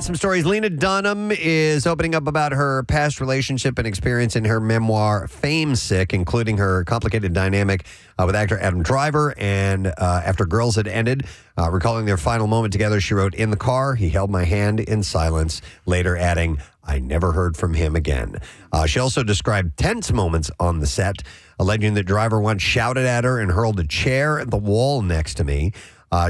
Some stories. Lena Dunham is opening up about her past relationship and experience in her memoir, Fame Sick, including her complicated dynamic with actor Adam Driver. And after Girls had ended, recalling their final moment together, she wrote, "In the car, he held my hand in silence," later adding, "I never heard from him again." She also described tense moments on the set, alleging that Driver once shouted at her and hurled a chair at the wall next to me.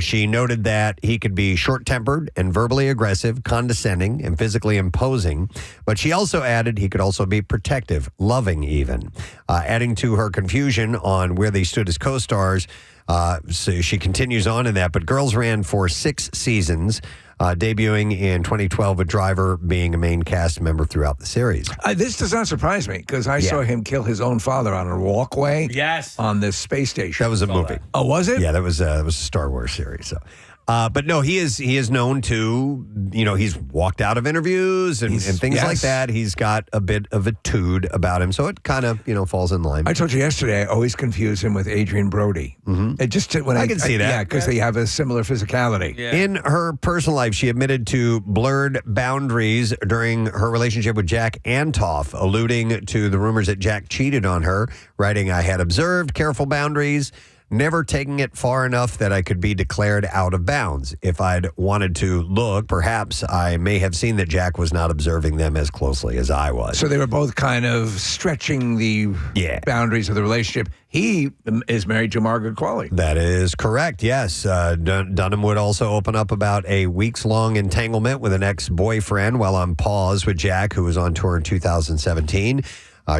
She noted that he could be short-tempered and verbally aggressive, condescending, and physically imposing. But she also added he could also be protective, loving even. Adding to her confusion on where they stood as co-stars, so she continues on in that. But Girls ran for 6 seasons, debuting in 2012 with Driver being a main cast member throughout the series. This does not surprise me because I saw him kill his own father on a walkway on this space station. That was a movie. Oh, was it? Yeah, that was a Star Wars series. So. But no, he is known to, he's walked out of interviews and things like that. He's got a bit of a tude about him. So it kind of, falls in line. I told you yesterday, I always confuse him with Adrian Brody. Mm-hmm. I can see that. Yeah, because they have a similar physicality. Yeah. In her personal life, she admitted to blurred boundaries during her relationship with Jack Antoff, alluding to the rumors that Jack cheated on her, writing, "I had observed careful boundaries, never taking it far enough that I could be declared out of bounds. If I'd wanted to look, perhaps I may have seen that Jack was not observing them as closely as I was." So they were both kind of stretching the boundaries of the relationship. He is married to Margaret Qualley. That is correct, yes. Dunham would also open up about a weeks-long entanglement with an ex-boyfriend while on pause with Jack, who was on tour in 2017.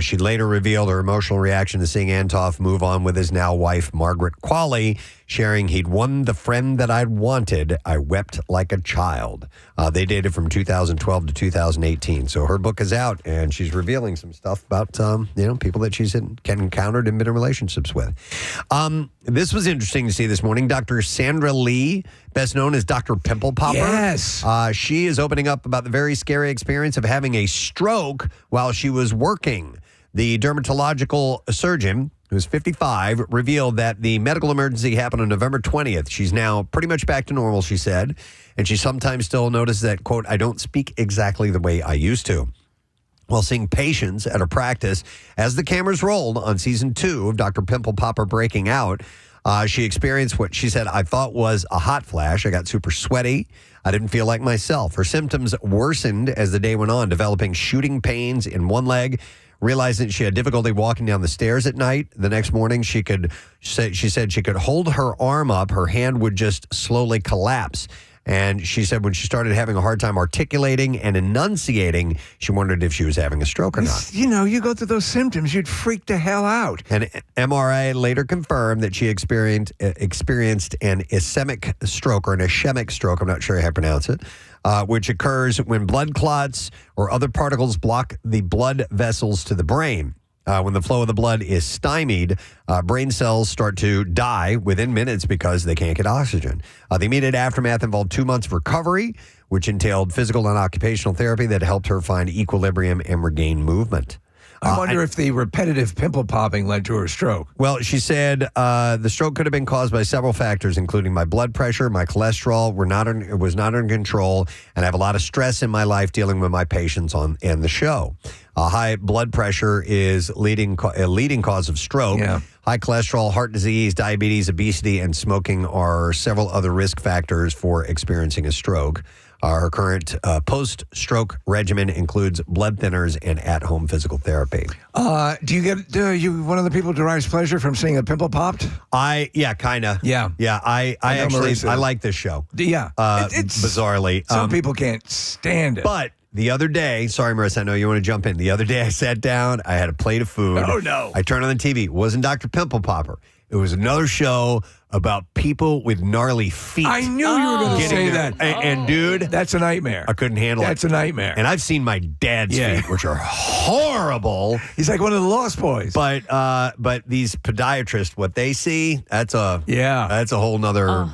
She later revealed her emotional reaction to seeing Antoff move on with his now wife, Margaret Qualley, sharing, "He'd won the friend that I'd wanted. I wept like a child." They dated from 2012 to 2018. So her book is out, and she's revealing some stuff about, people that she's encountered and been in relationships with. This was interesting to see this morning. Dr. Sandra Lee, best known as Dr. Pimple Popper. Yes. She is opening up about the very scary experience of having a stroke while she was working. The dermatological surgeon, who's 55, revealed that the medical emergency happened on November 20th. She's now pretty much back to normal, she said. And she sometimes still notices that, quote, "I don't speak exactly the way I used to." While seeing patients at her practice, as the cameras rolled on season 2 of Dr. Pimple Popper Breaking Out, she experienced what she said I thought was a hot flash. I got super sweaty. I didn't feel like myself. Her symptoms worsened as the day went on, developing shooting pains in one leg. Realizing she had difficulty walking down the stairs at night. The next morning, she said she could hold her arm up. Her hand would just slowly collapse. And she said when she started having a hard time articulating and enunciating, she wondered if she was having a stroke or not. You go through those symptoms, you'd freak the hell out. And MRI later confirmed that she experienced an ischemic stroke, or an ischemic stroke, I'm not sure how to pronounce it, which occurs when blood clots or other particles block the blood vessels to the brain. When the flow of the blood is stymied, brain cells start to die within minutes because they can't get oxygen. The immediate aftermath involved 2 months of recovery, which entailed physical and occupational therapy that helped her find equilibrium and regain movement. I wonder if the repetitive pimple popping led to her stroke. Well, she said the stroke could have been caused by several factors, including my blood pressure, my cholesterol was not under control, and I have a lot of stress in my life dealing with my patients and the show. High blood pressure is a leading cause of stroke. Yeah. High cholesterol, heart disease, diabetes, obesity, and smoking are several other risk factors for experiencing a stroke. Our current post-stroke regimen includes blood thinners and at-home physical therapy. Do you one of the people derives pleasure from seeing a pimple popped? Yeah, kind of. Yeah. Yeah, I actually, I like this show. Yeah. It's bizarrely. Some people can't stand it. But the other day, sorry, Marissa, I know you want to jump in. The other day I sat down, I had a plate of food. Oh, no. I turned on the TV. It wasn't Dr. Pimple Popper. It was another show about people with gnarly feet. I knew you were going to say that. And dude, that's a nightmare. I couldn't handle it. That's a nightmare. And I've seen my dad's feet, which are horrible. He's like one of the Lost Boys. But these podiatrists, what they see, that's a whole nother.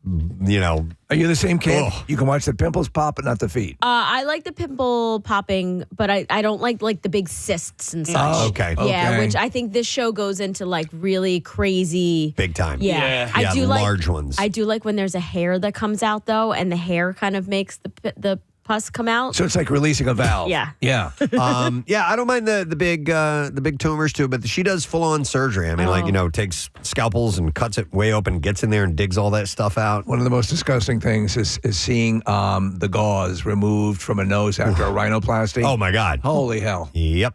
Are you the same kid? You can watch the pimples pop, but not the feet. I like the pimple popping, but I don't like the big cysts and such. Oh, okay. Yeah, which I think this show goes into like really crazy. Big time. Yeah. I do large ones. I do like when there's a hair that comes out though, and the hair kind of makes the pus come out. So it's like releasing a valve. Yeah. I don't mind the big tumors too, but she does full on surgery. I mean, takes scalpels and cuts it way open, gets in there and digs all that stuff out. One of the most disgusting things is seeing the gauze removed from a nose after a rhinoplasty. Oh my God! Holy hell! Yep.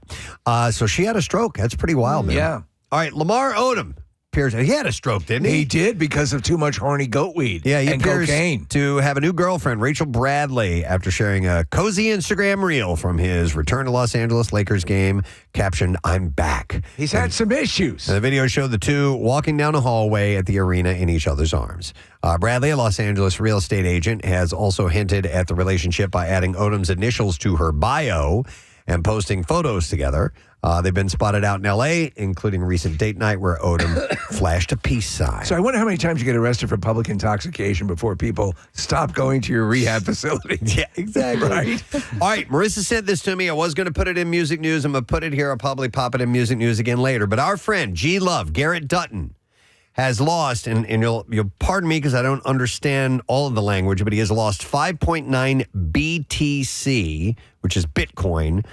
So she had a stroke. That's pretty wild, man. Yeah. All right, Lamar Odom. He had a stroke, didn't he? He did because of too much horny goat weed he and appears cocaine. To have a new girlfriend, Rachel Bradley, after sharing a cozy Instagram reel from his return to Los Angeles Lakers game, captioned, "I'm back." He's had some issues. And the video showed the two walking down a hallway at the arena in each other's arms. Bradley, a Los Angeles real estate agent, has also hinted at the relationship by adding Odom's initials to her bio and posting photos together. They've been spotted out in L.A., including a recent date night where Odom flashed a peace sign. So I wonder how many times you get arrested for public intoxication before people stop going to your rehab facility. Yeah, exactly. Right? All right, Marissa sent this to me. I was going to put it in music news. I'm going to put it here. I'll probably pop it in music news again later. But our friend, G Love, Garrett Dutton, has lost, and you'll pardon me because I don't understand all of the language, but he has lost 5.9 BTC, which is Bitcoin,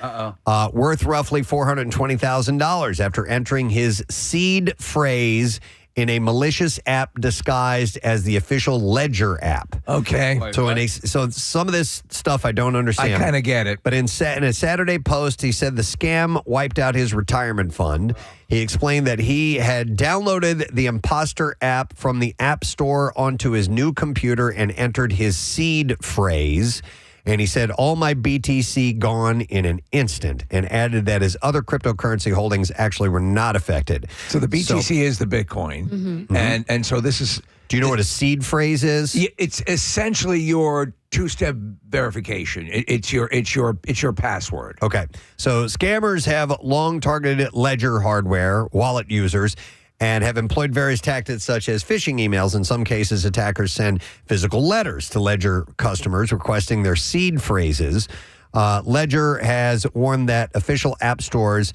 worth roughly $420,000 after entering his seed phrase in a malicious app disguised as the official Ledger app. Okay. So some of this stuff I don't understand. I kind of get it. But in a Saturday post, he said the scam wiped out his retirement fund. He explained that he had downloaded the Imposter app from the App Store onto his new computer and entered his seed phrase. And he said, all my BTC gone in an instant, and added that his other cryptocurrency holdings actually were not affected. So the BTC is the Bitcoin. Mm-hmm. And so this is... Do you know what a seed phrase is? It's essentially your two-step verification. It's your password. Okay. So scammers have long targeted Ledger hardware, wallet users, and have employed various tactics such as phishing emails. In some cases, attackers send physical letters to Ledger customers requesting their seed phrases. Ledger has warned that official app stores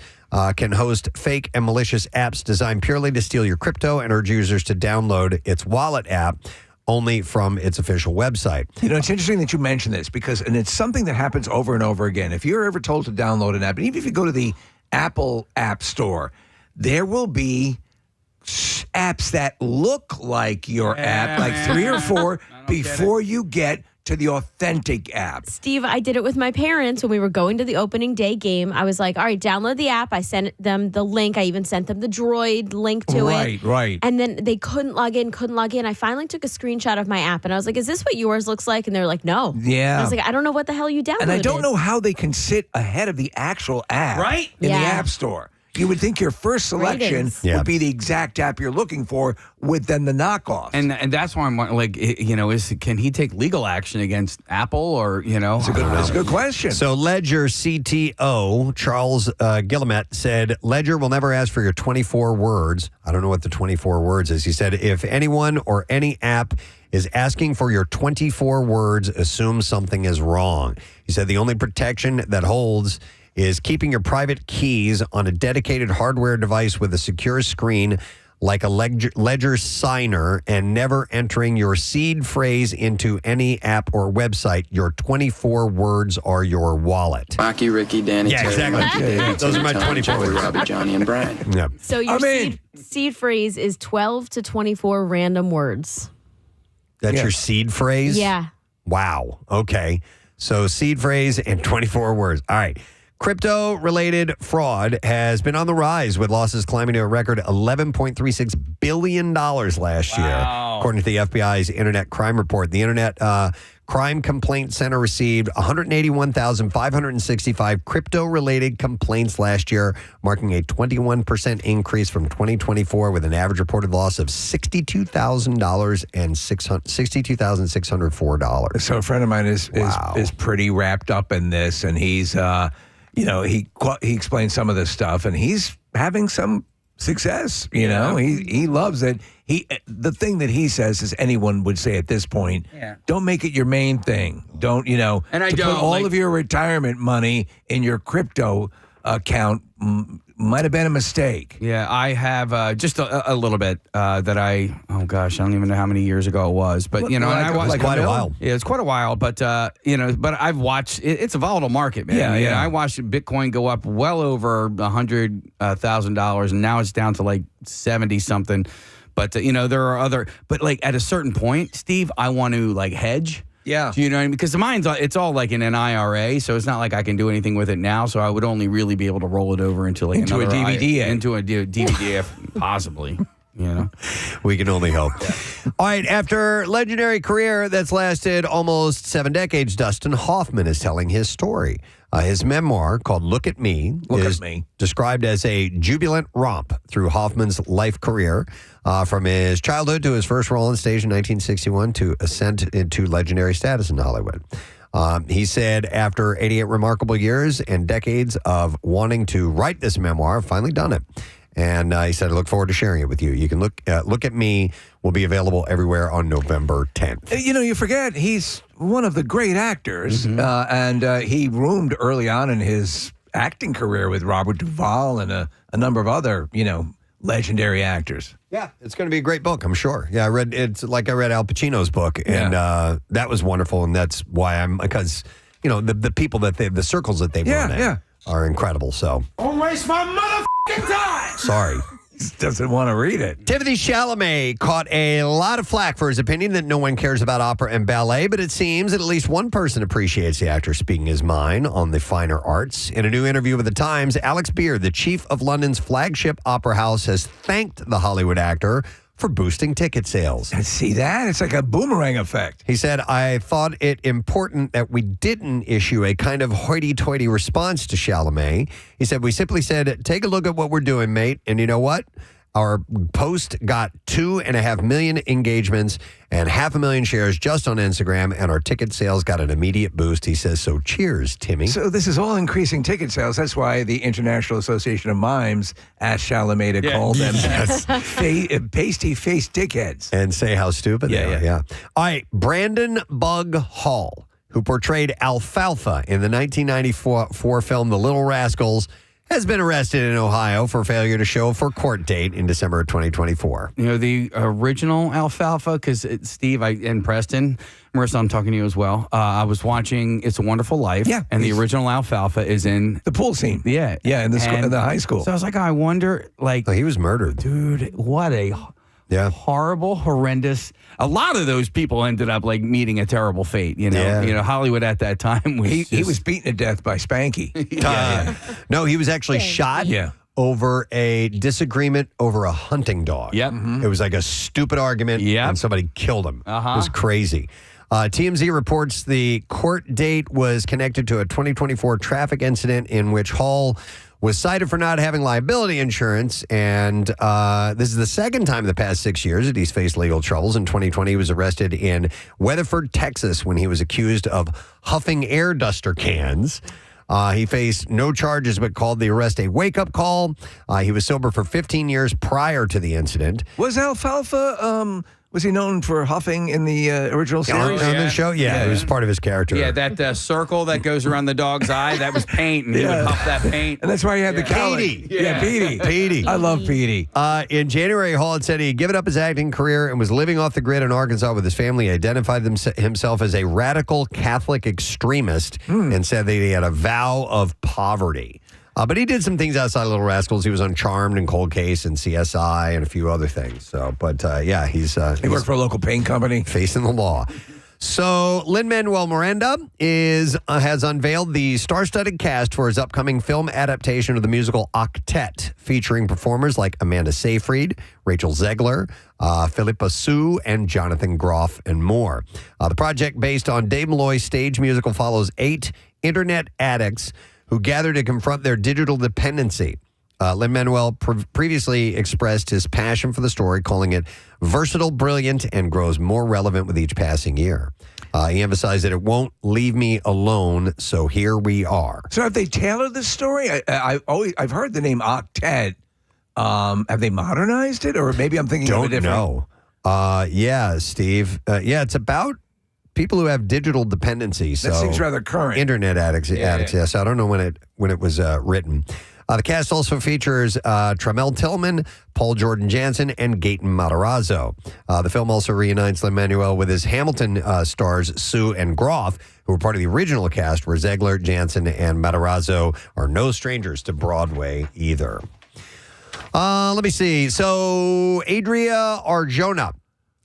can host fake and malicious apps designed purely to steal your crypto and urge users to download its wallet app only from its official website. You know, it's interesting that you mention this because, and it's something that happens over and over again. If you're ever told to download an app, and even if you go to the Apple App Store, there will be apps that look like your app, like 3 or 4, before you get to the authentic app. Steve, I did it with my parents when we were going to the opening day game. I was like, all right, download the app. I sent them the link. I even sent them the Droid link to it. Right. And then they couldn't log in. I finally took a screenshot of my app and I was like, is this what yours looks like? And they're like, no. Yeah. And I was like, I don't know what the hell you downloaded. And I don't know how they can sit ahead of the actual app in the App Store. You would think your first selection would be the exact app you're looking for with then the knockoff. And that's why I'm like, can he take legal action against Apple or, That's a good question. So Ledger CTO Charles Guillemette said, Ledger will never ask for your 24 words. I don't know what the 24 words is. He said, if anyone or any app is asking for your 24 words, assume something is wrong. He said the only protection that holds is keeping your private keys on a dedicated hardware device with a secure screen like a Ledger signer and never entering your seed phrase into any app or website. Your 24 words are your wallet. Rocky, Ricky, Danny, Yeah, Terry, exactly. Mike, Those are my Tom, 24 Joey, words. Robbie, Johnny, and Brian. Yeah. So your seed phrase is 12 to 24 random words. That's your seed phrase? Yeah. Wow. Okay. So seed phrase and 24 words. All right. Crypto-related fraud has been on the rise, with losses climbing to a record $11.36 billion last year. according to the FBI's Internet Crime Report. The Internet Crime Complaint Center received 181,565 crypto-related complaints last year, marking a 21% increase from 2024, with an average reported loss of $62,604. So a friend of mine is pretty wrapped up in this, and he's, he explains some of this stuff, and he's having some success. You know, he loves it. The thing that he says is anyone would say at this point, don't make it your main thing. Don't, and to put all of your retirement money in your crypto account might have been a mistake. Yeah, I have just a little bit that I don't even know how many years ago it was, but and I watched quite a while. Yeah, it's quite a while, but but I've watched it's a volatile market, man. Yeah. I watched Bitcoin go up well over $100,000, and now it's down to like 70 something. But there are other, but like at a certain point, Steve, I want to like hedge. Yeah. Do you know what I mean? Because it's all like in an IRA, so it's not like I can do anything with it now. So I would only really be able to roll it over into like into a DVD, into a DVD, possibly. We can only hope. All right, after legendary career that's lasted almost 7 decades, Dustin Hoffman is telling his story. His memoir, called Look at Me, is described as a jubilant romp through Hoffman's life career, from his childhood to his first role on stage in 1961 to ascent into legendary status in Hollywood. He said, after 88 remarkable years and decades of wanting to write this memoir, I've finally done it. And he said, I look forward to sharing it with you. You can look at Me will be available everywhere on November 10th. You forget he's one of the great actors, and he roomed early on in his acting career with Robert Duvall and a number of other, legendary actors. Yeah, it's going to be a great book, I'm sure. Yeah, I read Al Pacino's book, and that was wonderful, and that's why because the people the circles that they've run in are incredible. So don't waste my motherfucking time. Sorry. Doesn't want to read it. Timothée Chalamet caught a lot of flack for his opinion that no one cares about opera and ballet, but it seems that at least one person appreciates the actor speaking his mind on the finer arts. In a new interview with The Times, Alex Beard, the chief of London's flagship opera house, has thanked the Hollywood actor for boosting ticket sales. See that? It's like a boomerang effect. He said, I thought it important that we didn't issue a kind of hoity-toity response to Chalamet. He said, we simply said, take a look at what we're doing, mate. And you know what? Our post got 2.5 million engagements and 500,000 shares just on Instagram, and our ticket sales got an immediate boost. He says, so cheers, Timmy. So this is all increasing ticket sales. That's why the International Association of Mimes asked Chalamet to call them pasty-faced dickheads. And say how stupid they are. Yeah. All right, Brandon Bug Hall, who portrayed Alfalfa in the 1994 film The Little Rascals, has been arrested in Ohio for failure to show for court date in December of 2024. The original Alfalfa, because Steve and Preston, Marissa, I'm talking to you as well. I was watching It's a Wonderful Life. Yeah. And the original Alfalfa is in the pool scene. Yeah. Yeah, in the high school. So I was like, I wonder, he was murdered. Dude, what a horrible, horrendous. A lot of those people ended up meeting a terrible fate. Hollywood at that time was he was beaten to death by Spanky. No, he was actually shot. Over a disagreement over a hunting dog. Yep. It was like a stupid argument, and somebody killed him. It was crazy. TMZ reports the court date was connected to a 2024 traffic incident in which Hall was cited for not having liability insurance, and this is the second time in the past 6 years that he's faced legal troubles. In 2020, he was arrested in Weatherford, Texas, when he was accused of huffing air duster cans. He faced no charges but called the arrest a wake-up call. He was sober for 15 years prior to the incident. Was Alfalfa... was he known for huffing in the original series? On the show? Yeah, it was part of his character. Yeah, that circle that goes around the dog's eye, that was paint, and he would huff that paint. And that's why he had the Petey. Petey. I love Petey. In January, Hall had said he had given up his acting career and was living off the grid in Arkansas with his family. He identified himself as a radical Catholic extremist and said that he had a vow of poverty. But he did some things outside of Little Rascals. He was on Charmed and Cold Case and CSI and a few other things. So, he worked for a local paint company. Facing the law. So Lin-Manuel Miranda has unveiled the star-studded cast for his upcoming film adaptation of the musical Octet, featuring performers like Amanda Seyfried, Rachel Zegler, Philippa Sue, and Jonathan Groff, and more. The project, based on Dave Malloy's stage musical, follows 8 internet addicts who gather to confront their digital dependency. Lin-Manuel previously expressed his passion for the story, calling it versatile, brilliant, and grows more relevant with each passing year. He emphasized that it won't leave me alone, so here we are. So have they tailored the story? I've heard the name Octet. Have they modernized it, or maybe I'm thinking of a different? Don't know. Yeah, Steve. It's about people who have digital dependency. So that seems rather current. Internet addicts. Yes, I don't know when it was written. The cast also features Tramel Tillman, Paul Jordan Jansen, and Gaten Matarazzo. The film also reunites Lin-Manuel with his Hamilton stars Sue and Groff, who were part of the original cast, where Zegler, Jansen, and Matarazzo are no strangers to Broadway either. Let me see. So Adria Arjona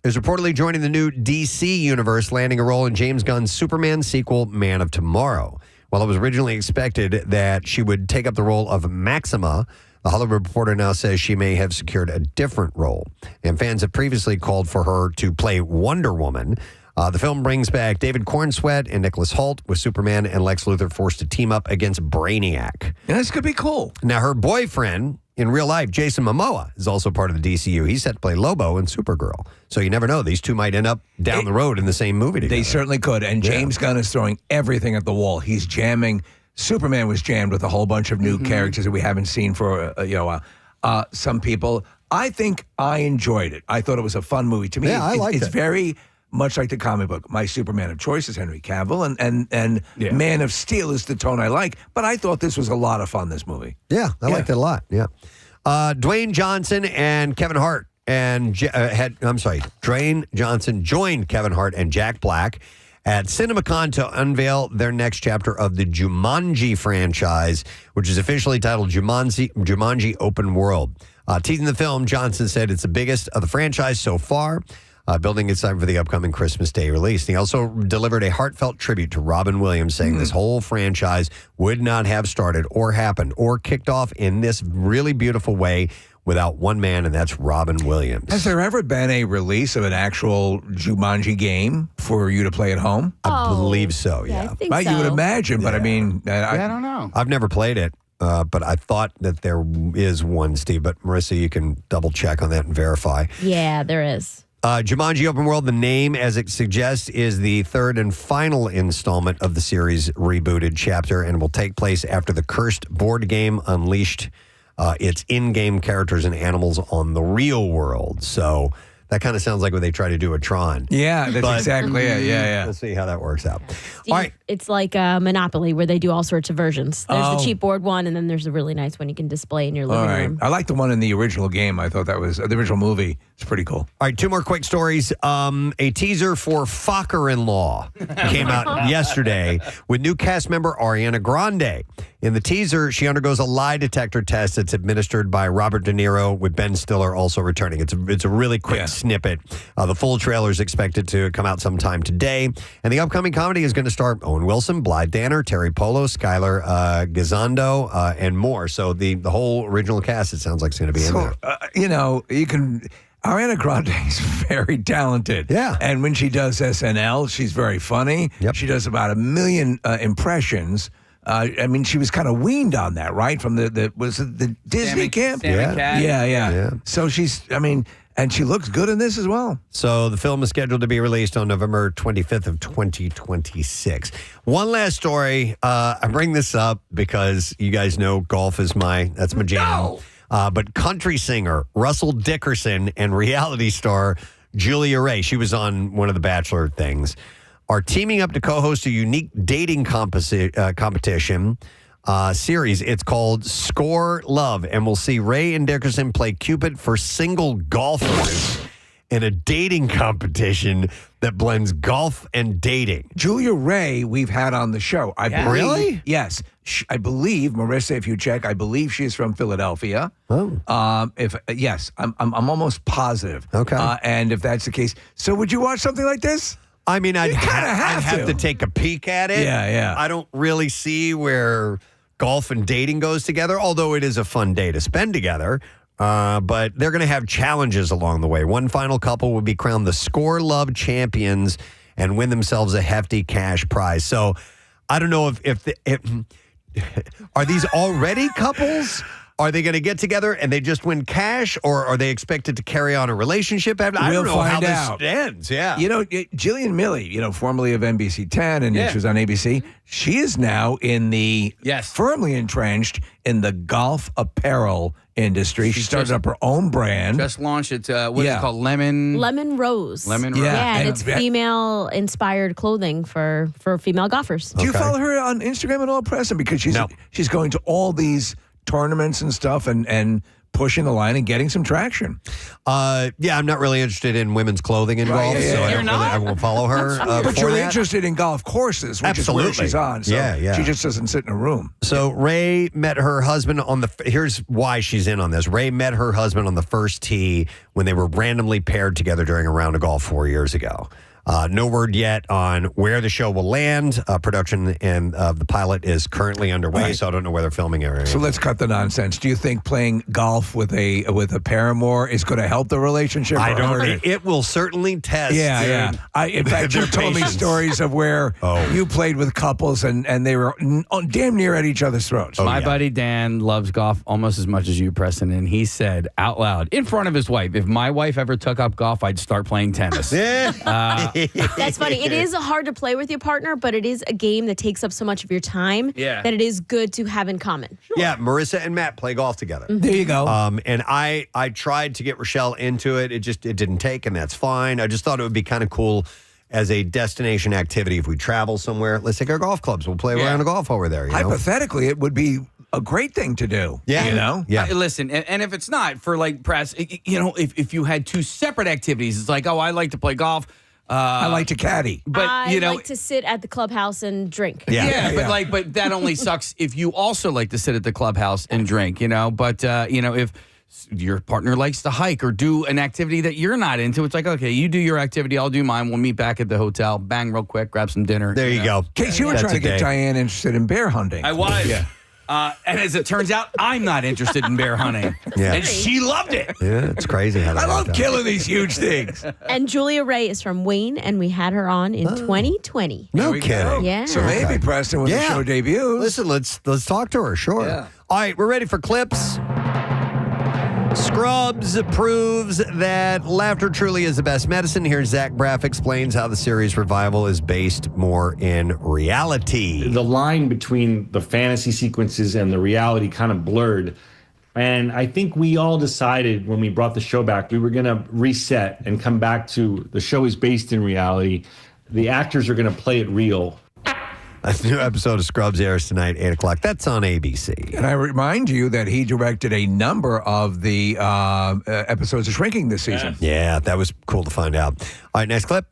is reportedly joining the new DC universe, landing a role in James Gunn's Superman sequel, Man of Tomorrow. While it was originally expected that she would take up the role of Maxima, the Hollywood Reporter now says she may have secured a different role. And fans have previously called for her to play Wonder Woman. The film brings back David Cornsweet and Nicholas Hoult, with Superman and Lex Luthor forced to team up against Brainiac. Yeah, this could be cool. Now, her boyfriend in real life, Jason Momoa, is also part of the DCU. He's set to play Lobo in Supergirl. So you never know. These two might end up down the road in the same movie together. They certainly could. And James Gunn is throwing everything at the wall. He's jamming. Superman was jammed with a whole bunch of new characters that we haven't seen for some people. I think I enjoyed it. I thought it was a fun movie. To me, I liked it. It's very much like the comic book. My Superman of choice is Henry Cavill, and Man of Steel is the tone I like. But I thought this was a lot of fun, this movie. Yeah, I liked it a lot. Yeah. Dwayne Johnson and Kevin Hart Dwayne Johnson joined Kevin Hart and Jack Black at CinemaCon to unveil their next chapter of the Jumanji franchise, which is officially titled Jumanji Open World. Teasing the film, Johnson said it's the biggest of the franchise so far, building its time for the upcoming Christmas Day release. And he also delivered a heartfelt tribute to Robin Williams, saying this whole franchise would not have started or happened or kicked off in this really beautiful way without one man, and that's Robin Williams. Has there ever been a release of an actual Jumanji game for you to play at home? I believe so, yeah. I think Right, so. you would imagine, but I mean... I don't know. I've never played it, but I thought that there is one, Steve. But Marissa, you can double check on that and verify. Yeah, there is. Jumanji Open World, the name, as it suggests, is the third and final installment of the series' rebooted chapter, and will take place after the cursed board game unleashed its in-game characters and animals on the real world. So that kind of sounds like what they try to do at Tron. Yeah, that's exactly it. Yeah. We'll see how that works out. Steve, All right. It's like Monopoly, where they do all sorts of versions. There's the cheap board one, and then there's a really nice one you can display in your living room. I like the one in the original game. I thought that was the original movie. It's pretty cool. All right, two more quick stories. A teaser for Focker-in-Law came out yesterday with new cast member Ariana Grande. In the teaser, she undergoes a lie detector test that's administered by Robert De Niro, with Ben Stiller also returning. It's a really quick snippet. The full trailer is expected to come out sometime today. And the upcoming comedy is going to star Owen Wilson, Blythe Danner, Terry Polo, Skylar Gisondo, and more. So the whole original cast, it sounds like, it's going to be in there. You can... Ariana Grande is very talented. Yeah. And when she does SNL, she's very funny. Yep. She does about 1 million impressions. I mean, she was kind of weaned on that, right? From was it the Disney camp? Yeah. So and she looks good in this as well. So the film is scheduled to be released on November 25th of 2026. One last story. I bring this up because you guys know golf is that's my jam. No! But country singer Russell Dickerson and reality star Julia Ray, she was on one of the Bachelor things, are teaming up to co-host a unique dating competition series. It's called Score Love, and we'll see Ray and Dickerson play Cupid for single golfers in a dating competition that blends golf and dating. Julia Ray, we've had on the show. Really? Yes. I believe, Marissa, if you check, I believe she is from Philadelphia. Oh. I'm almost positive. Okay. And if that's the case, so would you watch something like this? I mean, I'd kinda have to take a peek at it. Yeah. I don't really see where golf and dating goes together, although it is a fun day to spend together. But they're going to have challenges along the way. One final couple will be crowned the Score Love champions and win themselves a hefty cash prize. So I don't know if are these already couples? Are they going to get together and they just win cash, or are they expected to carry on a relationship? I don't know how this ends. Yeah. You know, Jillian Milley, formerly of NBC 10, and she was on ABC. She is now firmly entrenched in the golf apparel industry. She started up her own brand. Just launched it. What is it called? Lemon Rose. Lemon Rose. Yeah, and it's female-inspired clothing for female golfers. Do you follow her on Instagram at all, Preston? Because she's going to all these tournaments and stuff and pushing the line and getting some traction. Yeah, I'm not really interested in women's clothing in golf, so I won't follow her. But you're interested in golf courses, which is where she's on. So she just doesn't sit in a room. So Ray met her husband here's why she's in on this. Ray met her husband on the first tee when they were randomly paired together during a round of golf 4 years ago. No word yet on where the show will land. Production and the pilot is currently underway, so I don't know where they're filming it. So let's cut the nonsense. Do you think playing golf with a paramour is going to help the relationship? I don't. It will certainly test. Yeah. In fact, you told me stories of where you played with couples and they were damn near at each other's throats. My buddy Dan loves golf almost as much as you, Preston, and he said out loud in front of his wife, if my wife ever took up golf, I'd start playing tennis. That's funny. It is hard to play with your partner, but it is a game that takes up so much of your time that it is good to have in common. Sure. Yeah, Marissa and Matt play golf together. There you go. And I tried to get Rochelle into it. It didn't take, and that's fine. I just thought it would be kind of cool as a destination activity if we travel somewhere. Let's take our golf clubs. We'll play around a golf over there. Hypothetically, it would be a great thing to do. Yeah. Listen, and if it's not for press, if you had two separate activities, it's like, I like to play golf. I like to caddy, but I like to sit at the clubhouse and drink. But that only sucks if you also like to sit at the clubhouse and drink. But if your partner likes to hike or do an activity that you're not into, it's like, okay, you do your activity, I'll do mine. We'll meet back at the hotel. Bang, real quick, grab some dinner. There you go. Case you were trying to get Diane interested in bear hunting. I was. Yeah. And as it turns out, I'm not interested in bear hunting. Yeah. And she loved it. Yeah, it's crazy how that I love killing these huge things. And Julia Ray is from Wayne, and we had her on in 2020. No kidding. Yeah. So maybe, Preston, when the show debuts. Listen, let's talk to her, sure. Yeah. All right, we're ready for clips. Scrubs proves that laughter truly is the best medicine. Here's Zach Braff explains how the series revival is based more in reality. The line between the fantasy sequences and the reality kind of blurred. And I think we all decided when we brought the show back, we were going to reset and come back to the show is based in reality. The actors are going to play it real. A new episode of Scrubs airs tonight, 8 o'clock. That's on ABC. And I remind you that he directed a number of the episodes of Shrinking this season. Yeah, that was cool to find out. All right, next clip.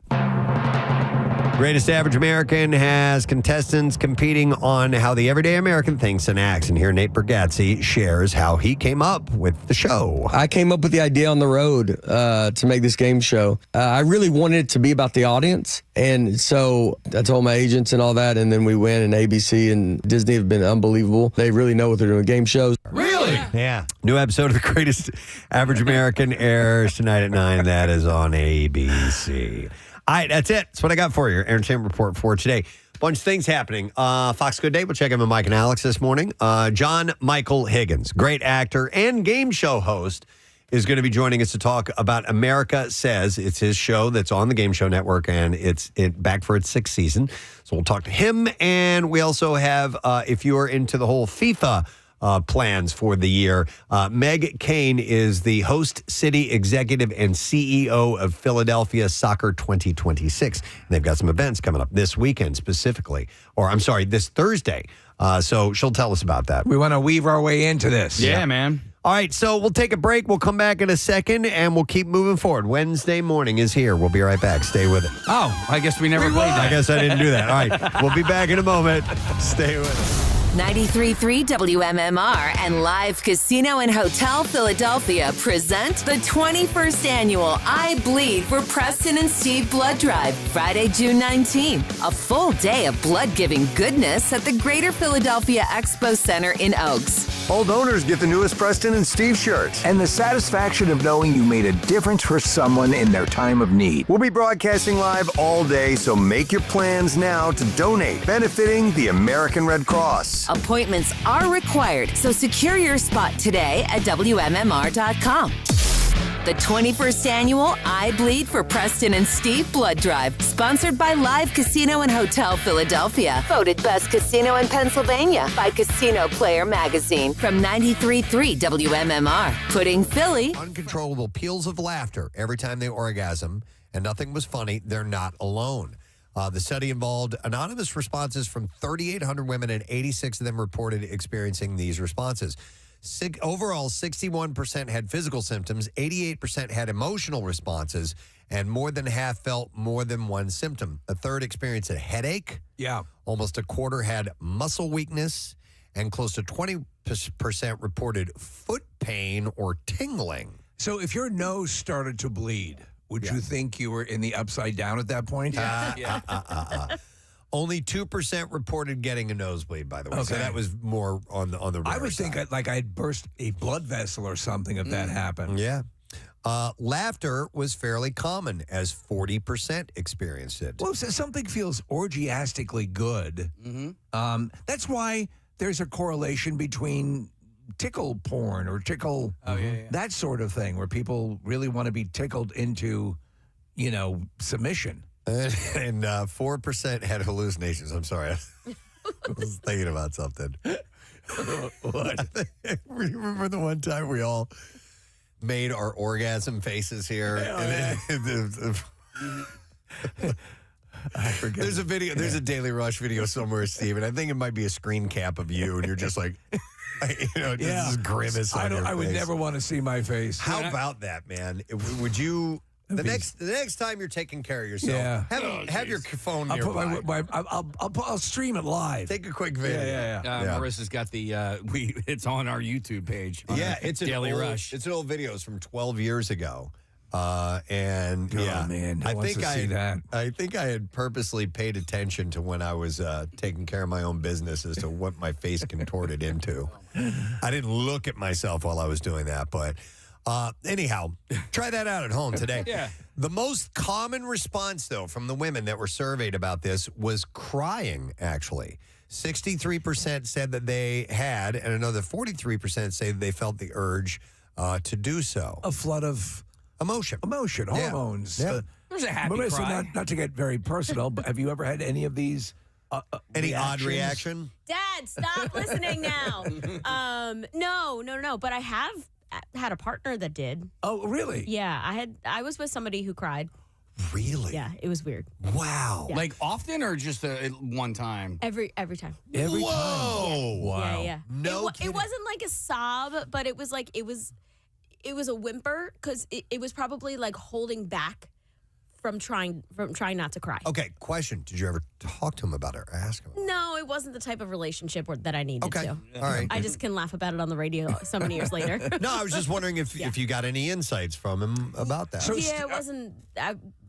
Greatest Average American has contestants competing on how the everyday American thinks and acts. And here Nate Bargatze shares how he came up with the show. I came up with the idea on the road to make this game show. I really wanted it to be about the audience. And so I told my agents and all that, and then we went, and ABC and Disney have been unbelievable. They really know what they're doing. Game shows. Really? Yeah. New episode of The Greatest Average American airs tonight at 9. That is on ABC. All right, that's it. That's what I got for you. Your entertainment report for today. Bunch of things happening. Fox Good Day. We'll check in with Mike and Alex this morning. John Michael Higgins, great actor and game show host, is going to be joining us to talk about America Says. It's his show that's on the Game Show Network, and it's back for its 6th season. So we'll talk to him. And we also have, if you're into the whole FIFA plans for the year. Meg Kane is the host, city executive, and CEO of Philadelphia Soccer 2026. And they've got some events coming up this weekend specifically, or I'm sorry, this Thursday. So she'll tell us about that. We want to weave our way into this. Yeah, man. All right, so we'll take a break. We'll come back in a second, and we'll keep moving forward. Wednesday morning is here. We'll be right back. Stay with it. Oh, I guess we never played that. I guess I didn't do that. All right, we'll be back in a moment. Stay with us. 93.3 WMMR and Live Casino and Hotel Philadelphia present the 21st annual I Bleed for Preston and Steve Blood Drive, Friday, June 19. A full day of blood-giving goodness at the Greater Philadelphia Expo Center in Oaks. Old owners get the newest Preston and Steve shirts. And the satisfaction of knowing you made a difference for someone in their time of need. We'll be broadcasting live all day, so make your plans now to donate, benefiting the American Red Cross. Appointments are required, so secure your spot today at WMMR.com. The 21st annual I Bleed for Preston and Steve Blood Drive, sponsored by Live Casino and Hotel Philadelphia. Voted best casino in Pennsylvania by Casino Player Magazine from 93.3 WMMR. Putting Philly. Uncontrollable peals of laughter every time they orgasm, and nothing was funny. They're not alone. The study involved anonymous responses from 3,800 women, and 86 of them reported experiencing these responses. Overall, 61% had physical symptoms, 88% had emotional responses, and more than half felt more than one symptom. A third experienced a headache. Yeah. Almost a quarter had muscle weakness, and close to 20% reported foot pain or tingling. So if your nose started to bleed, would you think you were in the upside down at that point? Only 2% reported getting a nosebleed, by the way. So Okay. that was more on the rare I would side. think like I'd burst a blood vessel or something if that happened. Yeah. Laughter was fairly common, as 40% experienced it. Well, if something feels orgiastically good, that's why there's a correlation between tickle porn or tickle, that sort of thing, where people really want to be tickled into, submission. And 4% had hallucinations. I'm sorry. I was thinking about something. What? Remember the one time we all made our orgasm faces here? I forget. There's a video. There's a Daily Rush video somewhere, Steve, and I think it might be a screen cap of you, and you're just like, just this grimace on your I would face. never want to see my face. How about that, man? Would you? The next time you're taking care of yourself, have your phone I'll nearby. I'll stream it live. Take a quick video. Marissa's got the it's on our YouTube page. It's Daily an old, Rush. It's an old videos from 12 years ago. And man, who wants to see that? I think I had purposely paid attention to when I was taking care of my own business as to what my face contorted into. I didn't look at myself while I was doing that, but anyhow, try that out at home today. The most common response, though, from the women that were surveyed about this was crying, actually. 63% said that they had, and another 43% say that they felt the urge to do so. A flood of emotion, hormones. Yeah. There's a happy Marissa, cry. Not to get very personal, but have you ever had any of these? Any odd reactions? reaction? Dad, stop listening now. No. But I have had a partner that did. Oh, really? Yeah, I was with somebody who cried. Really? Yeah, it was weird. Wow. Yeah. Like often or just one time? Every time. Every time. Whoa. Wow. Yeah. No It wasn't like a sob, but it was like it was a whimper because it was probably like holding back from trying not to cry. Okay, question. Did you ever talk to him about it or ask him? No, it wasn't the type of relationship that I needed Okay. to. All right. I just can laugh about it on the radio so many years later. No, I was just wondering if you got any insights from him about that. Yeah, it wasn't.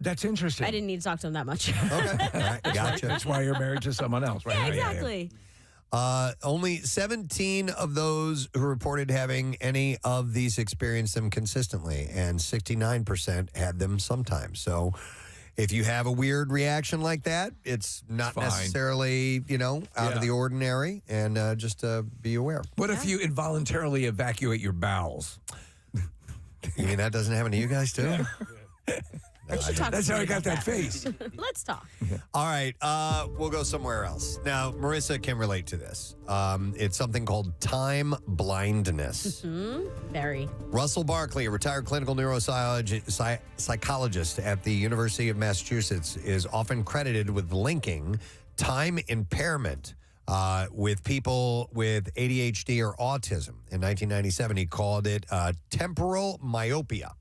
That's interesting. I didn't need to talk to him that much. Okay. All right. Gotcha. That's why you're married to someone else, right? Yeah, exactly. Only 17 of those who reported having any of these experienced them consistently, and 69% had them sometimes. So if you have a weird reaction like that, it's not Fine. necessarily, out of the ordinary, and just be aware. What if you involuntarily evacuate your bowels? You mean that doesn't happen to you guys, too? We should talk That's to how I somebody got about that face. Let's talk. All right, we'll go somewhere else. Now, Marissa can relate to this. It's something called time blindness. Very. Russell Barkley, a retired clinical psychologist at the University of Massachusetts, is often credited with linking time impairment with people with ADHD or autism. In 1997, he called it temporal myopia.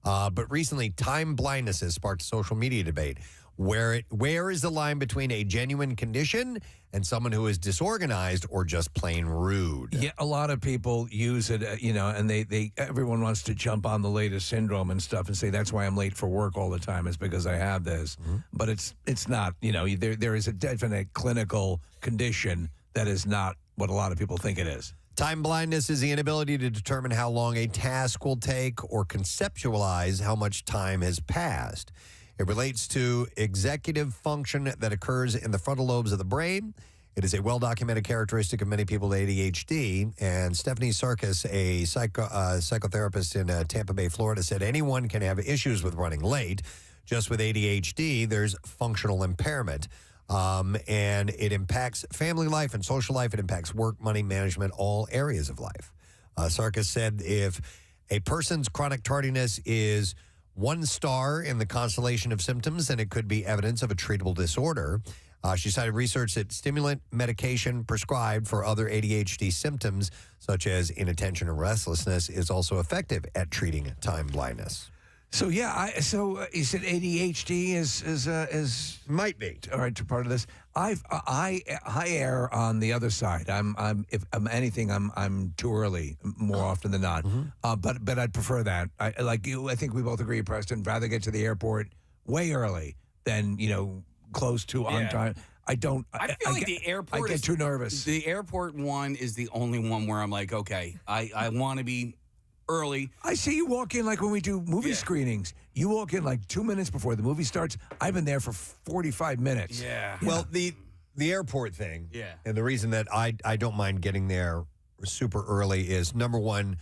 But recently, time blindness has sparked a social media debate. Where is the line between a genuine condition and someone who is disorganized or just plain rude? Yeah, a lot of people use it, and everyone wants to jump on the latest syndrome and stuff and say that's why I'm late for work all the time is because I have this. But it's not. There is a definite clinical condition that is not what a lot of people think it is. Time blindness is the inability to determine how long a task will take or conceptualize how much time has passed. It relates to executive function that occurs in the frontal lobes of the brain. It is a well-documented characteristic of many people with ADHD. And Stephanie Sarkis, a psychotherapist in Tampa Bay, Florida, said anyone can have issues with running late. Just with ADHD, there's functional impairment. And it impacts family life and social life. It impacts work, money, management, all areas of life. Sarkis said if a person's chronic tardiness is 1 star in the constellation of symptoms, then it could be evidence of a treatable disorder. She cited research that stimulant medication prescribed for other ADHD symptoms, such as inattention and restlessness, is also effective at treating time blindness. So yeah, you said ADHD is might be all right to part of this. I err on the other side. If I'm anything, I'm too early more often than not. But I'd prefer that. I like you. I think we both agree, Preston. Rather get to the airport way early than close to on time. I feel like the airport. I get too nervous. The airport one is the only one where I'm like, okay, I want to be early. I see you walk in like when we do movie screenings. You walk in like 2 minutes before the movie starts. I've been there for 45 minutes. Yeah. Well, the airport thing. Yeah. And the reason that I don't mind getting there super early is, number one,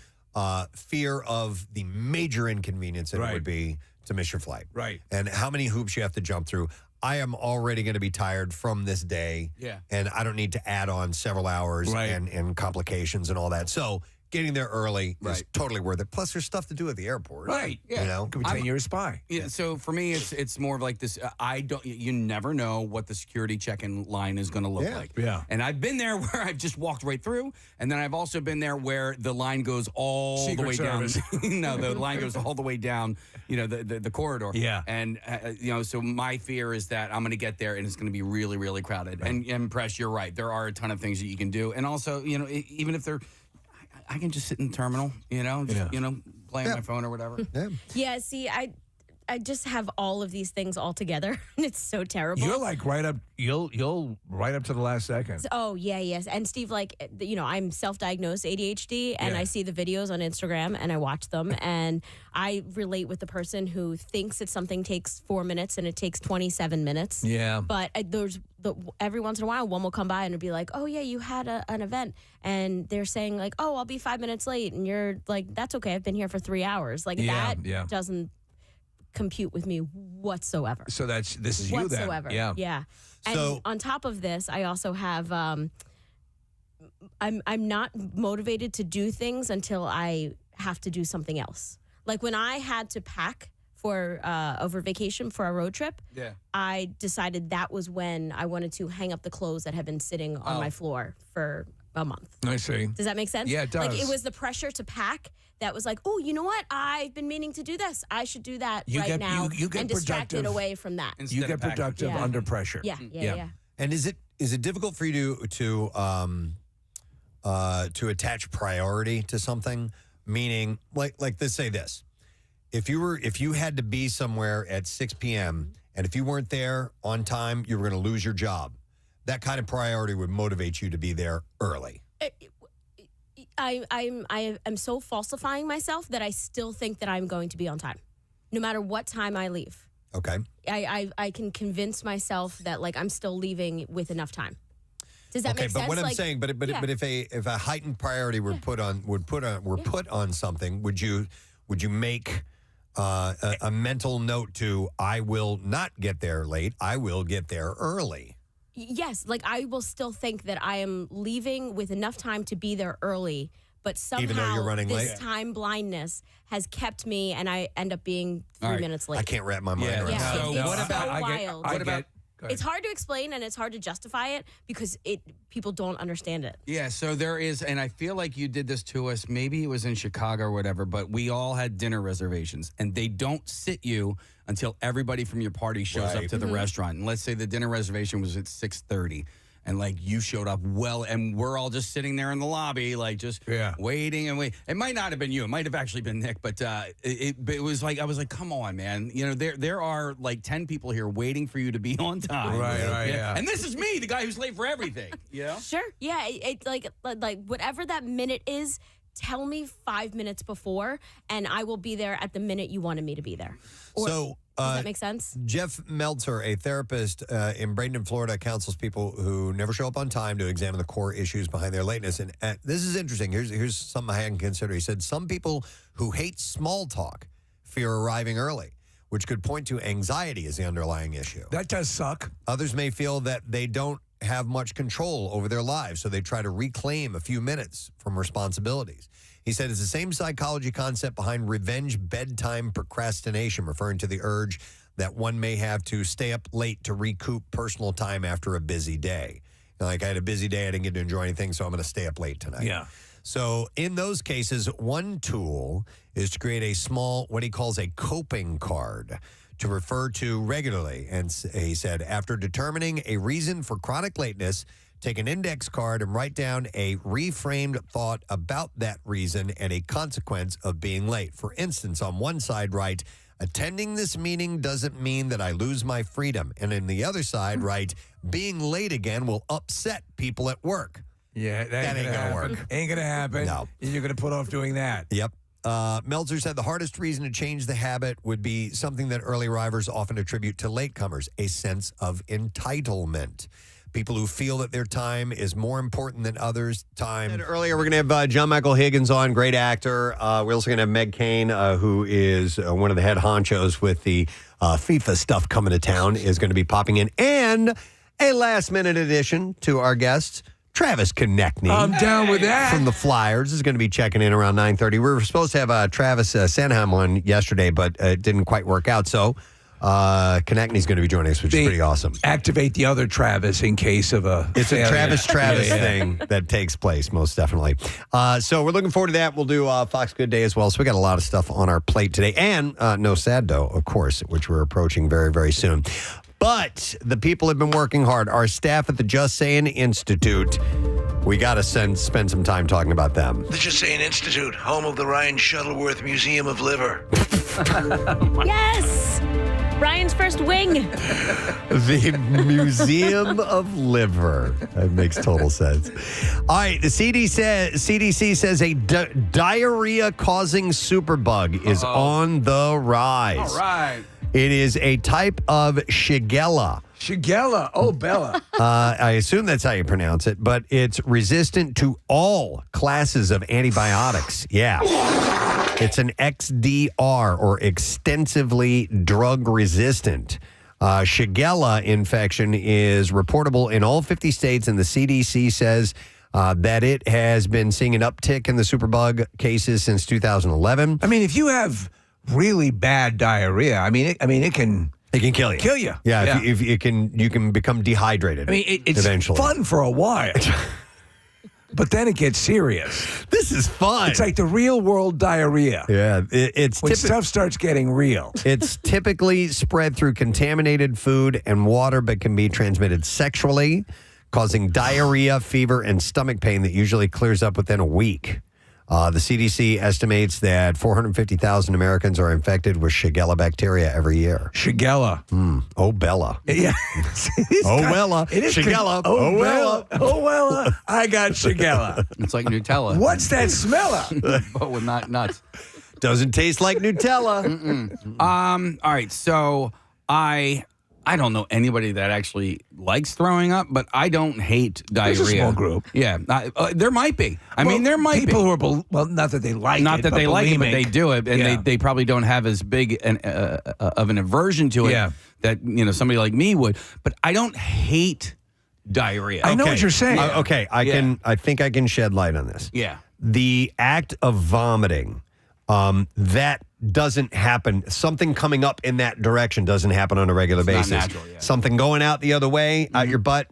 fear of the major inconvenience that it would be to miss your flight. Right. And how many hoops you have to jump through. I am already going to be tired from this day. Yeah. And I don't need to add on several hours and complications and all that. So getting there early is totally worth it. Plus, there's stuff to do at the airport. Right. Yeah. Could pretend you're a spy. Yeah. So for me, it's more of like this. You never know what the security check-in line is going to look like. Yeah. And I've been there where I've just walked right through, and then I've also been there where the line goes all the way down. No, the line goes all the way down. The corridor. Yeah. And so my fear is that I'm going to get there and it's going to be really, really crowded. Right. And Press, you're right. There are a ton of things that you can do, and also even if they're I can just sit in the terminal, play on my phone or whatever. Yeah, see, I just have all of these things all together, and it's so terrible. You're like right up. You'll right up to the last second. Yes. And Steve, I'm self-diagnosed ADHD, and I see the videos on Instagram, and I watch them, and I relate with the person who thinks that something takes 4 minutes and it takes 27 minutes. Yeah. But every once in a while, one will come by and it'll be like, "Oh yeah, you had an event," and they're saying like, "Oh, I'll be 5 minutes late," and you're like, "That's okay. I've been here for 3 hours." Like that doesn't compute with me whatsoever. So this is you then. Whatsoever. Yeah. And on top of this, I also have I'm not motivated to do things until I have to do something else. Like when I had to pack for over vacation for a road trip, I decided that was when I wanted to hang up the clothes that had been sitting on my floor for a month. I see. Does that make sense? Yeah, it does. Like it was the pressure to pack that was like, oh, you know what? I've been meaning to do this. I should do that now you get and distract it productive away from that. You get productive under pressure. Yeah. And is it difficult for you to attach priority to something? Meaning, like let's say this: if you had to be somewhere at 6 p.m. and if you weren't there on time, you were going to lose your job. That kind of priority would motivate you to be there early. I am so falsifying myself that I still think that I'm going to be on time, no matter what time I leave. Okay. I can convince myself that like I'm still leaving with enough time. Does that make sense? But what I'm saying, but if a heightened priority were put on something, would you make a mental note to I will not get there late, I will get there early? Yes, like I will still think that I am leaving with enough time to be there early, but somehow even though you're running this late? Time blindness has kept me, and I end up being 3 minutes late. I can't wrap my mind around that. So what about? wild. It's hard to explain and it's hard to justify it because people don't understand it. Yeah, so there is, and I feel like you did this to us, maybe it was in Chicago or whatever, but we all had dinner reservations, and they don't sit you until everybody from your party shows up to the restaurant. And let's say the dinner reservation was at 6:30. And, like, you showed up well, and we're all just sitting there in the lobby, like, just waiting and waiting. It might not have been you. It might have actually been Nick, but it was like, I was like, come on, man. You know, there are, like, 10 people here waiting for you to be on time. Right, yeah. And this is me, the guy who's late for everything. Yeah. Sure. Yeah. It's like whatever that minute is, tell me 5 minutes before, and I will be there at the minute you wanted me to be there. Does that make sense? Jeff Meltzer, a therapist in Bradenton, Florida, counsels people who never show up on time to examine the core issues behind their lateness. And this is interesting. Here's something I hadn't considered. He said some people who hate small talk fear arriving early, which could point to anxiety as the underlying issue. That does suck. Others may feel that they don't have much control over their lives, so they try to reclaim a few minutes from responsibilities. He said it's the same psychology concept behind revenge bedtime procrastination, referring to the urge that one may have to stay up late to recoup personal time after a busy day. Like, I had a busy day, I didn't get to enjoy anything, so I'm going to stay up late tonight. Yeah. So in those cases, one tool is to create a small, what he calls a coping card to refer to regularly. And he said, after determining a reason for chronic lateness, take an index card and write down a reframed thought about that reason and a consequence of being late. For instance, on one side, write, attending this meeting doesn't mean that I lose my freedom. And on the other side, write, being late again will upset people at work. Yeah, that ain't gonna work. Ain't gonna happen. No. And you're gonna put off doing that. Yep. Meltzer said the hardest reason to change the habit would be something that early arrivers often attribute to latecomers, a sense of entitlement. People who feel that their time is more important than others' time. And earlier, we're going to have John Michael Higgins on, great actor. We're also going to have Meg Kane, who is one of the head honchos with the FIFA stuff coming to town, is going to be popping in. And a last-minute addition to our guests, Travis Konecny. I'm down with that. From the Flyers is going to be checking in around 9:30. We were supposed to have Travis Sanheim on yesterday, but it didn't quite work out. So Konecny's going to be joining us, which is pretty awesome. Activate the other Travis in case of a It's a Travis thing that takes place, most definitely. So we're looking forward to that. We'll do Fox Good Day as well. So we got a lot of stuff on our plate today. And no Sad Doe, of course, which we're approaching very, very soon. But the people have been working hard. Our staff at the Just Sayin Institute, we got to spend some time talking about them. The Just Sayin Institute, home of the Ryan Shuttleworth Museum of Liver. Yes! Ryan's first wing. The Museum of Liver. That makes total sense. All right, the CDC says a diarrhea-causing superbug is on the rise. All right. It is a type of Shigella. Shigella. Oh, Bella. I assume that's how you pronounce it, but it's resistant to all classes of antibiotics. Yeah. It's an XDR, or extensively drug resistant. Shigella infection is reportable in all 50 states, and the CDC says that it has been seeing an uptick in the superbug cases since 2011. I mean, if you have really bad diarrhea, it can kill you. Yeah. If you can become dehydrated. I mean, it's eventually fun for a while. But then it gets serious. This is fun. It's like the real world diarrhea. Yeah, it's when stuff starts getting real. It's typically spread through contaminated food and water, but can be transmitted sexually, causing diarrhea, fever, and stomach pain that usually clears up within a week. The CDC estimates that 450,000 Americans are infected with Shigella bacteria every year. Shigella. Oh, Bella. Yeah. Oh, Bella. It is Shigella. Oh, Bella. Oh, Bella. I got Shigella. It's like Nutella. What's that smell? But with not nuts. Doesn't taste like Nutella. All right, so I don't know anybody that actually likes throwing up, but I don't hate diarrhea. There's a small group. Yeah, there might be. There might be people who are not that they like not it, that they like it, but they do it, and Yeah. they probably don't have as big of an aversion to it that somebody like me would. But I don't hate diarrhea. I know what you're saying. I think I can shed light on this. Yeah. The act of vomiting, that doesn't happen. Something coming up in that direction doesn't happen on a regular basis. not natural, yeah. Something going out the other way, out your butt,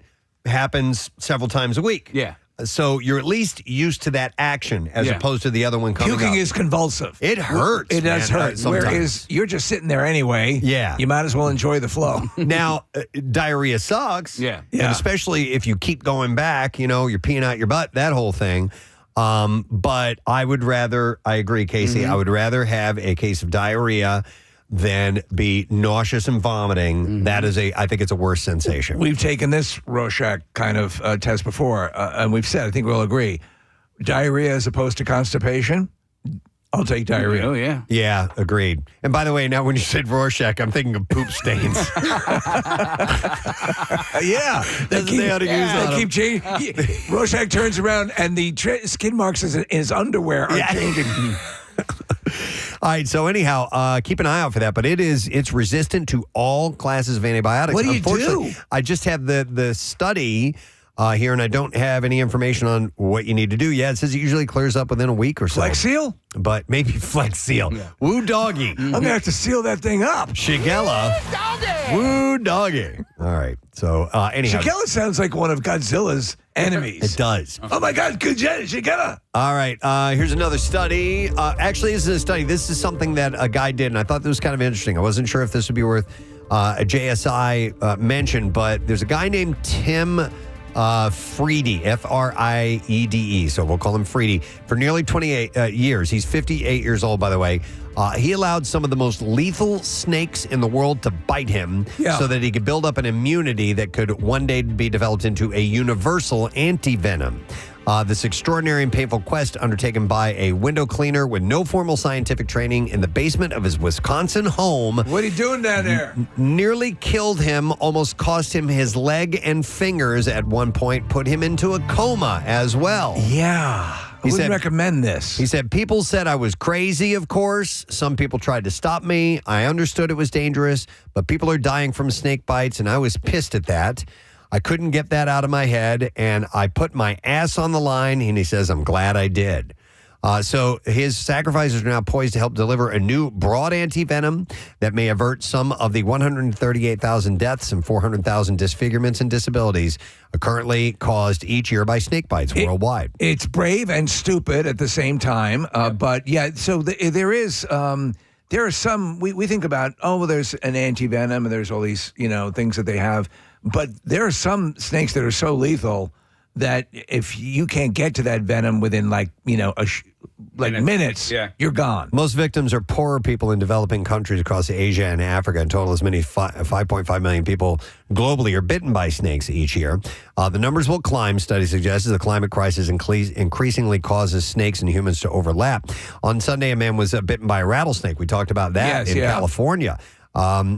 happens several times a week. Yeah. So you're at least used to that action as opposed to the other one coming Puking up. is convulsive. It hurts. It does man, hurt. sometimes. Whereas you're just sitting there anyway. Yeah. You might as well enjoy the flow. Now, diarrhea sucks. Yeah. And especially if you keep going back, you're peeing out your butt, that whole thing. But I agree, Casey, I would rather have a case of diarrhea than be nauseous and vomiting. That is I think it's a worse sensation. We've taken this Rorschach kind of test before, and we've said, I think we'll agree, diarrhea as opposed to constipation, I'll take diarrhea. Oh, yeah. Yeah, agreed. And by the way, now when you said Rorschach, I'm thinking of poop stains. Yeah. That's what they ought to use on They keep changing. Rorschach turns around, and the skin marks in his underwear are changing. All right, so anyhow, keep an eye out for that. But it's resistant to all classes of antibiotics. What do you Unfortunately, do? I just have the study here, and I don't have any information on what you need to do yet. It says it usually clears up within a week or so. Flex Seal? But maybe Flex Seal. Yeah. Woo doggy. I'm going to have to seal that thing up. Shigella. Woo doggy. All right. So anyhow. Shigella sounds like one of Godzilla's enemies. It does. Oh, my God. Good Shigella. All right. Here's another study. Actually, this is a study. This is something that a guy did, and I thought this was kind of interesting. I wasn't sure if this would be worth a JSI mention, but there's a guy named Tim Friede, Friede. So we'll call him Friede. For nearly 28 years. He's 58 years old, by the way. He allowed some of the most lethal snakes in the world to bite him so that he could build up an immunity that could one day be developed into a universal anti-venom. This extraordinary and painful quest undertaken by a window cleaner with no formal scientific training in the basement of his Wisconsin home. What are you doing down there? Nearly killed him, almost cost him his leg and fingers at one point, put him into a coma as well. Yeah. I wouldn't recommend this. He said, people said I was crazy, of course. Some people tried to stop me. I understood it was dangerous, but people are dying from snake bites, and I was pissed at that. I couldn't get that out of my head, and I put my ass on the line, and he says, I'm glad I did. So his sacrifices are now poised to help deliver a new broad anti-venom that may avert some of the 138,000 deaths and 400,000 disfigurements and disabilities currently caused each year by snake bites worldwide. It's brave and stupid at the same time. But yeah, so there is... there are some, we think about, there's an anti-venom and there's all these, things that they have. But there are some snakes that are so lethal that if you can't get to that venom within minutes, you're gone. Most victims are poorer people in developing countries across Asia and Africa. In total, as many 5.5 million people globally are bitten by snakes each year. The numbers will climb, study suggests, as the climate crisis increasingly causes snakes and humans to overlap. On Sunday, a man was bitten by a rattlesnake. We talked about that in California.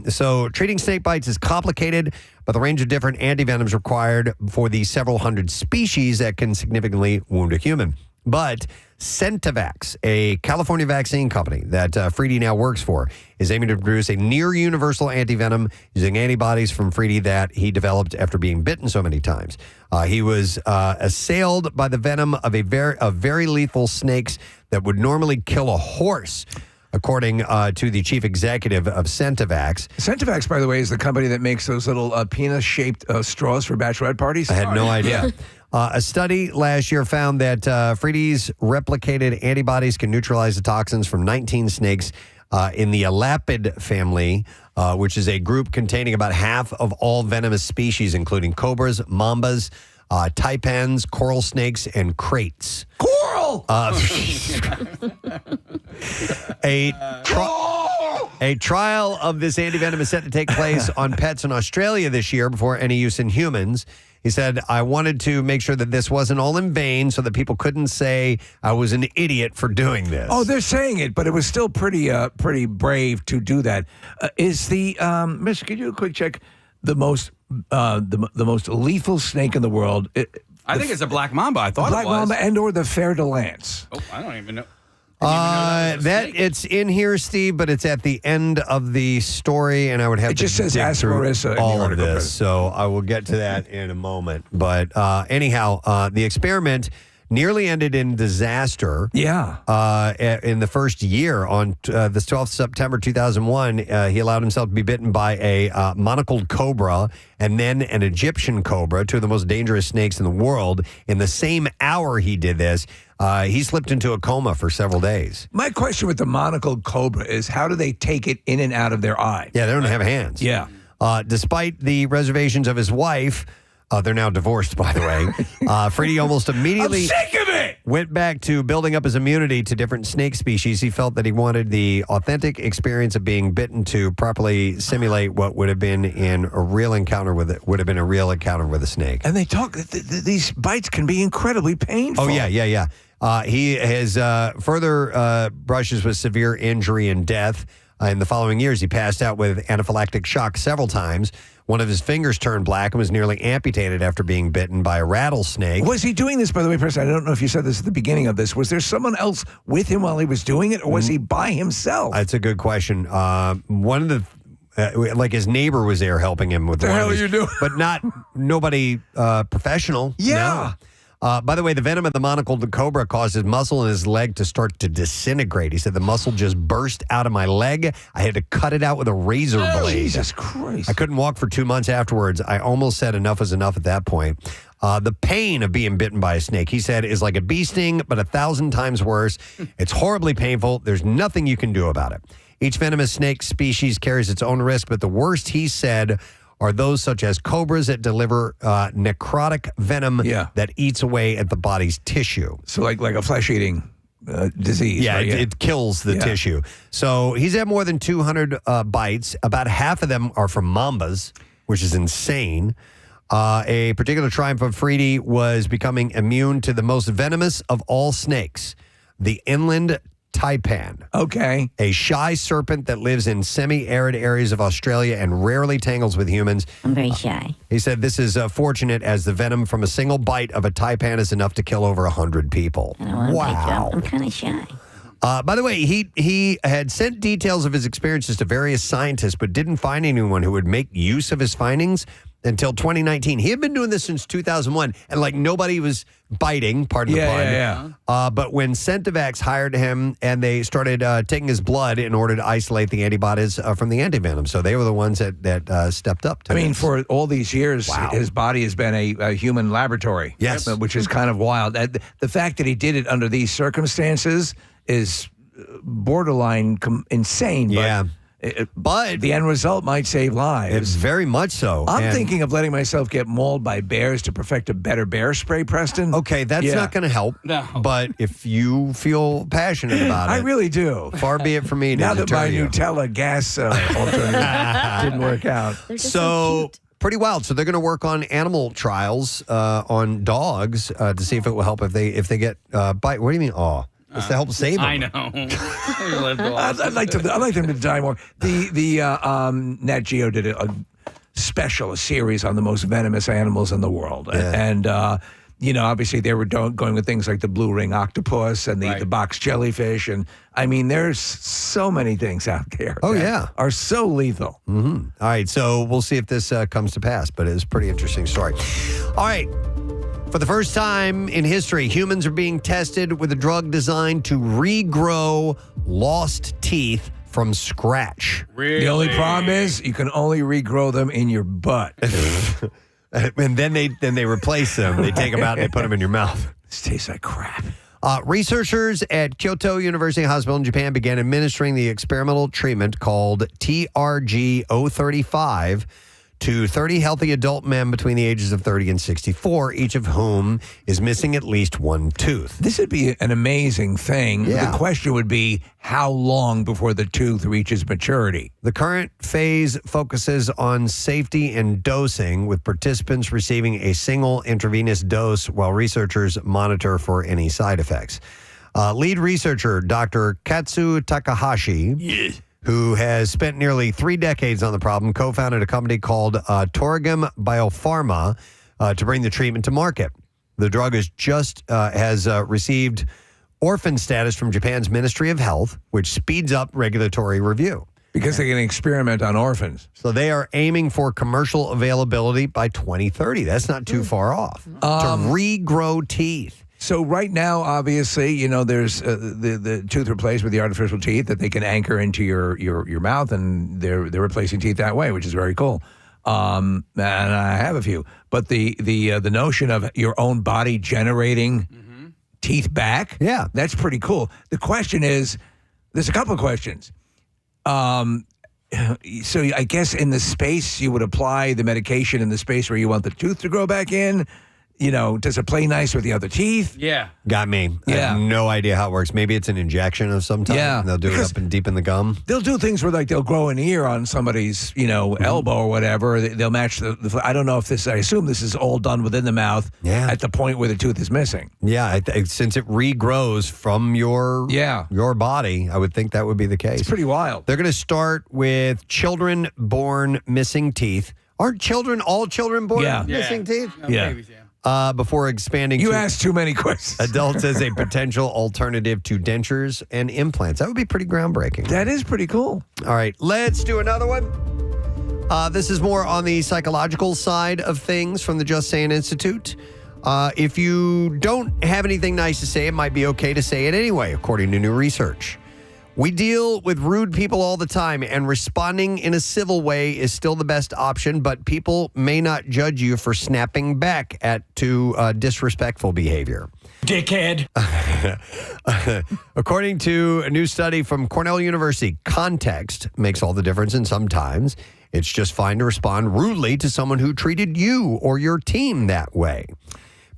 So treating snake bites is complicated, but the range of different antivenoms required for the several hundred species that can significantly wound a human. But Centavax, a California vaccine company that Friede now works for, is aiming to produce a near-universal antivenom using antibodies from Friede that he developed after being bitten so many times. He was assailed by the venom of very lethal snakes that would normally kill a horse, according to the chief executive of Centavax. Centavax, by the way, is the company that makes those little penis-shaped straws for bachelorette parties. I had no idea. A study last year found that Friede's replicated antibodies can neutralize the toxins from 19 snakes in the Elapid family, which is a group containing about half of all venomous species, including cobras, mambas, taipans, coral snakes, and kraits. Coral! A trial of this antivenom is set to take place on pets in Australia this year before any use in humans. He said, I wanted to make sure that this wasn't all in vain so that people couldn't say I was an idiot for doing this. Oh, they're saying it, but it was still pretty brave to do that. Is the, Mister, could you do a quick check? The most lethal snake in the world. I think it's a black mamba. I thought it was. Black mamba and or the fer de lance. Oh, I don't even know. It's in here, Steve, but it's at the end of the story, and I would have it to just says dig Asperissa through all in the of this. So I will get to that in a moment. But anyhow, the experiment nearly ended in disaster. In the first year, on the 12th September 2001, he allowed himself to be bitten by a monocled cobra and then an Egyptian cobra, two of the most dangerous snakes in the world. In the same hour he did this, he slipped into a coma for several days. My question with the monocled cobra is, how do they take it in and out of their eye? Yeah, they don't have hands. Yeah. Despite the reservations of his wife, they're now divorced, by the way. Freddie almost immediately I'm sick of it! Went back to building up his immunity to different snake species. He felt that he wanted the authentic experience of being bitten to properly simulate what would have been in a real encounter with it. Would have been a real encounter with a snake. And they talk. These bites can be incredibly painful. Oh yeah. He has further brushes with severe injury and death. In the following years, he passed out with anaphylactic shock several times. One of his fingers turned black and was nearly amputated after being bitten by a rattlesnake. Was he doing this, by the way, Preston? I don't know if you said this at the beginning of this. Was there someone else with him while he was doing it, or was he by himself? That's a good question. One of the, like his neighbor was there helping him with the hell are you doing? But nobody professional. Yeah. No. By the way, the venom of the monocled cobra caused his muscle in his leg to start to disintegrate. He said, the muscle just burst out of my leg. I had to cut it out with a razor blade. Jesus Christ. I couldn't walk for 2 months afterwards. I almost said enough was enough at that point. The pain of being bitten by a snake, he said, is like a bee sting, but 1,000 times worse. It's horribly painful. There's nothing you can do about it. Each venomous snake species carries its own risk, but the worst, he said, are those such as cobras that deliver necrotic venom that eats away at the body's tissue. So like a flesh-eating disease. Yeah, right? it kills the tissue. So he's had more than 200 bites. About half of them are from mambas, which is insane. A particular triumph of Freddie was becoming immune to the most venomous of all snakes, the inland taipan. Okay. A shy serpent that lives in semi-arid areas of Australia and rarely tangles with humans. I'm very shy. He said this is fortunate as the venom from a single bite of a taipan is enough to kill over 100 people. Wow. I'm kind of shy. By the way, he had sent details of his experiences to various scientists, but didn't find anyone who would make use of his findings until 2019. He had been doing this since 2001, and nobody was biting, pardon the pun. But when Centivax hired him and they started taking his blood in order to isolate the antibodies from the antivenom, so they were the ones that stepped up to this. For all these years, his body has been a human laboratory. Yes. Which is kind of wild. The fact that he did it under these circumstances is borderline insane. Yeah. But the end result might save lives. It's very much so. I'm thinking of letting myself get mauled by bears to perfect a better bear spray, Preston. Okay, that's not going to help. No. But if you feel passionate about it. I really do. Far be it from me to now that deter my you. Nutella gas alternative didn't work out. So pretty wild. So they're going to work on animal trials on dogs to see if it will help if they get bite. What do you mean? It's to help save them. I know. I'd like them to die more. The Nat Geo did a series on the most venomous animals in the world, and obviously they were going with things like the blue ring octopus and the box jellyfish, and there's so many things out there. that are so lethal. Mm-hmm. All right, so we'll see if this comes to pass, but it's a pretty interesting story. All right. For the first time in history, humans are being tested with a drug designed to regrow lost teeth from scratch. Really? The only problem is you can only regrow them in your butt. And then they replace them. They take them out and they put them in your mouth. This tastes like crap. Researchers at Kyoto University Hospital in Japan began administering the experimental treatment called TRG-035 to 30 healthy adult men between the ages of 30 and 64, each of whom is missing at least one tooth. This would be an amazing thing. Yeah. The question would be, how long before the tooth reaches maturity? The current phase focuses on safety and dosing, with participants receiving a single intravenous dose while researchers monitor for any side effects. Lead researcher Dr. Katsu Takahashi, who has spent nearly 3 decades on the problem, co-founded a company called Torgum Biopharma to bring the treatment to market. The drug has received orphan status from Japan's Ministry of Health, which speeds up regulatory review. Because they can experiment on orphans. So they are aiming for commercial availability by 2030. That's not too far off. To regrow teeth. So right now, obviously, you know, there's the tooth replaced with the artificial teeth that they can anchor into your mouth, and they're replacing teeth that way, which is very cool. And I have a few, but the notion of your own body generating teeth back, that's pretty cool. The question is, there's a couple of questions. So I guess in the space you would apply the medication in the space where you want the tooth to grow back in. You know, does it play nice with the other teeth? Yeah. Got me. I have no idea how it works. Maybe it's an injection of some type. Yeah. And they'll do it up and deep in the gum. They'll do things where, like, they'll grow an ear on somebody's, you know, elbow or whatever. They'll match the I don't know if this, I assume this is all done within the mouth at the point where the tooth is missing. Yeah. Since it regrows from your body, I would think that would be the case. It's pretty wild. They're going to start with children born missing teeth. Aren't all children born missing teeth? No, babies, before expanding You to asked too many questions. adults as a potential alternative to dentures and implants. That would be pretty groundbreaking. That is pretty cool. All right, let's do another one. This is more on the psychological side of things from the Just Saying Institute. If you don't have anything nice to say, it might be okay to say it anyway, according to new research. We deal with rude people all the time, and responding in a civil way is still the best option, but people may not judge you for snapping back to disrespectful behavior. Dickhead. According to a new study from Cornell University, context makes all the difference, and sometimes it's just fine to respond rudely to someone who treated you or your team that way.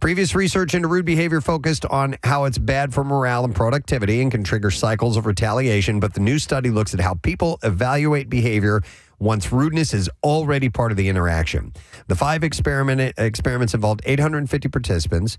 Previous research into rude behavior focused on how it's bad for morale and productivity and can trigger cycles of retaliation, but the new study looks at how people evaluate behavior once rudeness is already part of the interaction. The 5 experiments involved 850 participants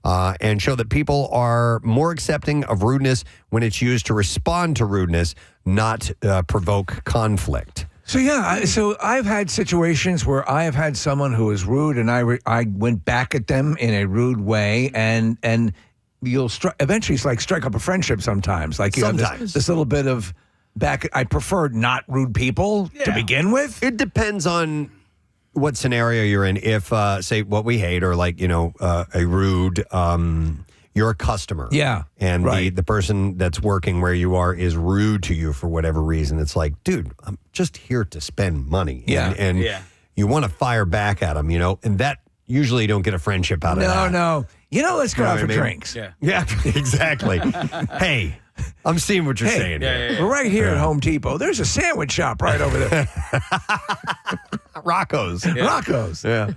and show that people are more accepting of rudeness when it's used to respond to rudeness, not provoke conflict. So so I've had situations where I have had someone who was rude, and I went back at them in a rude way, and you'll eventually it's like strike up a friendship sometimes. Like you have this little bit of back. I prefer not rude people to begin with. It depends on what scenario you're in. If say what we hate, or like a rude. You're a customer. Yeah. And the person that's working where you are is rude to you for whatever reason. It's like, dude, I'm just here to spend money. Yeah. And you want to fire back at them, and that usually you don't get a friendship out of that. No. Let's go out for drinks. Yeah, exactly. Hey, I'm seeing what you're saying here. We're right here at Home Depot. There's a sandwich shop right over there. Rocco's. Rocco's. Yeah.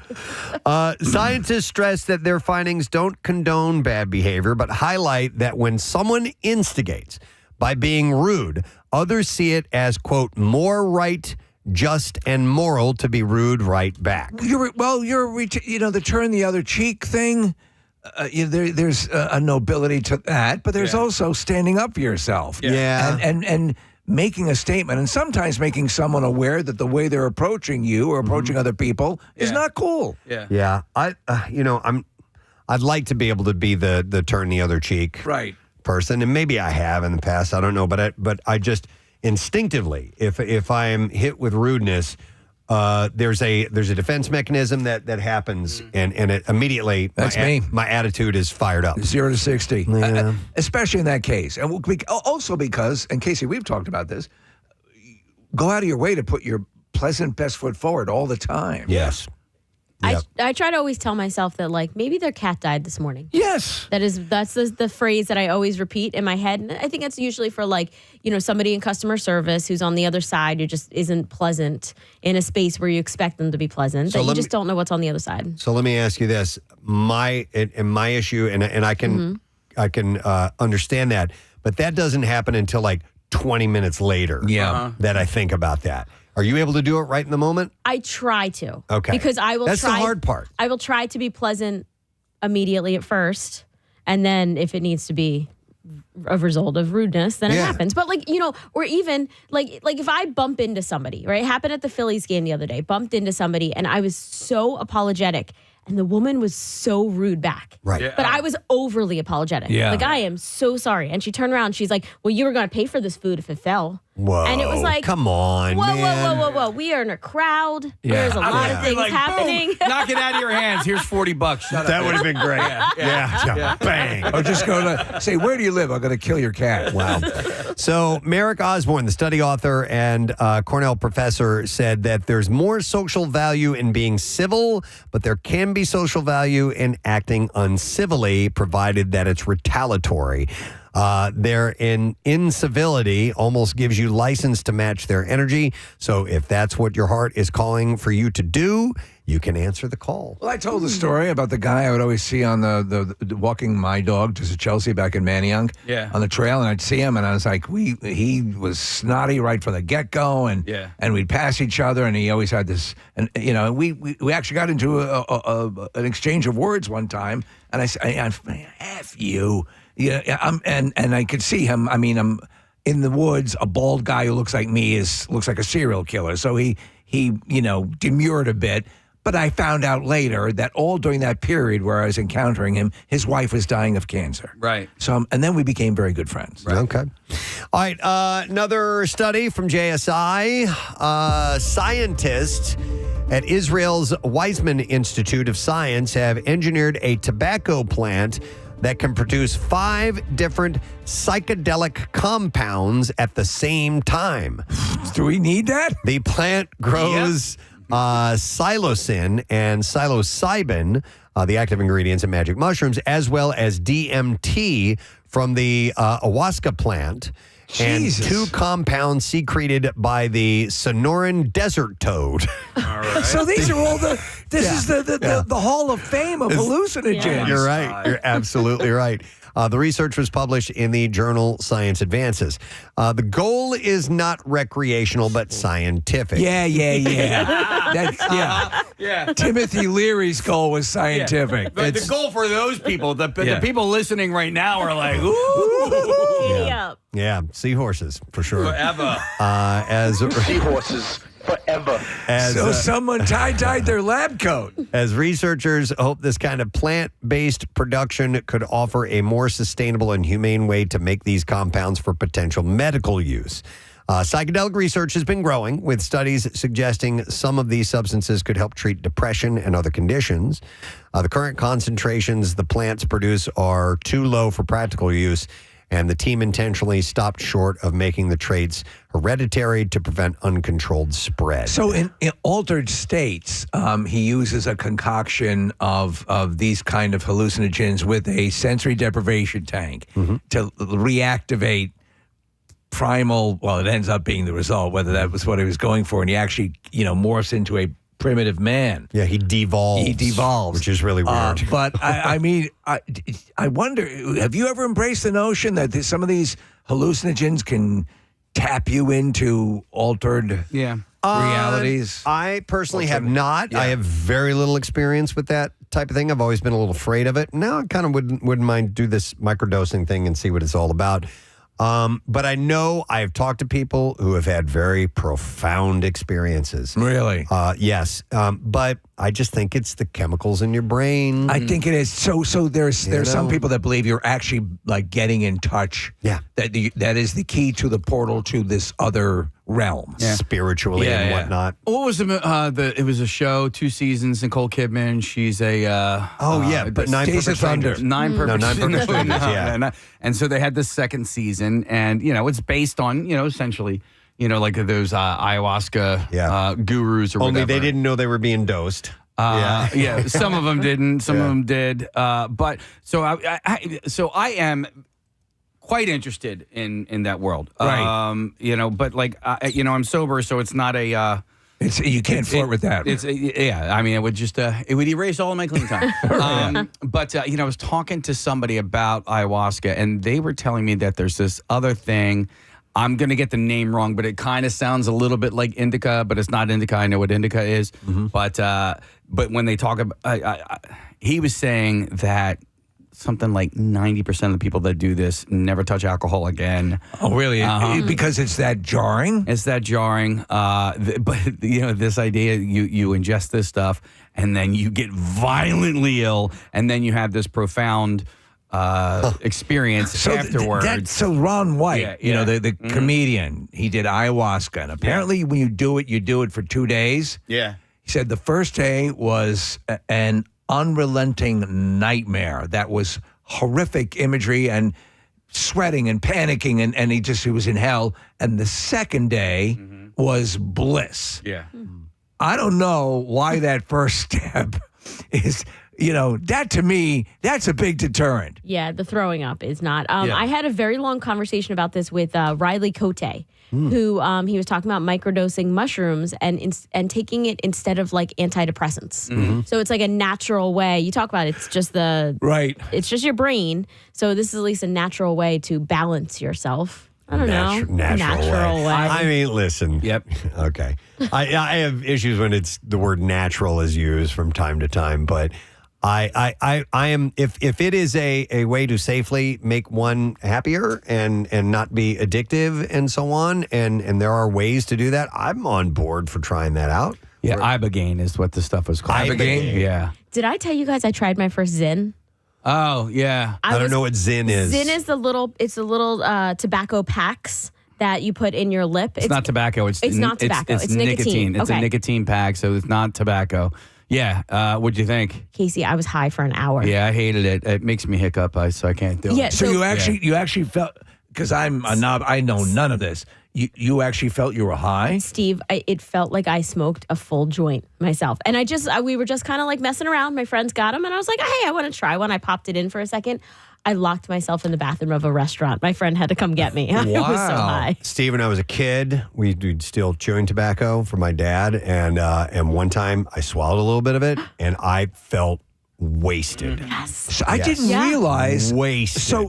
Scientists stress that their findings don't condone bad behavior, but highlight that when someone instigates by being rude, others see it as, quote, more right, just, and moral to be rude right back. The turn the other cheek thing. There's a nobility to that, but there's also standing up for yourself. Yeah. And making a statement, and sometimes making someone aware that the way they're approaching you or approaching other people is not cool. Yeah. I'd like to be able to be the turn the other cheek person, and maybe I have in the past. I don't know, but I just instinctively, if I am hit with rudeness, there's a defense mechanism that happens, and it immediately my attitude is fired up. 0 to 60, Yeah. especially in that case, and also because, and Casey, we've talked about this. Go out of your way to put your pleasant best foot forward all the time. Yes. I try to always tell myself that, like, maybe their cat died this morning. Yes. That's the phrase that I always repeat in my head. And I think that's usually for, like, somebody in customer service who's on the other side who just isn't pleasant in a space where you expect them to be pleasant. So you just don't know what's on the other side. So let me ask you this. My issue, and I can understand that, but that doesn't happen until like 20 minutes later that I think about that. Are you able to do it right in the moment? I try to. Okay. Because I will That's the hard part. I will try to be pleasant immediately at first. And then if it needs to be a result of rudeness, then it happens. But or even like if I bump into somebody, right? It happened at the Phillies game the other day. Bumped into somebody and I was so apologetic. And the woman was so rude back. Right. Yeah. But I was overly apologetic. Yeah. Like, I am so sorry. And she turned around. She's like, well, you were going to pay for this food if it fell. Whoa. And it was like, come on, whoa, man. whoa. We are in a crowd. There's a lot of things happening. Boom, knock it out of your hands. Here's $40. Shut up. That would have been great. Yeah. Bang. Or just go to say, where do you live? I'm going to kill your cat. Wow. So Merrick Osborne, the study author and Cornell professor, said that there's more social value in being civil, but there can be social value in acting uncivilly, provided that it's retaliatory. Their incivility almost gives you license to match their energy. So if that's what your heart is calling for you to do, you can answer the call. Well, I told the story about the guy I would always see on the walking my dog to Chelsea back in Manayunk on the trail, and I'd see him, and I was like, he was snotty right from the get-go, and we'd pass each other, and he always had this, and we actually got into an exchange of words one time, and I said, F you. Yeah, and I could see him. I mean, I'm in the woods. A bald guy who looks like me looks like a serial killer. So he demurred a bit. But I found out later that all during that period where I was encountering him, his wife was dying of cancer. Right. So and then we became very good friends. Right. Okay. All right. Another study from JSI. Scientists at Israel's Weizmann Institute of Science have engineered a tobacco plant that can produce 5 different psychedelic compounds at the same time. Do we need that? The plant grows psilocin and psilocybin, the active ingredients in magic mushrooms, as well as DMT from the ayahuasca plant. Jesus. And 2 compounds secreted by the Sonoran desert toad. All right. So these are all this is the Hall of Fame of hallucinogens. You're right. You're absolutely right. The research was published in the journal Science Advances. The goal is not recreational, but scientific. Yeah. That's, Timothy Leary's goal was scientific. But the goal for those people, the people listening right now are like, ooh. Yeah, seahorses, for sure. Forever. Seahorses forever. So someone tie-dyed their lab coat. As researchers hope this kind of plant-based production could offer a more sustainable and humane way to make these compounds for potential medical use. Psychedelic research has been growing, with studies suggesting some of these substances could help treat depression and other conditions. The current concentrations the plants produce are too low for practical use, and the team intentionally stopped short of making the traits hereditary to prevent uncontrolled spread. So in altered states, he uses a concoction of these kind of hallucinogens with a sensory deprivation tank to reactivate primal, well, it ends up being the result, whether that was what he was going for, and he actually, morphs into a primitive man. Yeah, he devolves. Which is really weird. But I mean, I wonder, have you ever embraced the notion that some of these hallucinogens can tap you into altered realities? I personally have not. I have very little experience with that type of thing. I've always been a little afraid of it. Now I kind of wouldn't mind do this microdosing thing and see what it's all about. But I know I've talked to people who have had very profound experiences. Really? Yes. But I just think it's the chemicals in your brain. I think it is. So there's some people that believe you're actually like getting in touch. Yeah. That is the key to the portal to this other realm. Spiritually and whatnot. What was it was a show, 2 seasons, Nicole Kidman. She's a but 9 Perfect Strangers. 9 Perfect 9 Perfect Strangers, yeah. And so they had this second season, and it's based on essentially like those ayahuasca gurus or Only whatever. they didn't know they were being dosed. Some of them didn't, some of them did. But so I am quite interested in that world. Right. But like I'm sober, so it's not a you can't flirt with that. I mean, it would just it would erase all of my clean time. But I was talking to somebody about ayahuasca, and they were telling me that there's this other thing. I'm going to get the name wrong, but it kind of sounds a little bit like indica, but it's not indica. I know what indica is. But when they talk about, he was saying that something like 90% of the people that do this never touch alcohol again. Oh, really? Because it's that jarring? It's that jarring. But this idea, you ingest this stuff, and then you get violently ill, and then you have this profound experience afterwards. So Ron White, Yeah, yeah. the comedian, he did ayahuasca, and apparently when you do it for 2 days. Yeah. He said the first day was an unrelenting nightmare. That was horrific imagery and sweating and panicking, and he was in hell. And the second day was bliss. Yeah. I don't know why that first step is, that to me, that's a big deterrent. Yeah, the throwing up is not. I had a very long conversation about this with Riley Cote, who he was talking about microdosing mushrooms and taking it instead of like antidepressants. So it's like a natural way. You talk about it's just it's just your brain. So this is at least a natural way to balance yourself. I don't know. Natural way. I mean, listen. Yep. Okay. I have issues when the word natural is used from time to time, but I am if it is a way to safely make one happier and not be addictive and so on, and there are ways to do that, I'm on board for trying that out. Yeah, Ibogaine is what the stuff was called. Ibogaine? Yeah. Did I tell you guys I tried my first Zyn? Oh, yeah. I don't know what Zyn is. Zyn is the little tobacco packs that you put in your lip. It's not tobacco. It's not tobacco. It's nicotine. It's a nicotine pack, so it's not tobacco. Yeah. What'd you think? Casey, I was high for an hour. Yeah, I hated it. It makes me hiccup, so I can't do it. Yeah, So you actually felt, because I'm a knob, I know none of this. You actually felt you were high? Steve, it felt like I smoked a full joint myself. And we were just kind of like messing around. My friends got them and I was like, hey, I want to try one. I popped it in for a second. I locked myself in the bathroom of a restaurant. My friend had to come get me. I was so high. Steve, when I was a kid, we'd steal chewing tobacco from my dad. And one time I swallowed a little bit of it and I felt wasted. Yes. So I didn't realize. Wasted. So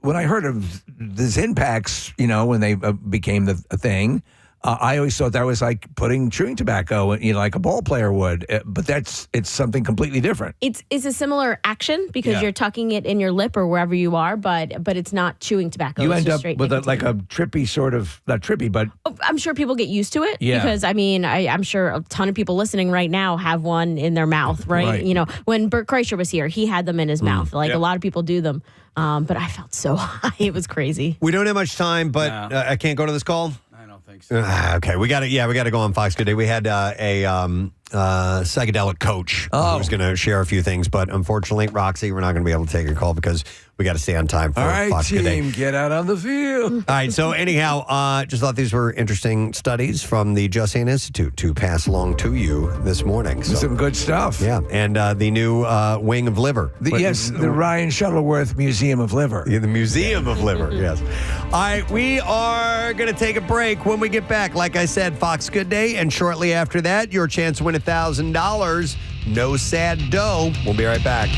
when I heard of the Zyn packs, when they became a thing, I always thought that was like putting chewing tobacco, like a ball player would. But it's something completely different. It's a similar action because you're tucking it in your lip or wherever you are, but it's not chewing tobacco. You it's end just up straight with nicotine. like a trippy sort of, not trippy, but I'm sure people get used to it Yeah. because I'm sure a ton of people listening right now have one in their mouth, right? Right. When Bert Kreischer was here, he had them in his mouth. Like a lot of people do them. But I felt so high. It was crazy. We don't have much time, but I can't go to this call. I don't think so. Okay, we got to go on Fox Good Day. We had a psychedelic coach who was going to share a few things, but unfortunately, Roxy, we're not going to be able to take your call because we got to stay on time for all right, Fox Good Day. team, get out on the field. All right, so anyhow, just thought these were interesting studies from the Just Saying Institute to pass along to you this morning. So, Some good stuff. yeah, and the new wing of liver. The Ryan Shuttleworth Museum of Liver. Yeah, the Museum of Liver, yes. All right, we are going to take a break. When we get back, like I said, Fox Good Day, and shortly after that, your chance to win $1,000. No Sad Doe. We'll be right back.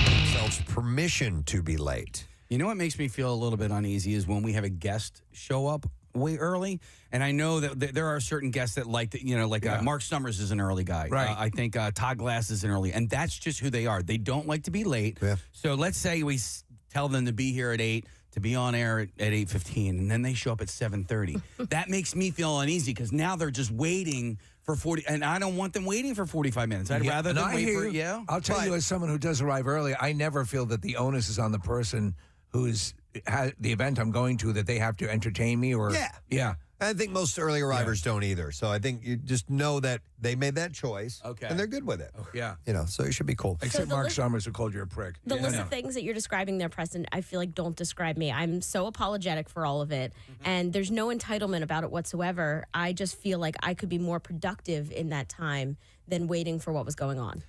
Themselves permission to be late. You know what makes me feel a little bit uneasy is when we have a guest show up way early. And I know that there are certain guests that like, Mark Summers is an early guy. Right. I think Todd Glass is an early. And that's just who they are. They don't like to be late. Yeah. So let's say we tell them to be here at 8, to be on air at 8:15, and then they show up at 7:30. That makes me feel uneasy because now they're just waiting for 40, and I don't want them waiting for 45 minutes. I'd rather them wait for, I'll tell you, as someone who does arrive early, I never feel that the onus is on the person who's the event I'm going to, that they have to entertain me or. Yeah. I think most early arrivers don't either. So I think you just know that they made that choice. Okay. And they're good with it. Yeah. So it should be cool. Except Mark Summers, who called you a prick. The list of things that you're describing there, Preston, I feel like don't describe me. I'm so apologetic for all of it. And there's no entitlement about it whatsoever. I just feel like I could be more productive in that time than waiting for what was going on.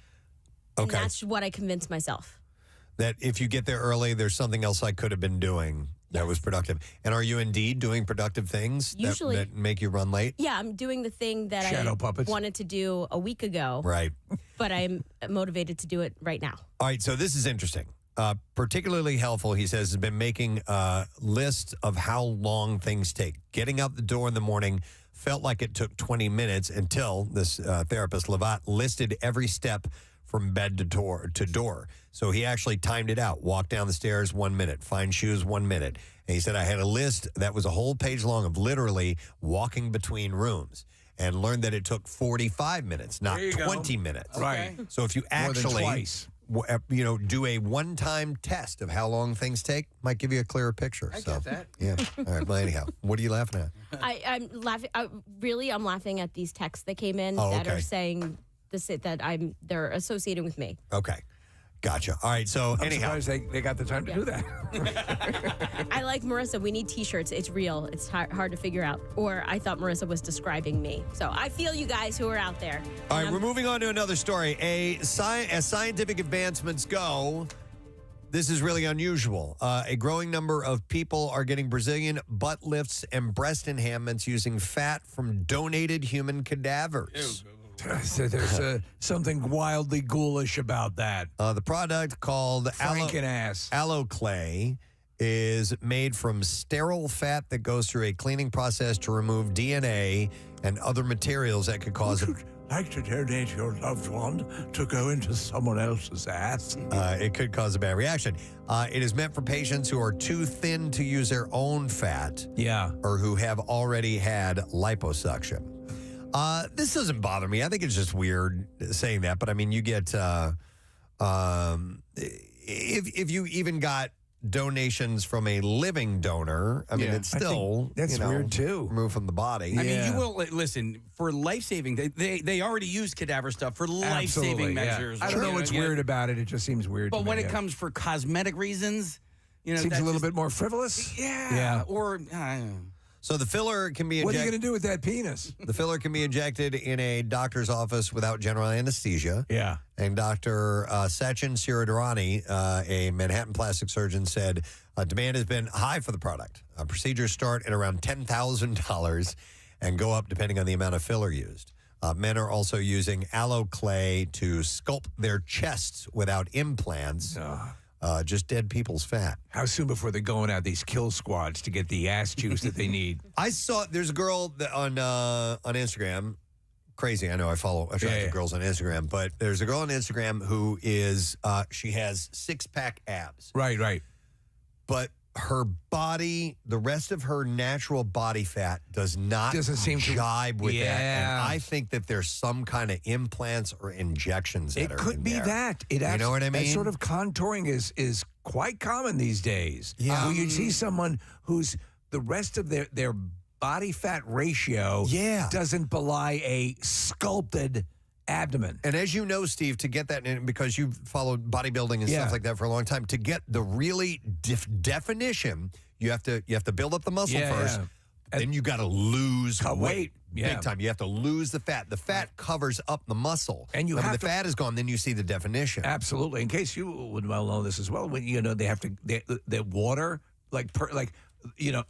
Okay. And that's what I convinced myself. That if you get there early, there's something else I could have been doing that was productive. And are you indeed doing productive things Usually, that make you run late? Yeah, I'm doing the thing that Shadow I puppets. wanted to do a week ago. Right. But I'm motivated to do it right now. All right, so this is interesting. Particularly helpful, he says, has been making a list of how long things take. Getting out the door in the morning felt like it took 20 minutes until this therapist, Levat, listed every step from bed to door. So he actually timed it out. Walk down the stairs, 1 minute. Find shoes, 1 minute. And he said, I had a list that was a whole page long of literally walking between rooms, and learned that it took 45 minutes, not 20 minutes. Right. So if you More than actually twice. do a one-time test of how long things take. Might give you a clearer picture. I get that. Yeah. All right. Well, anyhow, what are you laughing at? I'm laughing. I'm laughing at these texts that came in Oh, that okay. are saying they're associating with me. Okay. Gotcha. All right. So I'm anyhow, surprised they got the time to do that. I like Marissa. We need T-shirts. It's real. It's hard to figure out. Or I thought Marissa was describing me. So I feel you guys who are out there. all right, we're moving on to another story. As scientific advancements go, this is really unusual. A growing number of people are getting Brazilian butt lifts and breast enhancements using fat from donated human cadavers. So there's something wildly ghoulish about that. The product called Franken-ass. Aloe Clay is made from sterile fat that goes through a cleaning process to remove DNA and other materials that could cause Like to donate your loved one to go into someone else's ass? it could cause a bad reaction. It is meant for patients who are too thin to use their own fat, or who have already had liposuction. This doesn't bother me. I think it's just weird saying that, but I mean, you get if you even got donations from a living donor, I mean, it's still that's weird too. Removed from the body. I mean, you will listen for life-saving. They already use cadaver stuff for life-saving Absolutely, measures. I don't know what's weird about it. It just seems weird. But to when me, it comes for cosmetic reasons, seems a little bit more frivolous. Yeah. Or So the filler can be what are you injected. going to do with that penis? The filler can be injected in a doctor's office without general anesthesia. Yeah. And Dr. Sachin Siradarani, a Manhattan plastic surgeon, said demand has been high for the product. Procedures start at around $10,000 and go up depending on the amount of filler used. Men are also using aloe clay to sculpt their chests without implants. Just dead people's fat. How soon before they're going out these kill squads to get the ass juice that they need? I saw there's a girl that on Instagram. Crazy, I know. I follow attractive girls on Instagram, but there's a girl on Instagram who is she has 6-pack abs. Right. But her body, the rest of her natural body fat doesn't seem to jibe with that. And I think that there's some kind of implants or injections that It are could in be there. that. You know what I mean? That sort of contouring is quite common these days. Yeah. Where you'd see someone who's the rest of their body fat ratio doesn't belie a sculpted abdomen. And as you know, Steve, to get that, because you've followed bodybuilding and stuff like that for a long time, to get the really definition, you have to build up the muscle first. Then you got to lose weight big time. You have to lose the fat. The fat covers up the muscle, and when the fat is gone, then you see the definition. Absolutely. In case you would well know this as well, when they have to the water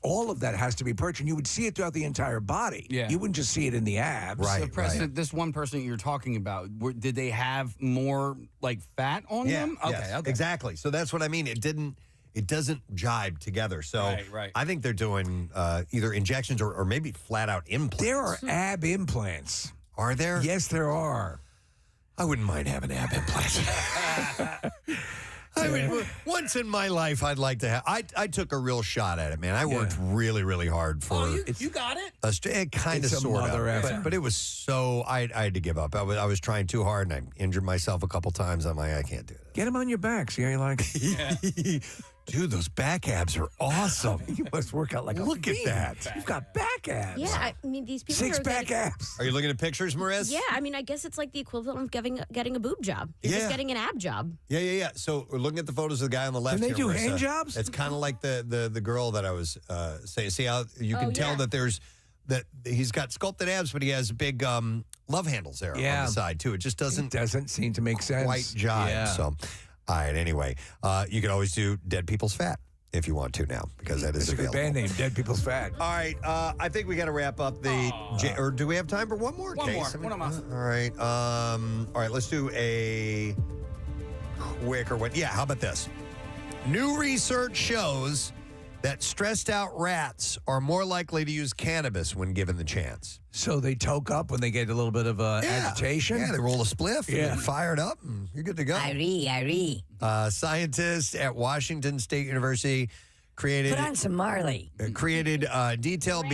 all of that has to be purged, and you would see it throughout the entire body. Yeah. You wouldn't just see it in the abs. So, Preston, this one person you're talking about, did they have more like fat on them? Okay. Exactly. So that's what I mean. It doesn't jibe together. So Right. I think they're doing either injections or maybe flat out implants. There are ab implants. Are there? Yes, there are. I wouldn't mind having ab implants. Once in my life, I'd like to have. I took a real shot at it, man. I worked really, really hard for. You got it. Kind of, sort of, but it was so. I had to give up. I was trying too hard, and I injured myself a couple times. I'm like, I can't do it. Get them on your back. See how you like it? Dude, those back abs are awesome. You must work out like a Look fiend. at that. You've got back abs. Yeah, I mean, these people are Six-pack abs. Are you looking at pictures, Mariz? Yeah, I mean, I guess it's like the equivalent of getting a boob job. You're just getting an ab job. Yeah. So we're looking at the photos of the guy on the left. Can they here, do Marissa. hand jobs? It's kind of like the girl that I was saying. See how you can tell that he's got sculpted abs, but he has big love handles there on the side too. It just doesn't seem to make sense. Quite jive. Yeah. So, all right. Anyway, you can always do dead people's fat if you want to now, because that is It's a good available. band name, Dead People's Fat. All right, I think we got to wrap up the. Or do we have time for one more case? One more. All right. Let's do a quicker one. Yeah. How about this? New research shows that stressed out rats are more likely to use cannabis when given the chance. So they toke up when they get a little bit of agitation? Yeah, they roll a spliff and get fired up, and you're good to go. Irie. Scientists at Washington State University created Put on some Marley. Created a detailed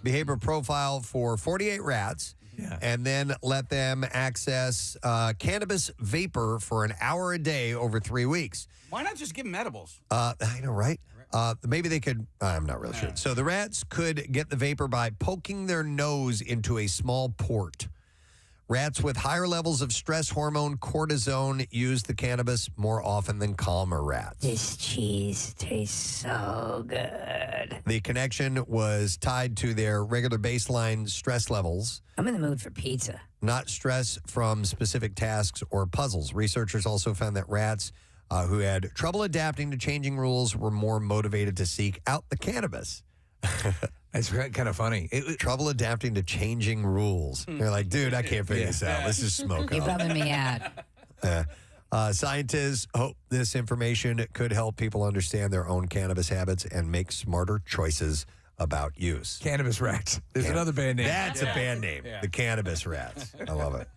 behavior profile for 48 rats and then let them access cannabis vapor for an hour a day over 3 weeks. Why not just give them edibles? I know, right? Maybe they could. I'm not really sure. So the rats could get the vapor by poking their nose into a small port. Rats with higher levels of stress hormone cortisone use the cannabis more often than calmer rats. This cheese tastes so good. The connection was tied to their regular baseline stress levels, I'm in the mood for pizza. not stress from specific tasks or puzzles. Researchers also found that rats who had trouble adapting to changing rules were more motivated to seek out the cannabis. It's kind of funny. Trouble adapting to changing rules. They're like, dude, I can't figure this out. Let's just smoke You're up. bumming me out. Scientists hope this information could help people understand their own cannabis habits and make smarter choices about use. Cannabis Rats. There's another band name. That's a band name. The Cannabis Rats. I love it.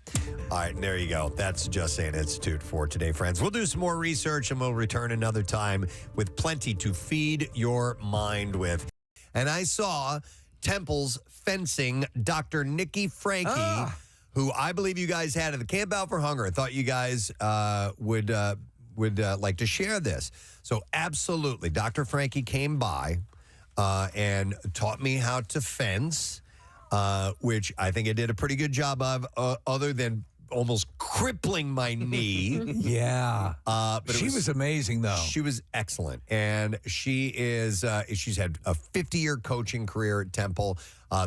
All right, and there you go. That's Just Saying Institute for today, friends. We'll do some more research and we'll return another time with plenty to feed your mind with. And I saw Temple's fencing Dr. Nikki Frankie, who I believe you guys had at the Camp Out for Hunger. I thought you guys would like to share this. So absolutely, Dr. Frankie came by and taught me how to fence, which I think I did a pretty good job of, other than almost crippling my knee. But she was amazing, though. She was excellent, and she is. She's had a 50-year coaching career at Temple.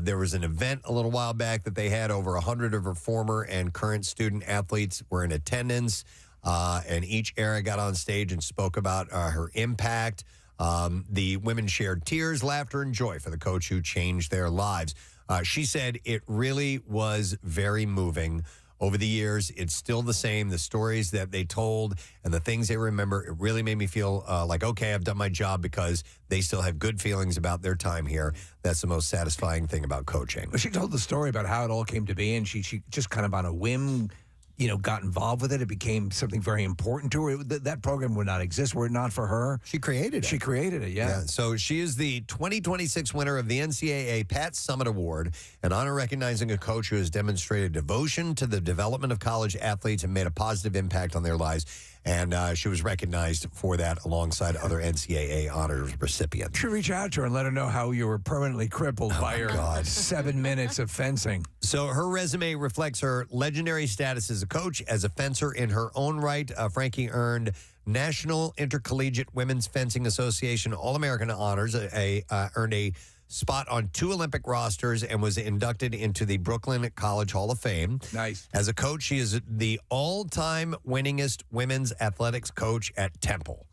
There was an event a little while back that they had over 100 of her former and current student athletes were in attendance, and each era got on stage and spoke about her impact. The women shared tears, laughter, and joy for the coach who changed their lives. She said it really was very moving. Over the years, it's still the same. The stories that they told and the things they remember, it really made me feel like, okay, I've done my job because they still have good feelings about their time here. That's the most satisfying thing about coaching. She told the story about how it all came to be, and she just kind of on a whim, got involved with it. It became something very important to her. That program would not exist were it not for her. She created it. She created it, yeah. So she is the 2026 winner of the NCAA Pat Summit Award, an honor recognizing a coach who has demonstrated devotion to the development of college athletes and made a positive impact on their lives. And she was recognized for that alongside other NCAA honors recipients. You should reach out to her and let her know how you were permanently crippled by your 7 minutes of fencing. So her resume reflects her legendary status as a coach, as a fencer in her own right. Frankie earned National Intercollegiate Women's Fencing Association All-American honors, earned a spot on 2 Olympic rosters, and was inducted into the Brooklyn College Hall of Fame. Nice. As a coach, she is the all-time winningest women's athletics coach at Temple,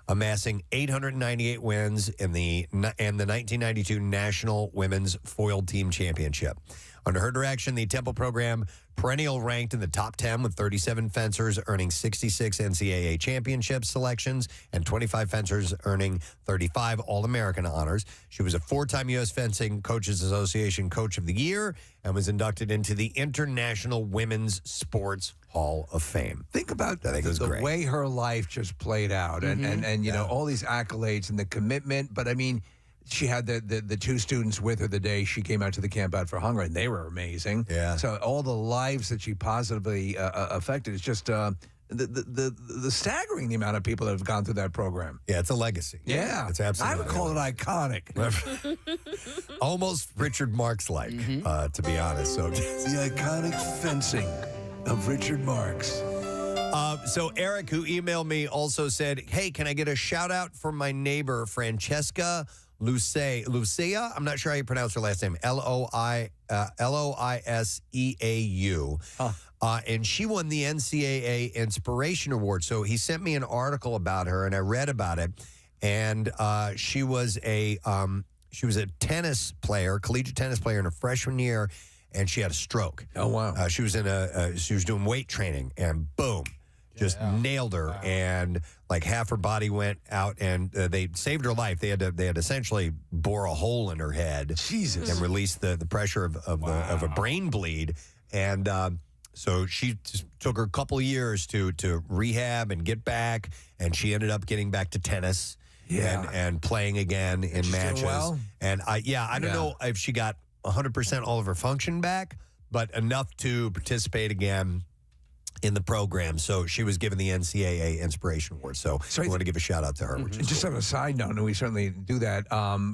amassing 898 wins in the 1992 National Women's Foil Team Championship. Under her direction, the Temple program perennial ranked in the top 10 with 37 fencers earning 66 NCAA championship selections and 25 fencers earning 35 All-American honors. She was a 4-time U.S. Fencing Coaches Association Coach of the Year and was inducted into the International Women's Sports Hall of Fame. Think about the way her life just played out and all these accolades and the commitment. But I mean, she had the 2 students with her the day she came out to the Camp Out for Hunger, and they were amazing. Yeah. So all the lives that she positively affected, it's just the staggering the amount of people that have gone through that program. Yeah, it's a legacy. Yeah. It's absolutely. I would call it iconic. Almost Richard Marx-like, to be honest. So the iconic fencing of Richard Marx. So Eric, who emailed me, also said, hey, can I get a shout out from my neighbor, Francesca Lucia? I'm not sure how you pronounce her last name. Loiseau. And she won the NCAA Inspiration Award. So he sent me an article about her, and I read about it. And she was a tennis player, collegiate tennis player in her freshman year, and she had a stroke. Oh wow! She was doing weight training, and boom. Just nailed her, and like half her body went out, and they saved her life. They had to essentially bore a hole in her head, Jesus, and release the pressure of a brain bleed. And so she just took her a couple of years to rehab and get back, and she ended up getting back to tennis, and playing again in matches. Well? And I don't know if she got 100% all of her function back, but enough to participate again in the program. So she was given the NCAA Inspiration Award. So I want to give a shout out to her. Which is just cool. on a side note, and we certainly do that.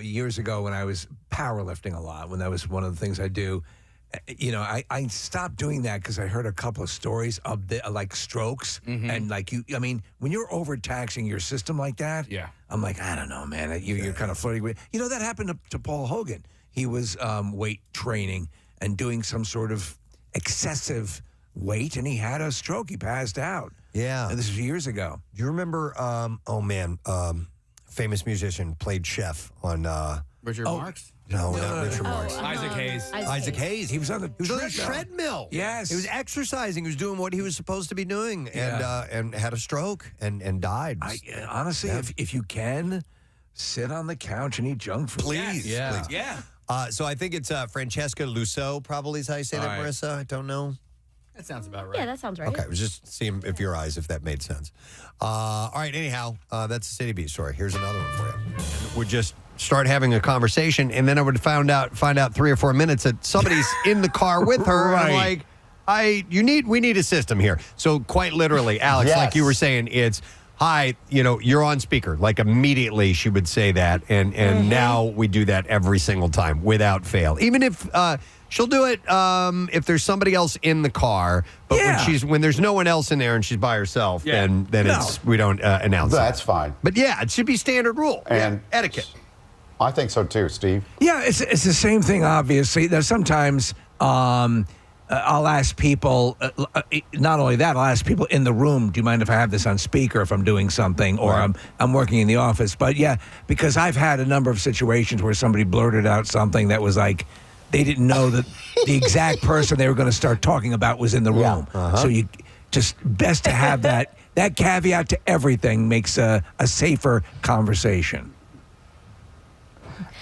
Years ago, when I was powerlifting a lot, when that was one of the things I do, I stopped doing that because I heard a couple of stories of like strokes and like when you're overtaxing your system like that, I'm like, I don't know, man. You're kind of flirting with. That happened to Paul Hogan. He was weight training and doing some sort of excessive weight, and he had a stroke. He passed out. Yeah. And this was years ago. Do you remember, famous musician, played chef on... Richard Marx? No, not Richard Marx. Isaac Hayes. Isaac Hayes. He was on the treadmill. Yes. He was exercising. He was doing what he was supposed to be doing and had a stroke and died. Honestly, if you can, sit on the couch and eat junk food. Please. Yes. Please. Yeah. So I think it's Francesca Lusso, probably is how you say that, Marissa. I don't know. That sounds about right. Yeah, that sounds right. Okay, I was just seeing if your eyes, if that made sense. All right, anyhow, that's the City Beat story. Here's another one for you. We'd just start having a conversation, and then I would find out 3 or 4 minutes that somebody's in the car with her. Right. And I'm like, we need a system here. So quite literally, Alex, like you were saying, it's, hi, you're on speaker. Like immediately she would say that, and now we do that every single time without fail. Even if she'll do it if there's somebody else in the car, but when there's no one else in there and she's by herself, then we don't announce it. That's fine. But it should be standard rule and etiquette. I think so too, Steve. Yeah, it's the same thing. Obviously, there's sometimes I'll ask people. Not only that, I'll ask people in the room, "Do you mind if I have this on speaker if I'm doing something or I'm working in the office?" But because I've had a number of situations where somebody blurted out something that was like, they didn't know that the exact person they were going to start talking about was in the room. So you just best to have that caveat to everything makes a safer conversation.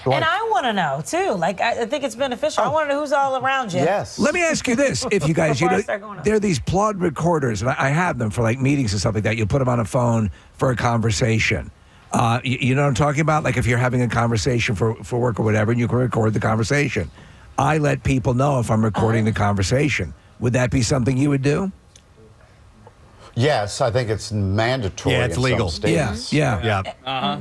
And I want to know, too. Like, I think it's beneficial. I want to know who's all around you. Yes. Let me ask you this. If you guys, there are these Plod recorders, and I have them for, like, meetings and stuff like that. You put them on a phone for a conversation. You know what I'm talking about? Like, if you're having a conversation for work or whatever, and you can record the conversation. I let people know if I'm recording the conversation. Would that be something you would do? Yes, I think it's mandatory. Yeah, it's in legal. Some states. Yeah. I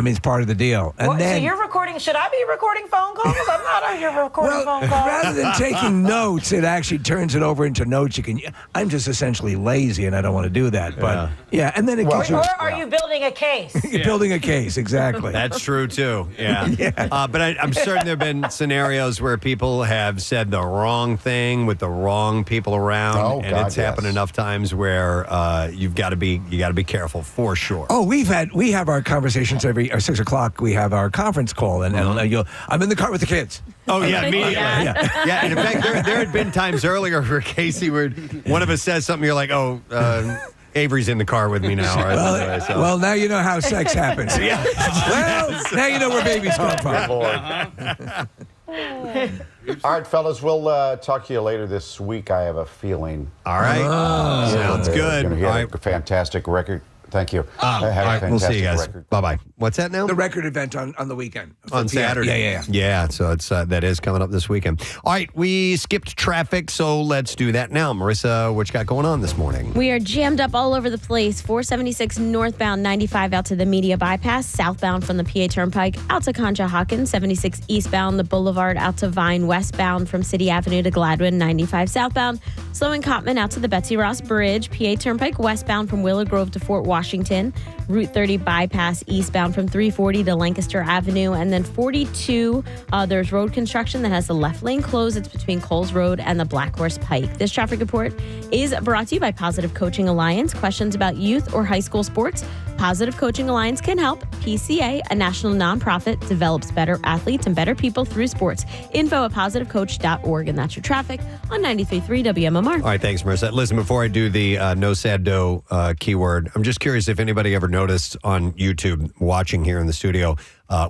mean, it's part of the deal. And so you're recording. Should I be recording phone calls? I'm not on your recording phone calls. Rather than taking notes, it actually turns it over into notes. I'm just essentially lazy, and I don't want to do that. But and then it gives you. Or are you building a case? You're building a case, exactly. That's true too. Yeah. But I'm certain there have been scenarios where people have said the wrong thing with the wrong people around, it's happened enough times where you've got to be careful for sure. Oh, we have our conversations every 6 o'clock. We have our conference call, and I'm in the car with the kids. Oh yeah, immediately. Yeah. And in fact, there had been times earlier for Casey where one of us says something, you're like, Avery's in the car with me now. Well, now you know how sex happens. Well, now you know where babies come from. All right, fellas, we'll talk to you later this week, I have a feeling. All right. Sounds good. You have a fantastic record. Thank you. All right, we'll see you guys. Bye-bye. What's that now? The record event on the weekend. On Saturday. Yeah, so it's that is coming up this weekend. All right, we skipped traffic, so let's do that now. Marissa, what you got going on this morning? We are jammed up all over the place. 476 northbound, 95 out to the Media Bypass, southbound from the PA Turnpike out to Conshohocken, 76 eastbound, the Boulevard out to Vine, westbound from City Avenue to Gladwin, 95 southbound, slowing Cottman out to the Betsy Ross Bridge, PA Turnpike westbound from Willow Grove to Fort Washington, Route 30 bypass eastbound from 340 to Lancaster Avenue, and then 42, there's road construction that has the left lane closed. It's between Coles Road and the Black Horse Pike. This traffic report is brought to you by Positive Coaching Alliance. Questions about youth or high school sports? Positive Coaching Alliance can help. PCA, a national nonprofit, develops better athletes and better people through sports. Info at positivecoach.org. And that's your traffic on 93.3 WMMR. All right, thanks, Marissa. Listen, before I do the no Sad Doe keyword, I'm just curious if anybody ever noticed on YouTube watching here in the studio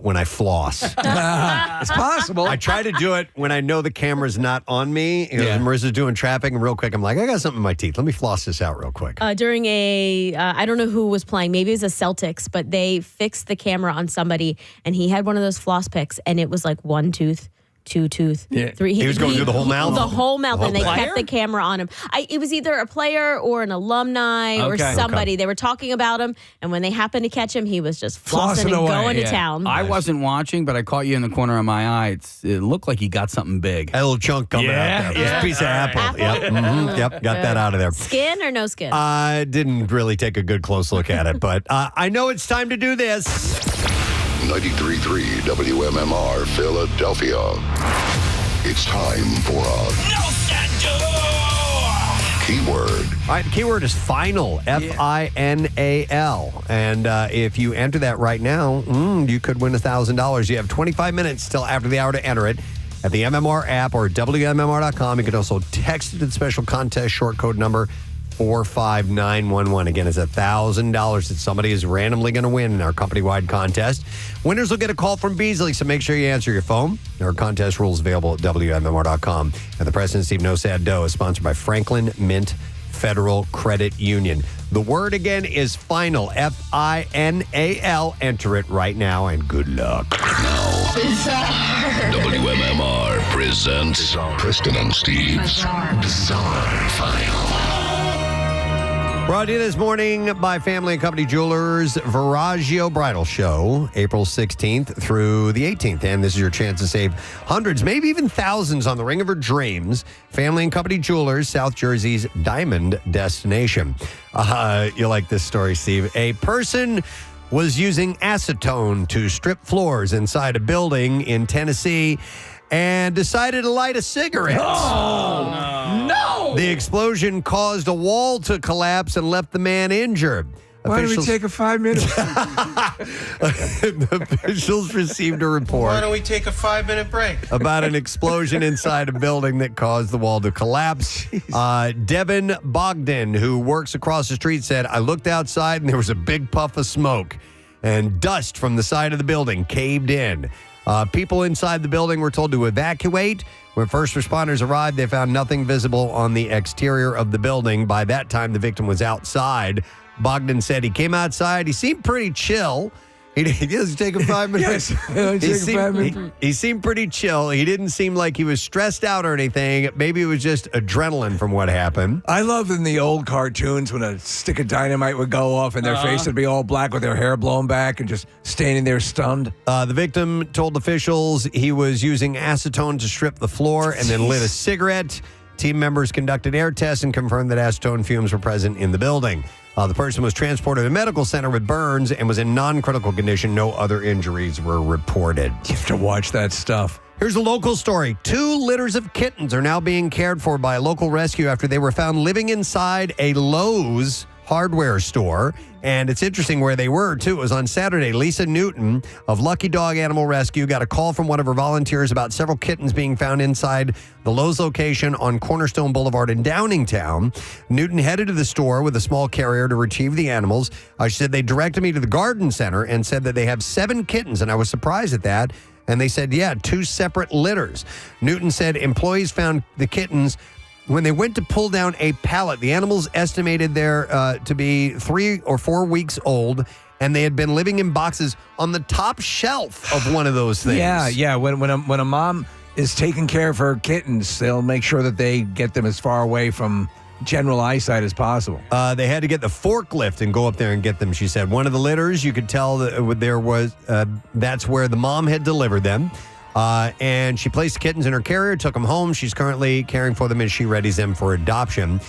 when I floss. It's possible. I try to do it when I know the camera's not on me. Marissa's doing traffic, and real quick, I'm like, I got something in my teeth. Let me floss this out real quick. During I don't know who was playing. Maybe it was a Celtics, but they fixed the camera on somebody, and he had one of those floss picks, and it was like one tooth tooth, Yeah. 3. He was going through the whole mouth? The whole mouth, The and they whole kept the camera on him. It was either a player or an alumni or Okay. somebody. They were talking about him, and when they happened to catch him, he was just flossing and away. going to Yeah. town. I wasn't watching, but I caught you in the corner of my eye. It looked like he got something big. A little chunk coming out there. Just a piece of apple. Apple? Yep. Yep. Got that out of there. Skin or no skin? I didn't really take a good close look at it, but I know it's time to do this. 93.3 WMMR Philadelphia. It's time for a keyword. All right, the keyword is final, F-I-N-A-L. And if you enter that right now, you could win $1,000. You have 25 minutes till after the hour to enter it at the MMR app or WMMR.com. You can also text it to the special contest short code number 45911. Again, it's $1,000 that somebody is randomly going to win in our company-wide contest. Winners will get a call from Beasley, so make sure you answer your phone. Our contest rules available at WMMR.com. And the Preston and Steve No Sad Doe is sponsored by Franklin Mint Federal Credit Union. The word again is final, F-I-N-A-L. Enter it right now, and good luck. WMMR presents Preston and Steve's Bizarre File. Brought to you this morning by Family and Company Jewelers Viraggio Bridal Show, April 16th through the 18th. And this is your chance to save hundreds, maybe even thousands on the ring of her dreams. Family and Company Jewelers, South Jersey's diamond destination. You like this story, Steve. A person was using acetone to strip floors inside a building in Tennessee and decided to light a cigarette. Oh, no! The explosion caused a wall to collapse and left the man injured. Why don't we take a 5 minute? Officials received a report. Why don't we take a 5-minute break? About an explosion inside a building that caused the wall to collapse. Devin Bogdan, who works across the street, said, I looked outside and there was a big puff of smoke and dust from the side of the building caved in. People inside the building were told to evacuate. When first responders arrived, they found nothing visible on the exterior of the building. By that time, the victim was outside. Bogdan said he came outside. He seemed pretty chill. He just take a 5 minutes. He seemed pretty chill. He didn't seem like he was stressed out or anything. Maybe it was just adrenaline from what happened. I love in the old cartoons when a stick of dynamite would go off and their face would be all black with their hair blown back and just standing there stunned. The victim told officials he was using acetone to strip the floor and then lit a cigarette. Team members conducted air tests and confirmed that acetone fumes were present in the building. The person was transported to a medical center with burns and was in non-critical condition. No other injuries were reported. You have to watch that stuff. Here's a local story. 2 litters of kittens are now being cared for by a local rescue after they were found living inside a Lowe's hardware store. And it's interesting where they were, too. It was on Saturday. Lisa Newton of Lucky Dog Animal Rescue got a call from one of her volunteers about several kittens being found inside the Lowe's location on Cornerstone Boulevard in Downingtown. Newton headed to the store with a small carrier to retrieve the animals. She said they directed me to the garden center and said that they have 7 kittens, and I was surprised at that. And they said, 2 separate litters. Newton said employees found the kittens when they went to pull down a pallet. The animals estimated there to be 3 or 4 weeks old, and they had been living in boxes on the top shelf of one of those things. Yeah. When a mom is taking care of her kittens, they'll make sure that they get them as far away from general eyesight as possible. They had to get the forklift and go up there and get them, she said. One of the litters, you could tell that there was, that's where the mom had delivered them. And she placed the kittens in her carrier, took them home. She's currently caring for them as she readies them for adoption.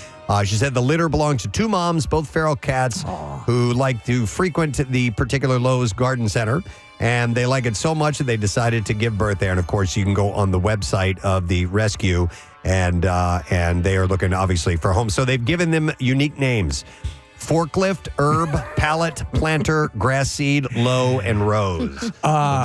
She said the litter belongs to 2 moms, both feral cats, who like to frequent the particular Lowe's Garden Center. And they like it so much that they decided to give birth there. And, of course, you can go on the website of the rescue, and they are looking, obviously, for homes. So they've given them unique names. Forklift, Herb, Pallet, Planter, Grass Seed, Low, and Rose. So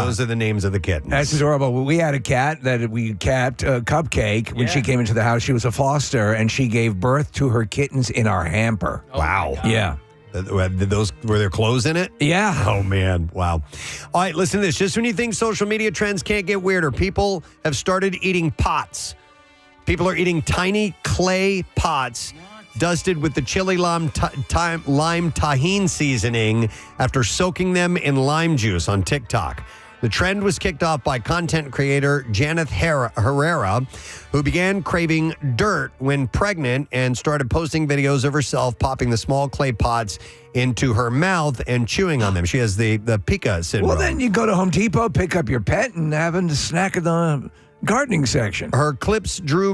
those are the names of the kittens. That's adorable. We had a cat that we kept, Cupcake. When she came into the house, she was a foster, and she gave birth to her kittens in our hamper. Wow. Yeah. Were there clothes in it? Yeah. Oh, man. Wow. All right, listen to this. Just when you think social media trends can't get weirder, people have started eating pots. People are eating tiny clay pots dusted with the chili lime tahini seasoning after soaking them in lime juice on TikTok. The trend was kicked off by content creator Janeth Herrera, who began craving dirt when pregnant and started posting videos of herself popping the small clay pots into her mouth and chewing on them. She has the pica syndrome. Well, then you go to Home Depot, pick up your pet, and have him snack in the gardening section. Her clips drew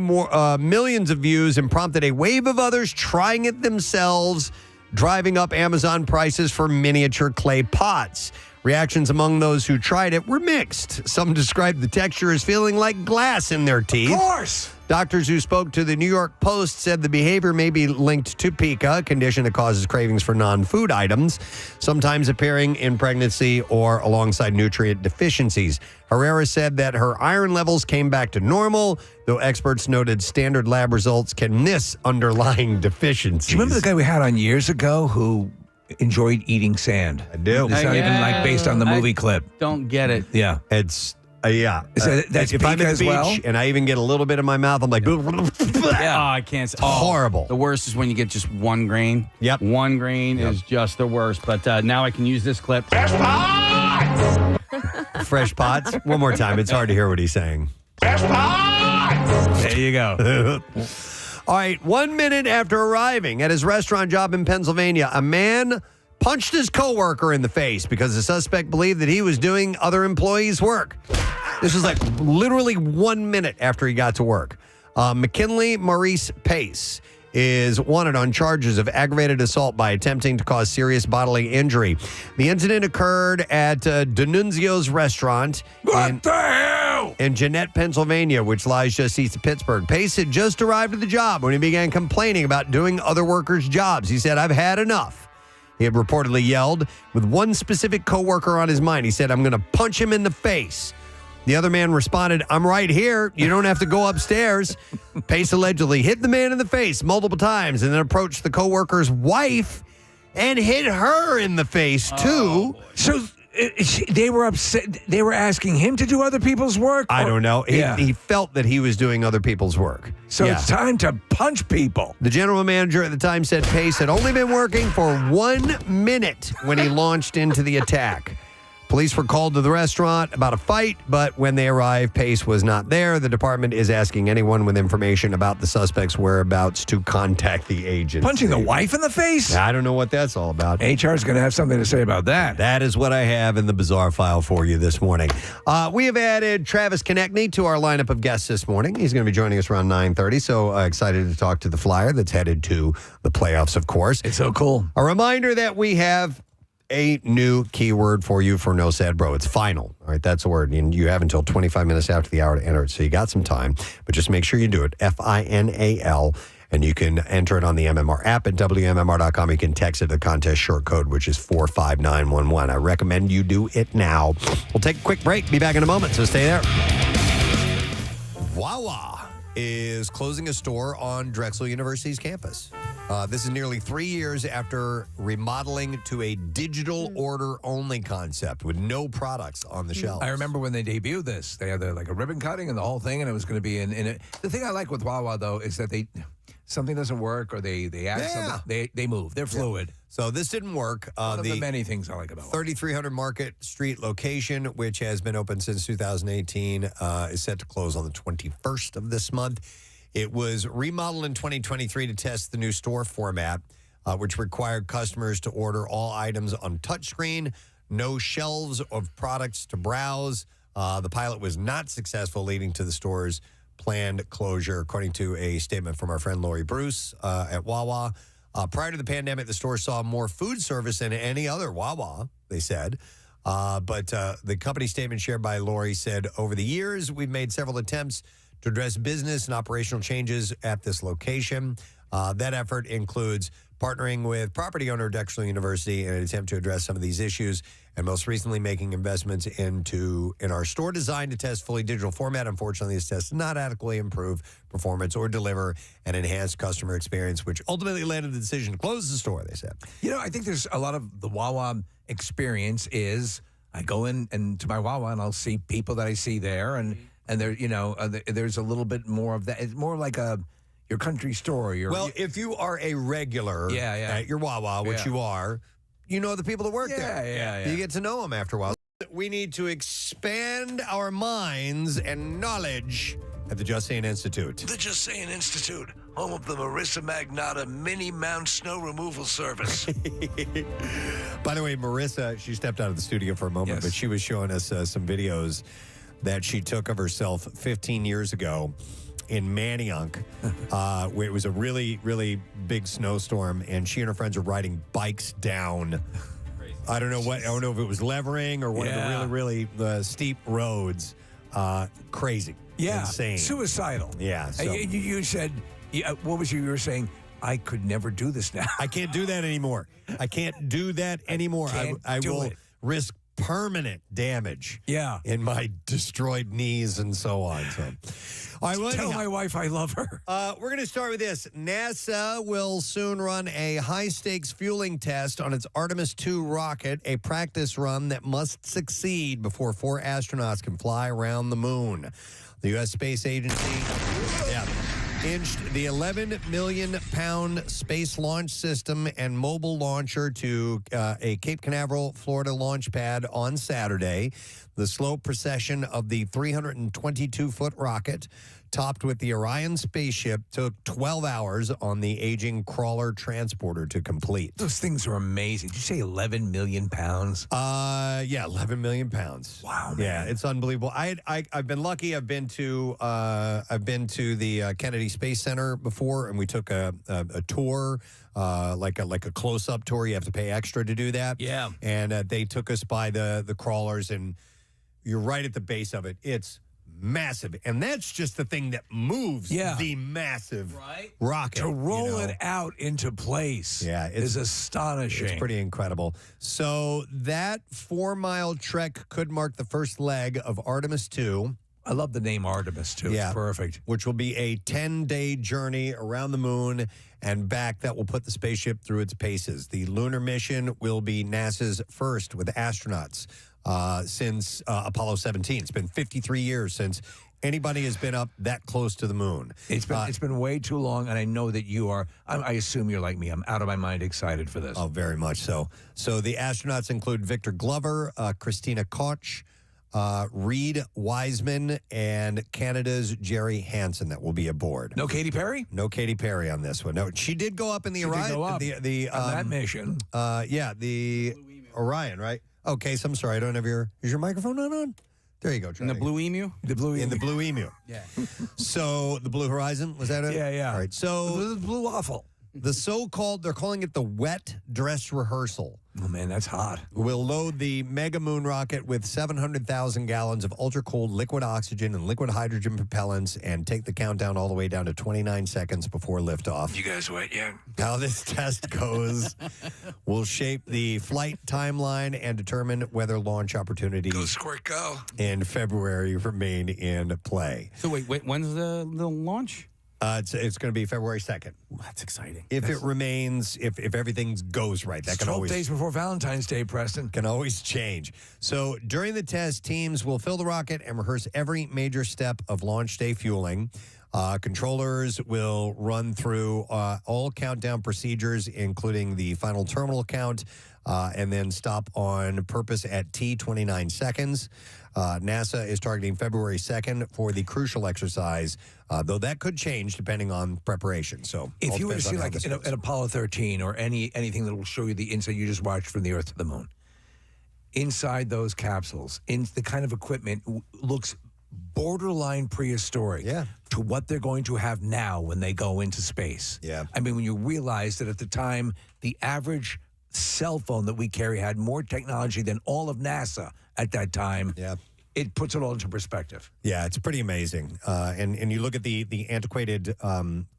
millions of views and prompted a wave of others trying it themselves, driving up Amazon prices for miniature clay pots. Reactions among those who tried it were mixed. Some described the texture as feeling like glass in their teeth. Of course. Doctors who spoke to the New York Post said the behavior may be linked to pica, a condition that causes cravings for non-food items, sometimes appearing in pregnancy or alongside nutrient deficiencies. Herrera said that her iron levels came back to normal, though experts noted standard lab results can miss underlying deficiencies. Do you remember the guy we had on years ago who enjoyed eating sand? I do. It's not even like based on the movie clip. Don't get it. Yeah. It's yeah. That's if I'm at pica the as beach well? and I even get a little bit in my mouth, I'm like, Yeah. Oh, I can't. Horrible. The worst is when you get just one grain. Yep. One grain is just the worst. But now I can use this clip. Fresh pots. One more time. It's hard to hear what he's saying. There you go. All right. 1 minute after arriving at his restaurant job in Pennsylvania, a man punched his coworker in the face because the suspect believed that he was doing other employees' work. This was like literally 1 minute after he got to work. McKinley Maurice Pace is wanted on charges of aggravated assault by attempting to cause serious bodily injury. The incident occurred at D'Annunzio's restaurant in Jeanette, Pennsylvania, which lies just east of Pittsburgh. Pace had just arrived at the job when he began complaining about doing other workers' jobs. He said, "I've had enough." He had reportedly yelled with one specific coworker on his mind. He said, "I'm going to punch him in the face." The other man responded, "I'm right here. You don't have to go upstairs." Pace allegedly hit the man in the face multiple times and then approached the coworker's wife and hit her in the face, too. So they were upset. They were asking him to do other people's work? I don't know. He felt that he was doing other people's work. So it's time to punch people. The general manager at the time said Pace had only been working for 1 minute when he launched into the attack. Police were called to the restaurant about a fight, but when they arrived, Pace was not there. The department is asking anyone with information about the suspect's whereabouts to contact the agency. Punching the wife in the face? I don't know what that's all about. HR is going to have something to say about that. That is what I have in the bizarre file for you this morning. We have added Travis Konecny to our lineup of guests this morning. He's going to be joining us around 9:30, so excited to talk to the Flyer that's headed to the playoffs, of course. It's so cool. A reminder that we have a new keyword for you for No Sad Bro. It's final. All right, that's the word. And you have until 25 minutes after the hour to enter it. So you got some time, but just make sure you do it. FINAL. And you can enter it on the MMR app at WMMR.com. You can text it the contest short code, which is 45911. I recommend you do it now. We'll take a quick break. Be back in a moment, so stay there. Wawa is closing a store on Drexel University's campus. This is nearly 3 years after remodeling to a digital order-only concept with no products on the shelves. I remember when they debuted this. They had a ribbon cutting and the whole thing, and it was going to be in it. The thing I like with Wawa, though, is that something doesn't work or they add something. They move. They're fluid. So this didn't work. One of the many things I like about 3300 Market Street location, which has been open since 2018, is set to close on the 21st of this month. It was remodeled in 2023 to test the new store format, which required customers to order all items on touchscreen, no shelves of products to browse. The pilot was not successful, leading to the store's planned closure, according to a statement from our friend Lori Bruce at Wawa. Prior to the pandemic, the store saw more food service than any other Wawa, they said. But the company statement shared by Lori said, over the years, we've made several attempts to address business and operational changes at this location. That effort includes partnering with property owner Drexel University in an attempt to address some of these issues, and most recently making investments in our store design to test fully digital format. Unfortunately, this test did not adequately improve performance or deliver an enhanced customer experience, which ultimately led to the decision to close the store, they said. I think there's a lot of the Wawa experience is I go in and to my Wawa and I'll see people that I see there, and there, there's a little bit more of that. It's more like your country store. If you are a regular at your Wawa, which you are, you know the people that work there. Yeah. You get to know them after a while. we need to expand our minds and knowledge at the Just Saying Institute. The Just Saying Institute, home of the Marissa Magnata Mini Mount Snow Removal Service. By the way, Marissa, she stepped out of the studio for a moment, but she was showing us some videos that she took of herself 15 years ago in Manayunk, where it was a really, really big snowstorm, and she and her friends are riding bikes down. I don't know if it was levering or one of the really, really steep roads. Crazy. Yeah. Insane. Suicidal. Yeah. So. You said, what was you were saying? I could never do this now. I can't do that anymore. I can't do that anymore. I will risk permanent damage in my destroyed knees and so on. So, all right, well, tell my wife I love her. We're going to start with this. NASA will soon run a high-stakes fueling test on its Artemis 2 rocket, a practice run that must succeed before 4 astronauts can fly around the moon. The U.S. Space Agency inched the 11 million pound space launch system and mobile launcher to a Cape Canaveral, Florida launch pad on Saturday. The slow procession of the 322-foot rocket, topped with the Orion spaceship, took 12 hours on the aging crawler transporter to complete. Those things are amazing. Did you say 11 million pounds? Yeah, 11 million pounds. Wow, man. Yeah, it's unbelievable. I've been lucky. I've been to the Kennedy Space Center before, and we took a tour, like a close-up tour. You have to pay extra to do that. Yeah. And they took us by the crawlers, and you're right at the base of it. It's massive, and that's just the thing that moves the massive rocket. To roll it out into place is astonishing. It's pretty incredible. So that 4-mile trek could mark the first leg of Artemis 2. I love the name Artemis, too. It's perfect. Which will be a 10-day journey around the moon and back that will put the spaceship through its paces. The lunar mission will be NASA's first with astronauts since Apollo 17. It's been 53 years since anybody has been up that close to the moon. It's been way too long, and I know that you are. I assume you're like me. I'm out of my mind excited for this. Oh, very much so. So the astronauts include Victor Glover, Christina Koch, Reed Wiseman, and Canada's Jerry Hansen that will be aboard. No Katy Perry? No Katy Perry on this one. No, she did go up in the Orion. On that mission. The Orion, right? Okay, so I'm sorry. I don't have your. Is your microphone not on? There you go. In the Blue Emu? In the Blue Emu. Yeah. So the Blue Horizon, was that it? Yeah. All right. So the Blue Waffle. The so-called, they're calling it the wet dress rehearsal. Oh, man, that's hot. Will load the Mega Moon rocket with 700,000 gallons of ultra-cold liquid oxygen and liquid hydrogen propellants and take the countdown all the way down to 29 seconds before liftoff. You guys wet yet? How this test goes will shape the flight timeline and determine whether launch opportunities Go Squirt Go in February remain in play. So wait, when's the launch? It's going to be February 2nd. Ooh, that's exciting. If it remains, if everything goes right, that can 12 always days before Valentine's Day, Preston. Can always change. So during the test, teams will fill the rocket and rehearse every major step of launch day fueling. Controllers will run through all countdown procedures, including the final terminal count, and then stop on purpose at T29 seconds. NASA is targeting February 2nd for the crucial exercise, though that could change depending on preparation. So if you were to see like an Apollo 13 or anything that will show you the inside you just watched from the Earth to the moon, inside those capsules, in the kind of equipment looks borderline prehistoric to what they're going to have now when they go into space. Yeah. I mean, when you realize that at the time, the average cell phone that we carry had more technology than all of NASA at that time. Yeah. It puts it all into perspective. Yeah, it's pretty amazing. And you look at the antiquated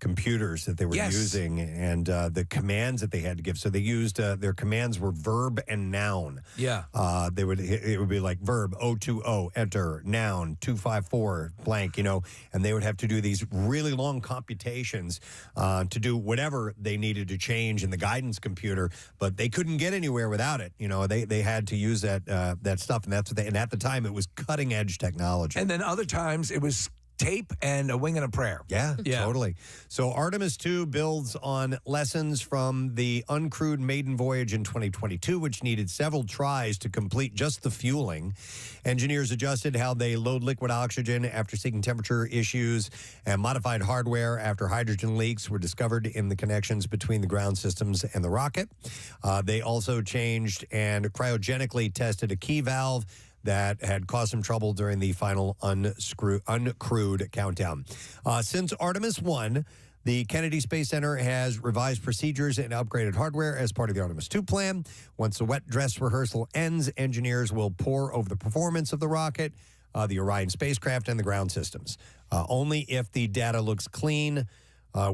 computers that they were using and the commands that they had to give. So they used their commands were verb and noun. Yeah. It would be like verb 020 enter, noun 254 blank, and they would have to do these really long computations to do whatever they needed to change in the guidance computer, but they couldn't get anywhere without it. They had to use that stuff, and that's what and at the time it was cutting edge technology. And then other times it was tape and a wing and a prayer. Yeah, totally. So Artemis 2 builds on lessons from the uncrewed maiden voyage in 2022, which needed several tries to complete just the fueling. Engineers adjusted how they load liquid oxygen after seeing temperature issues, and modified hardware after hydrogen leaks were discovered in the connections between the ground systems and the rocket. They also changed and cryogenically tested a key valve that had caused some trouble during the final uncrewed countdown. Since Artemis 1, the Kennedy Space Center has revised procedures and upgraded hardware as part of the Artemis 2 plan. Once the wet dress rehearsal ends, engineers will pore over the performance of the rocket, the Orion spacecraft, and the ground systems. Only if the data looks clean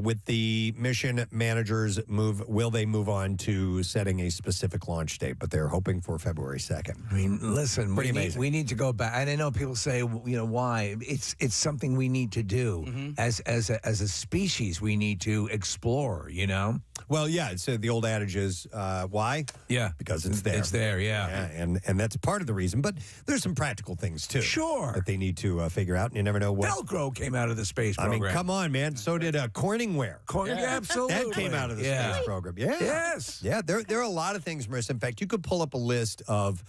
with the mission managers will they move on to setting a specific launch date, but they're hoping for February 2nd. I mean, listen, Pretty amazing. We need to go back. And I know people say, why? It's something we need to do. As a species, we need to explore, Well, yeah, so the old adage is, why? Yeah. Because it's there. It's there, yeah. And that's part of the reason, but there's some practical things, too. Sure. That they need to figure out, and you never know what. Velcro came out of the space program. I mean, come on, man. So did Corningware. Absolutely. That came out of the space program. Yeah. Yes. Yeah, there are a lot of things, Marissa. In fact, you could pull up a list of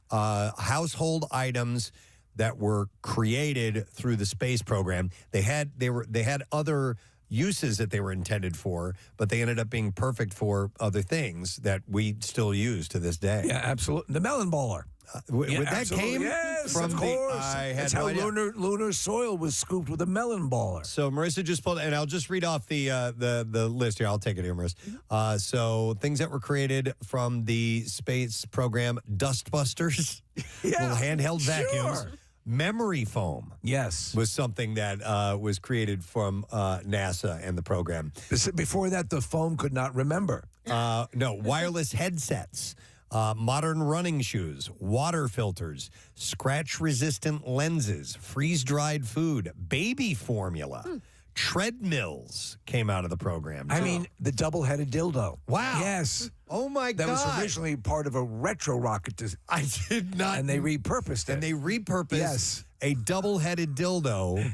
household items that were created through the space program. They had other uses that they were intended for, but they ended up being perfect for other things that we still use to this day. Yeah, absolutely. The melon baller. That came from of course. That's how lunar soil was scooped with a melon baller. So Marissa just pulled, and I'll just read off the list here. I'll take it here, Marissa. So things that were created from the space program: Dustbusters, little handheld vacuums. Memory foam, yes, was something that was created from NASA and the program. Before that, the foam could not remember. No, wireless headsets. Modern running shoes, water filters, scratch-resistant lenses, freeze-dried food, baby formula, treadmills came out of the program. I mean, the double-headed dildo. Wow. Yes. Oh, my God. That was originally part of a retro rocket. I did not. And they repurposed it. And they repurposed a double-headed dildo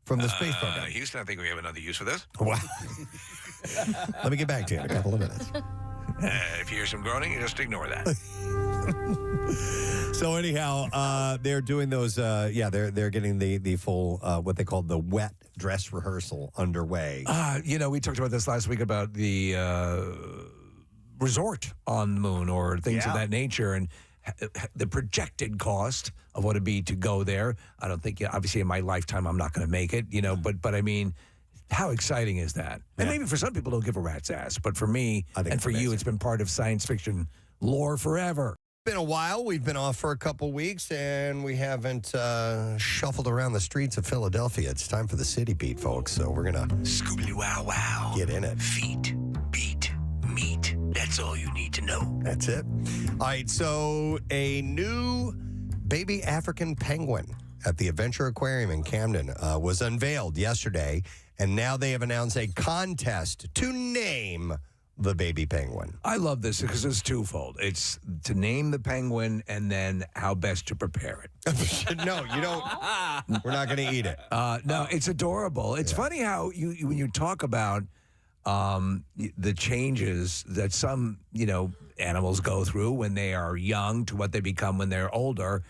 from the space program. Houston, I think we have another use for this. Wow. Let me get back to you in a couple of minutes. If you hear some groaning, you just ignore that. So anyhow, they're doing those. They're getting the full what they call the wet dress rehearsal underway. We talked about this last week about the resort on the moon or things of that nature, and the projected cost of what it'd be to go there. I don't think, obviously, in my lifetime, I'm not going to make it. But I mean. How exciting is that? And maybe for some people, don't give a rat's ass. But for me and for you, it's been part of science fiction lore forever. It's been a while. We've been off for a couple weeks, and we haven't shuffled around the streets of Philadelphia. It's time for the city beat, folks. So we're going to Scoobly wow wow. Get in it. Feet, beat, meat. That's all you need to know. That's it. All right, so a new baby African penguin at the Adventure Aquarium in Camden was unveiled yesterday, and now they have announced a contest to name the baby penguin. I love this because it's twofold. It's to name the penguin and then how best to prepare it. No, you don't. We're not going to eat it. No, it's adorable. It's funny how when you talk about the changes that some, animals go through when they are young to what they become when they're older.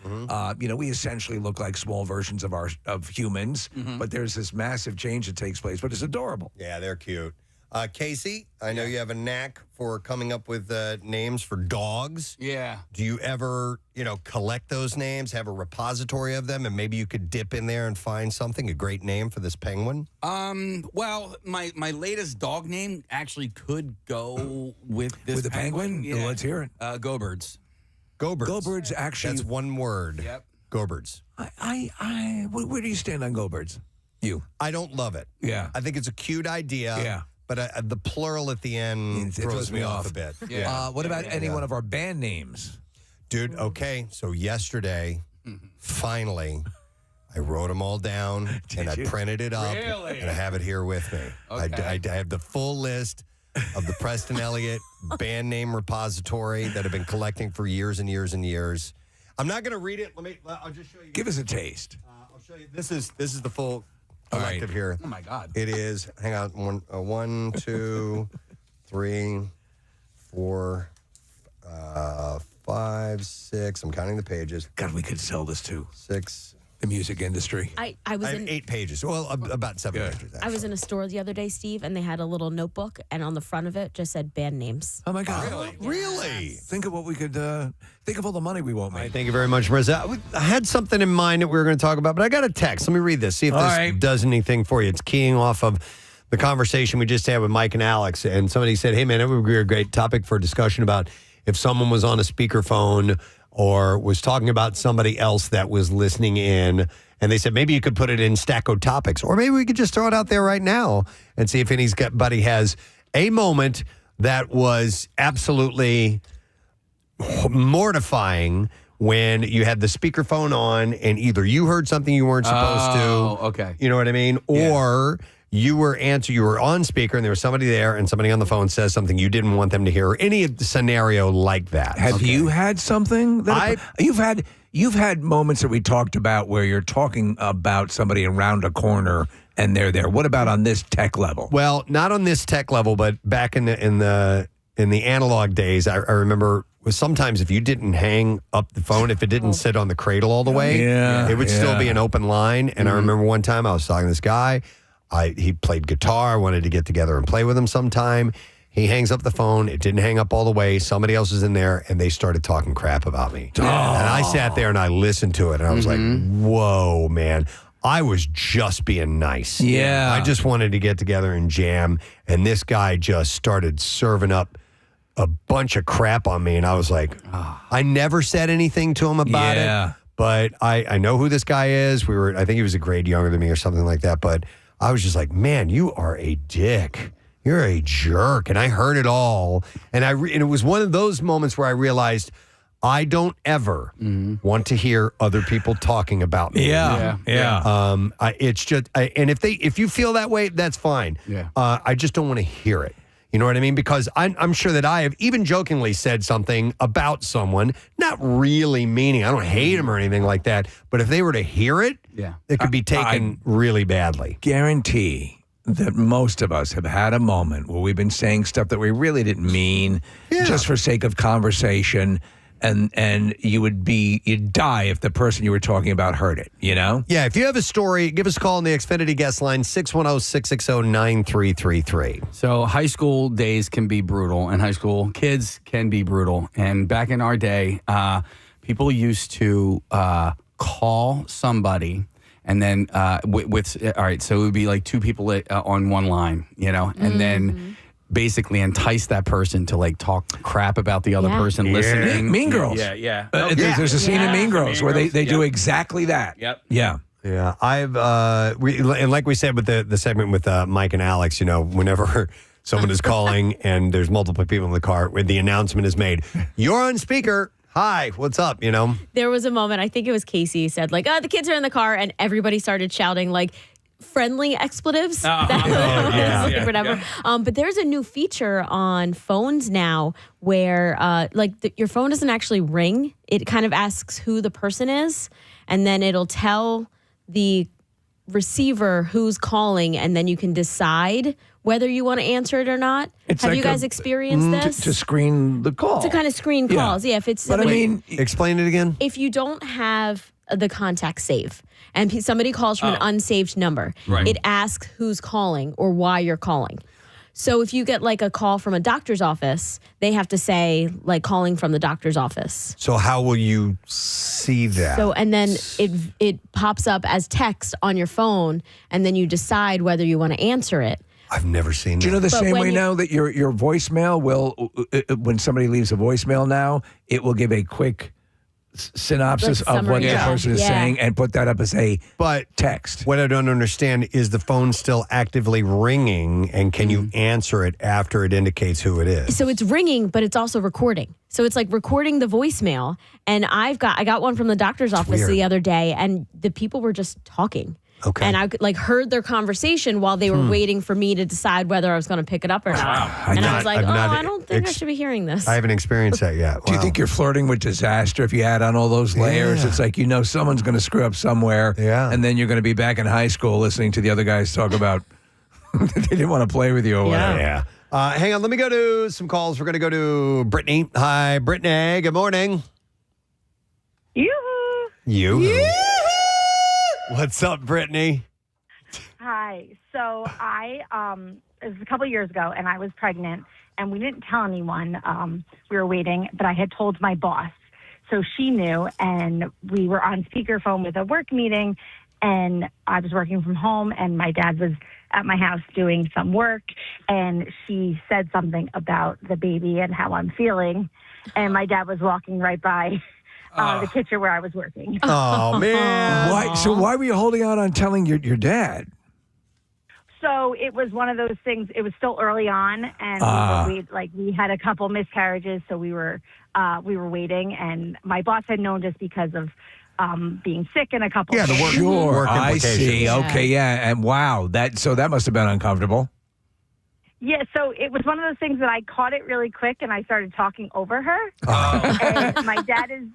We essentially look like small versions of humans, but there's this massive change that takes place, but it's adorable. Yeah, they're cute. Casey, I know you have a knack for coming up with names for dogs. Yeah. Do you ever, collect those names, have a repository of them, and maybe you could dip in there and find something, a great name for this penguin? Well, my latest dog name actually could go with this With the penguin? Yeah. Let's hear it. Go-birds. Go-birds. Go-birds actually... That's one word. Yep. Go-birds. Where do you stand on go-birds? You? I don't love it. Yeah. I think it's a cute idea. Yeah. But the plural at the end throws me off a bit. Yeah. What about any one of our band names? Dude, okay. So yesterday, finally, I wrote them all down and I printed it up. Really? And I have it here with me. Okay. I have the full list of the Preston Elliott band name repository that I've been collecting for years and years and years. I'm not going to read it. I'll just show you. Give us a taste. I'll show you. This is the full. collective here. Oh my God! It is. Hang on. 1, 2, 3, 4, 5, 6. I'm counting the pages. God, we could sell this too. 6. The music industry. I have 8 pages. Well, about 7 pages. I was in a store the other day, Steve, and they had a little notebook, and on the front of it just said band names. Oh my God! Really? Think of what we could. Think of all the money we won't make. Thank you very much, Marissa. I had something in mind that we were going to talk about, but I got a text. Let me read this. See if this does anything for you. It's keying off of the conversation we just had with Mike and Alex, and somebody said, "Hey, man, it would be a great topic for discussion about if someone was on a speakerphone or was talking about somebody else that was listening in." And they said, maybe you could put it in Stacko Topics, or maybe we could just throw it out there right now and see if anybody has a moment that was absolutely mortifying when you had the speakerphone on and either you heard something you weren't supposed to. Okay. You know what I mean? Or you were on speaker and there was somebody there and somebody on the phone says something you didn't want them to hear, or any scenario like that. Have you had something that you've had moments that we talked about where you're talking about somebody around a corner and they're there? What about on this tech level? Well, not on this tech level, but back in the analog days, I remember sometimes if you didn't hang up the phone, if it didn't sit on the cradle all the way, it would still be an open line. And I remember one time I was talking to this guy. He played guitar. I wanted to get together and play with him sometime. He hangs up the phone. It didn't hang up all the way. Somebody else is in there, and they started talking crap about me. And I sat there and I listened to it, and I was like, whoa, man. I was just being nice. Yeah. I just wanted to get together and jam, and this guy just started serving up a bunch of crap on me, and I was like, I never said anything to him about it, but I know who this guy is. I think he was a grade younger than me or something like that, but I was just like, man, you are a dick. You're a jerk. And I heard it all. And it was one of those moments where I realized I don't ever want to hear other people talking about me. It's just, and if you feel that way, that's fine. I just don't want to hear it. You know what I mean? Because I'm sure that I have even jokingly said something about someone, not really meaning, I don't hate him or anything like that, but if they were to hear it, it could be taken really badly. Guarantee that most of us have had a moment where we've been saying stuff that we really didn't mean just for sake of conversation. And you'd die if the person you were talking about heard it, you know? Yeah, if you have a story, give us a call on the Xfinity guest line, 610-660-9333. So high school days can be brutal, and high school kids can be brutal. And back in our day, people used to call somebody, and then all right, so it would be like two people on one line, you know, and then basically entice that person to like talk crap about the other person listening. Mean Girls. There's a scene in Mean Girls where they do exactly that. Yeah. I've and like we said with the segment with Mike and Alex, you know, whenever someone is calling and there's multiple people in the car, where the announcement is made, you're on speaker. Hi, what's up? You know, there was a moment, I think it was Casey said like, the kids are in the car, and everybody started shouting like friendly expletives. Whatever. But there's a new feature on phones now where your phone doesn't actually ring. It kind of asks who the person is, and then it'll tell the receiver who's calling, and then you can decide whether you want to answer it or not. Have you guys experienced this? To screen the call. To kind of screen calls. Yeah, if it's but I mean, explain it again. If you don't have the contact save and somebody calls from an unsaved number, it asks who's calling or why you're calling. So if you get like a call from a doctor's office, they have to say like calling from the doctor's office. So how will you see that? So and then it pops up as text on your phone, and then you decide whether you want to answer it. I've never seen that. Do you know the same way now that your voicemail will, when somebody leaves a voicemail now, it will give a quick synopsis of what the person is saying and put that up as a text. What I don't understand is the phone still actively ringing, and can you answer it after it indicates who it is? So it's ringing, but it's also recording. So it's like recording the voicemail. And I got one from the doctor's office the other day, and the people were just talking. Okay. And I like heard their conversation while they were waiting for me to decide whether I was going to pick it up or not. And I was like, I don't think I should be hearing this. I haven't experienced that yet. Do you think you're flirting with disaster if you add on all those layers? It's like someone's going to screw up somewhere, and then you're going to be back in high school listening to the other guys talk about they didn't want to play with you or whatever. Yeah. Hang on, let me go to some calls. We're going to go to Brittany. Hi, Brittany. Good morning. Yoo-hoo. What's up, Brittany? Hi. So it was a couple years ago, and I was pregnant, and we didn't tell anyone. We were waiting, but I had told my boss. So she knew, and we were on speakerphone with a work meeting, and I was working from home, and my dad was at my house doing some work, and she said something about the baby and how I'm feeling, and my dad was walking right by the kitchen where I was working. Oh, man. Why were you holding out on telling your dad? So it was one of those things. It was still early on, and we had a couple miscarriages, so we were waiting, and my boss had known just because of being sick and a couple. Yeah, the work. Sure, work I implications. see. Okay, yeah, and wow, that must have been uncomfortable. Yeah, so it was one of those things that I caught it really quick, and I started talking over her. And my dad's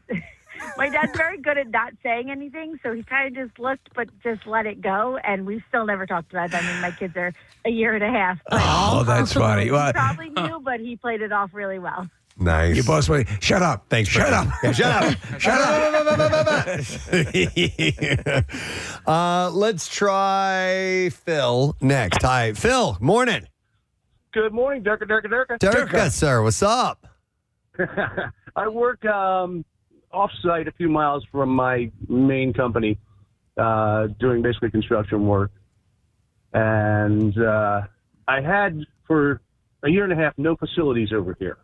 very good at not saying anything, so he kind of just looked, but just let it go. And we still never talked about it. I mean, my kids are a year and a half. Oh, that's funny. He probably knew, but he played it off really well. Nice. Your boss went, shut up. Thanks, shut Brittany. up. Yeah, shut up. Let's try Phil next. Hi, Phil. Morning. Good morning, Durka. Durka, sir. What's up? I work off-site a few miles from my main company, doing basically construction work. And I had, for a year and a half, no facilities over here.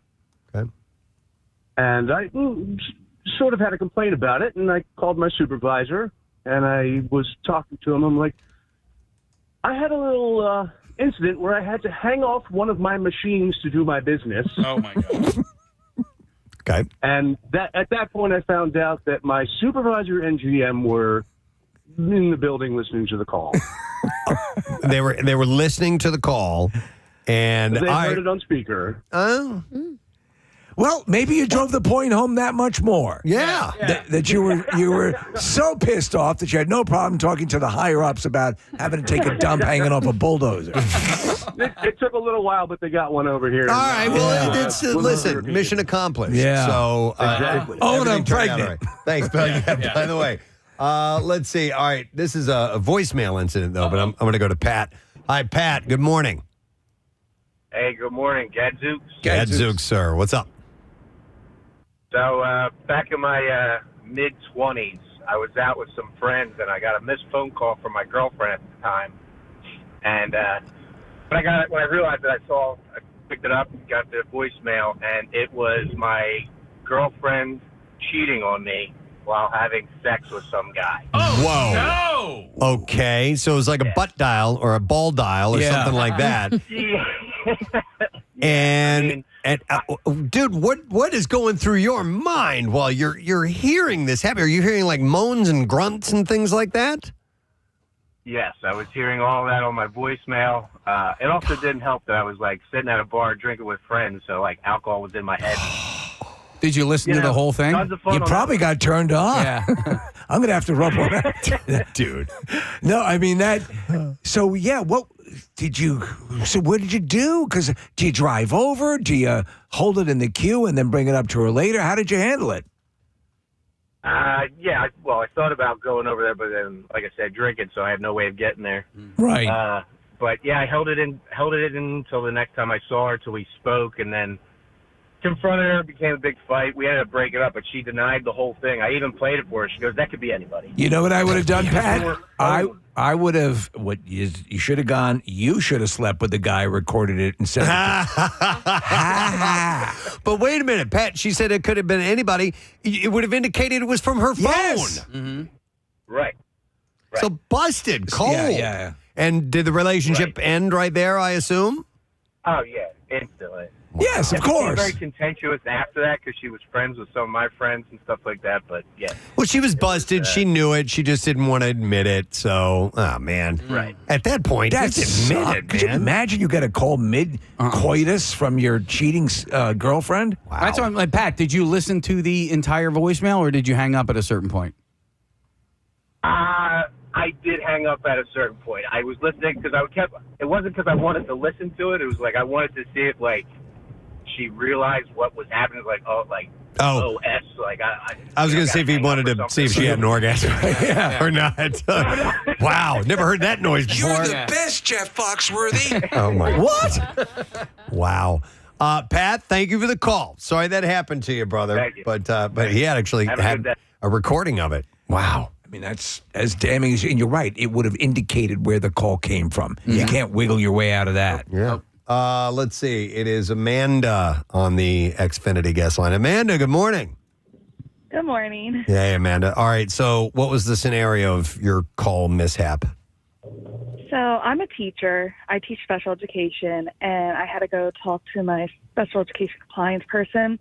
Okay. And I sort of had a complaint about it, and I called my supervisor, and I was talking to him. I'm like, I had a little incident where I had to hang off one of my machines to do my business. Oh, my God. Okay. And at that point, I found out that my supervisor and GM were in the building listening to the call. They were listening to the call, and they heard it on speaker. Oh. Well, maybe you drove the point home that much more. Yeah. That you were so pissed off that you had no problem talking to the higher ups about having to take a dump hanging off a bulldozer. It took a little while, but they got one over here. All right. Well, listen, mission accomplished. Yeah. So, exactly. Oh, and I'm everything turned out pregnant. all right. Thanks, Bill. Yeah, by the way, let's see. All right. This is a voicemail incident, though, but I'm going to go to Pat. Hi, Pat. Good morning. Hey, good morning, Gadzooks. Gadzooks, sir. What's up? So back in my mid-20s, I was out with some friends, and I got a missed phone call from my girlfriend at the time. And when I realized that I picked it up, got the voicemail, and it was my girlfriend cheating on me while having sex with some guy. Oh, whoa. No! Okay, so it was like a butt dial or a ball dial or something like that. And dude, what is going through your mind while you're hearing this happen? Are you hearing like moans and grunts and things like that? Yes, I was hearing all that on my voicemail. It also didn't help that I was like sitting at a bar drinking with friends, so like alcohol was in my head. Did you listen to the whole thing? You probably got turned on. Yeah. I'm going to have to rub one out. Dude. No, I mean that. So, yeah, what did you do? Because do you drive over? Do you hold it in the queue and then bring it up to her later? How did you handle it? Yeah, I thought about going over there, but then, like I said, drinking, so I had no way of getting there. Right. But yeah, I held it in until the next time I saw her, till we spoke, and then confronted her. It became a big fight. We ended up breaking up, but she denied the whole thing. I even played it for her. She goes, "That could be anybody." You know what I would have done, Pat? I would have. What you should have gone. You should have slept with the guy, recorded it, and sent it. But wait a minute, Pat. She said it could have been anybody. It would have indicated it was from her phone. Yes. Mm-hmm. Right. So busted, cold. Yeah. And did the relationship end right there, I assume? Oh, yeah, instantly. Yes, of It became course. very contentious after that because she was friends with some of my friends and stuff like that. But yeah. Well, she was busted. She knew it. She just didn't want to admit it. So, oh, man. Right. At that point, That's just admit it, Could you man. imagine you get a call mid-coitus from your cheating girlfriend? Wow. That's why I'm like, Pat, did you listen to the entire voicemail or did you hang up at a certain point? I did hang up at a certain point. I was listening because it wasn't because I wanted to listen to it. It was like I wanted to see if like she realized what was happening. Like OS. Like I was going to see if he wanted to see if she had an orgasm or not. Wow, never heard that noise before. You're the best, Jeff Foxworthy. Oh my! What? Wow. Pat, thank you for the call. Sorry that happened to you, brother. Thank you. But he had actually Have a had good day. a recording of it. Wow. I mean, that's as damning as, and you're right, it would have indicated where the call came from. You can't wiggle your way out of that. Yeah. Let's see. It is Amanda on the Xfinity guest line. Amanda, good morning. Good morning. Hey, Amanda. All right. So, what was the scenario of your call mishap? So I'm a teacher. I teach special education, and I had to go talk to my special education compliance person.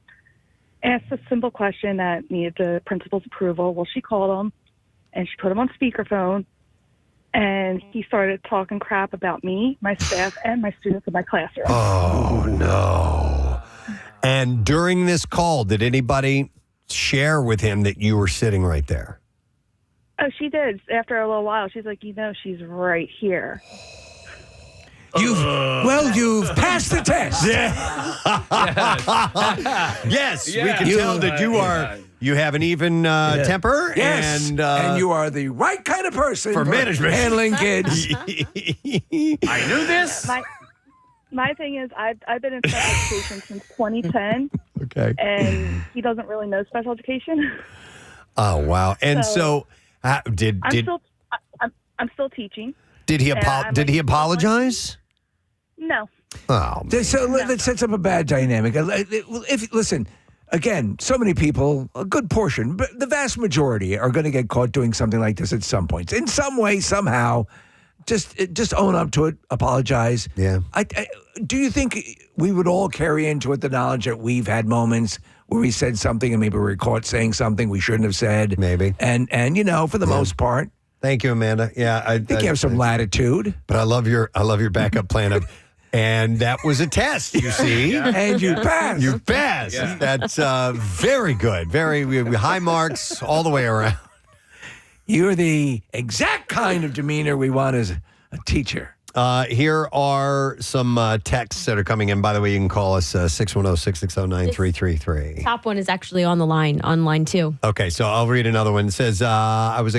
Asked a simple question that needed the principal's approval. Well, she called him, and she put him on speakerphone, and he started talking crap about me, my staff, and my students in my classroom. Oh, no. And during this call, did anybody share with him that you were sitting right there? Oh, she did. After a little while, she's like, she's right here. You've passed the test. Yes, we can tell that you have an even temper, Yes, and you are the right kind of person for management. handling kids. I knew this. My thing is, I've been in special education since 2010. Okay. And he doesn't really know special education. Oh, wow. And so, I'm still teaching. did he and did he apologize? No. Oh, man. So that sets up a bad dynamic. Listen, again, so many people, a good portion, but the vast majority are going to get caught doing something like this at some point. In some way, somehow, just own up to it, apologize. Yeah. Do you think we would all carry into it the knowledge that we've had moments where we said something and maybe we were caught saying something we shouldn't have said? Maybe. And for the most part. Thank you, Amanda. Yeah, I think you have some latitude. But I love your backup plan of, and that was a test, you see. And you passed. You passed. Yeah. That's very good. Very high marks all the way around. You're the exact kind of demeanor we want as a teacher. Here are some texts that are coming in. By the way, you can call us 610-660-9333. Top one is actually on line 2. Okay, so I'll read another one. It says, I was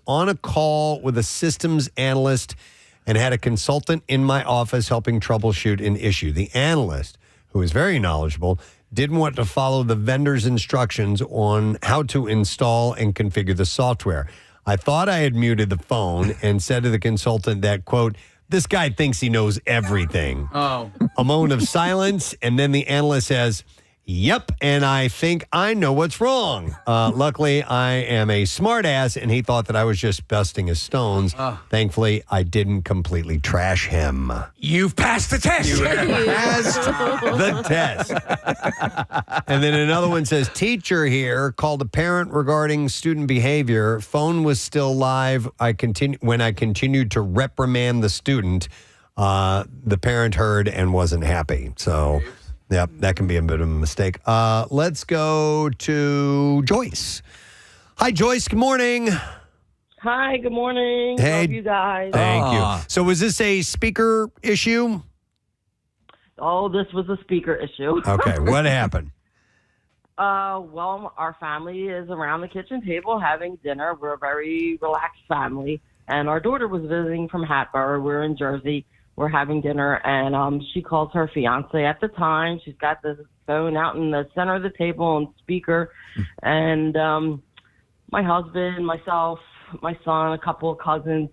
on a call with a systems analyst and had a consultant in my office helping troubleshoot an issue. The analyst, who is very knowledgeable, didn't want to follow the vendor's instructions on how to install and configure the software. I thought I had muted the phone and said to the consultant that, quote, this guy thinks he knows everything. Oh. A moment of silence, and then the analyst says, yep, and I think I know what's wrong. Luckily, I am a smartass, and he thought that I was just busting his stones. Thankfully, I didn't completely trash him. You've passed the test. You passed the test. And then another one says, teacher here called a parent regarding student behavior. Phone was still live. When I continued to reprimand the student, the parent heard and wasn't happy. So... Yep, that can be a bit of a mistake. Let's go to Joyce. Hi, Joyce. Good morning. Hi, good morning. Hey. Love you guys. Thank you. So was this a speaker issue? Oh, this was a speaker issue. Okay, what happened? Well, our family is around the kitchen table having dinner. We're a very relaxed family. And our daughter was visiting from Hatboro. We're in Jersey. We're having dinner, and she calls her fiance at the time. She's got the phone out in the center of the table on speaker. And my husband, myself, my son, a couple of cousins,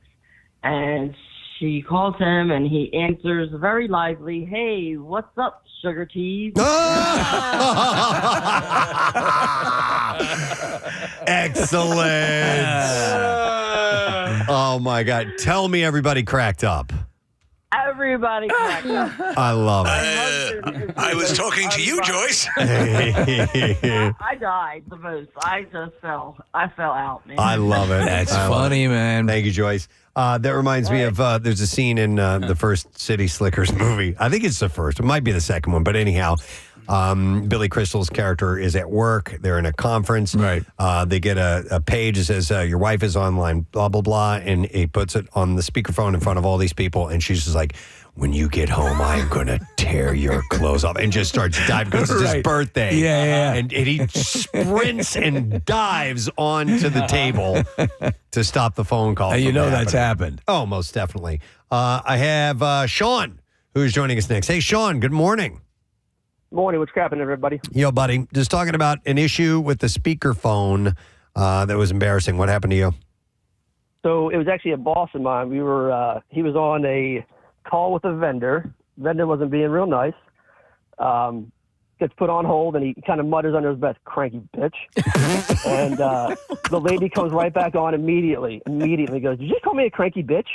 and she calls him, and he answers very lively, hey, what's up, sugar teas? Excellent. Oh, my God. Tell me everybody cracked up. Everybody cracked up. I love it. I was talking to you, Joyce. I died the most. I fell out, man. I love it. That's I love funny, it. man. Thank you, Joyce. That reminds me of there's a scene in the first City Slickers movie. I think it's the first. It might be the second one, but anyhow, Billy Crystal's character is at work. They're in a conference. Right. They get a page that says, your wife is online, blah, blah, blah. And he puts it on the speakerphone in front of all these people. And she's just like, when you get home, I'm going to tear your clothes off. And just starts diving because it's his birthday. Yeah. And he sprints and dives onto the table to stop the phone call. And you from know that's happening. happened. Oh, most definitely. I have Sean, who's joining us next. Hey, Sean, good morning. Morning. What's cracking, everybody? Yo, buddy. Just talking about an issue with the speakerphone that was embarrassing. What happened to you? So it was actually a boss of mine. We were he was on a call with a vendor. Vendor wasn't being real nice. Gets put on hold, and he kind of mutters under his breath, "Cranky bitch." And the lady comes right back on immediately. Immediately goes, "Did you just call me a cranky bitch?"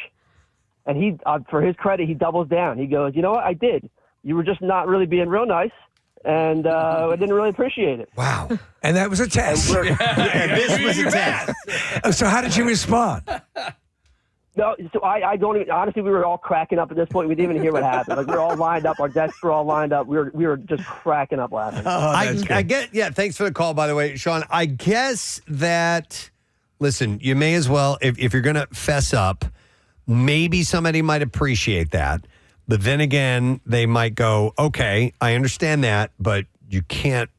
And he, for his credit, he doubles down. He goes, "You know what? I did. You were just not really being real nice. And I didn't really appreciate it." Wow. And that was a test. This was a test. So how did you respond? No, so I don't even, honestly, we were all cracking up at this point. We didn't even hear what happened. Like, we were all lined up. Our desks were all lined up. We were just cracking up laughing. I get, thanks for the call, by the way, Sean. I guess that, listen, you may as well, if you're going to fess up, maybe somebody might appreciate that. But then again, they might go, okay, I understand that, but you can't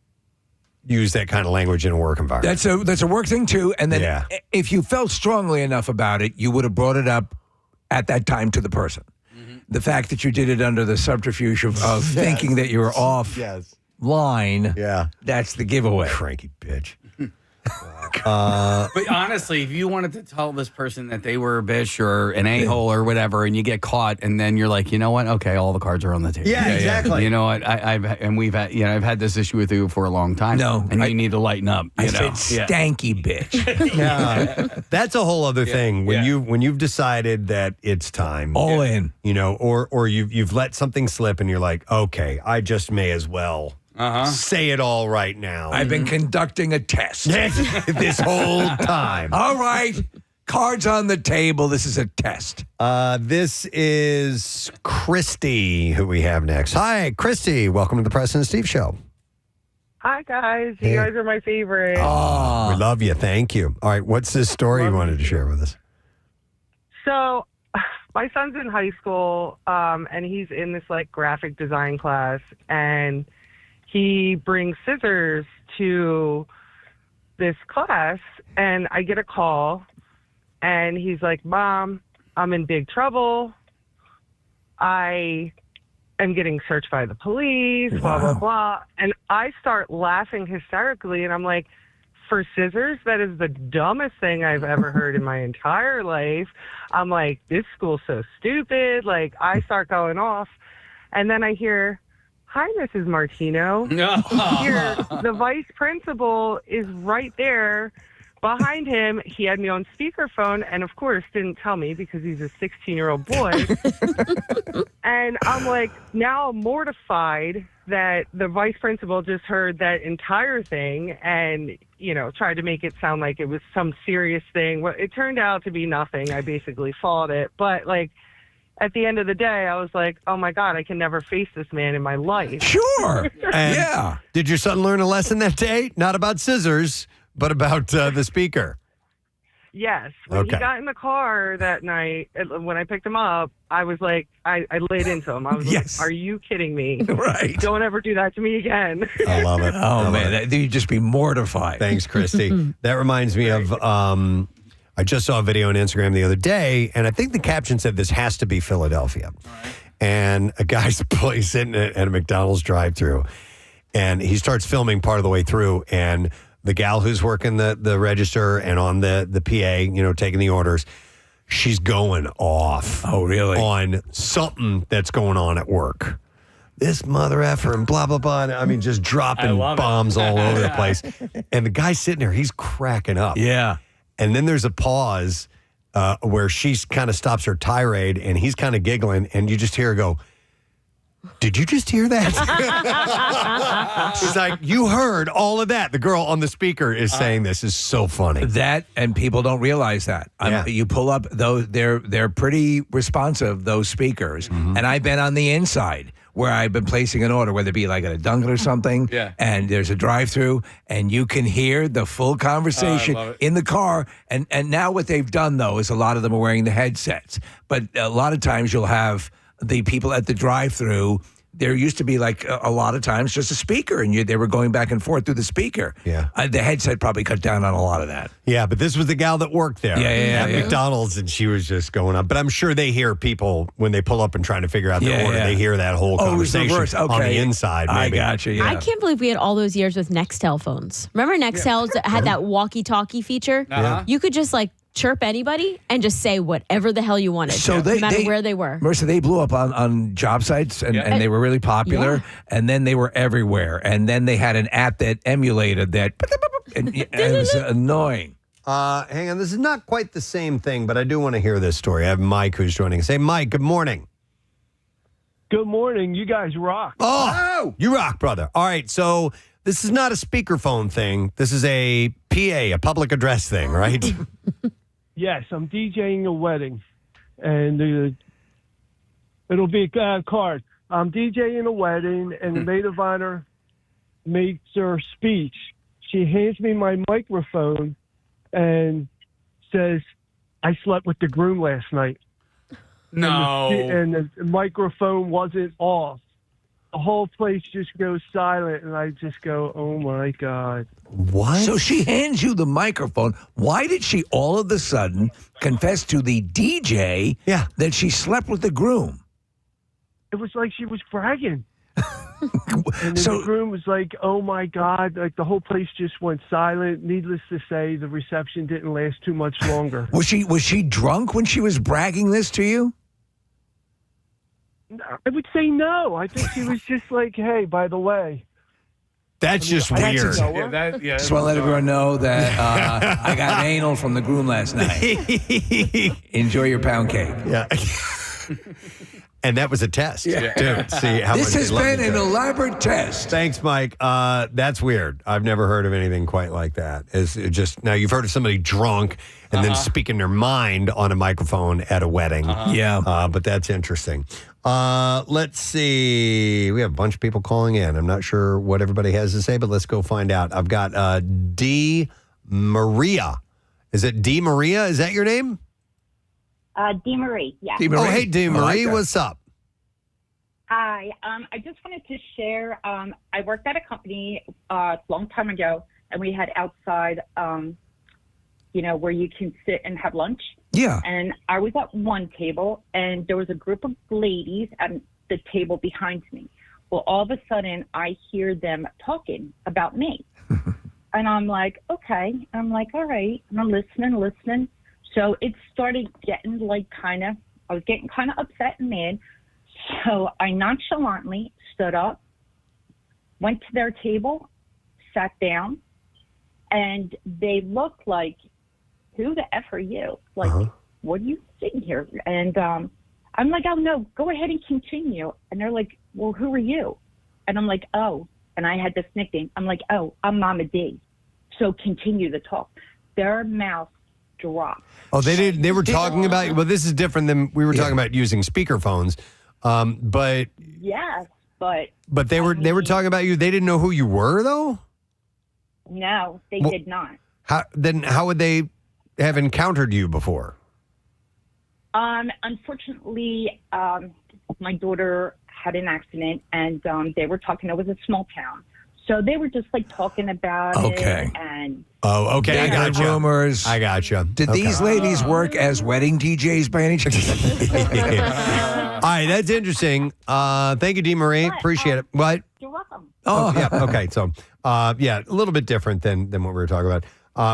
use that kind of language in a work environment. That's a work thing, too. And then if you felt strongly enough about it, you would have brought it up at that time to the person. Mm-hmm. The fact that you did it under the subterfuge of thinking that you were off line, that's the giveaway. Cranky bitch. But honestly, if you wanted to tell this person that they were a bitch or an a-hole or whatever, and you get caught, and then you're like, you know what? Okay, all the cards are on the table. Yeah, exactly. You know what? I've had this issue with you for a long time. No, and you need to lighten up. I said stanky bitch. Yeah, that's a whole other thing. When you've decided that it's time, all in, you know, or you've let something slip, and you're like, okay, I just may as well. Say it all right now. I've been conducting a test this whole time. All right. Cards on the table. This is a test. This is Christy, who we have next. Hi, Christy. Welcome to the Preston and Steve Show. Hi, guys. Hey. You guys are my favorite. We love you. Thank you. All right. What's this story you wanted to share with us? So, my son's in high school, and he's in this, like, graphic design class, and he brings scissors to this class, and I get a call, and he's like, "Mom, I'm in big trouble. I am getting searched by the police, blah, blah, blah." And I start laughing hysterically, and I'm like, for scissors? That is the dumbest thing I've ever heard in my entire life. I'm like, this school's so stupid. Like, I start going off, and then I hear, "Hi, Mrs. Martino." Here, the vice principal is right there behind him. He had me on speakerphone and, of course, didn't tell me because he's a 16-year-old boy. And I'm like, now mortified that the vice principal just heard that entire thing and, you know, tried to make it sound like it was some serious thing. Well, it turned out to be nothing. I basically fought it. But, like, at the end of the day, I was like, oh, my God, I can never face this man in my life. Sure. And did your son learn a lesson that day? Not about scissors, but about the speaker. Yes. When he Okay. got in the car that night, when I picked him up, I was like, I laid into him. I was like, are you kidding me? Right. Don't ever do that to me again. I love it. Oh, man. You'd just be mortified. Thanks, Christy. That reminds me of, I just saw a video on Instagram the other day, and I think the caption said, "This has to be Philadelphia." And a guy's sitting at a McDonald's drive-thru, and he starts filming part of the way through, and the gal who's working the register and on the PA, you know, taking the orders, she's going off. Oh, really? On something that's going on at work. This mother effer and blah, blah, blah. I mean, just dropping bombs all over the place. And the guy's sitting there, he's cracking up. Yeah. And then there's a pause, where she kind of stops her tirade and he's kind of giggling, and you just hear her go, "Did you just hear that?" She's like, "You heard all of that." The girl on the speaker is saying this is so funny. That, and people don't realize that. You pull up those; they're pretty responsive, those speakers. Mm-hmm. And I've been on the inside where I've been placing an order, whether it be like at a Dunkin' or something. Yeah. And there's a drive-through, and you can hear the full conversation in the car. And now what they've done though is a lot of them are wearing the headsets, but a lot of times you'll have the people at the drive-through. There used to be like a lot of times just a speaker, and they were going back and forth through the speaker. Yeah. The headset probably cut down on a lot of that. Yeah, but this was the gal that worked there at McDonald's, and she was just going up. But I'm sure they hear people when they pull up and trying to figure out their order. They hear that whole conversation on the inside. Maybe. I got you. Yeah. I can't believe we had all those years with Nextel phones. Remember Nextel had that walkie-talkie feature? Uh-huh. You could just like chirp anybody and just say whatever the hell you wanted, no matter where they were. Marissa, they blew up on job sites, and they were really popular, and then they were everywhere. And then they had an app that emulated that, and it was annoying. Hang on, this is not quite the same thing, but I do want to hear this story. I have Mike who's joining us. Hey, Mike, good morning. Good morning. You guys rock. Oh, you rock, brother. All right, so this is not a speakerphone thing. This is a PA, a public address thing, right? Yes, I'm DJing a wedding, and it'll be a card. I'm DJing a wedding, and the maid of honor makes her speech. She hands me my microphone and says, "I slept with the groom last night." No. And the microphone wasn't off. The whole place just goes silent, and I just go, "Oh, my God." What? So she hands you the microphone. Why did she all of a sudden confess to the DJ that she slept with the groom? It was like she was bragging. And then the groom was like, "Oh, my God." Like, the whole place just went silent. Needless to say, the reception didn't last too much longer. Was she drunk when she was bragging this to you? I would say no. I think she was just like, "Hey, by the way." That's just weird. Just want to let everyone know that I got anal from the groom last night. Enjoy your pound cake. Yeah. And that was a test, too. See how This much has been an elaborate test. Thanks, Mike. That's weird. I've never heard of anything quite like that. It's just now you've heard of somebody drunk and then speaking their mind on a microphone at a wedding. Yeah. But that's interesting. Let's see. We have a bunch of people calling in. I'm not sure what everybody has to say, but let's go find out. I've got D. Maria. Is it D. Maria? Is that your name? D. Marie, yeah. Oh, hey, D. Marie. What's up? Hi. I just wanted to share. I worked at a company a long time ago, and we had outside, where you can sit and have lunch. Yeah. And I was at one table, and there was a group of ladies at the table behind me. Well, all of a sudden, I hear them talking about me. And I'm like, okay. I'm like, all right. And I'm listening. So it started getting I was getting kind of upset and mad. So I nonchalantly stood up, went to their table, sat down, and they looked like, "Who the F are you? Like, what are you sitting here?" And I'm like, "Oh, no, go ahead and continue." And they're like, "Well, who are you?" And I'm like, "Oh," and I had this nickname. I'm like, "Oh, I'm Mama D." So continue the talk. Their mouth dropped. Oh, they did. They were talking about. Well, this is different than we were talking about using speakerphones. But yes, but they were talking about you. They didn't know who you were, though. No, they did not. How would they have encountered you before? Unfortunately, my daughter had an accident, and they were talking. It was a small town, so they were just talking about it. And oh, okay, I got you. Rumors. I got you. Did these ladies work as wedding DJs by any chance? All right, that's interesting. Thank you, Dee Marie. Appreciate it. What? You're welcome. Oh, yeah. Okay, so a little bit different than what we were talking about.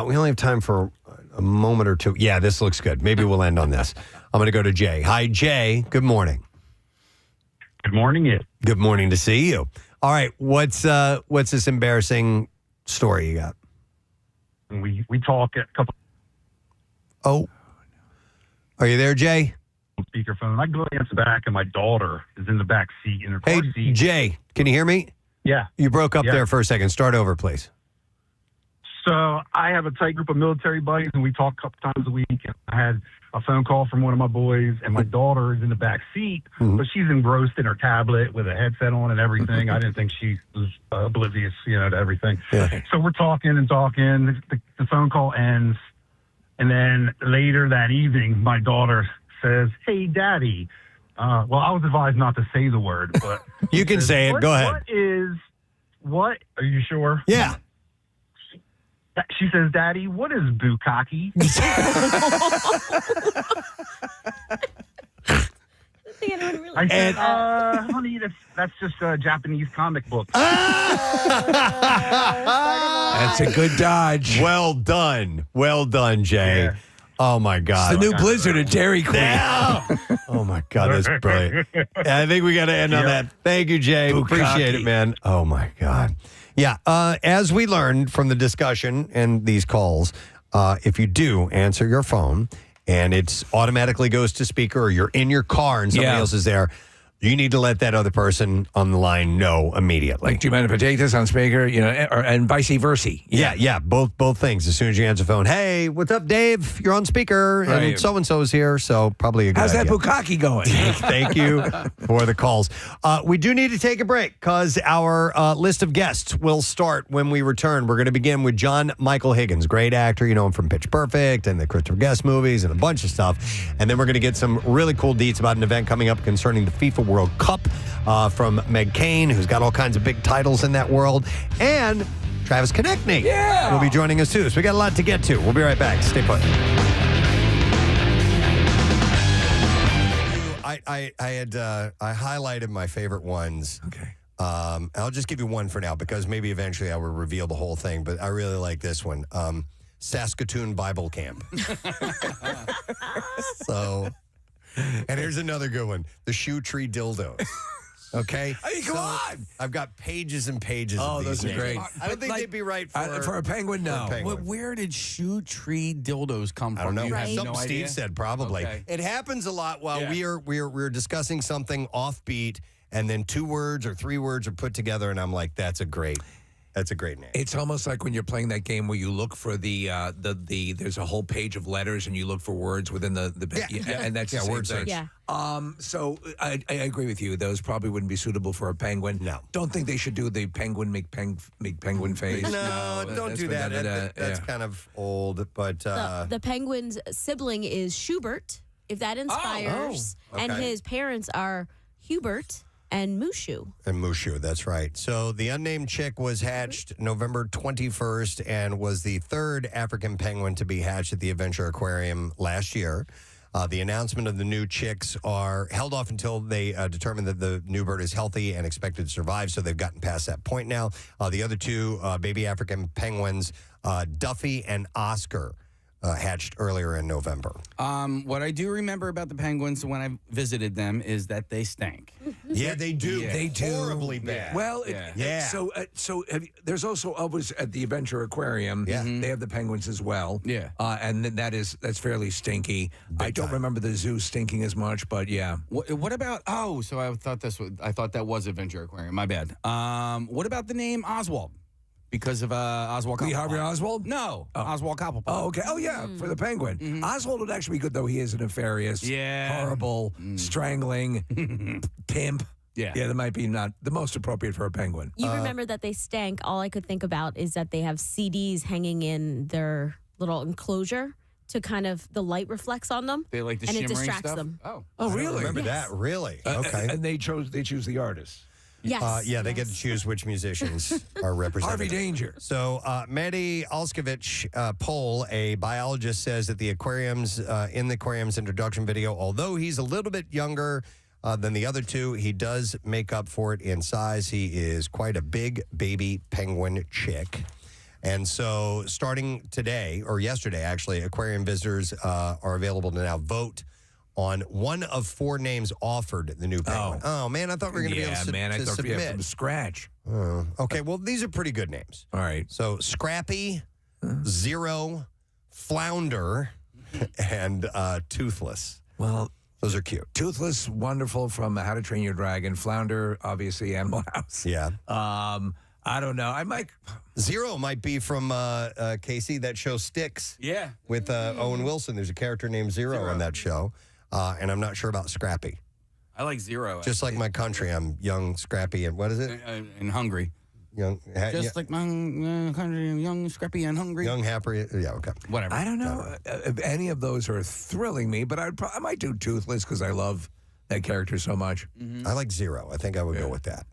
We only have time for a moment or two. Yeah, this looks good. Maybe we'll end on this. I'm going to go to Jay. Hi, Jay. Good morning. Good morning, Ed. Good morning to see you. All right, what's this embarrassing story you got? We talk a couple. Oh, Are you there, Jay? Speakerphone. I glance back, and my daughter is in the back seat in her car seat. Jay, can you hear me? Yeah. You broke up Yeah. there for a second. Start over, please. So I have a tight group of military buddies, and we talk a couple times a week. And I had a phone call from one of my boys, and my daughter is in the back seat, but she's engrossed in her tablet with a headset on and everything. I didn't think she was oblivious, to everything. Yeah. So we're talking and talking. The phone call ends, and then later that evening, my daughter says, "Hey, Daddy." Well, I was advised not to say the word, but you can say it. Go ahead. What? Are you sure? Yeah. She says, "Daddy, what is bukkake?" I said, honey, that's just a Japanese comic book. That's a good dodge. Well done. Well done, Jay. Yeah. Oh, my God. It's the new Blizzard at Dairy Queen. Yeah. Oh, my God. That's brilliant. I think we got to end on that. Thank you, Jay. Bukkake. Appreciate it, man. Oh, my God. Yeah. As we learned from the discussion and these calls, if you do answer your phone and it automatically goes to speaker, or you're in your car and somebody else is there, you need to let that other person on the line know immediately. Like, do you mind if I take this on speaker? And vice versa. Yeah. Both things. As soon as you answer the phone, hey, what's up, Dave? You're on speaker, and Right. so-and-so's here, so probably a good How's that idea. bukkake going? Thank you for the calls. We do need to take a break because our list of guests will start when we return. We're going to begin with John Michael Higgins, great actor. You know him from Pitch Perfect and the Christopher Guest movies and a bunch of stuff. And then we're going to get some really cool deets about an event coming up concerning the FIFA World Cup from Meg Kane, who's got all kinds of big titles in that world. And Travis Konecny will be joining us too. So we got a lot to get to. We'll be right back. Stay put. I highlighted my favorite ones. Okay. I'll just give you one for now because maybe eventually I will reveal the whole thing, but I really like this one. Saskatoon Bible Camp. And here's another good one. The Shoe Tree Dildos. Okay? Hey, come on. I've got pages and pages of these those are names. great. I don't think they'd be right for a penguin, no. But where did shoe tree dildos come from? I don't know. You have Something no Steve idea? said, probably. Okay. It happens a lot while we're discussing something offbeat, and then 2 words or 3 words are put together, and I'm like, that's a great name. It's almost like when you're playing that game where you look for the there's a whole page of letters and you look for words within the and that's the same word thing. search. Yeah. So I agree with you. Those probably wouldn't be suitable for a penguin. No. Don't think they should do the penguin make penguin face. No, don't that's do that. another- That's kind of old, but The penguin's sibling is Schubert, if that inspires. And okay. his parents are Hubert and Mushu. And Mushu, that's right. So the unnamed chick was hatched November 21st and was the 3rd African penguin to be hatched at the Adventure Aquarium last year. The announcement of the new chicks are held off until they determine that the new bird is healthy and expected to survive, so they've gotten past that point now. The other 2 baby African penguins, Duffy and Oscar, hatched earlier in November. What I do remember about the penguins when I visited them is that they stank. Yeah, they do. Yeah. They do. Horribly bad. Well, Yeah. So there's also always at the Adventure Aquarium. Yeah. They have the penguins as well. Yeah. And then that's fairly stinky. I don't remember the zoo stinking as much, but yeah. What about? Oh, so I thought that was Adventure Aquarium. My bad. What about the name Oswald? Because of Oswald Lee Cobblepot. Harvey Oswald? No, Oswald Cobblepot. Oh, okay. Oh, yeah, for the penguin. Oswald would actually be good, though. He is a nefarious, horrible, strangling pimp. Yeah. Yeah, that might be not the most appropriate for a penguin. You remember that they stank. All I could think about is that they have CDs hanging in their little enclosure to kind of, the light reflects on them. They like the and it shimmering distracts stuff? them. Oh, Oh, I don't really? remember that. Really? Okay. And they choose the artists. Yes. Yeah, they get to choose which musicians are represented. Harvey Danger. So, Mehdi Alskovich Pohl, a biologist, says that the aquariums, in the aquarium's introduction video, although he's a little bit younger than the other 2, he does make up for it in size. He is quite a big baby penguin chick. And so, starting today, or yesterday, actually, aquarium visitors are available to now vote on one of 4 names offered the new penguin. Oh man, I thought we were going to be able to, I to thought submit. from scratch. Okay, well, these are pretty good names. All right. So, Scrappy, Zero, Flounder, and Toothless. Well, those are cute. Toothless, wonderful from How to Train Your Dragon. Flounder, obviously, Animal House. Yeah. I don't know. I might. Zero might be from Casey, that show Sticks. Yeah. With Owen Wilson. There's a character named Zero on that show. And I'm not sure about Scrappy. I like Zero. Just like my country, I'm young, scrappy, and what is it? And hungry. Young, Just like my country, young, scrappy, and hungry. young, happy. Yeah, okay. Whatever. I don't know if any of those are thrilling me, but I might do Toothless because I love that character so much. I like Zero. I think I would go with that.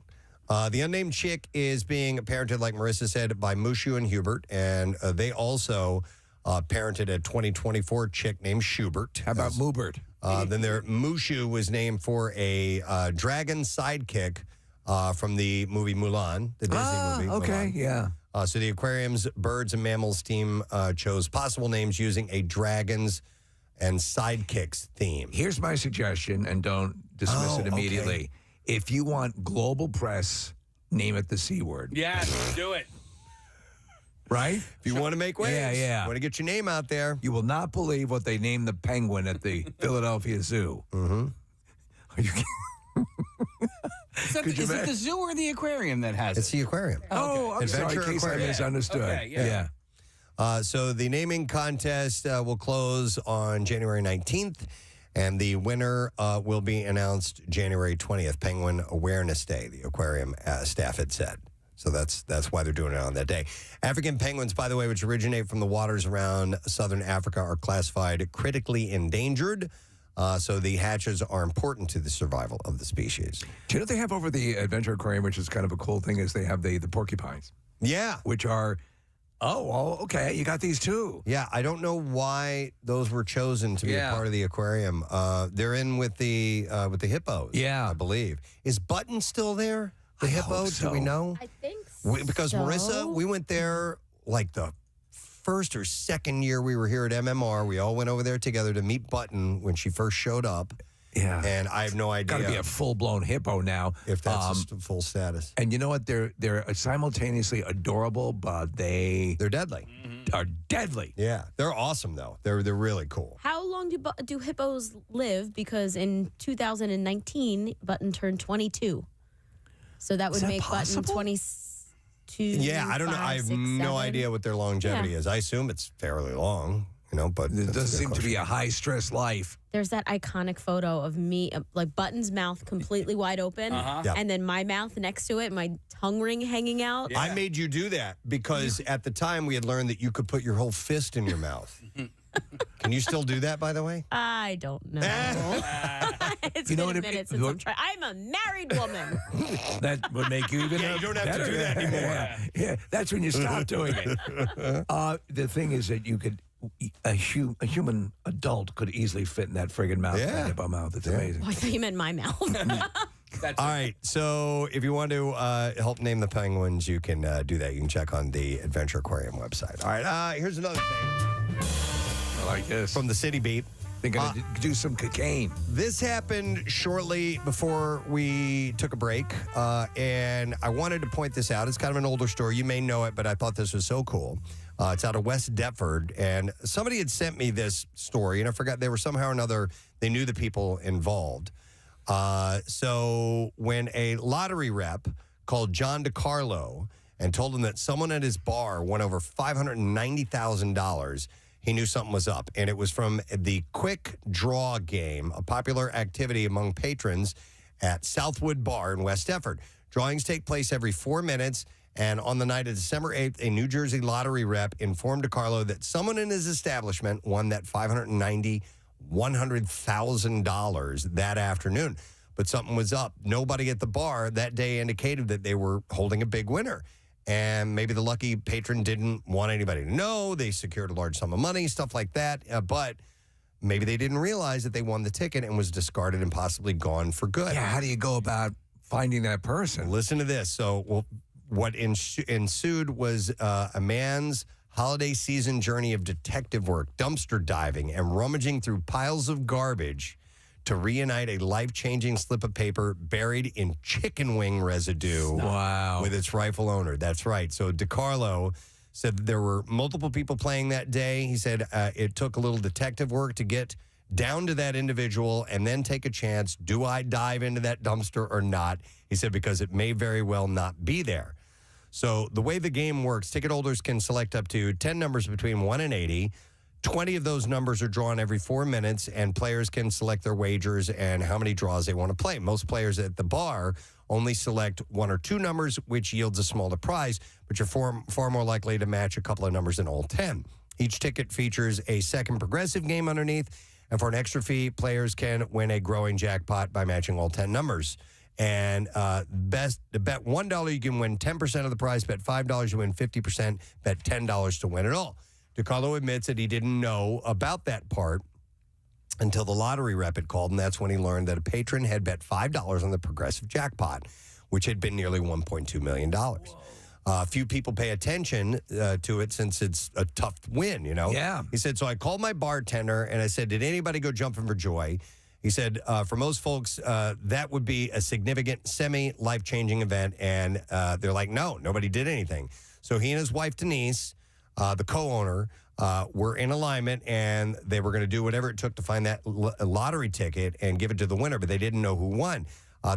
The unnamed chick is being parented, like Marissa said, by Mushu and Hubert, and they also parented a 2024 chick named Schubert. How about Moobert? Then their Mushu was named for a dragon sidekick from the movie Mulan, the Disney movie. Okay, Mulan. yeah. So the aquarium's birds and mammals team chose possible names using a dragons and sidekicks theme. Here's my suggestion, and don't dismiss it immediately. Okay. If you want global press, name it the C word. Yeah, do it. Right? If you want to make waves, yeah. want to get your name out there. You will not believe what they named the penguin at the Philadelphia Zoo. Mm-hmm. Are you Is it the zoo or the aquarium that has It's the aquarium. Oh, I'm sorry. In case I misunderstood. Okay, yeah. So the naming contest will close on January 19th, and the winner will be announced January 20th, Penguin Awareness Day, the aquarium staff had said. So that's why they're doing it on that day. African penguins, by the way, which originate from the waters around southern Africa, are classified critically endangered. So the hatches are important to the survival of the species. Do you know what they have over the Adventure Aquarium, which is kind of a cool thing, is they have the porcupines. Yeah. Which are, okay, you got these too. Yeah, I don't know why those were chosen to be a part of the aquarium. They're in with the hippos, I believe. Is Button still there? The hippo, do we know? I think Because so. Marissa, we went there like the first or second year we were here at MMR. We all went over there together to meet Button when she first showed up. Yeah. And I have no idea. Got to be a full-blown hippo now. If that's full status. And you know what? They're simultaneously adorable, but they're deadly. Are deadly. Yeah. They're awesome, though. They're really cool. How long do hippos live? Because in 2019, Button turned 22. So that would make Button 22. Yeah, I don't know. I have no idea what their longevity is. I assume it's fairly long, but it doesn't seem to be a high-stress life. There's that iconic photo of me, like Button's mouth completely wide open, and then my mouth next to it, my tongue ring hanging out. Yeah. I made you do that because at the time we had learned that you could put your whole fist in your mouth. Can you still do that, by the way? I don't know. It's been a minute since I'm trying. I'm a married woman. That would make you even you don't have to do that anymore. Yeah, that's when you stop doing it. The thing is that you could, a human adult could easily fit in that friggin' mouth, that hippo mouth. It's amazing. Oh, I thought you meant my mouth. All right, so if you want to help name the penguins, you can do that. You can check on the Adventure Aquarium website. All right, here's another thing. I like this. From the City Beat. They're going to do some cocaine. This happened shortly before we took a break, and I wanted to point this out. It's kind of an older story. You may know it, but I thought this was so cool. It's out of West Deptford, and somebody had sent me this story, and I forgot they were somehow or another, they knew the people involved. So when a lottery rep called John DiCarlo and told him that someone at his bar won over $590,000, he knew something was up. And it was from the Quick Draw game, a popular activity among patrons at Southwood Bar in West Deptford. Drawings take place every 4 minutes. And on the night of December 8th, a New Jersey lottery rep informed DiCarlo that someone in his establishment won that $100,000 that afternoon. But something was up. Nobody at the bar that day indicated that they were holding a big winner. And maybe the lucky patron didn't want anybody to know. They secured a large sum of money, stuff like that. But maybe they didn't realize that they won the ticket and was discarded and possibly gone for good. Yeah, how do you go about finding that person? Listen to this. So what ensued was a man's holiday season journey of detective work, dumpster diving, and rummaging through piles of garbage to reunite a life-changing slip of paper buried in chicken wing residue Wow. with its rightful owner. That's right. So DiCarlo said that there were multiple people playing that day. He said it took a little detective work to get down to that individual and then take a chance. Do I dive into that dumpster or not? He said because it may very well not be there. So the way the game works, ticket holders can select up to 10 numbers between 1 and 80. 20 of those numbers are drawn every 4 minutes, and players can select their wagers and how many draws they want to play. Most players at the bar only select 1 or 2 numbers, which yields a smaller prize, but you're far more likely to match a couple of numbers than all 10. Each ticket features a second progressive game underneath, and for an extra fee, players can win a growing jackpot by matching all 10 numbers. And to bet $1, you can win 10% of the prize. Bet $5, you win 50%. Bet $10 to win it all. DiCarlo admits that he didn't know about that part until the lottery rep had called, and that's when he learned that a patron had bet $5 on the progressive jackpot, which had been nearly $1.2 million. Few people pay attention to it since it's a tough win, you know? Yeah. He said, so I called my bartender, and I said, did anybody go jumping for joy? He said, for most folks, that would be a significant semi-life-changing event, and they're like, no, nobody did anything. So he and his wife, Denise, the co-owner, were in alignment, and they were going to do whatever it took to find that lottery ticket and give it to the winner, but they didn't know who won.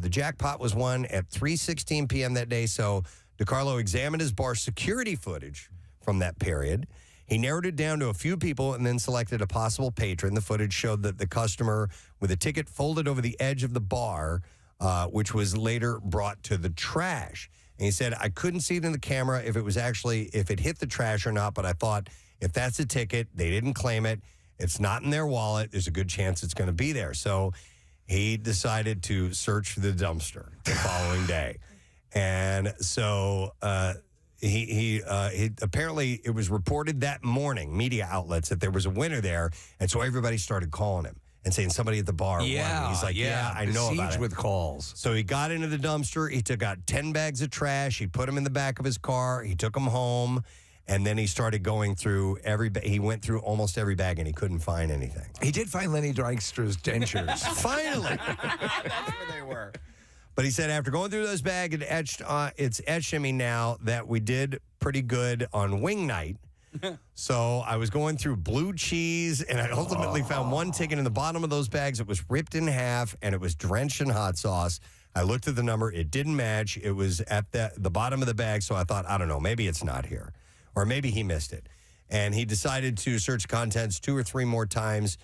The jackpot was won at 3:16 p.m. that day, so DiCarlo examined his bar security footage from that period. He narrowed it down to a few people and then selected a possible patron. The footage showed that the customer with a ticket folded over the edge of the bar, which was later brought to the trash. And he said, I couldn't see it in the camera if it hit the trash or not, but I thought if that's a ticket, they didn't claim it, it's not in their wallet, there's a good chance it's going to be there. So he decided to search the dumpster the following day. And so he apparently it was reported that morning, media outlets, that there was a winner there. And so everybody started calling him and saying somebody at the bar won. He's like, yeah, I know about it. With calls. So he got into the dumpster. He took out 10 bags of trash. He put them in the back of his car. He took them home. And then he started going through he went through almost every bag, and he couldn't find anything. He did find Lenny Dykstra's dentures. Finally. That's where they were. But he said after going through those bags, it's etched in me now that we did pretty good on wing night. So I was going through blue cheese, and I ultimately found one ticket in the bottom of those bags. It was ripped in half, and it was drenched in hot sauce. I looked at the number. It didn't match. It was at the bottom of the bag, so I thought, I don't know, maybe it's not here. Or maybe he missed it. And he decided to search contents 2 or 3 more times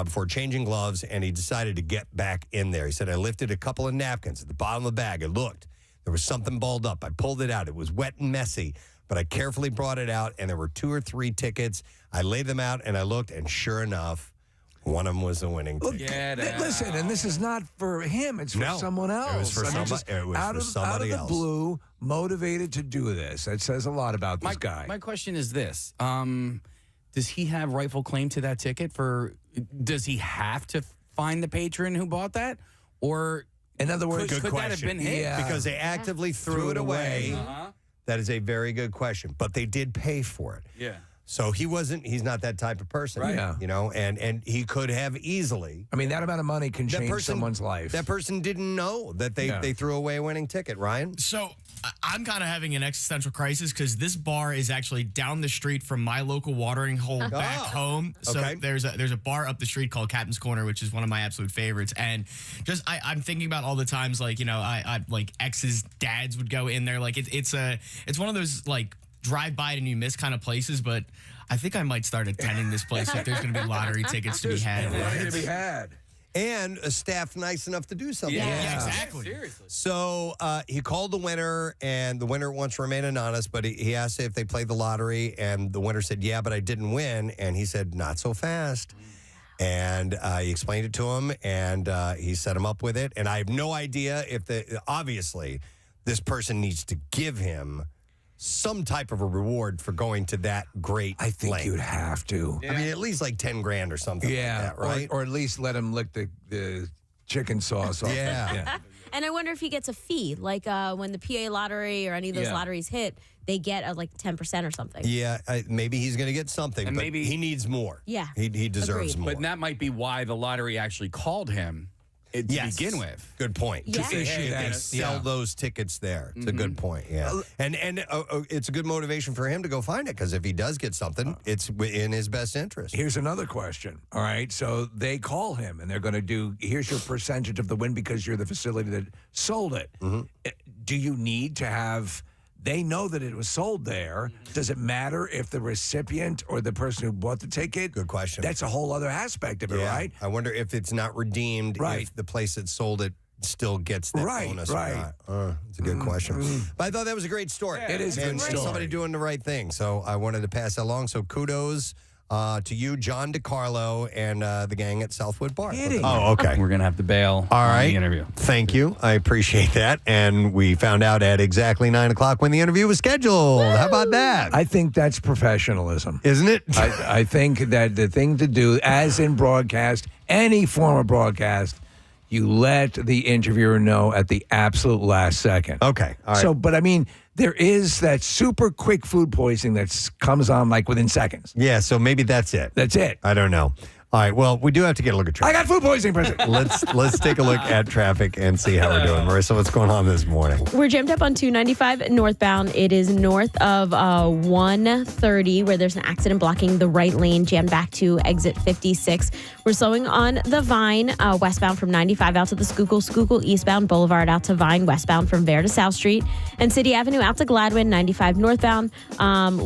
before changing gloves, and he decided to get back in there. He said, I lifted a couple of napkins at the bottom of the bag. I looked. There was something balled up. I pulled it out. It was wet and messy, but I carefully brought it out, and there were 2 or 3 tickets. I laid them out, and I looked, and sure enough, one of them was the winning ticket. Listen, and this is not for him. It's for someone else. It was for somebody out of the blue, motivated to do this. It says a lot about this guy. My question is this. Does he have rightful claim to that ticket? Does he have to find the patron who bought that? Or, in other words, could that have been his? Yeah. Because they actively threw it away. That is a very good question. But they did pay for it. Yeah. So he's not that type of person, right? You know, and he could have easily. I mean, that amount of money can change someone's life. That person didn't know that they threw away a winning ticket, Ryan. So I'm kind of having an existential crisis because this bar is actually down the street from my local watering hole back home. So there's a bar up the street called Captain's Corner, which is one of my absolute favorites. And just I'm thinking about all the times, like, you know, I like ex's dads would go in there. Like it's one of those like drive by it and you miss kind of places, but I think I might start attending this place if there's going to be lottery tickets to be had. And a staff nice enough to do something. Yeah, exactly. Seriously. So he called the winner, and the winner wants to remain anonymous, but he asked if they played the lottery, and the winner said, yeah, but I didn't win. And he said, not so fast. And he explained it to him, and he set him up with it. And I have no idea obviously, this person needs to give him some type of a reward for going to that great I think length. you'd have to. I mean, at least like 10 grand or something like that, right? Or at least let him lick the chicken sauce off. Yeah. And I wonder if he gets a fee, like when the PA lottery or any of those lotteries hit, they get like 10% or something. Yeah, maybe he's going to get something, and but maybe he needs more. Yeah. He deserves Agreed. more. But that might be why the lottery actually called him to begin with. Good point. Yeah. To issue that, sell those tickets there. It's a good point. Yeah, and it's a good motivation for him to go find it because if he does get something, it's in his best interest. Here's another question. All right, so they call him and they're going to do. Here's your percentage of the win because you're the facility that sold it. Do you need to have? They know that it was sold there. Does it matter if the recipient or the person who bought the ticket? Good question. That's a whole other aspect of it, right? I wonder if it's not redeemed, if the place that sold it still gets that bonus or not. It's a good question. But I thought that was a great story. It is a good story. Somebody doing the right thing. So I wanted to pass that along. So kudos to you, John DiCarlo, and the gang at Southwood Bar. Oh, okay. We're going to have to bail on the interview. Thank you. I appreciate that. And we found out at exactly 9 o'clock when the interview was scheduled. How about that? I think that's professionalism. Isn't it? I think that the thing to do, as in broadcast, any form of broadcast, you let the interviewer know at the absolute last second. Okay. All right. So, but I mean, there is that super quick food poisoning that comes on like within seconds. Yeah, so maybe that's it. That's it. I don't know. All right, well, we do have to get a look at traffic. I got food poisoning, President. Let's take a look at traffic and see how we're doing. Marissa, what's going on this morning? We're jammed up on 295 northbound. It is north of 130 where there's an accident blocking the right lane, jammed back to exit 56. We're slowing on the Vine westbound from 95 out to the Schuylkill eastbound, Boulevard out to Vine westbound from Bear to South Street, and City Avenue out to Gladwin, 95 northbound.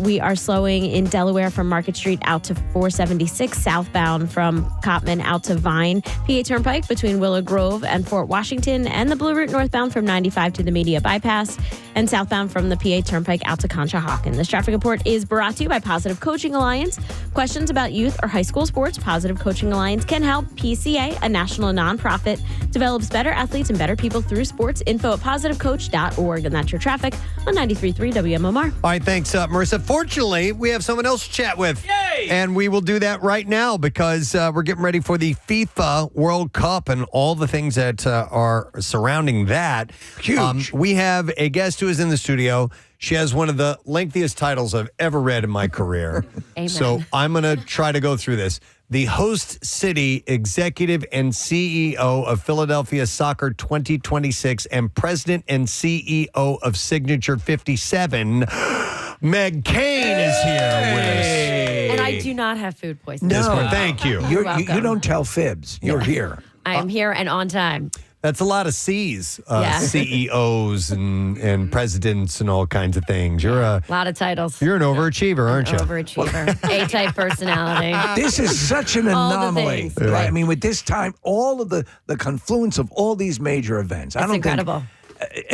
We are slowing in Delaware from Market Street out to 476 southbound from Copman out to Vine, PA Turnpike between Willow Grove and Fort Washington, and the Blue Route northbound from 95 to the Media Bypass, and southbound from the PA Turnpike out to Conshohocken. This traffic report is brought to you by Positive Coaching Alliance. Questions about youth or high school sports? Positive Coaching Alliance can help. PCA, a national nonprofit, develops better athletes and better people through sports. Info at positivecoach.org. And that's your traffic on 93.3 WMMR. All right, thanks, Marissa. Fortunately, we have someone else to chat with. Yay! And we will do that right now because we're getting ready for the FIFA World Cup and all the things that are surrounding that. Huge. We have a guest who is in the studio. She has one of the lengthiest titles I've ever read in my career. Amen. So I'm going to try to go through this. The host city executive and CEO of Philadelphia Soccer 2026 and president and CEO of Signature 57, Meg Kane is here with us. And I do not have food poisoning. No, thank you. You're welcome. You don't tell fibs. You're here. I am here and on time. That's a lot of C's, Yeah. CEOs and presidents and all kinds of things. You're A lot of titles. an overachiever, aren't you? Overachiever. A-type personality. This is such an All the anomaly. things. Right? I mean, with this time, all of the confluence of all these major events. It's incredible.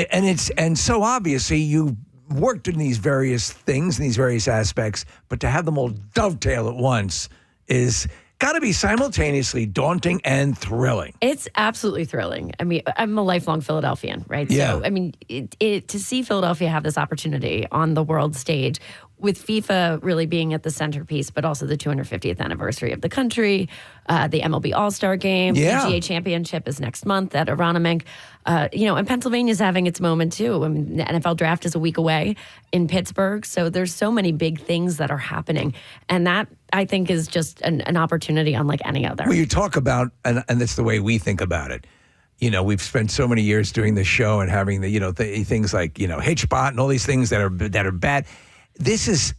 And so obviously you worked in these various things, in these various aspects, but to have them all dovetail at once is got to be simultaneously daunting and thrilling. It's absolutely thrilling. I mean, I'm a lifelong Philadelphian, right? Yeah. So, I mean, to see Philadelphia have this opportunity on the world stage with FIFA really being at the centerpiece, but also the 250th anniversary of the country, the MLB All-Star Game, Yeah. PGA Championship is next month at Aronimink. And Pennsylvania's having its moment too. I mean, the NFL draft is a week away in Pittsburgh. So there's so many big things that are happening. And that, I think, is just an opportunity unlike any other. Well, you talk about, and that's the way we think about it. You know, we've spent so many years doing the show and having the, things like, Hitchbot and all these things that are bad. This is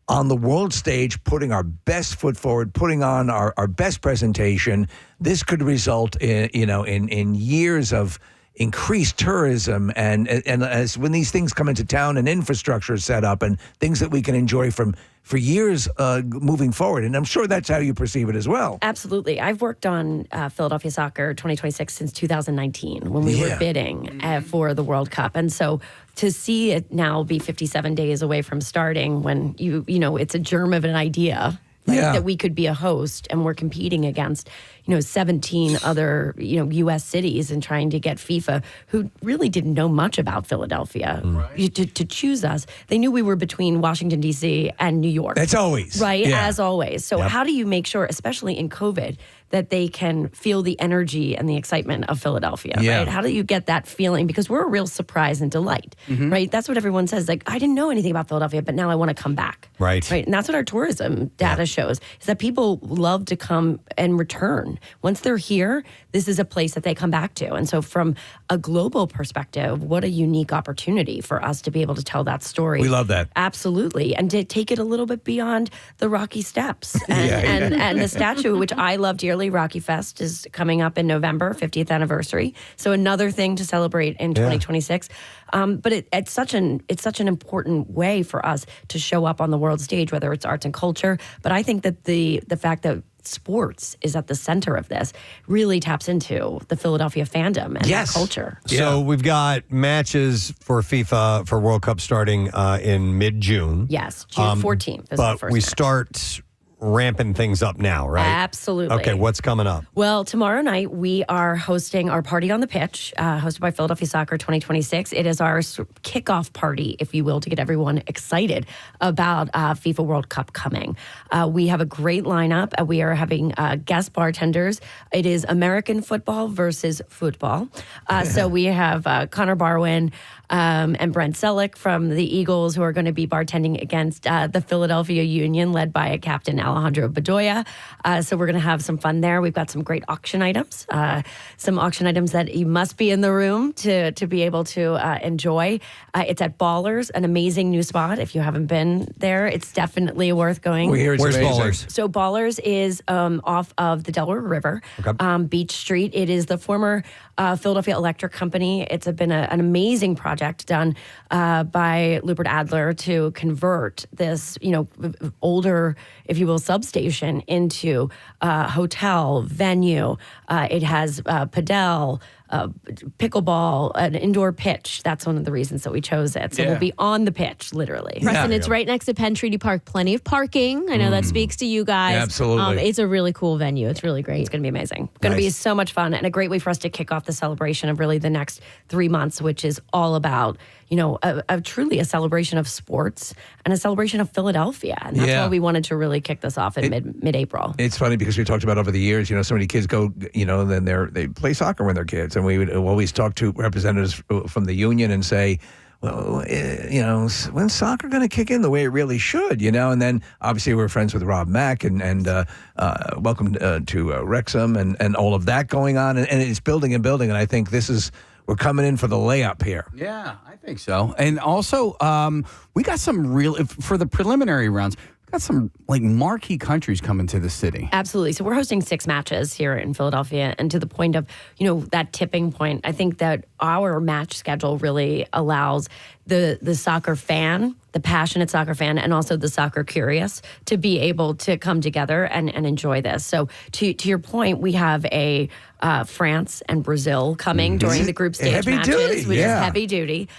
on the world stage, putting our best foot forward, putting on our best presentation. This could result in years of increased tourism and as when these things come into town and infrastructure is set up and things that we can enjoy for years moving forward. And I'm sure that's how you perceive it as well. Absolutely. I've worked on Philadelphia Soccer 2026 since 2019 when we were bidding for the World Cup. And so to see it now be 57 days away from starting when it's a germ of an idea. Right, that we could be a host and we're competing against, 17 other, U.S. cities and trying to get FIFA, who really didn't know much about Philadelphia, to choose us. They knew we were between Washington, D.C. and New York. That's always. Right, Yeah. as always. So how do you make sure, especially in COVID, that they can feel the energy and the excitement of Philadelphia, right? How do you get that feeling? Because we're a real surprise and delight, right? That's what everyone says. Like, I didn't know anything about Philadelphia, but now I want to come back. Right. And that's what our tourism data shows, is that people love to come and return. Once they're here, this is a place that they come back to. And so from a global perspective, what a unique opportunity for us to be able to tell that story. We love that. Absolutely. And to take it a little bit beyond the Rocky Steps and the statue, which I love dearly. Rocky Fest is coming up in November, 50th anniversary. So another thing to celebrate in 2026. But it's such an important way for us to show up on the world stage, whether it's arts and culture. But I think that the fact that sports is at the center of this really taps into the Philadelphia fandom and that culture. So we've got matches for FIFA for World Cup starting in mid-June. Yes, June 14th is the But first we match. start ramping things up now, right? Absolutely. Okay, what's coming up? Well, tomorrow night we are hosting our Party on the Pitch, hosted by Philadelphia Soccer 2026. It is our kickoff party, if you will, to get everyone excited about FIFA World Cup coming. We have a great lineup. We are having guest bartenders. It is American football versus football. So we have Connor Barwin and Brent Selleck from the Eagles, who are going to be bartending against the Philadelphia Union, led by a captain Alejandro Bedoya. So we're going to have some fun there. We've got some great auction items, that you must be in the room to be able to enjoy. It's at Ballers, an amazing new spot. If you haven't been there, it's definitely worth going. Where's Ballers? So Ballers is off of the Delaware River, Beach Street. It is the former Philadelphia Electric Company. It's been an amazing project done by Lubert Adler to convert this, older, if you will, substation into a hotel venue. It has padel, pickleball, an indoor pitch. That's one of the reasons that we chose it. So we'll be on the pitch, literally. Preston, it's right next to Penn Treaty Park. Plenty of parking. I know that speaks to you guys. Yeah, absolutely. It's a really cool venue. It's really great. It's going to be amazing. Going to be so much fun and a great way for us to kick off the celebration of really the next 3 months, which is all about, truly a celebration of sports and a celebration of Philadelphia. And that's why we wanted to really kick this off in mid-April. It's funny because we talked about over the years, so many kids go, then they play soccer when they're kids. And we would always talk to representatives from the union and say, well, when's soccer going to kick in the way it really should, And then obviously we're friends with Rob Mack and welcome to Wrexham and all of that going on. And it's building and building. And I think we're coming in for the layup here. Yeah, I think so. And also, we got some for the preliminary rounds, we got some marquee countries coming to the city. Absolutely. So we're hosting 6 matches here in Philadelphia. And to the point of, that tipping point, I think that our match schedule really allows the soccer fan, the passionate soccer fan, and also the soccer curious to be able to come together and enjoy this. So to your point, we have a France and Brazil coming during the group stage matches, which is heavy duty.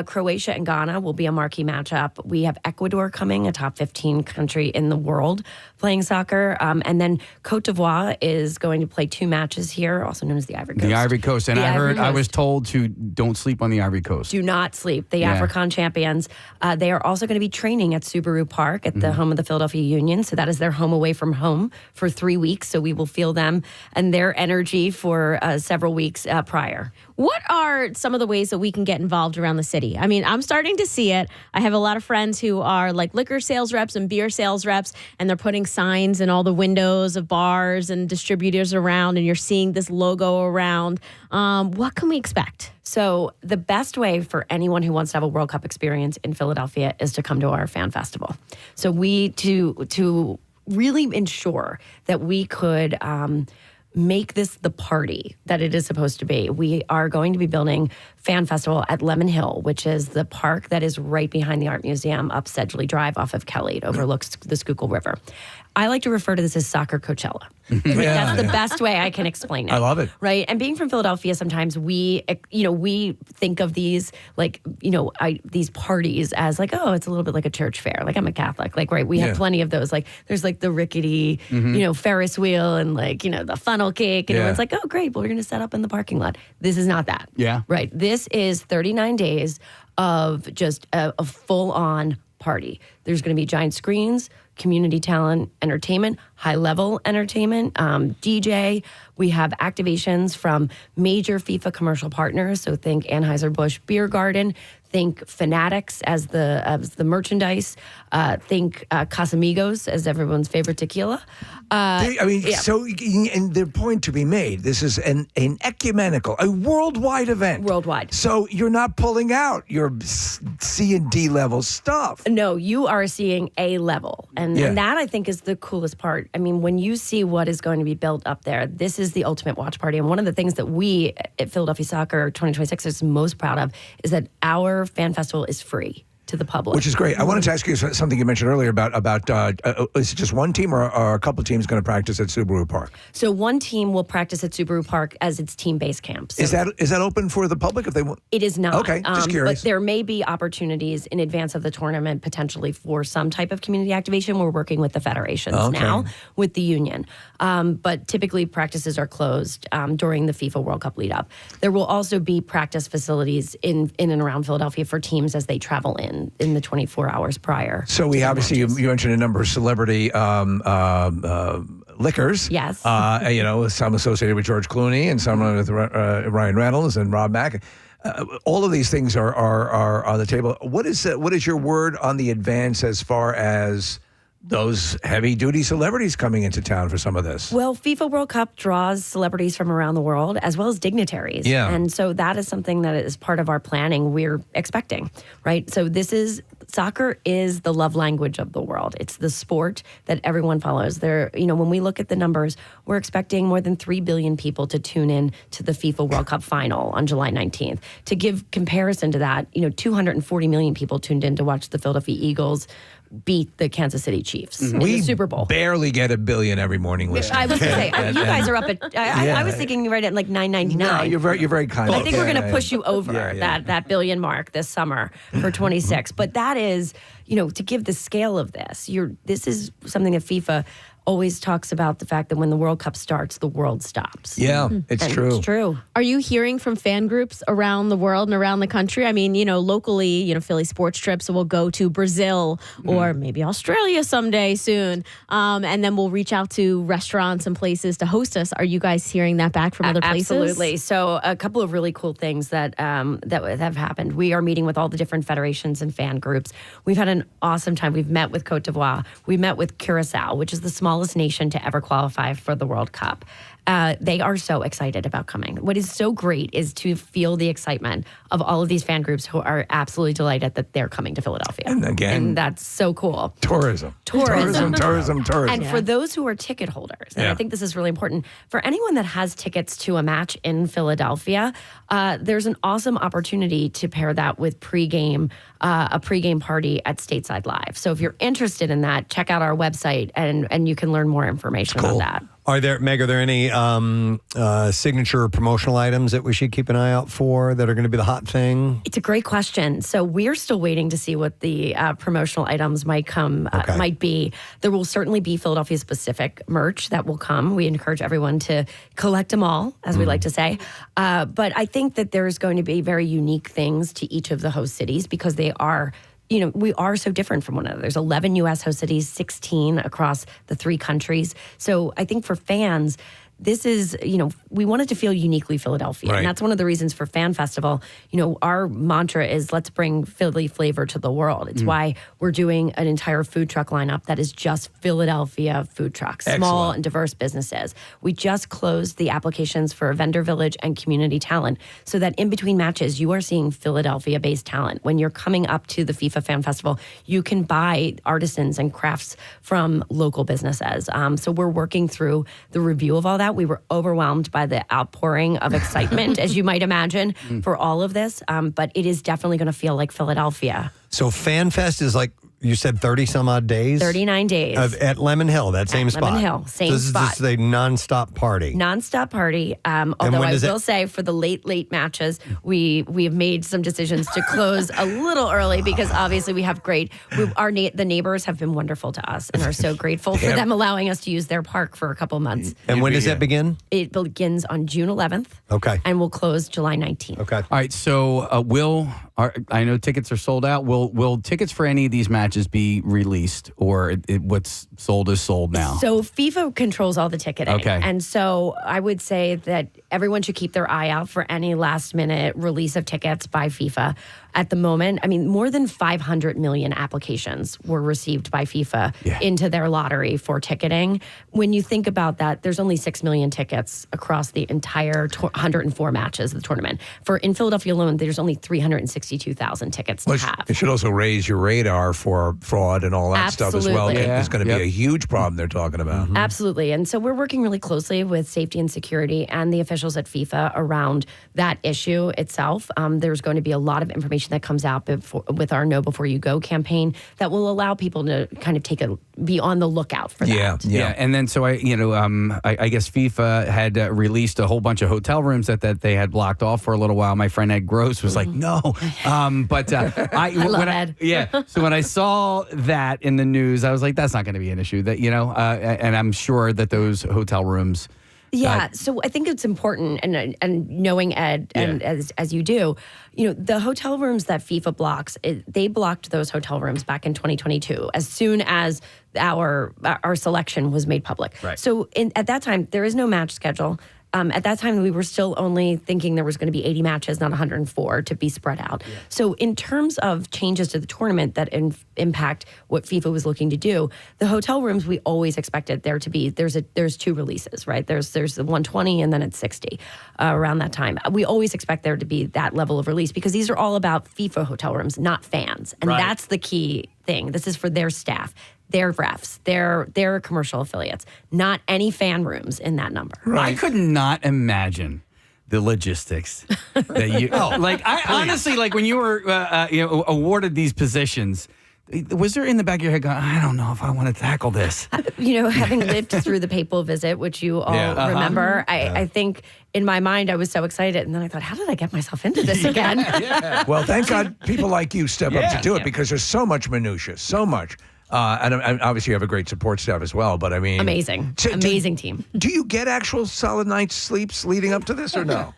Croatia and Ghana will be a marquee matchup. We have Ecuador coming, a top 15 country in the world, playing soccer. And then Cote d'Ivoire is going to play 2 matches here, also known as the Ivory Coast. The Ivory Coast. And I was told to don't sleep on the Ivory Coast. Do not sleep. The African champions. They are also going to be training at Subaru Park at the home of the Philadelphia Union. So that is their home away from home for 3 weeks. So we will feel them and their energy for several weeks prior. What are some of the ways that we can get involved around the city? I mean, I'm starting to see it. I have a lot of friends who are liquor sales reps and beer sales reps, and they're putting signs in all the windows of bars and distributors around, and you're seeing this logo around. What can we expect? So the best way for anyone who wants to have a World Cup experience in Philadelphia is to come to our fan festival. So to really ensure that we could make this the party that it is supposed to be, we are going to be building Fan Festival at Lemon Hill, which is the park that is right behind the Art Museum up Sedgley Drive off of Kelly. It overlooks the Schuylkill River. I like to refer to this as soccer Coachella. That's the best way I can explain it. I love it. Right? And being from Philadelphia, sometimes we think of these these parties as it's a little bit like a church fair. I'm a Catholic. We have plenty of those. There's the rickety, Ferris wheel and the funnel cake. And everyone's oh, great. Well, we're going to set up in the parking lot. This is not that. Yeah. Right. This is 39 days of just a full-on party. There's going to be giant screens, community talent, entertainment, high-level entertainment, DJ. We have activations from major FIFA commercial partners. So think Anheuser-Busch Beer Garden. Think Fanatics as the merchandise. Think Casamigos as everyone's favorite tequila. So, and the point to be made, this is an ecumenical, a worldwide event. Worldwide. So you're not pulling out your C and D level stuff. No, you are seeing A level. And that, I think, is the coolest part. I mean, when you see what is going to be built up there, this is the ultimate watch party. And one of the things that we at Philadelphia Soccer 2026 is most proud of is that our fan festival is free to the public. Which is great. I wanted to ask you something you mentioned earlier about is it just one team or are a couple teams going to practice at Subaru Park? So one team will practice at Subaru Park as its team base camp. So is that open for the public if they want? It is not. Okay, just curious. But there may be opportunities in advance of the tournament potentially for some type of community activation. We're working with the federations now, with the union. But typically practices are closed during the FIFA World Cup lead up. There will also be practice facilities in and around Philadelphia for teams as they travel in the 24 hours prior. So we obviously, you mentioned a number of celebrity liquors. Yes. Some associated with George Clooney and some with Ryan Reynolds and Rob Mack. All of these things are on the table. What is your word on the advance as far as those heavy-duty celebrities coming into town for some of this? Well, FIFA World Cup draws celebrities from around the world as well as dignitaries. Yeah. And so that is something that is part of our planning we're expecting, right? So soccer is the love language of the world. It's the sport that everyone follows. When we look at the numbers, we're expecting more than 3 billion people to tune in to the FIFA World Cup final on July 19th. To give comparison to that, 240 million people tuned in to watch the Philadelphia Eagles beat the Kansas City Chiefs in the Super Bowl. Barely get 1 billion every morning listening. I was going to say, you guys are up at, I was thinking right at like $9.99. No, you're very kind. But I think we're going to push you over that billion mark this summer for 26. But that is, to give the scale of this, this is something that FIFA always talks about, the fact that when the World Cup starts, the world stops. Yeah, it's true. It's true. Are you hearing from fan groups around the world and around the country? I mean, locally, Philly Sports Trips will go to Brazil or maybe Australia someday soon. And then we'll reach out to restaurants and places to host us. Are you guys hearing that back from other places? Absolutely. So a couple of really cool things that have happened. We are meeting with all the different federations and fan groups. We've had an awesome time. We've met with Cote d'Ivoire. We met with Curacao, which is the smallest nation to ever qualify for the World Cup. They are so excited about coming. What is so great is to feel the excitement of all of these fan groups who are absolutely delighted that they're coming to Philadelphia. And again, and that's so cool. Tourism. And for those who are ticket holders, and I think this is really important, for anyone that has tickets to a match in Philadelphia, there's an awesome opportunity to pair that with a pregame party at Stateside Live. So if you're interested in that, check out our website and you can learn more information about that. Are there any signature promotional items that we should keep an eye out for that are going to be the hot thing? It's a great question. So we're still waiting to see what the promotional items might be. There will certainly be Philadelphia-specific merch that will come. We encourage everyone to collect them all, as we like to say. But I think that there's going to be very unique things to each of the host cities because they are we are so different from one another. There's 11 U.S. host cities, 16 across the 3 countries. So I think for fans, this is, we wanted to feel uniquely Philadelphia. Right. And that's one of the reasons for Fan Festival. Our mantra is let's bring Philly flavor to the world. It's why we're doing an entire food truck lineup that is just Philadelphia food trucks, small and diverse businesses. We just closed the applications for Vendor Village and Community Talent so that in between matches, you are seeing Philadelphia-based talent. When you're coming up to the FIFA Fan Festival, you can buy artisans and crafts from local businesses. So we're working through the review of all that. We were overwhelmed by the outpouring of excitement, as you might imagine, for all of this. But it is definitely going to feel like Philadelphia. So FanFest is like, you said 30 some odd days? 39 days. At Lemon Hill, that same spot. Lemon Hill, same so this spot. This is a nonstop party. Nonstop party. Although I will say for the late matches, we have made some decisions to close a little early because obviously we have the neighbors have been wonderful to us and are so grateful for them allowing us to use their park for a couple months. And when does that begin? It begins on June 11th. Okay. And will close July 19th. Okay. All right. So will I know tickets are sold out. Will tickets for any of these matches be released, or what's sold is sold now? So FIFA controls all the ticketing. Okay. And so I would say that everyone should keep their eye out for any last-minute release of tickets by FIFA. At the moment, I mean, more than 500 million applications were received by FIFA into their lottery for ticketing. When you think about that, there's only 6 million tickets across the entire 104 matches of the tournament. In Philadelphia alone, there's only 362,000 tickets to have. It should also raise your radar for fraud and all that stuff as well. Absolutely. There's going to be a huge problem they're talking about. Absolutely. And so we're working really closely with safety and security and the officials at FIFA around that issue itself. There's going to be a lot of information that comes out with our Know Before You Go campaign that will allow people to kind of be on the lookout for that. Yeah. And then so I guess FIFA had released a whole bunch of hotel rooms that they had blocked off for a little while. My friend Ed Gross was like, no. I love Ed. So when I saw that in the news, I was like, that's not going to be an issue. That and I'm sure that those hotel rooms. Yeah, so I think it's important, and knowing Ed, and as you do, the hotel rooms that FIFA blocks, they blocked those hotel rooms back in 2022 as soon as our selection was made public. Right. So at that time, there is no match schedule. At that time, we were still only thinking there was going to be 80 matches, not 104, to be spread out. Yeah. So in terms of changes to the tournament that impact what FIFA was looking to do, the hotel rooms, we always expected there to be, there's 2 releases, right? There's the 120 and then it's 60 around that time. We always expect there to be that level of release because these are all about FIFA hotel rooms, not fans. And that's the key thing. This is for their staff, their refs, their commercial affiliates, not any fan rooms in that number. Right. I could not imagine the logistics that you honestly, like when you were awarded these positions, was there in the back of your head going, I don't know if I want to tackle this? Having lived through the papal visit, which you all remember, I think in my mind I was so excited, and then I thought, how did I get myself into this again? Well, thank God people like you step up to do it because there's so much minutia, so much. And obviously you have a great support staff as well, but I mean... Amazing team. Do you get actual solid night's sleeps leading up to this or no?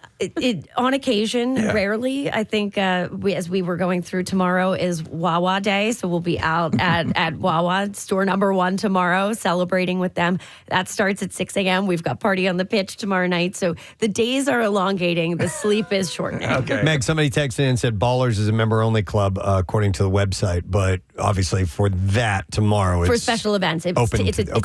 On occasion, rarely. I think as we were going through, tomorrow is Wawa Day, so we'll be out at Wawa, store number 1 tomorrow, celebrating with them. That starts at 6 a.m. We've got Party on the Pitch tomorrow night, so the days are elongating, the sleep is shortening. Okay. Meg, somebody texted in and said Ballers is a member-only club, according to the website, but obviously for that, tomorrow for special events. It's a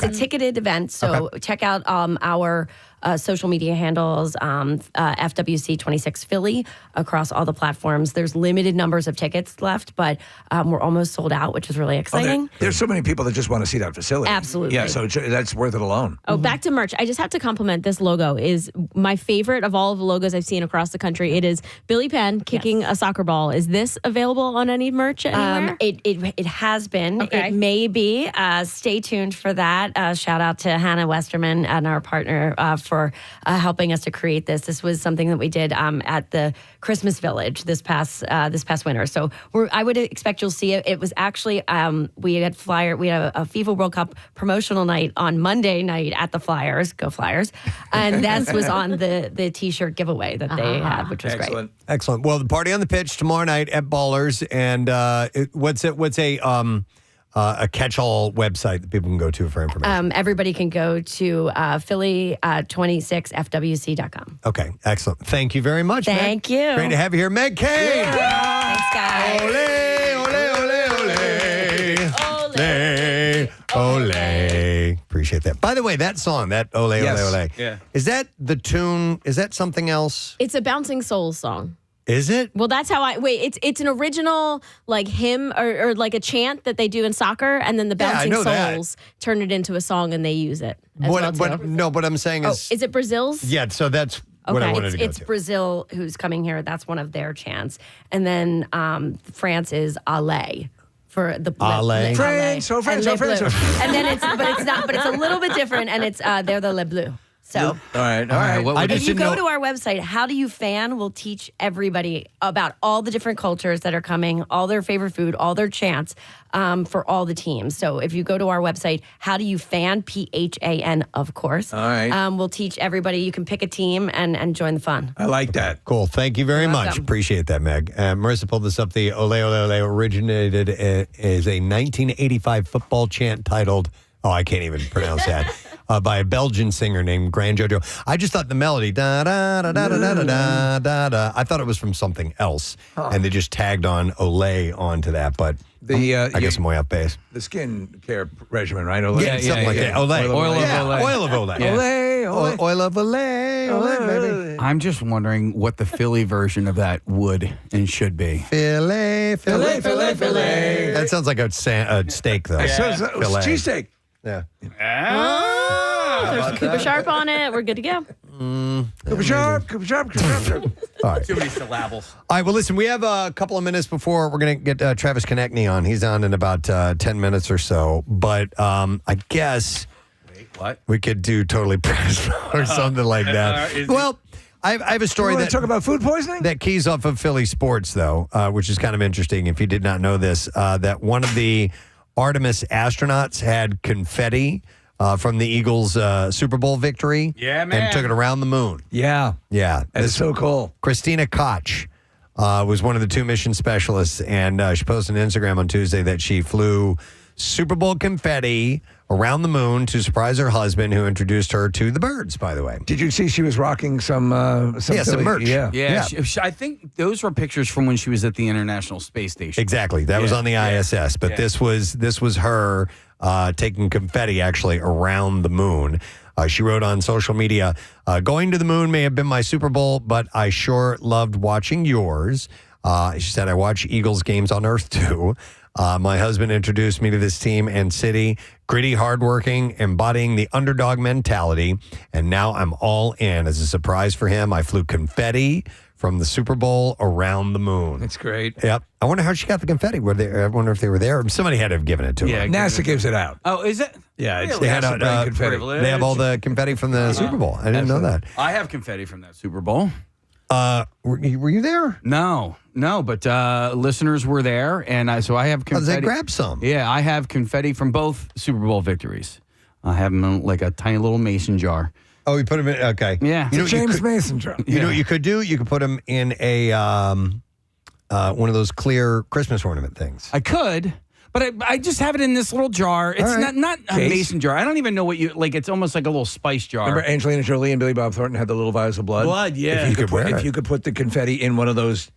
ticketed event, so check out our social media handles, FWC26 Philly, across all the platforms. There's limited numbers of tickets left, but we're almost sold out, which is really exciting. There's so many people that just want to see that facility. Absolutely. Yeah, so that's worth it alone. Oh, back to merch. I just have to compliment this logo. Is my favorite of all of the logos I've seen across the country. It is Billy Penn kicking a soccer ball. Is this available on any merch anywhere? It has been. Okay. It may be. Stay tuned for that. Shout out to Hannah Westerman and our partner for helping us to create this. This was something that we did at the Christmas Village this past winter. So I would expect you'll see it. It was actually we had a FIFA World Cup promotional night on Monday night at the Flyers. Go Flyers! And that was on the T-shirt giveaway that they had, which was great. Excellent. Well, the Party on the Pitch tomorrow night at Ballers, and what's a catch-all website that people can go to for information? Everybody can go to Philly26fwc.com. Okay, excellent. Thank you very much, Thank Meg. you. Great to have you here, Meg Kane. Thanks, guys. Ole. Appreciate that. By the way, that song, that Ole, Yes. Ole, Ole. Yeah. Is that the tune? Is that something else? It's a Bouncing Souls song. Is it? Well, that's how it's an original like hymn or like a chant that they do in soccer, and then the Bouncing Souls turn it into a song and they use it. What I'm saying is... is it Brazil's? Yeah, so that's what I wanted to go It's to. Brazil who's coming here. That's one of their chants. And then France is Ale. For the France. And then it's a little bit different, and it's they're the Le Bleu. So, all right. If you go to our website, How Do You Fan will teach everybody about all the different cultures that are coming, all their favorite food, all their chants for all the teams. So if you go to our website, How Do You Fan, PHAN, of course. All right. We'll teach everybody. You can pick a team and join the fun. I like that. Cool. Thank you very much. welcome. Appreciate that, Meg. Marissa pulled this up. The Ole Ole Ole originated as a 1985 football chant titled, I can't even pronounce that, by a Belgian singer named Grand Jojo. I just thought the melody, da da da da da da da da da, I thought it was from something else, and they just tagged on Ole onto that, but I guess I'm way off base. The skin care regimen, right? Ole? Yeah, something like that. Ole. Oil of Ole. Oil of Ole. Yeah. Oil of Ole. Ole, baby. I'm just wondering what the Philly version of that would and should be. Filet. That sounds like a steak, though. Filet. Cheesesteak. Yeah. There's a Cooper Sharp on it. We're good to go. Cooper Sharp. All right. Too many syllables. All right, well, listen, we have a couple of minutes before we're going to get Travis Konecny on. He's on in about 10 minutes or so. But I guess what? We could do Totally Preston or something like that. Well, I have a story that talk about food poisoning that keys off of Philly sports, though, which is kind of interesting if you did not know this, that one of the Artemis astronauts had confetti from the Eagles' Super Bowl victory. Yeah, man. And took it around the moon. Yeah. Yeah. That's so cool. Christina Koch was one of the two mission specialists, and she posted on Instagram on Tuesday that she flew Super Bowl confetti around the moon to surprise her husband, who introduced her to the birds, by the way. Did you see she was rocking some some merch. Yeah. I think those were pictures from when she was at the International Space Station. Exactly. That was on the ISS, but this was her taking confetti actually around the moon. She wrote on social media, going to the moon may have been my Super Bowl, but I sure loved watching yours. She said, I watch Eagles games on Earth too. My husband introduced me to this team and city, gritty, hardworking, embodying the underdog mentality. And now I'm all in. As a surprise for him, I flew confetti from the Super Bowl around the moon. That's great. Yep. I wonder how she got the confetti. I wonder if they were there. Somebody had to have given it to her. Yeah, NASA gives it out. Oh, is it? Yeah, it's They had NASA confetti. they have all the confetti from the Super Bowl. I didn't know that. I have confetti from that Super Bowl. Were you there? No, but listeners were there, and so I have confetti. They grab some. Yeah, I have confetti from both Super Bowl victories. I have them in like a tiny little mason jar. Oh, you put them in? Okay. Yeah. You know, James Mason jar. You know what you could do? You could put them in a one of those clear Christmas ornament things. I could, but I just have it in this little jar. It's not a mason jar. I don't even know what you like. It's almost like a little spice jar. Remember Angelina Jolie and Billy Bob Thornton had the little vials of blood? Blood, yeah. If you could put the confetti in one of those,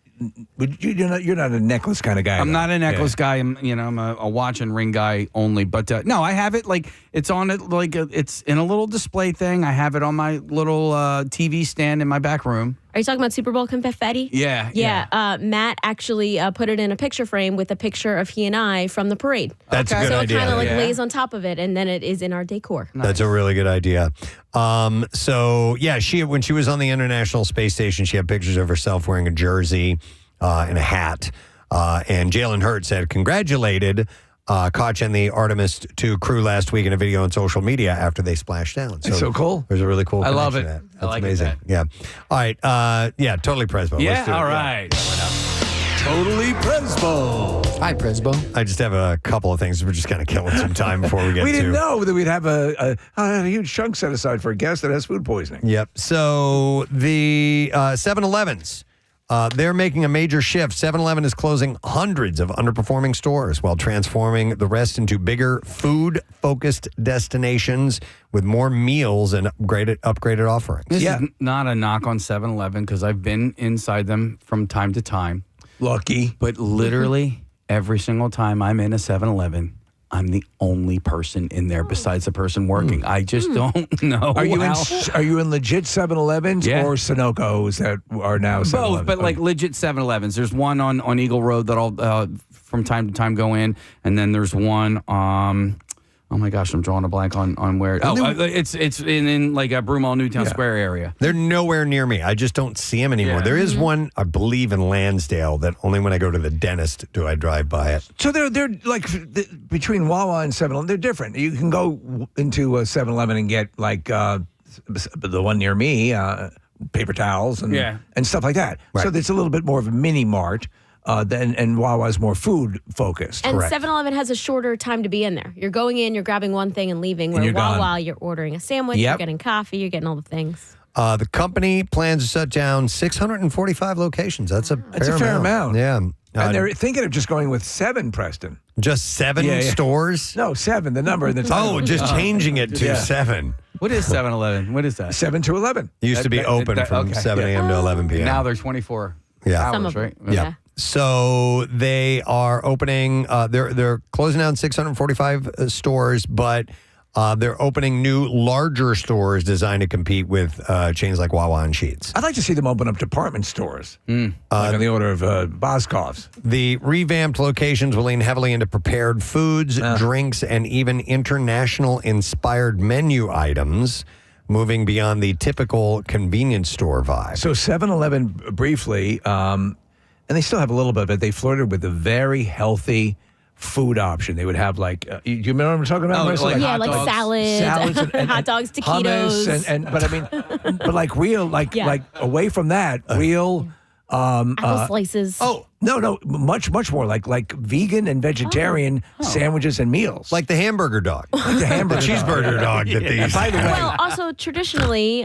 you're not a necklace kind of guy. I'm not a necklace guy. I'm a watch and ring guy only. But no, I have it like it's on it like it's in a little display thing. I have it on my little TV stand in my back room. Are you talking about Super Bowl confetti? Yeah. Matt actually put it in a picture frame with a picture of he and I from the parade. That's a good so idea. it kind of like lays on top of it, and then it is in our decor. That's a really good idea. So yeah, when she was on the International Space Station, she had pictures of herself wearing a jersey and a hat. And Jalen Hurts had congratulated Koch and the Artemis 2 crew last week in a video on social media after they splashed down. That's so cool. There's a really cool I love connection it. to that. I That's like amazing. it. Yeah. All right. Yeah, totally Presbo. Yeah, Let's do it. all right. Totally Presbo. Hi, Presbo. I just have a couple of things. We're just kind of killing some time before we get to. We didn't know that we'd have a huge chunk set aside for a guest that has food poisoning. Yep. So the 7-Elevens, they're making a major shift. 7-Eleven is closing hundreds of underperforming stores while transforming the rest into bigger food-focused destinations with more meals and upgraded offerings. This is not a knock on 7-Eleven because I've been inside them from time to time. Lucky. But literally every single time I'm in a 7-Eleven, I'm the only person in there besides the person working. I just don't know. Are you in legit 7-Elevens or Sunoco's that are now 7-Elevens? Both, but like legit 7-Elevens. There's one on Eagle Road that I'll from time to time go in, and then there's one. Oh my gosh, I'm drawing a blank on where. It's in like a Broomall Newtown Square area. They're nowhere near me. I just don't see them anymore. There is one, I believe, in Lansdale that only when I go to the dentist do I drive by it. So they're like between Wawa and 7-Eleven, they're different. You can go into a 7-Eleven and get like the one near me, paper towels and stuff like that. Right. So it's a little bit more of a mini mart. And Wawa's more food focused. And 7-Eleven has a shorter time to be in there. You're going in, you're grabbing one thing and leaving. Where you're Wawa, gone. you're ordering a sandwich, Yep. you're getting coffee, you're getting all the things. The company plans to shut down 645 locations. That's a fair amount. Yeah. And they're thinking of just going with 7, Preston. Just 7 stores? No, 7, the number in the title. Oh, just changing it to 7. What is 7-Eleven? What is that? 7 to 11. It used to be open from 7 a.m. to 11 p.m. Now there's 24 Yeah. Some hours, of right? them. Yeah. So they are opening. They're closing down 645 stores, but they're opening new, larger stores designed to compete with chains like Wawa and Sheetz. I'd like to see them open up department stores, like on the order of Boscov's. The revamped locations will lean heavily into prepared foods, drinks, and even international-inspired menu items, moving beyond the typical convenience store vibe. So 7-Eleven, briefly, and they still have a little bit of it, they flirted with a very healthy food option. They would have like, you remember what I'm talking about? Marissa? Like salads and hot dogs, taquitos. Hummus, but I mean, but like real, like away from that, real apple slices. Oh no, much more like vegan and vegetarian sandwiches and meals, like the hamburger dog, like the hamburger cheeseburger dog that they. By the way, Well, also traditionally,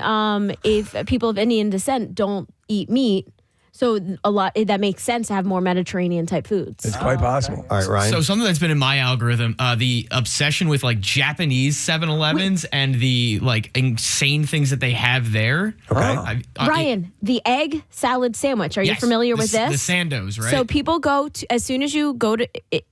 if people of Indian descent don't eat meat, so that makes sense to have more Mediterranean type foods. It's quite possible. All right, Ryan. So something that's been in my algorithm, the obsession with like Japanese 7-Elevens and the like insane things that they have there. Okay. Ryan, the egg salad sandwich. Are you familiar with this? The Sandos, right? So people go to, as soon as you go to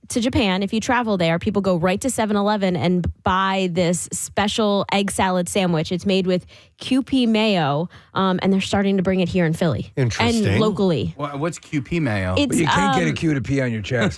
Japan, if you travel there, people go right to 7-Eleven and buy this special egg salad sandwich. It's made with QP mayo, and they're starting to bring it here in Philly. Interesting. And locally. What's QP mayo? It's, but you can't get a Q to pee on your chest.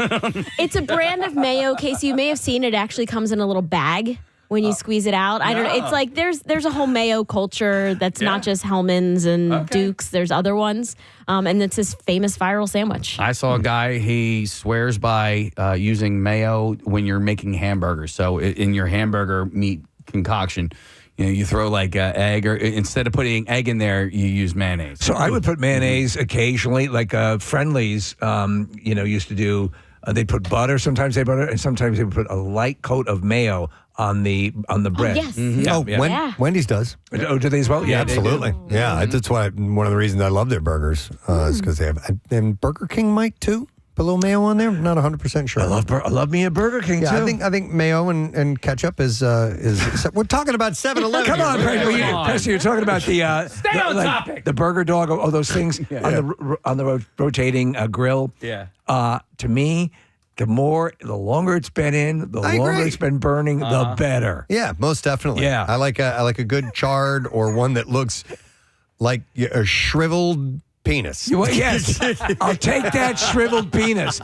It's a brand of mayo, Casey. You may have seen it actually comes in a little bag when you squeeze it out. I don't know. It's like there's a whole mayo culture that's not just Hellman's and Duke's. There's other ones. And it's this famous viral sandwich. I saw a guy, he swears by using mayo when you're making hamburgers. So in your hamburger meat concoction, you throw like egg, or instead of putting egg in there, you use mayonnaise. So I would put mayonnaise occasionally, like Friendly's, used to do. They'd put butter. Sometimes they butter, and sometimes they would put a light coat of mayo on the bread. Yes. Mm-hmm. Wendy's does. Oh, do they as well? Yeah, absolutely. Yeah, that's why one of the reasons I love their burgers is because they have, and Burger King might too. Put a little mayo on there. I'm not 100% sure. I love me a Burger King too. I think mayo and ketchup is. We're talking about 7-Eleven. Come on, Preston, you're talking about the burger dog, all those things on the rotating grill. Yeah. To me, the longer it's been in, the longer it's been burning, the better. Yeah, most definitely. Yeah. I like a good charred or one that looks like a shriveled penis. Yes, I'll take that shriveled penis.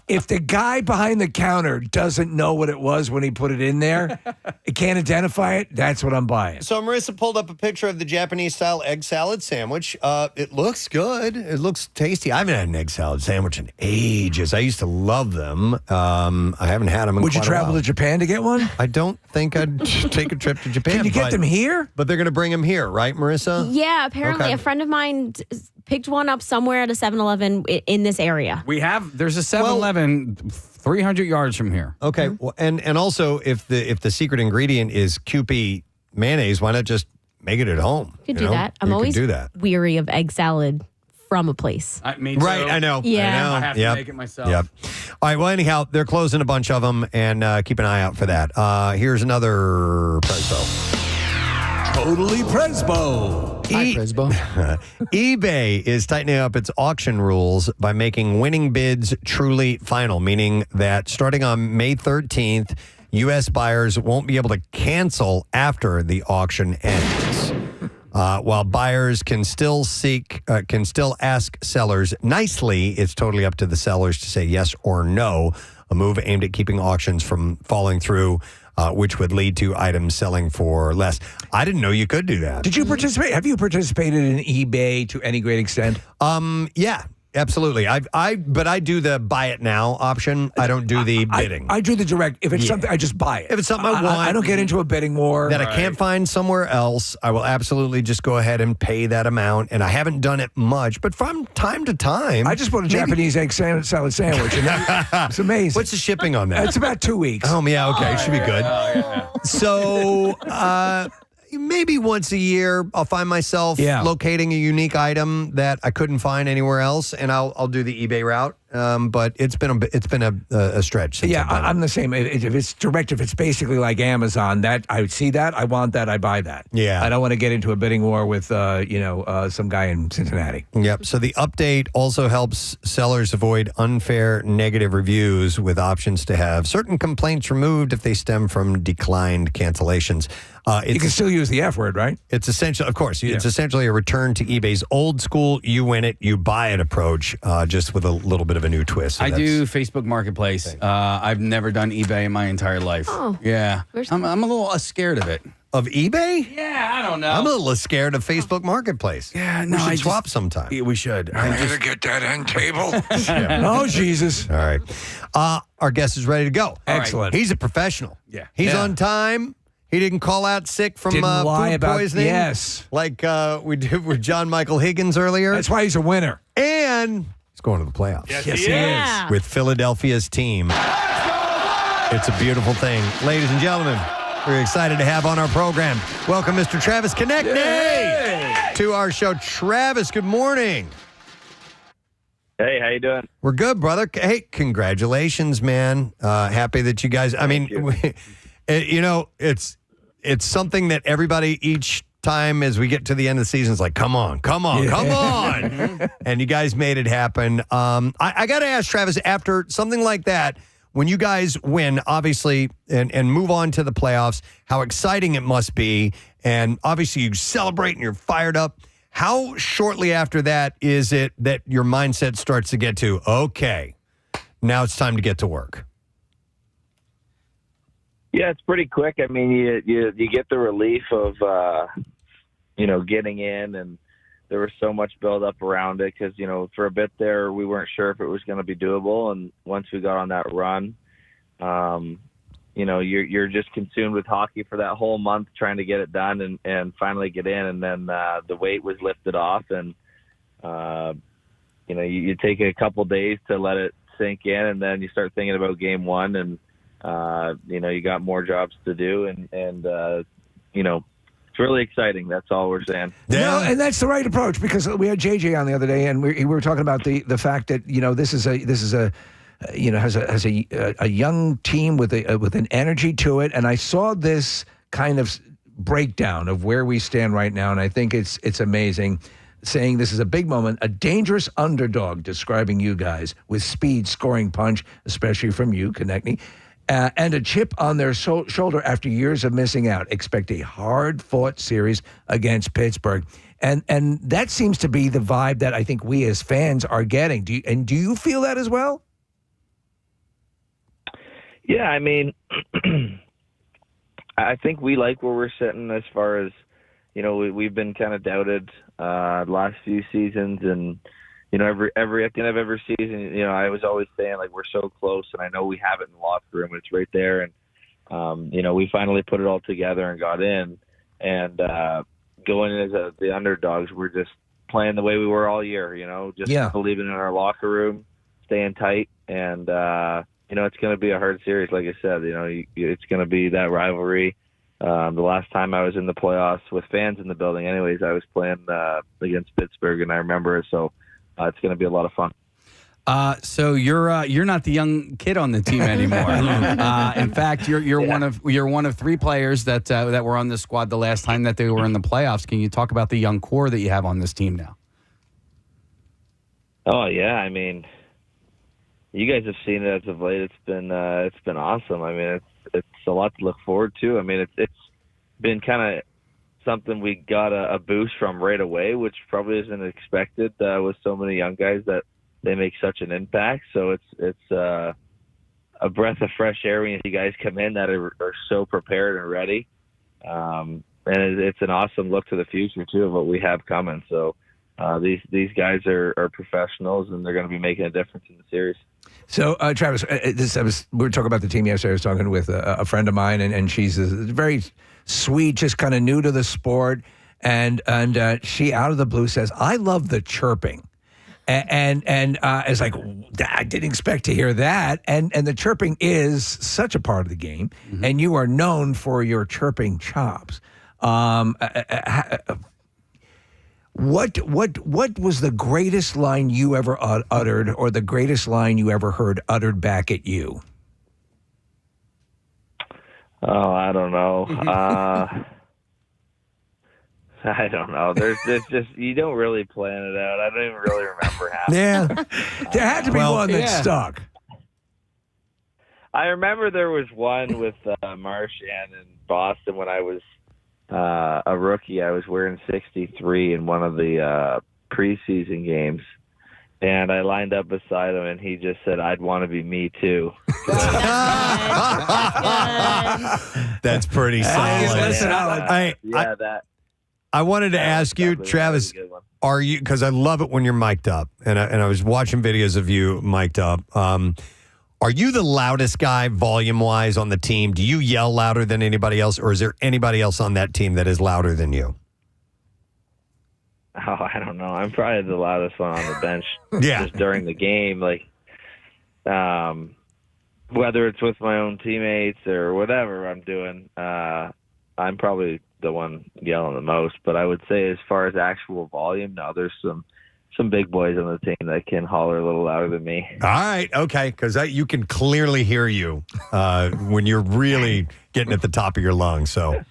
If the guy behind the counter doesn't know what it was when he put it in there, it can't identify it, that's what I'm buying. So Marissa pulled up a picture of the Japanese-style egg salad sandwich. It looks good. It looks tasty. I haven't had an egg salad sandwich in ages. I used to love them. I haven't had them in Would you quite a travel while. to Japan to get one? I don't think I'd take a trip to Japan. Can you get them here? But they're going to bring them here, right, Marissa? Yeah, apparently Okay. a friend of mine picked one up somewhere at a 7-Eleven in this area. There's a 7-Eleven 300 yards from here. Okay, well, and also if the secret ingredient is Kewpie mayonnaise, why not just make it at home? You could do that. I'm always do that. weary of egg salad from a place. Me too. Right, I know. Yeah. I know. I have to make it myself. Yep. All right, well, anyhow, they're closing a bunch of them, and keep an eye out for that. Here's another Presbo. Totally Presbo. Hi, Presbo. eBay is tightening up its auction rules by making winning bids truly final, meaning that starting on May 13th, U.S. buyers won't be able to cancel after the auction ends. While buyers can still ask sellers nicely, it's totally up to the sellers to say yes or no, a move aimed at keeping auctions from falling through, which would lead to items selling for less. I didn't know you could do that. Did you participate? Have you participated in eBay to any great extent? Yeah. absolutely. But I do the buy it now option. I don't do the bidding. I do the direct. If it's something, I just buy it. If it's something I want, I don't get into a bidding war that I can't find somewhere else, I will absolutely just go ahead and pay that amount. And I haven't done it much, but from time to time, I just bought a Japanese egg salad sandwich, and it's amazing. What's the shipping on that? It's about 2 weeks. Oh, yeah, okay, should be good. So, maybe once a year, I'll find myself locating a unique item that I couldn't find anywhere else, and I'll do the eBay route. But it's been a stretch. Since I'm the same. If it's direct, if it's basically like Amazon, that I see that, I want that, I buy that. Yeah, I don't want to get into a bidding war with some guy in Cincinnati. Yep. So the update also helps sellers avoid unfair negative reviews with options to have certain complaints removed if they stem from declined cancellations. You can still use the F word, right? It's essential, of course. It's essentially a return to eBay's old school, you win it, you buy it approach, just with a little bit of a new twist. So I do Facebook Marketplace. I've never done eBay in my entire life. Oh. Yeah. I'm a little scared of it. Of eBay? Yeah, I don't know. I'm a little scared of Facebook Marketplace. Yeah, we should swap sometime. Yeah, we should. I'm going to get that end table. Oh, Jesus. All right. Our guest is ready to go. Excellent. He's a professional. Yeah. He's on time. He didn't call out sick from Didn't lie food about- poisoning. yes. Like we did with John Michael Higgins earlier. That's why he's a winner. And he's going to the playoffs. Yes, he is. With Philadelphia's team. It's a beautiful thing. Ladies and gentlemen, we're excited to have on our program. Welcome, Mr. Travis Konecny to our show. Travis, good morning. Hey, how you doing? We're good, brother. Hey, congratulations, man. Happy that you guys, it's something that everybody each time as we get to the end of the season is like, come on. And you guys made it happen. I got to ask, Travis, after something like that, when you guys win, obviously, and move on to the playoffs, how exciting it must be. And obviously you celebrate and you're fired up. How shortly after that is it that your mindset starts to get to, okay, now it's time to get to work? Yeah, it's pretty quick. I mean, you get the relief of getting in, and there was so much build up around it because for a bit there we weren't sure if it was going to be doable, and once we got on that run, you're just consumed with hockey for that whole month trying to get it done and finally get in, and then the weight was lifted off, and you take a couple days to let it sink in, and then you start thinking about game one, and you got more jobs to do, and it's really exciting. That's all we're saying. No, and that's the right approach, because we had JJ on the other day, and we were talking about the fact that this is a has a young team with an energy to it, and I saw this kind of breakdown of where we stand right now, and I think it's amazing. Saying this is a big moment, a dangerous underdog, describing you guys with speed, scoring punch, especially from you, Konecny. And a chip on their shoulder after years of missing out. Expect a hard-fought series against Pittsburgh. And that seems to be the vibe that I think we as fans are getting. Do you feel that as well? Yeah, I mean, I think we like where we're sitting as far as, we've been kind of doubted last few seasons, and every at the end of every season, I was always saying, like, we're so close, and I know we have it in the locker room. It's right there, and we finally put it all together and got in. And going in as the underdogs, we're just playing the way we were all year. Just believing in our locker room, staying tight, and it's going to be a hard series. Like I said, it's going to be that rivalry. The last time I was in the playoffs with fans in the building, anyways, I was playing against Pittsburgh, and I remember it. So. It's going to be a lot of fun. So you're not the young kid on the team anymore. In fact, you're one of three players that were on the squad the last time that they were in the playoffs. Can you talk about the young core that you have on this team now? Oh yeah, I mean, you guys have seen it as of late. It's been awesome. I mean, it's a lot to look forward to. I mean, it's been kind of something we got a boost from right away, which probably isn't expected with so many young guys that they make such an impact. So it's a breath of fresh air when you guys come in that are so prepared and ready. And it's an awesome look to the future too of what we have coming. So these guys are professionals, and they're going to be making a difference in the series. So, Travis, we were talking about the team yesterday. I was talking with a friend of mine, and she's very sweet, just kind of new to the sport. And she, out of the blue, says, "I love the chirping." And it's like, I didn't expect to hear that. And the chirping is such a part of the game, and you are known for your chirping chops. What was the greatest line you ever uttered, or the greatest line you ever heard uttered back at you? Oh, I don't know. I don't know. There's just, you don't really plan it out. I don't even really remember how. Yeah, there had to be one that stuck. I remember there was one with Marchand in Boston when I was a rookie. I was wearing 63 in one of the preseason games, and I lined up beside him, and he just said, "I'd want to be me too." That's pretty solid. I wanted to ask you, Travis, are you, because I love it when you're mic'd up, and I was watching videos of you mic'd up. Are you the loudest guy volume-wise on the team? Do you yell louder than anybody else, or is there anybody else on that team that is louder than you? Oh, I don't know. I'm probably the loudest one on the bench. Yeah. Just during the game, like, whether it's with my own teammates or whatever I'm doing, I'm probably the one yelling the most. But I would say, as far as actual volume, no, there's some big boys on the team that can holler a little louder than me. All right, okay, because you can clearly hear you when you're really getting at the top of your lungs. So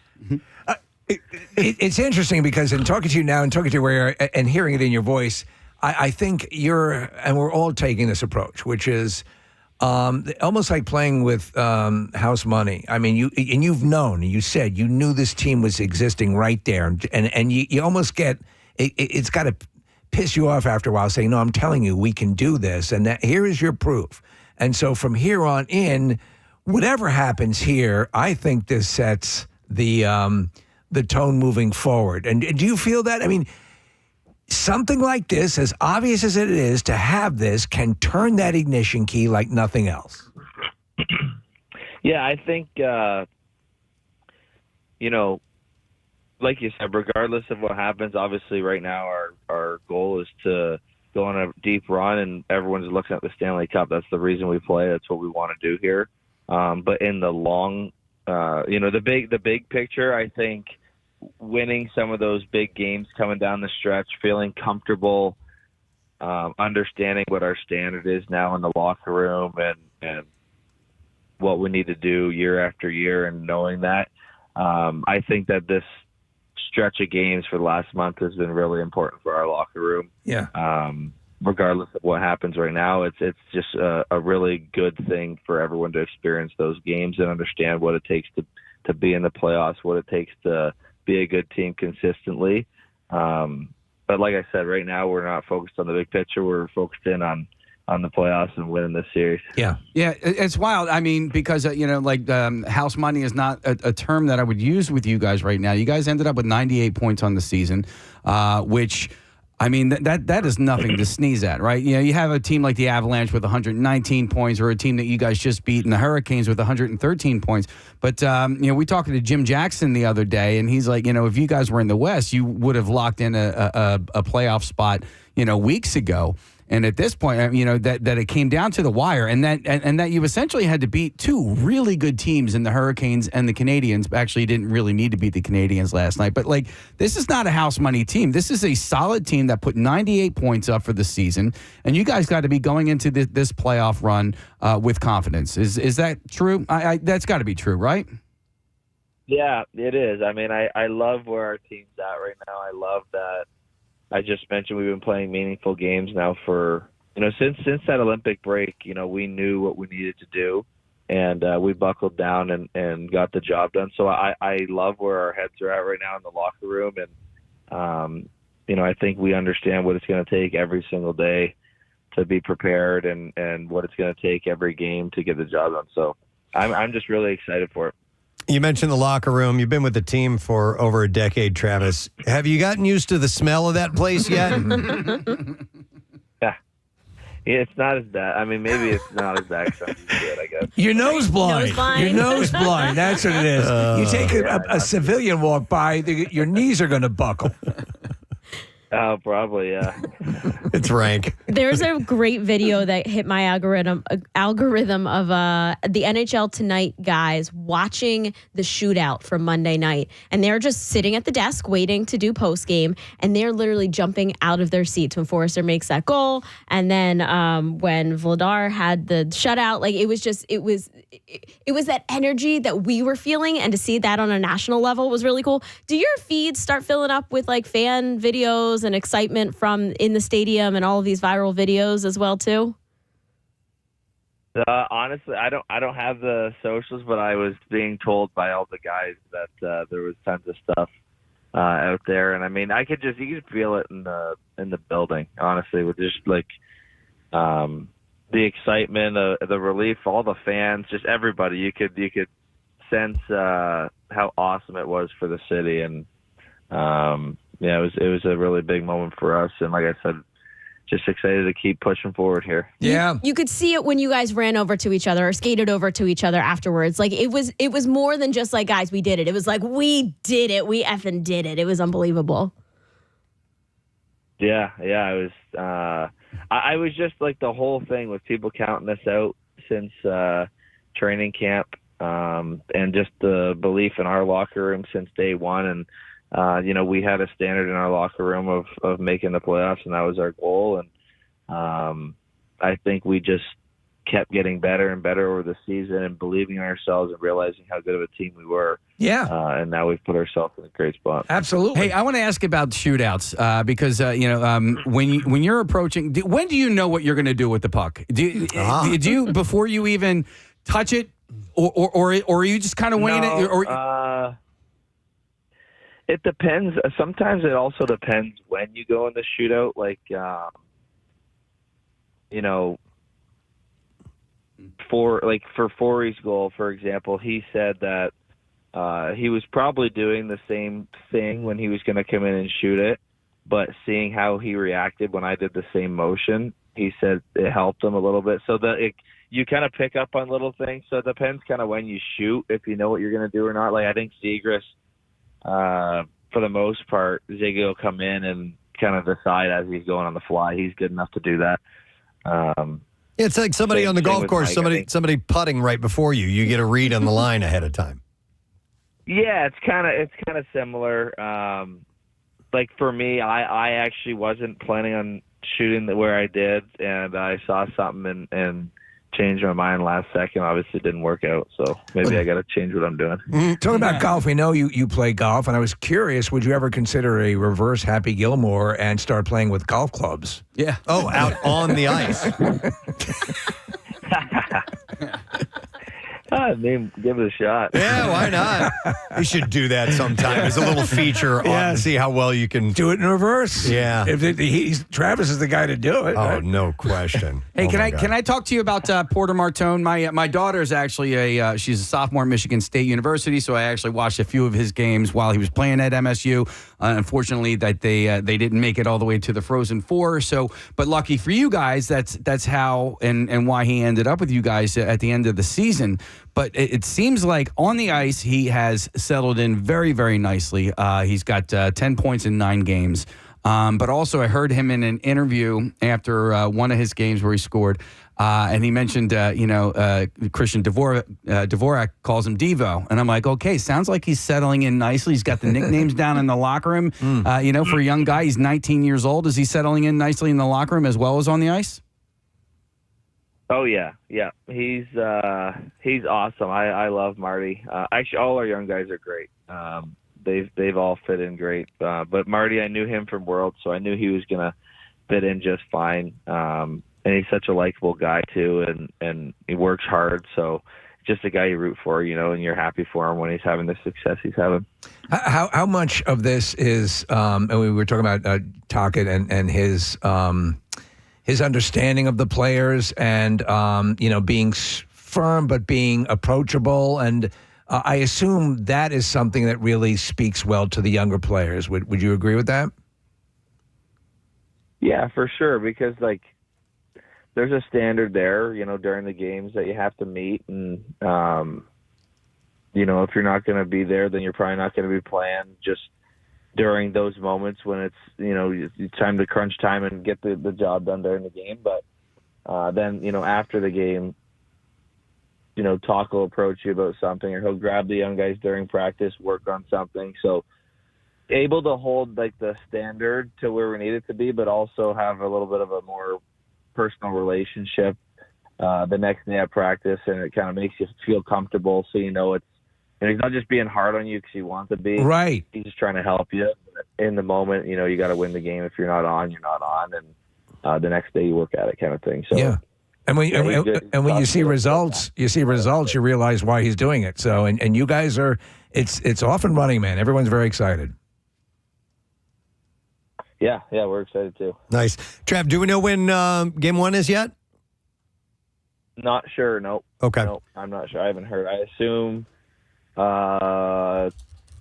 it's interesting because in talking to you now and talking to you where you're, and hearing it in your voice, I think and we're all taking this approach, which is almost like playing with house money. I mean, you've known, you said you knew this team was existing right there, and you almost get it's got to piss you off after a while, saying, "No, I'm telling you, we can do this, and that here is your proof." And so from here on in, whatever happens here, I think this sets the tone moving forward. And do you feel that? I mean, something like this, as obvious as it is, to have this can turn that ignition key like nothing else. Yeah, I think, like you said, regardless of what happens, obviously right now our goal is to go on a deep run, and everyone's looking at the Stanley Cup. That's the reason we play. That's what we want to do here. But in the long, the big picture, I think winning some of those big games coming down the stretch, feeling comfortable, understanding what our standard is now in the locker room and what we need to do year after year, and knowing that, I think that this stretch of games for the last month has been really important for our locker room. Yeah. Regardless of what happens right now, it's just a really good thing for everyone to experience those games and understand what it takes to be in the playoffs, what it takes to be a good team consistently. But like I said, right now we're not focused on the big picture. We're focused in on the playoffs and winning this series. Yeah. Yeah, it's wild. I mean, because, house money is not a term that I would use with you guys right now. You guys ended up with 98 points on the season, which, I mean, that is nothing to sneeze at, right? You have a team like the Avalanche with 119 points, or a team that you guys just beat in the Hurricanes with 113 points. But, we talked to Jim Jackson the other day, and he's like, if you guys were in the West, you would have locked in a playoff spot, weeks ago. And at this point, that it came down to the wire, and that you essentially had to beat two really good teams in the Hurricanes and the Canadiens. Actually, you didn't really need to beat the Canadiens last night. But, this is not a house money team. This is a solid team that put 98 points up for the season. And you guys got to be going into this playoff run with confidence. Is that true? That's got to be true, right? Yeah, it is. I mean, I love where our team's at right now. I love that. I just mentioned we've been playing meaningful games now for, since that Olympic break, we knew what we needed to do, and we buckled down and got the job done. So I love where our heads are at right now in the locker room. And, I think we understand what it's going to take every single day to be prepared and what it's going to take every game to get the job done. So I'm just really excited for it. You mentioned the locker room. You've been with the team for over a decade, Travis. Have you gotten used to the smell of that place yet? Yeah, it's not as bad. I mean, maybe it's not as bad. So I'm used to it, I guess. You're nose blind. Nose blind. You're nose blind. That's what it is. You take a civilian walk by, your knees are going to buckle. Oh, probably, yeah. It's rank. There's a great video that hit my algorithm of the NHL Tonight guys watching the shootout from Monday night. And they're just sitting at the desk waiting to do post game. And they're literally jumping out of their seats when Forrester makes that goal. And then when Vladar had the shutout, like it was that energy that we were feeling. And to see that on a national level was really cool. Do your feeds start filling up with like fan videos and excitement from in the stadium and all of these viral videos as well too? Honestly, I don't have the socials, but I was being told by all the guys that there was tons of stuff out there, and I mean, you could feel it in the building. Honestly, with just like the excitement, the relief, all the fans, just everybody. You could sense how awesome it was for the city, and yeah, it was a really big moment for us, and like I said, just excited to keep pushing forward here. Yeah, you could see it when you guys ran over to each other or skated over to each other afterwards. Like it was more than just like, guys, we did it. It was like, we did it. We effing did it. It was unbelievable. Yeah, I was. I was just like the whole thing with people counting us out since training camp, and just the belief in our locker room since day one, and. We had a standard in our locker room of making the playoffs, and that was our goal. And I think we just kept getting better and better over the season and believing in ourselves and realizing how good of a team we were. Yeah. And now we've put ourselves in a great spot. Absolutely. Hey, I want to ask about shootouts because, when you're approaching, when do you know what you're going to do with the puck? Do you before you even touch it, or are you just kind of weighing it? It depends. Sometimes it also depends when you go in the shootout. Like, for Forey's goal, for example, he said that he was probably doing the same thing when he was going to come in and shoot it, but seeing how he reacted when I did the same motion, he said it helped him a little bit. So you kind of pick up on little things. So it depends kind of when you shoot, if you know what you're going to do or not. Like, I think Zegras, for the most part, Ziggy will come in and kind of decide as he's going on the fly. He's good enough to do that. It's like somebody on the golf course, Mike, somebody putting right before you. You get a read on the line ahead of time. Yeah, it's kind of similar. Like for me, I actually wasn't planning on shooting where I did, and I saw something and changed my mind last second. Obviously didn't work out, so maybe I got to change what I'm doing. Talking about golf, we know you play golf, and I was curious, would you ever consider a reverse Happy Gilmore and start playing with golf clubs? Yeah. Oh, out on the ice. Give it a shot. Yeah, why not? You should do that sometime as a little feature on see how well you can do it in reverse. Yeah. Travis is the guy to do it. Oh, right? no question. Hey, can I talk to you about Porter Martone? My daughter is actually she's a sophomore at Michigan State University, so I actually watched a few of his games while he was playing at MSU. Unfortunately, that they didn't make it all the way to the Frozen Four. So, but lucky for you guys, that's how and why he ended up with you guys at the end of the season. But it seems like on the ice, he has settled in very, very nicely. He's got 10 points in 9 games. But also, I heard him in an interview after one of his games where he scored, and he mentioned, Christian Dvorak calls him Devo. And I'm like, okay, sounds like he's settling in nicely. He's got the nicknames down in the locker room. For a young guy, he's 19 years old. Is he settling in nicely in the locker room as well as on the ice? Oh yeah. He's awesome. I love Marty. Actually, all our young guys are great. They've all fit in great. But Marty, I knew him from World, so I knew he was gonna fit in just fine. And he's such a likable guy too, and he works hard. So just a guy you root for, and you're happy for him when he's having the success he's having. How much of this is? And we were talking about Tocchet and his understanding of the players and, being firm but being approachable. And I assume that is something that really speaks well to the younger players. Would you agree with that? Yeah, for sure, because like there's a standard there, during the games that you have to meet, and if you're not going to be there, then you're probably not going to be playing just during those moments when it's it's time to crunch time and get the job done during the game. But then after the game, Talk will approach you about something, or he'll grab the young guys during practice, work on something. So able to hold like the standard to where we need it to be, but also have a little bit of a more personal relationship the next day at practice, and it kind of makes you feel comfortable. So it's, and he's not just being hard on you because he wants to be. Right. He's just trying to help you in the moment. You got to win the game. If you're not on, you're not on, and the next day you work at it, kind of thing. So yeah. And when you see results, you realize why he's doing it. So and you guys are, it's off and running, man. Everyone's very excited. Yeah, we're excited too. Nice. Trav, do we know when game 1 is yet? Not sure. Nope. Okay. Nope, I'm not sure. I haven't heard. I assume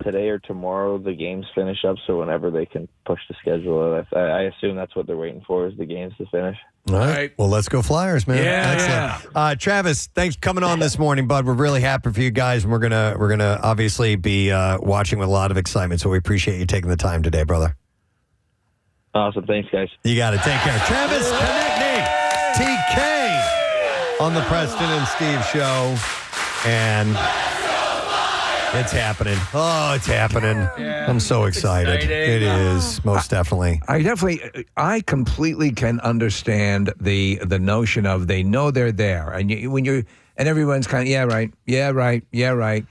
today or tomorrow the games finish up, so whenever they can push the schedule, I assume that's what they're waiting for, is the games to finish. All right. Well, let's go Flyers, man. Yeah. Excellent. Travis, thanks for coming on this morning, bud. We're really happy for you guys, and we're gonna obviously be watching with a lot of excitement. So we appreciate you taking the time today, brother. Awesome. Thanks, guys. You got it. Take care. Travis Konecny, TK, on the Preston and Steve show, and it's happening. Oh, it's happening. Yeah, I'm so excited. It is, most definitely. I completely can understand the notion of they know they're there, and and everyone's kind of yeah right,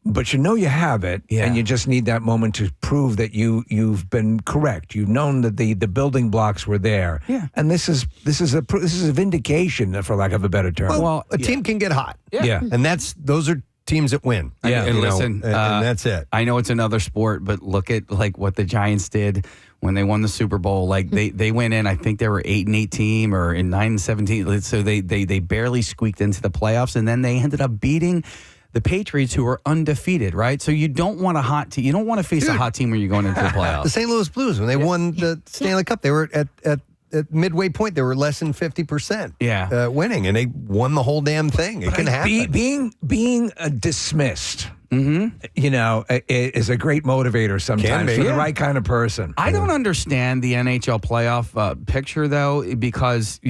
but you have it, and you just need that moment to prove that you've been correct. You've known that the building blocks were there, and this is a vindication, for lack of a better term. Well, a team can get hot, and those are teams that win. Yeah, and listen, and that's it. I know it's another sport, but look at like what the Giants did when they won the Super Bowl. Like they went in, I think they were 8-8 team or in 9-17. So they barely squeaked into the playoffs, and then they ended up beating the Patriots, who are undefeated, right? So you don't want a hot team. You don't want to face a hot team when you're going into the playoffs. The St. Louis Blues, when they won the Stanley Cup, they were at midway point, they were less than 50% winning, and they won the whole damn thing. It can happen. Being dismissed, is a great motivator sometimes for the right kind of person. I don't understand the NHL playoff picture, though, because,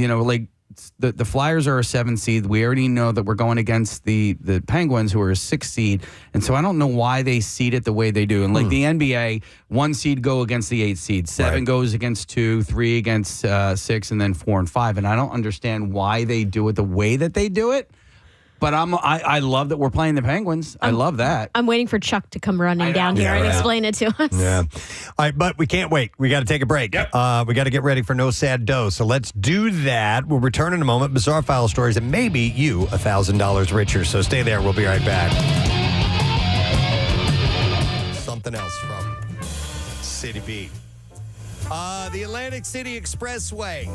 the Flyers are a 7th seed. We already know that we're going against the Penguins, who are a 6th seed. And so I don't know why they seed it the way they do. And like the NBA, 1 seed go against the 8th seed, 7 goes against 2, 3 against 6, and then 4 and 5. And I don't understand why they do it the way that they do it. But I love that we're playing the Penguins. I love that. I'm waiting for Chuck to come running down here and explain it to us. Yeah. All right, but we can't wait. We got to take a break. Yep. We got to get ready for No Sad Doe. So let's do that. We'll return in a moment. Bizarre File Stories, and maybe you $1,000 richer. So stay there. We'll be right back. Something else from City Beat. The Atlantic City Expressway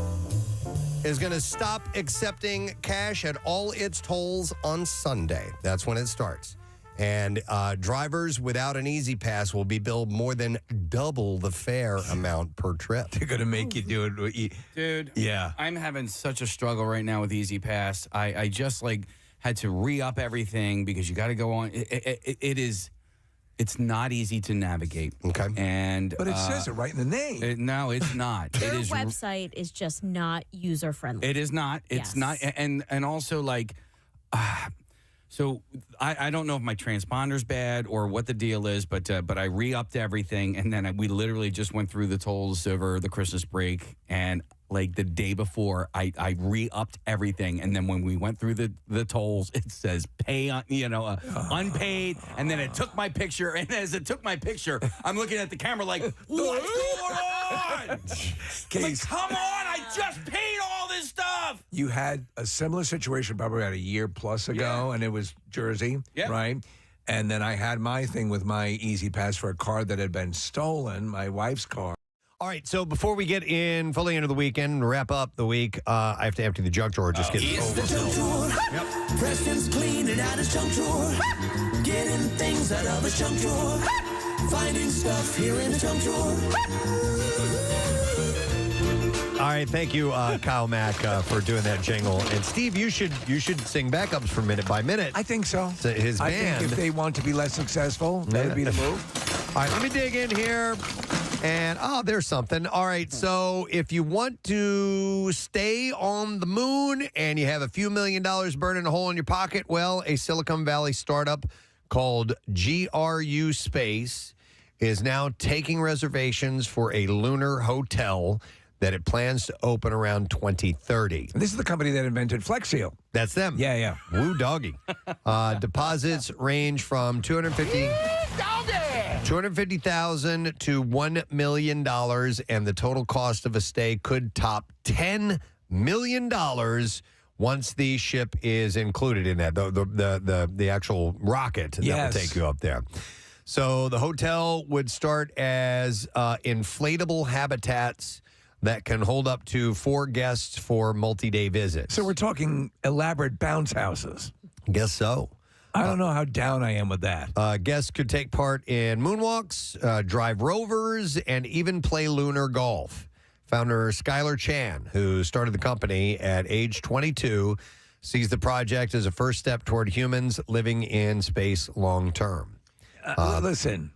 is going to stop accepting cash at all its tolls on Sunday. That's when it starts. And drivers without an Easy Pass will be billed more than double the fare amount per trip. They're going to make you do it. Dude, yeah. I'm having such a struggle right now with Easy Pass. I just had to re-up everything because you got to go on. It's not easy to navigate. Okay. But it says it right in the name. No, it's not. Their website is just not user friendly. It is not. It's not. And also so I don't know if my transponder's bad or what the deal is, but I re-upped everything, and then we literally just went through the tolls over the Christmas break, and the day before, I re-upped everything, and then when we went through the tolls, it says pay on, unpaid, and then it took my picture, and as it took my picture, I'm looking at the camera like, what's going on? Come on, I just paid all this stuff. You had a similar situation probably about a year plus ago, and it was Jersey, right? And then I had my thing with my Easy Pass for a car that had been stolen, my wife's car. All right, so before we get fully into the weekend and wrap up the week, I have to empty the junk drawer. Just get It's the junk drawer. Preston's cleaning out his junk drawer. getting things out of a junk drawer. Finding stuff here in a junk drawer. All right, thank you, Kyle Mack, for doing that jingle. And Steve, you should sing backups for Minute by Minute. I think so. His I band. think if they want to be less successful, that would be the move. All right, let me dig in here. And, there's something. All right, so if you want to stay on the moon and you have a few $1 million burning a hole in your pocket, well, a Silicon Valley startup called GRU Space is now taking reservations for a lunar hotel that it plans to open around 2030. This is the company that invented Flex Seal. That's them. Yeah. Woo doggy. Deposits range from $250,000 to $1 million, and the total cost of a stay could top $10 million once the ship is included in that, the actual rocket that will take you up there. So the hotel would start as inflatable habitats that can hold up to 4 guests for multi-day visits. So we're talking elaborate bounce houses. Guess so. I don't know how down I am with that. Guests could take part in moonwalks, drive rovers, and even play lunar golf. Founder Skylar Chan, who started the company at age 22, sees the project as a first step toward humans living in space long term. Listen,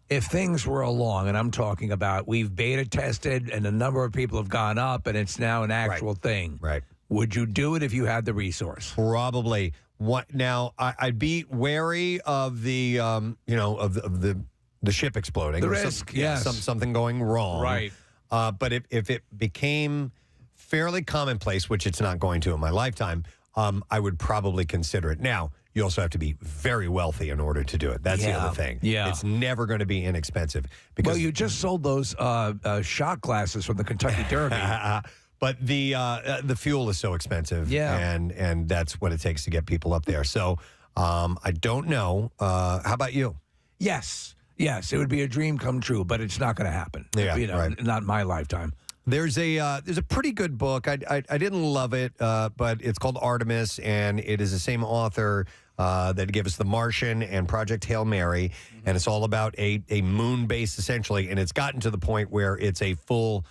if things were along, and I'm talking about we've beta tested and a number of people have gone up and it's now an actual thing. Right. Would you do it if you had the resource? Probably. What now? I'd be wary of the of the ship exploding. The or risk, yes. something going wrong. Right. But if it became fairly commonplace, which it's not going to in my lifetime, I would probably consider it. Now, you also have to be very wealthy in order to do it. That's the other thing. Yeah. It's never going to be inexpensive. Because Well, you just sold those shot glasses from the Kentucky Derby. But the fuel is so expensive, and that's what it takes to get people up there. So I don't know. How about you? Yes, it would be a dream come true, but it's not going to happen. Yeah, not in my lifetime. There's a pretty good book. I didn't love it, but it's called Artemis, and it is the same author that gave us The Martian and Project Hail Mary, and it's all about a moon base essentially, and it's gotten to the point where it's a full.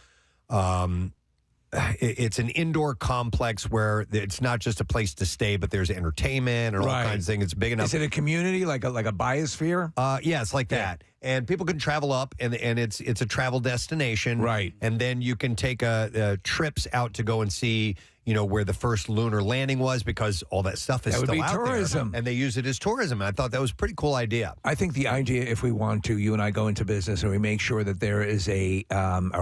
It's an indoor complex where it's not just a place to stay, but there's entertainment and all kinds of things. It's big enough. Is it a community like a biosphere? Yeah, it's like that. And people can travel up, and it's a travel destination. Right. And then you can take trips out to go and see, where the first lunar landing was, because all that stuff is That would still be out tourism. there. And they use it as tourism. I thought that was a pretty cool idea. I think the idea, if we want to, you and I go into business and we make sure that there is a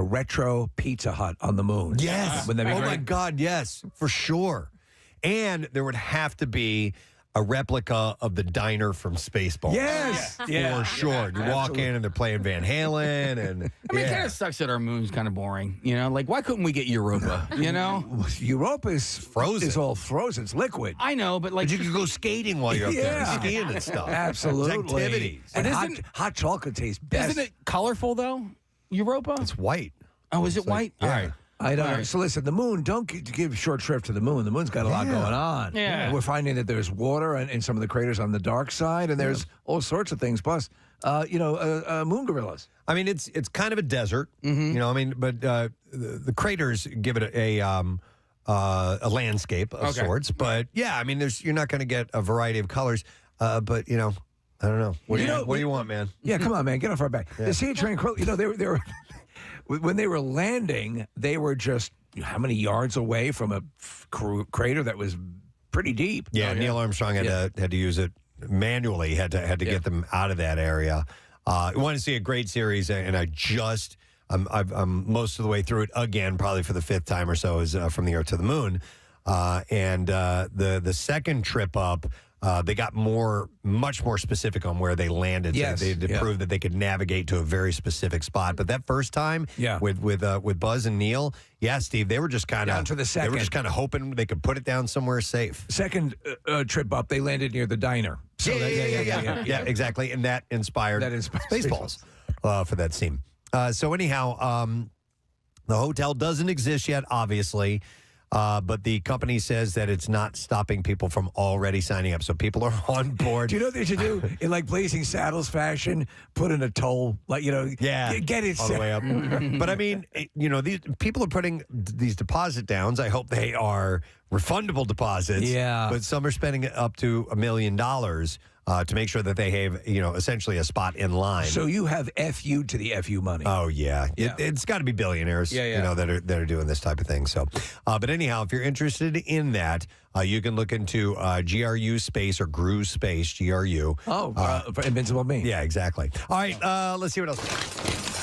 retro Pizza Hut on the moon. Yes. Wouldn't that be Oh, great? my God, yes, for sure. And there would have to be a replica of the diner from Spaceballs. Yes. For sure. You walk in and they're playing Van Halen. And I mean, it kind of sucks that our moon's kind of boring. Like, why couldn't we get Europa? Europa is frozen. It's all frozen. It's liquid. I know, but like. But you can go skating while you're up there. Skiing and stuff. Absolutely. It's activities. And hot chocolate tastes best. Isn't it colorful, though? Europa? It's white. Oh, is it white? Yeah. All right. I don't know. Right. So listen, the moon, don't give short shrift to the moon. The moon's got a lot going on. Yeah. We're finding that there's water in some of the craters on the dark side, and there's all sorts of things. Plus, moon gorillas. I mean, it's kind of a desert, but the craters give it a landscape of sorts. But yeah, I mean, you're not going to get a variety of colors. But I don't know. What do you want, man? Yeah, come on, man, get off our back. The Sea of Tranquility. They were when they were landing, they were just how many yards away from a crater that was pretty deep. Yeah, Neil Armstrong had to use it manually. Had to get them out of that area. I want to see a great series, and I'm most of the way through it again, probably for the 5th time or so, is From the Earth to the Moon. And the second trip up, they got much more specific on where they landed. Yes, They proved that they could navigate to a very specific spot. But that first time, with Buzz and Neil, Steve, they were just kind of down to the second. They were just kind of hoping they could put it down somewhere safe. Second trip up, they landed near the diner. So Yeah, exactly. And that inspired Spaceballs for that scene. So anyhow, the hotel doesn't exist yet, obviously. but the company says that it's not stopping people from already signing up. So people are on board. Do you know what they should do? In like Blazing Saddles fashion, put in a toll, like, get it all the way up. But I mean, these people are putting these deposit downs. I hope they are refundable deposits. Yeah. But some are spending up to $1 million to make sure that they have, essentially a spot in line. So you have FU to the FU money. Oh, yeah. It's got to be billionaires, that are doing this type of thing. So, but anyhow, if you're interested in that, you can look into GRU Space or GRU Space, GRU. For Invincible Me. Yeah, exactly. All right, let's see what else.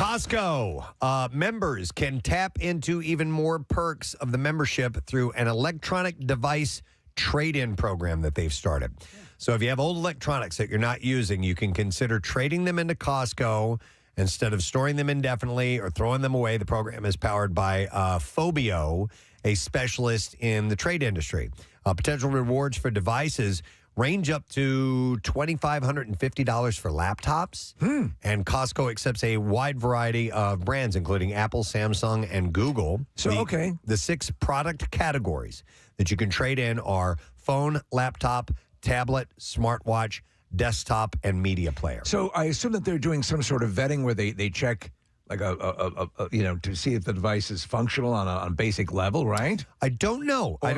Costco members can tap into even more perks of the membership through an electronic device trade-in program that they've started. So if you have old electronics that you're not using, you can consider trading them into Costco instead of storing them indefinitely or throwing them away. The program is powered by Phobio, a specialist in the trade industry. Potential rewards for devices range up to $2,550 for laptops. And Costco accepts a wide variety of brands, including Apple, Samsung, and Google. The 6 product categories that you can trade in are phone, laptop, tablet, smartwatch, desktop, and media player. So I assume that they're doing some sort of vetting where they check like to see if the device is functional on a basic level, right? I don't know. I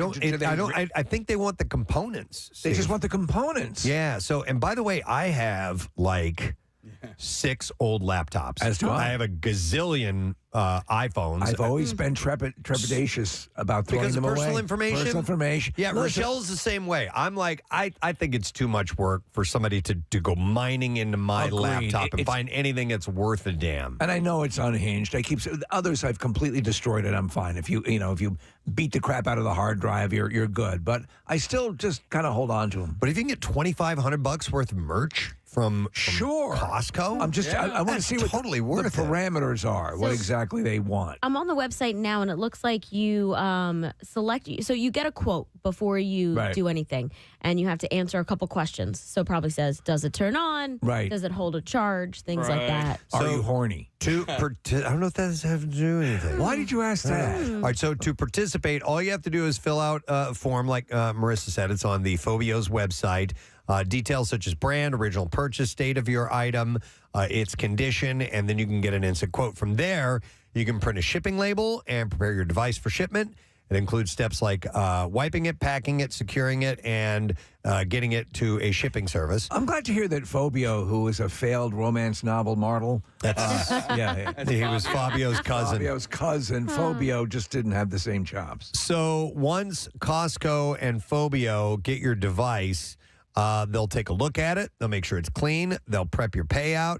think they want the components. They Steve. just want the components. Yeah. So, and by the way, I have like 6 old laptops. As do I. I have a gazillion iPhones. I've always been trepidatious about throwing because them of personal away. information. Personal information. Yeah, Rochelle's the same way. I'm like, I think it's too much work for somebody to go mining into my laptop and find anything that's worth a damn. And I know it's unhinged. Others I've completely destroyed it. I'm fine. If you beat the crap out of the hard drive, you're good. But I still just kind of hold on to them. But if you can get $2,500 worth of merch from Costco, I want to see what totally the worth it. parameters are. What exactly they want. I'm on the website now, and it looks like you select. So you get a quote before you do anything, and you have to answer a couple questions. So it probably says, does it turn on? Right. Does it hold a charge? Things like that. Are you horny? I don't know if that has to do anything. Why did you ask that? All right, so to participate, all you have to do is fill out a form, like Marissa said. It's on the Phobio's website. Details such as brand, original purchase date of your item, its condition, and then you can get an instant quote. From there, you can print a shipping label and prepare your device for shipment. It includes steps like wiping it, packing it, securing it, and getting it to a shipping service. I'm glad to hear that Phobio, who is a failed romance novel model, he was Fabio's cousin. Fabio's cousin. Phobio just didn't have the same chops. So once Costco and Phobio get your device, they'll take a look at it. They'll make sure it's clean. They'll prep your payout.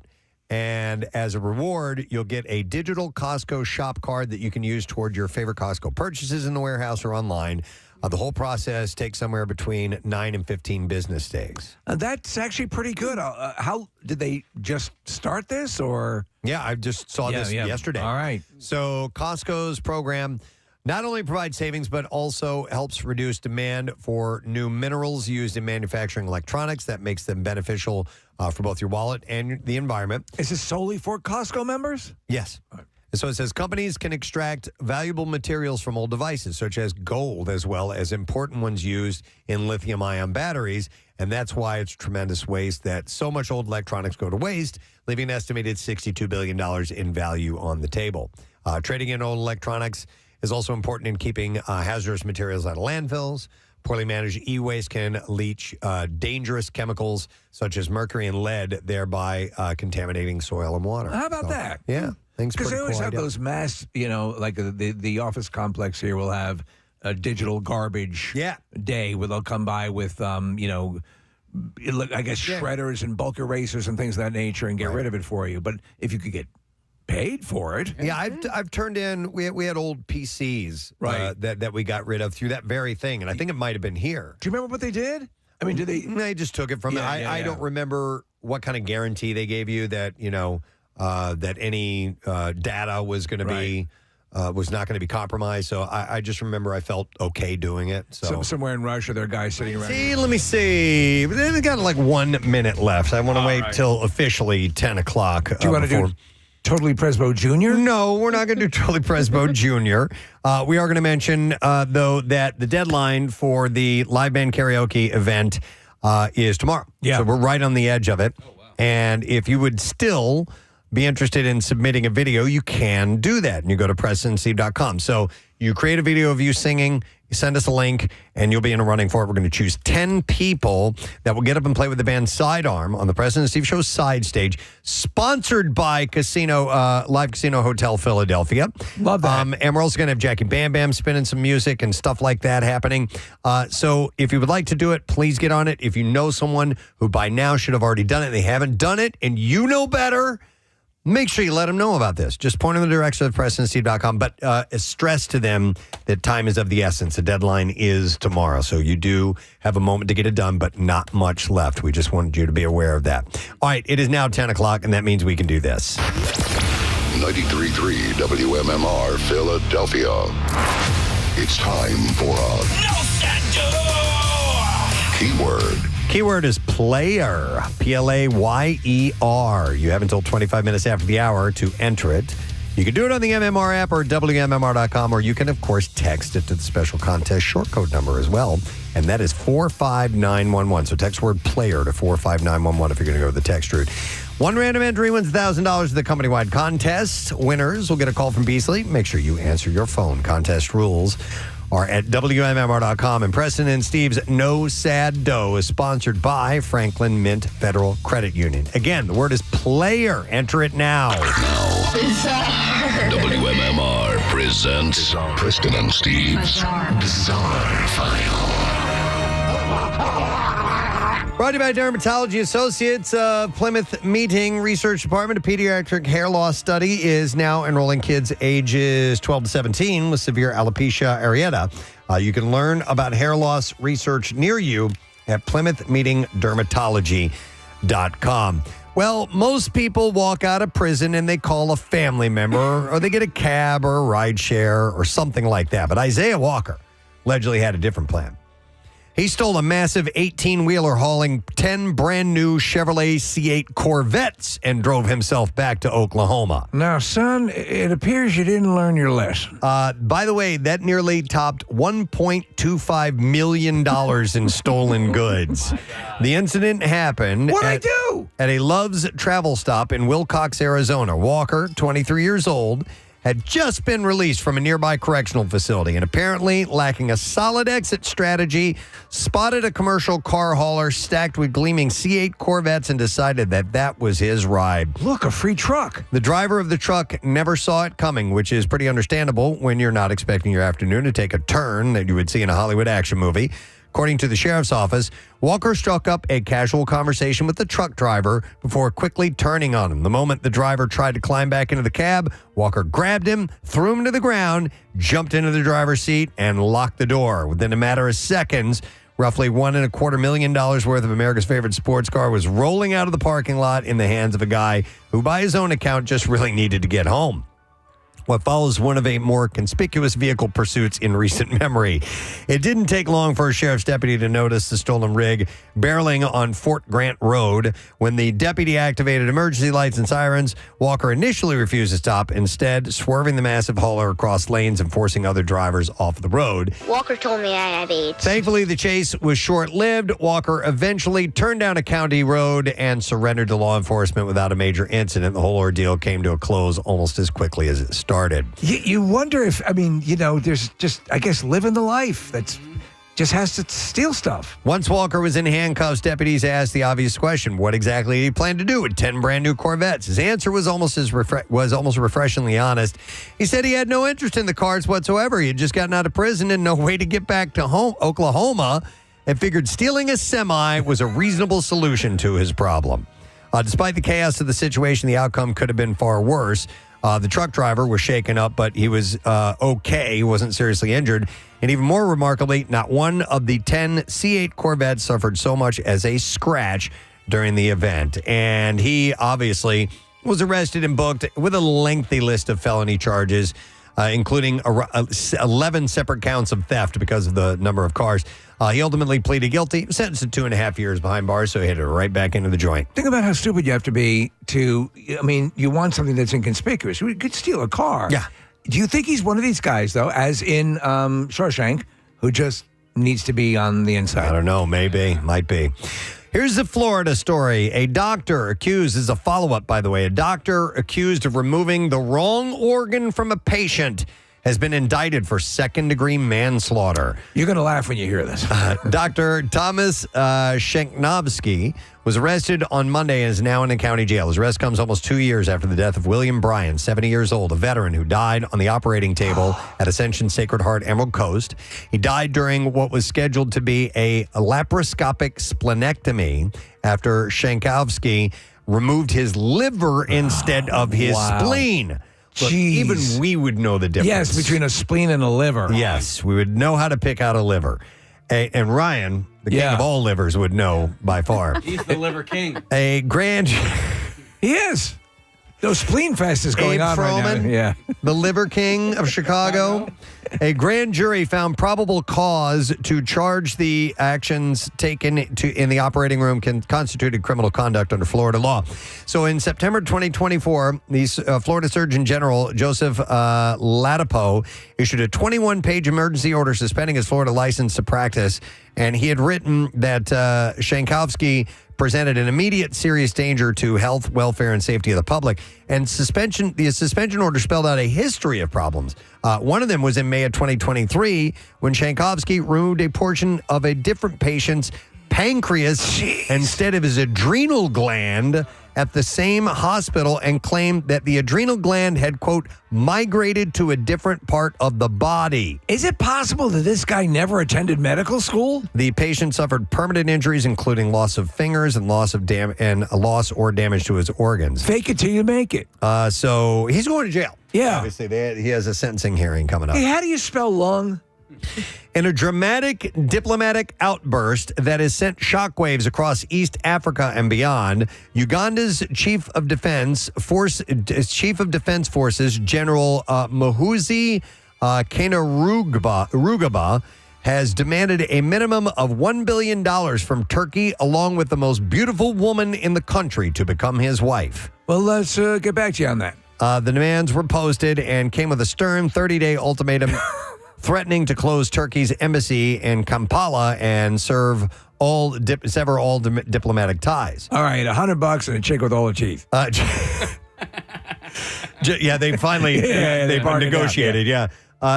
And as a reward, you'll get a digital Costco shop card that you can use toward your favorite Costco purchases in the warehouse or online. The whole process takes somewhere between 9 and 15 business days. That's actually pretty good. How did they just start this, or? Yeah, I just saw this yesterday. All right. So Costco's program not only provides savings, but also helps reduce demand for new minerals used in manufacturing electronics. That makes them beneficial for both your wallet and the environment. Is this solely for Costco members? Yes. And so it says companies can extract valuable materials from old devices, such as gold, as well as important ones used in lithium-ion batteries. And that's why it's tremendous waste that so much old electronics go to waste, leaving an estimated $62 billion in value on the table. Trading in old electronics is also important in keeping hazardous materials out of landfills. Poorly managed e-waste can leach dangerous chemicals such as mercury and lead, thereby contaminating soil and water. How about that? Yeah. Because they always have those mass, like the office complex here will have a digital garbage day where they'll come by with, I guess shredders and bulk erasers and things of that nature and get rid of it for you. But if you could get paid for it. Yeah, I've turned in, we had old PCs that we got rid of through that very thing, and I think it might have been here. Do you remember what they did? I mean, did they? They just took it from me. I don't remember what kind of guarantee they gave you that, that any data was going to be, was not going to be compromised. So I just remember I felt okay doing it. So somewhere in Russia, there are guys sitting around. Let me see. We got like 1 minute left. I want to wait till officially 10 o'clock. Do you want to do Totally Presbo Jr.? No, we're not going to do Totally Presbo Jr. We are going to mention, though, that the deadline for the live band karaoke event is tomorrow. Yeah. So we're right on the edge of it. Oh, wow. And if you would still be interested in submitting a video, you can do that. And you go to PrestonandSteve.com. So you create a video of you singing, you send us a link, and you'll be in a running for it. We're going to choose 10 people that will get up and play with the band Sidearm on the Preston and Steve Show side stage, sponsored by Live Casino Hotel Philadelphia. Love that. And we're also going to have Jackie Bam Bam spinning some music and stuff like that happening. So if you would like to do it, please get on it. If you know someone who by now should have already done it, they haven't done it, and you know better, make sure you let them know about this. Just point them in the direction of PrestonandSteve.com. But stress to them that time is of the essence. The deadline is tomorrow. So you do have a moment to get it done, but not much left. We just wanted you to be aware of that. All right, it is now 10 o'clock, and that means we can do this. 93.3 WMMR Philadelphia. It's time for a keyword. Keyword is player, Player. You have until 25 minutes after the hour to enter it. You can do it on the MMR app or WMMR.com, or you can, of course, text it to the special contest short code number as well, and that is 45911. So text word player to 45911 if you're going to go to the text route. One random entry wins $1,000 of the company-wide contest. Winners will get a call from Beasley. Make sure you answer your phone. Contest rules are at WMMR.com. And Preston and Steve's No Sad Doe is sponsored by Franklin Mint Federal Credit Union. Again, the word is player. Enter it now. WMMR presents Preston and Steve's Bizarre File. Brought to you by Dermatology Associates. Plymouth Meeting Research Department, a pediatric hair loss study is now enrolling kids ages 12 to 17 with severe alopecia areata. You can learn about hair loss research near you at PlymouthMeetingDermatology.com. Well, most people walk out of prison and they call a family member, or they get a cab or a ride share or something like that. But Isaiah Walker allegedly had a different plan. He stole a massive 18-wheeler hauling 10 brand new Chevrolet C8 Corvettes and drove himself back to Oklahoma. Now, son, it appears you didn't learn your lesson. By the way, that nearly topped $1.25 million in stolen goods. The incident happened at a Love's travel stop in Wilcox, Arizona. Walker, 23 years old, had just been released from a nearby correctional facility and apparently, lacking a solid exit strategy, spotted a commercial car hauler stacked with gleaming C8 Corvettes and decided that that was his ride. Look, a free truck. The driver of the truck never saw it coming, which is pretty understandable when you're not expecting your afternoon to take a turn that you would see in a Hollywood action movie. According to the sheriff's office, Walker struck up a casual conversation with the truck driver before quickly turning on him. The moment the driver tried to climb back into the cab, Walker grabbed him, threw him to the ground, jumped into the driver's seat, and locked the door. Within a matter of seconds, roughly $1.25 million worth of America's favorite sports car was rolling out of the parking lot in the hands of a guy who, by his own account, just really needed to get home. What follows one of a more conspicuous vehicle pursuits in recent memory. It didn't take long for a sheriff's deputy to notice the stolen rig barreling on Fort Grant Road. When the deputy activated emergency lights and sirens, Walker initially refused to stop, instead swerving the massive hauler across lanes and forcing other drivers off the road. Walker told me I had AIDS. Thankfully, the chase was short-lived. Walker eventually turned down a county road and surrendered to law enforcement without a major incident. The whole ordeal came to a close almost as quickly as it started. You wonder if, there's just, I guess, living the life that's just has to steal stuff. Once Walker was in handcuffs, deputies asked the obvious question: what exactly did he plan to do with 10 brand new Corvettes? His answer was almost refreshingly honest. He said he had no interest in the cars whatsoever. He had just gotten out of prison and no way to get back to Oklahoma, and figured stealing a semi was a reasonable solution to his problem. Despite the chaos of the situation, the outcome could have been far worse. The truck driver was shaken up, but he was okay. He wasn't seriously injured. And even more remarkably, not one of the 10 C8 Corvettes suffered so much as a scratch during the event. And he obviously was arrested and booked with a lengthy list of felony charges. including 11 separate counts of theft because of the number of cars. He ultimately pleaded guilty, sentenced to 2.5 years behind bars, so he headed right back into the joint. Think about how stupid you have to be you want something that's inconspicuous. You could steal a car. Yeah. Do you think he's one of these guys, though, as in Shawshank, who just needs to be on the inside? I don't know. Maybe. Might be. Here's the Florida story. A doctor accused, this is a follow-up, by the way, a doctor accused of removing the wrong organ from a patient has been indicted for second-degree manslaughter. You're going to laugh when you hear this. Dr. Thomas Schenknovsky was arrested on Monday and is now in a county jail. His arrest comes almost 2 years after the death of William Bryan, 70 years old, a veteran who died on the operating table at Ascension Sacred Heart Emerald Coast. He died during what was scheduled to be a laparoscopic splenectomy after Schenknovsky removed his liver instead of his spleen. Look, even we would know the difference. Yes, between a spleen and a liver. Yes, we would know how to pick out a liver. And Ryan, the king of all livers, would know by far. He's the liver king. A grand... He is. Those spleen fest is going on right now. Yeah. The liver king of Chicago. A grand jury found probable cause to charge the actions taken in the operating room constituted criminal conduct under Florida law. So in September 2024, the Florida Surgeon General Joseph Ladapo issued a 21-page emergency order suspending his Florida license to practice. And he had written that Schenknovsky presented an immediate serious danger to health, welfare, and safety of the public. And the suspension order spelled out a history of problems. One of them was in May of 2023 when Schenknovsky removed a portion of a different patient's pancreas instead of his adrenal gland at the same hospital and claimed that the adrenal gland had, quote, migrated to a different part of the body. Is it possible that this guy never attended medical school? The patient suffered permanent injuries, including loss of fingers and loss or damage to his organs. Fake it till you make it. So he's going to jail. Yeah. Obviously, he has a sentencing hearing coming up. Hey, how do you spell lung? In a dramatic diplomatic outburst that has sent shockwaves across East Africa and beyond, Uganda's Chief of Defense Forces, General Muhoozi Kainerugaba, has demanded a minimum of $1 billion from Turkey, along with the most beautiful woman in the country, to become his wife. Well, let's get back to you on that. The demands were posted and came with a stern 30-day ultimatum threatening to close Turkey's embassy in Kampala and sever all diplomatic ties. All right, $100 and a chick with all her teeth. Yeah, they finally they negotiated. Yeah.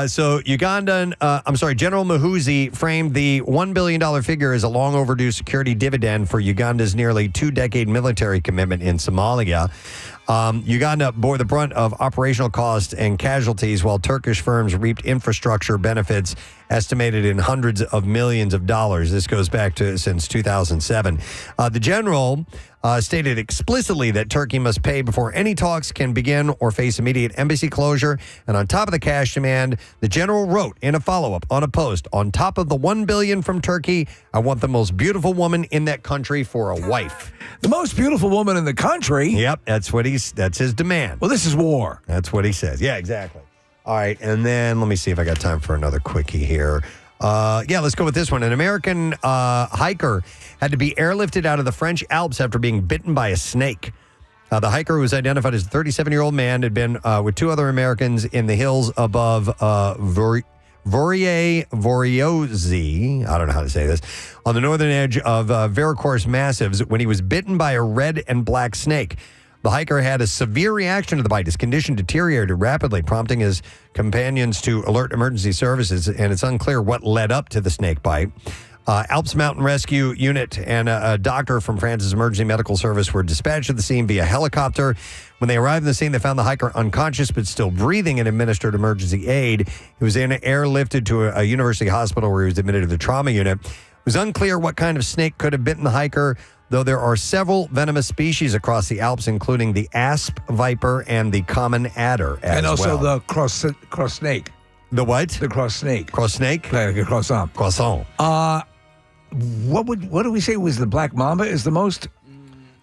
So General Muhoozi framed the $1 billion figure as a long overdue security dividend for Uganda's nearly 2-decade military commitment in Somalia. Uganda bore the brunt of operational costs and casualties, while Turkish firms reaped infrastructure benefits estimated in hundreds of millions of dollars. This goes back to since 2007. The general stated explicitly that Turkey must pay before any talks can begin or face immediate embassy closure. And on top of the cash demand, the general wrote in a follow-up on a post, on top of the $1 billion from Turkey, I want the most beautiful woman in that country for a wife. The most beautiful woman in the country? Yep, that's his demand. Well, this is war. That's what he says. Yeah, exactly. All right, and then let me see if I got time for another quickie here. Let's go with this one. An American hiker had to be airlifted out of the French Alps after being bitten by a snake. The hiker, who was identified as a 37-year-old man, had been with two other Americans in the hills above Voriosi, I don't know how to say this, on the northern edge of Vericourse Massives when he was bitten by a red and black snake. The hiker had a severe reaction to the bite. His condition deteriorated rapidly, prompting his companions to alert emergency services, and it's unclear what led up to the snake bite. Alps Mountain Rescue Unit and a doctor from France's Emergency Medical Service were dispatched to the scene via helicopter. When they arrived at the scene, they found the hiker unconscious but still breathing and administered emergency aid. He was airlifted to a university hospital where he was admitted to the trauma unit. It was unclear what kind of snake could have bitten the hiker, though there are several venomous species across the Alps, including the asp viper and the common adder as and also well. The cross snake. The what? The cross snake. Cross snake? Like a croissant. Croissant. What do we say was the black mamba is the most?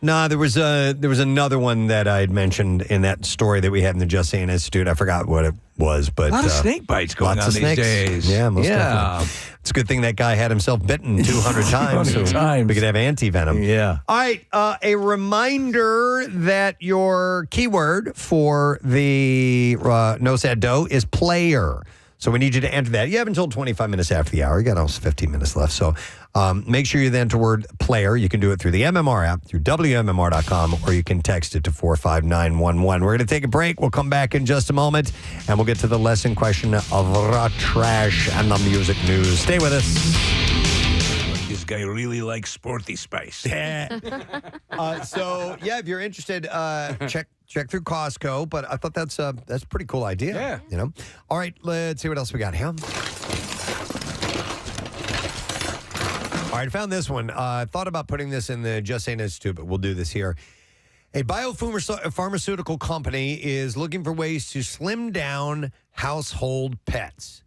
No, there was another one that I had mentioned in that story that we had in the Just Saying Institute. I forgot what it was, but a lot of snake bites going on these days. Yeah, most definitely. It's a good thing that guy had himself bitten 200 times. 200 times. We could have anti-venom. Yeah. All right, a reminder that your keyword for the No Sad Doe is player. So we need you to enter that. You have until 25 minutes after the hour. You got almost 15 minutes left. So make sure you then enter word player. You can do it through the MMR app, through WMMR.com, or you can text it to 45911. We're going to take a break. We'll come back in just a moment, and we'll get to the lesson question of raw trash and the music news. Stay with us. This guy really likes Sporty Spice. Yeah. If you're interested, check through Costco. But I thought that's a pretty cool idea. Yeah. You know. All right, let's see what else we got here. All right, I found this one. I thought about putting this in the Just Saying Institute, but we'll do this here. A biopharmaceutical company is looking for ways to slim down household pets.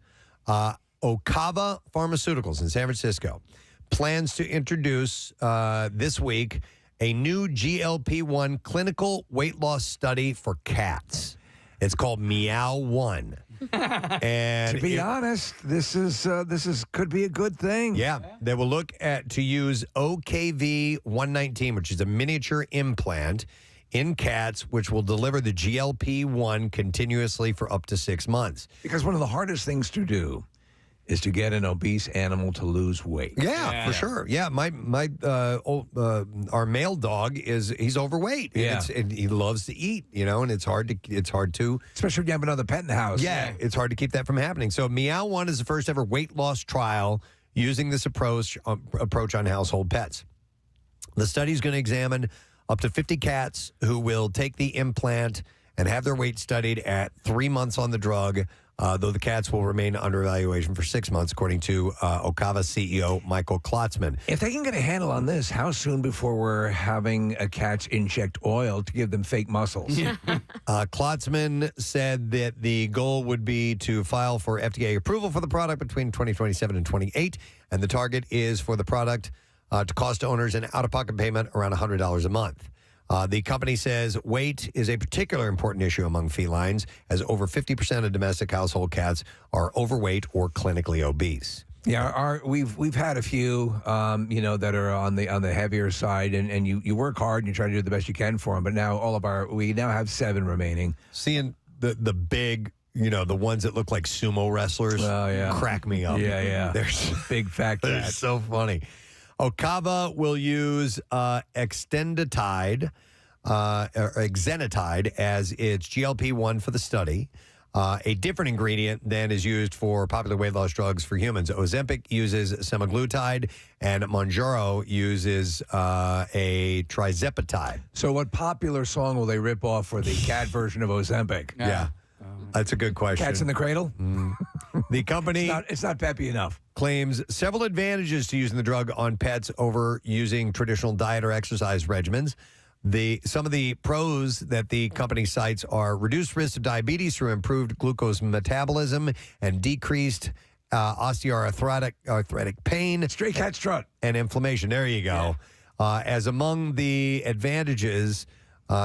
Okava Pharmaceuticals in San Francisco plans to introduce this week a new GLP-1 clinical weight loss study for cats. It's called Meow 1. And to be honest, this could be a good thing. Yeah, they will look to use OKV-119, which is a miniature implant in cats, which will deliver the GLP-1 continuously for up to 6 months. Because one of the hardest things to do is to get an obese animal to lose weight. Yeah, for sure. Yeah, our male dog he's overweight. Yeah, and he loves to eat. And it's hard to, especially when you have another pet in the house. Yeah, it's hard to keep that from happening. So Meow 1 is the first ever weight loss trial using this approach on household pets. The study is going to examine up to 50 cats who will take the implant and have their weight studied at 3 months on the drug. Though the cats will remain under evaluation for 6 months, according to Okava CEO Michael Klotzman. If they can get a handle on this, how soon before we're having cats inject oil to give them fake muscles? Klotzman said that the goal would be to file for FDA approval for the product between 2027 and 28, and the target is for the product to cost owners an out-of-pocket payment around $100 a month. The company says weight is a particular important issue among felines, as over 50% of domestic household cats are overweight or clinically obese. Yeah, we've had a few, that are on the heavier side, and you work hard and you try to do the best you can for them. But now we now have 7 remaining. Seeing the big, the ones that look like sumo wrestlers, crack me up. Yeah. They're big fat They're cats. so funny. Okava will use exenatide as its GLP-1 for the study. A different ingredient than is used for popular weight loss drugs for humans. Ozempic uses semaglutide, and Mounjaro uses a trizepatide. So what popular song will they rip off for the cat version of Ozempic? Yeah. That's a good question. Cats in the Cradle? The company it's not peppy enough. Claims several advantages to using the drug on pets over using traditional diet or exercise regimens. Some of the pros that the company cites are reduced risk of diabetes through improved glucose metabolism and decreased osteoarthritic pain. Stray cat strut. And inflammation. There you go. As among the advantages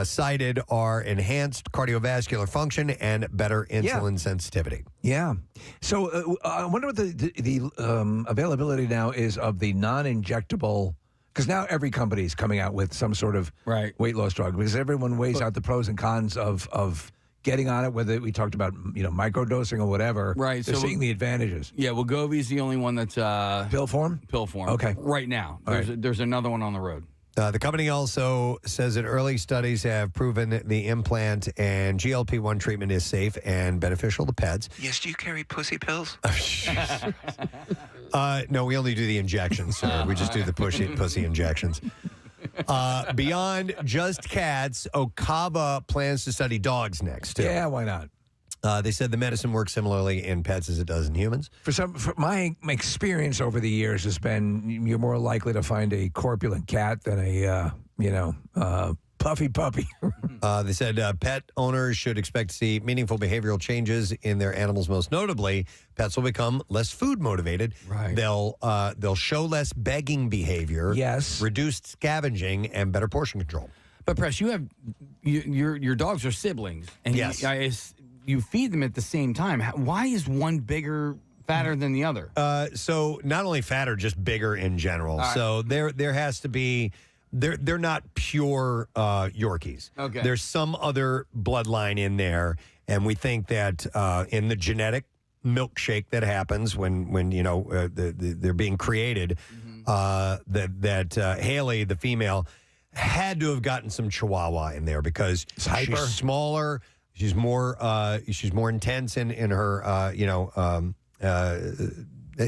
cited are enhanced cardiovascular function and better insulin sensitivity. Yeah. So I wonder what the availability now is of the non-injectable, because now every company is coming out with some sort of weight loss drug, because everyone weighs out the pros and cons of getting on it, whether we talked about microdosing or whatever. Right. They're seeing the advantages. Yeah, Wegovy's the only one that's pill form. Pill form. Okay. Right now, there's another one on the road. The company also says that early studies have proven the implant and GLP-1 treatment is safe and beneficial to pets. Yes, do you carry pussy pills? No, we only do the injections, sir. We just do the pussy injections. Beyond just cats, Okava plans to study dogs next, too. Yeah, why not? They said the medicine works similarly in pets as it does in humans. For my experience over the years has been you're more likely to find a corpulent cat than a puffy puppy. They said pet owners should expect to see meaningful behavioral changes in their animals. Most notably, pets will become less food motivated. Right. They'll show less begging behavior. Yes. Reduced scavenging and better portion control. But Press, you have your dogs are siblings, and Yes. you feed them at the same time. Why is one bigger, fatter than the other? So not only fatter, just bigger in general. All right. So there has to be. They're not pure Yorkies. Okay. There's some other bloodline in there, and we think that in the genetic milkshake that happens when they're being created, that Haley, the female, had to have gotten some Chihuahua in there because hyper. she's smaller, she's more intense in her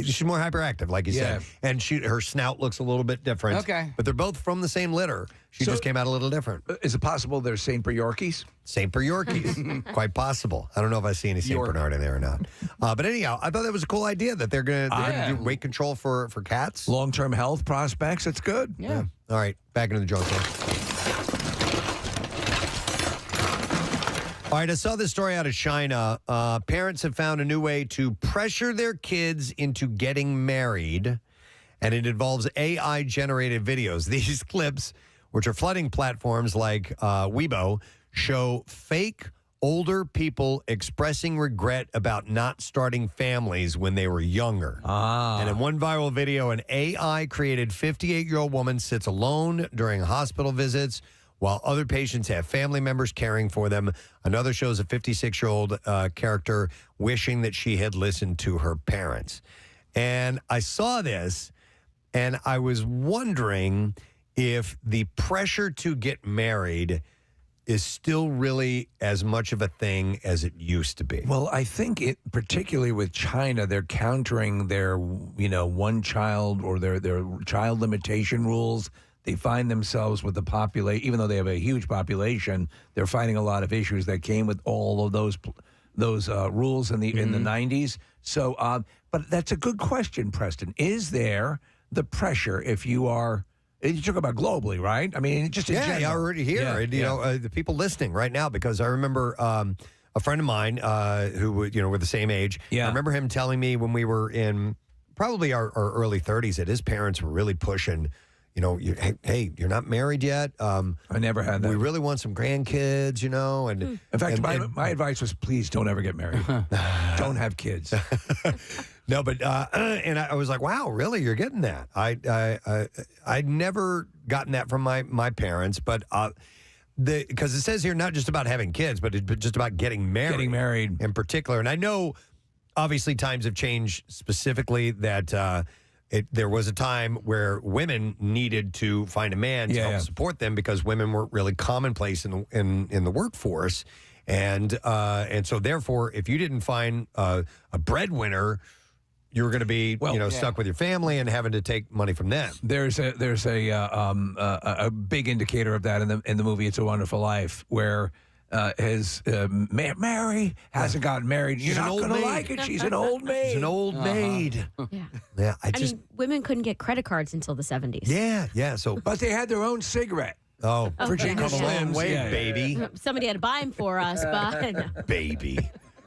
she's more hyperactive, like you said, and her snout looks a little bit different. Okay. But they're both from the same litter. She just came out a little different. Is it possible they're St. Bernard Yorkies? St. Bernard Yorkies, quite possible. I don't know if I see any St. Bernard in there or not. But anyhow, I thought that was a cool idea that they're going to do weight control for cats. Long-term health prospects. It's good. Yeah. All right, back into the junk drawer. All right, I saw this story out of China. Parents have found a new way to pressure their kids into getting married, and it involves AI-generated videos. These clips, which are flooding platforms like Weibo, show fake older people expressing regret about not starting families when they were younger. And in one viral video, an AI-created 58-year-old woman sits alone during hospital visits while other patients have family members caring for them. Another shows a 56-year-old character wishing that she had listened to her parents. And I saw this, and I was wondering if the pressure to get married is still really as much of a thing as it used to be. Well, I think particularly with China, they're countering their, one child or their child limitation rules. They find themselves with the population, even though they have a huge population, they're fighting a lot of issues that came with all of those rules in the 90s. So, but that's a good question, Preston. Is there the pressure if you are? You talk about globally, right? I mean, just in general. Yeah, already here. Yeah, and, the people listening right now, because I remember a friend of mine who, we're the same age. Yeah. I remember him telling me when we were in probably our early 30s that his parents were really pushing. Hey, you're not married yet. I never had that. We really want some grandkids, and in fact, my advice was, please don't ever get married. Don't have kids. No, but and I was like, wow, really? You're getting that? I'd never gotten that from my parents, but because it says here not just about having kids, but just about getting married. Getting married in particular, and I know obviously times have changed. Specifically, that. There was a time where women needed to find a man to help support them because women weren't really commonplace in the workforce, and so therefore, if you didn't find a breadwinner, you were going to be stuck with your family and having to take money from them. There's a big indicator of that in the movie It's a Wonderful Life, where Mary hasn't gotten married. You're not going to like it. She's an old maid. She's an old maid. Yeah. I mean, women couldn't get credit cards until the 70s. Yeah. So, but they had their own cigarette. Virginia come a long way, Yeah. baby. Somebody had to buy them for us, but Baby,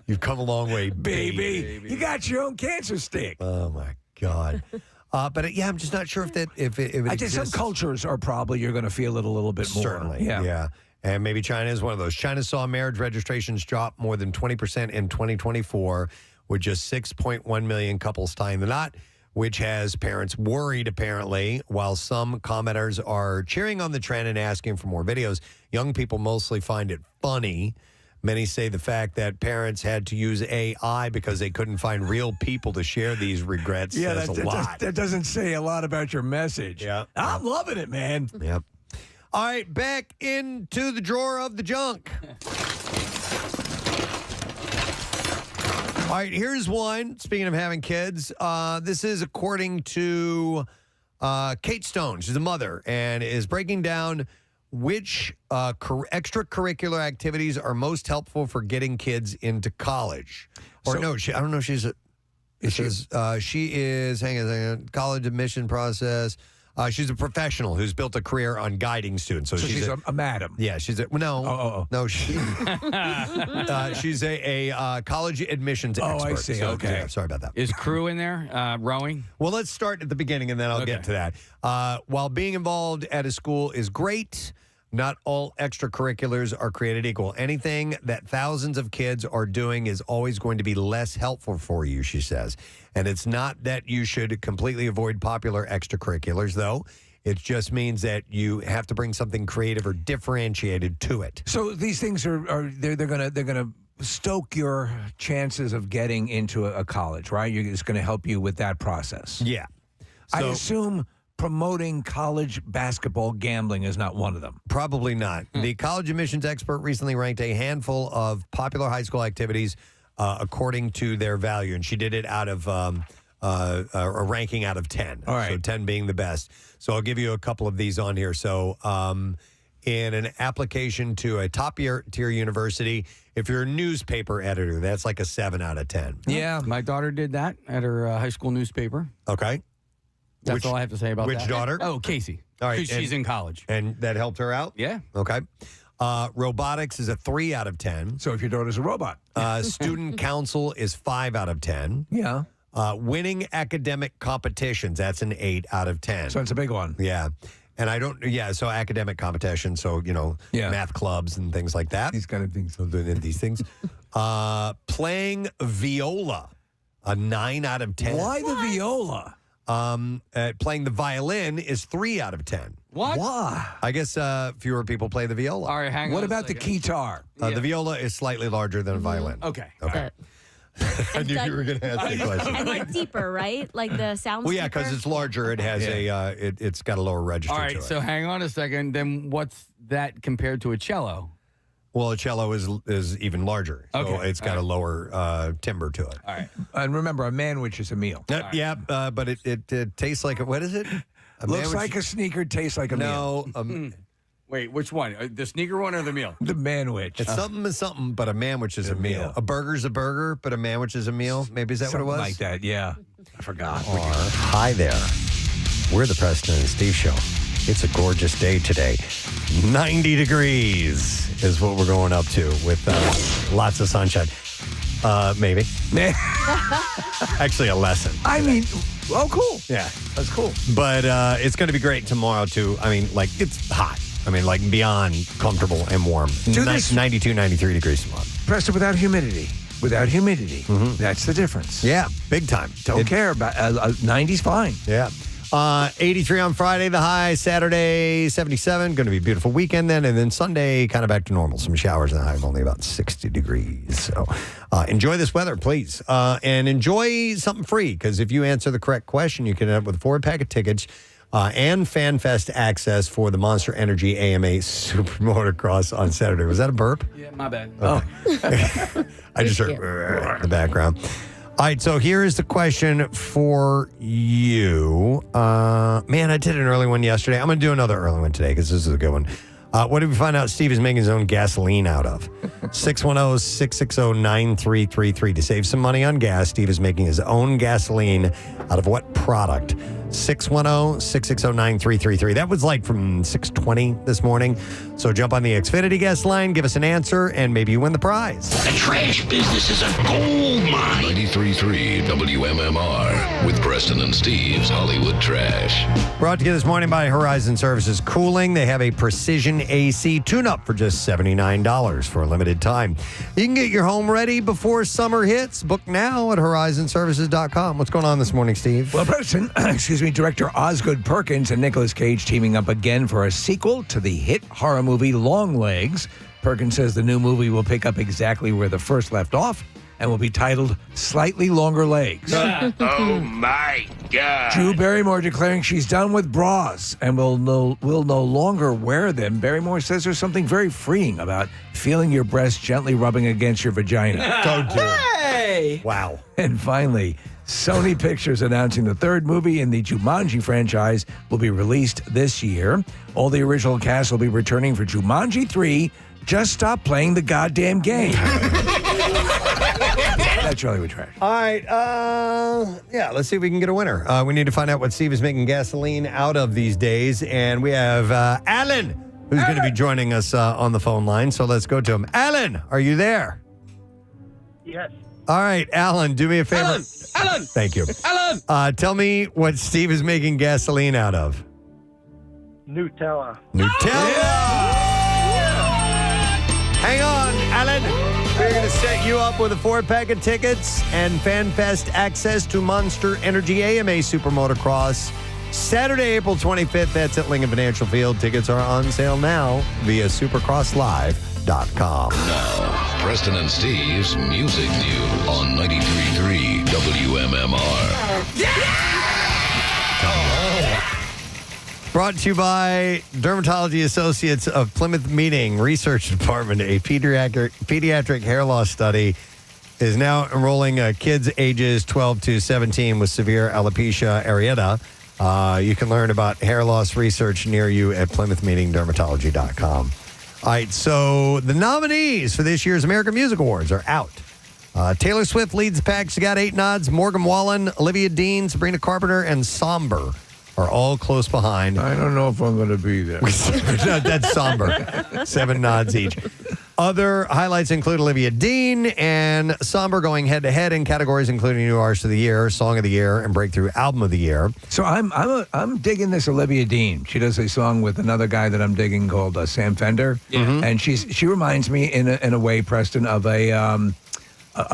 you've come a long way, baby. You got your own cancer stick. Oh my God. But I'm just not sure if it I think some cultures are probably you're going to feel it a little bit more. Certainly, yeah. And maybe China is one of those. China saw marriage registrations drop more than 20% in 2024, with just 6.1 million couples tying the knot, which has parents worried, apparently. While some commenters are cheering on the trend and asking for more videos, young people mostly find it funny. Many say the fact that parents had to use AI because they couldn't find real people to share these regrets says a lot. That doesn't say a lot about your message. Yeah. I'm loving it, man. Yep. All right, back into the drawer of the junk. All right, here's one. Speaking of having kids, this is according to Kate Stone. She's a mother and is breaking down which extracurricular activities are most helpful for getting kids into college. I don't know. She is. Hang on a second. College admission process. She's a professional who's built a career on guiding students. So she's a madam. Yeah, she's a no. She's a college admissions expert. I see. So, Okay. yeah, sorry about that. Is crew in there rowing? Well, let's start at the beginning, and then I'll get to that. While being involved at a school is great, not all extracurriculars are created equal. Anything that thousands of kids are doing is always going to be less helpful for you, she says. And it's not that you should completely avoid popular extracurriculars, though. It just means that you have to bring something creative or differentiated to it. So these things they're gonna stoke your chances of getting into a college, right? It's going to help you with that process. Yeah. I assume promoting college basketball gambling is not one of them. Probably not. The college admissions expert recently ranked a handful of popular high school activities according to their value, and she did it out of a ranking out of 10. All right. So 10 being the best. So I'll give you a couple of these on here. So in an application to a top-tier university, if you're a newspaper editor, that's like a 7 out of 10. Yeah. My daughter did that at her high school newspaper. Okay. That's all I have to say about that. Which daughter? Oh, Casey. All right. She's in college. And that helped her out? Yeah. Okay. Robotics is a 3 out of 10. So if your daughter's a robot. Student council is 5 out of 10. Yeah. Winning academic competitions, that's an 8 out of 10. So it's a big one. Yeah. And so academic competition, so, math clubs and things like that. These kind of things. So these things. Playing viola, a 9 out of 10. Why the viola? Playing the violin is 3 out of 10. What? Why? I guess fewer people play the viola. All right, hang on. What about the guitar? The viola is slightly larger than a violin. Okay. I knew you were going to ask the question. And like deeper, right? Like the sound. Well, yeah, because it's larger. It has it's got a lower register. All to right, it. so hang on a second. Then what's that compared to a cello? Well, a cello is even larger. So Okay. it's got a lower timbre to it. All right. And remember, a manwich is a meal. Yeah, but it tastes like what is it? Looks like a sneaker, tastes like a meal. No. Wait, which one? The sneaker one or the meal? The manwich. It's something is something, but a manwich is a meal. A burger's a burger, but a manwich is a meal. Maybe is that Something what it was? like that, yeah. I forgot. Hi there. We're the Preston and Steve Show. It's a gorgeous day today. 90 degrees is what we're going up to with lots of sunshine. Maybe. Actually, a lesson. I mean, cool. Yeah. That's cool. But it's going to be great tomorrow, too. I mean, like, it's hot. I mean, like, beyond comfortable and warm. 92, 93 degrees tomorrow. Preston, without humidity. Without humidity. That's the difference. Yeah, big time. Don't care about 90's fine. Yeah. 83 on Friday, the high. Saturday, 77. Going to be a beautiful weekend then. And then Sunday, kind of back to normal. Some showers and the high of only about 60 degrees. So enjoy this weather, please. And enjoy something free, because if you answer the correct question, you can end up with a 4-pack of tickets and FanFest access for the Monster Energy AMA Super Motocross on Saturday. Was that a burp? Yeah, my bad. Okay. I just heard in the background. All right, so here is the question for you. Man, I did an early one yesterday. I'm going to do another early one today because this is a good one. What did we find out Steve is making his own gasoline out of? 610-660-9333. To save some money on gas, Steve is making his own gasoline out of what product? 610-660-9333. That was like from 6:20 this morning. So jump on the Xfinity guest line, give us an answer, and maybe you win the prize. The trash business is a gold mine. 93.3 WMMR with Preston and Steve's Hollywood Trash. Brought to you this morning by Horizon Services Cooling. They have a precision AC tune-up for just $79 for a limited time. You can get your home ready before summer hits. Book now at horizonservices.com. What's going on this morning, Steve? Well, Preston, director Osgood Perkins and Nicolas Cage teaming up again for a sequel to the hit horror movie Long Legs. Perkins says the new movie will pick up exactly where the first left off and will be titled Slightly Longer Legs. Oh, my God. Drew Barrymore declaring she's done with bras and will no longer wear them. Barrymore says there's something very freeing about feeling your breast gently rubbing against your vagina. Don't do it. Hey! Wow. And finally, Sony Pictures announcing the third movie in the Jumanji franchise will be released this year. All the original cast will be returning for Jumanji 3. Just stop playing the goddamn game. That's Hollywood Trash. All right. Yeah, let's see if we can get a winner. We need to find out what Steve is making gasoline out of these days. And we have Alan, who's going to be joining us on the phone line. So let's go to him. Alan, are you there? Yes. All right, Alan, do me a favor. Alan! Thank you. Alan! Tell me what Steve is making gasoline out of. Nutella. Hang on, Alan. We're going to set you up with a 4-pack of tickets and FanFest access to Monster Energy AMA Super Motocross. Saturday, April 25th. That's at Lincoln Financial Field. Tickets are on sale now via supercrosslive.com. Now, Preston and Steve's Music News on 93.3 WMMR. Brought to you by Dermatology Associates of Plymouth Meeting Research Department. A pediatric hair loss study is now enrolling kids ages 12 to 17 with severe alopecia areata. You can learn about hair loss research near you at PlymouthMeetingDermatology.com. All right, so the nominees for this year's American Music Awards are out. Taylor Swift leads the pack. She got 8 nods. Morgan Wallen, Olivia Dean, Sabrina Carpenter, and Somber are all close behind. I don't know if I'm going to be there. That's Somber. 7 nods each. Other highlights include Olivia Dean and Somber going head-to-head in categories including New Artist of the Year, Song of the Year, and Breakthrough Album of the Year. So I'm digging this Olivia Dean. She does a song with another guy that I'm digging called Sam Fender. Mm-hmm. And she reminds me in a way, Preston, of a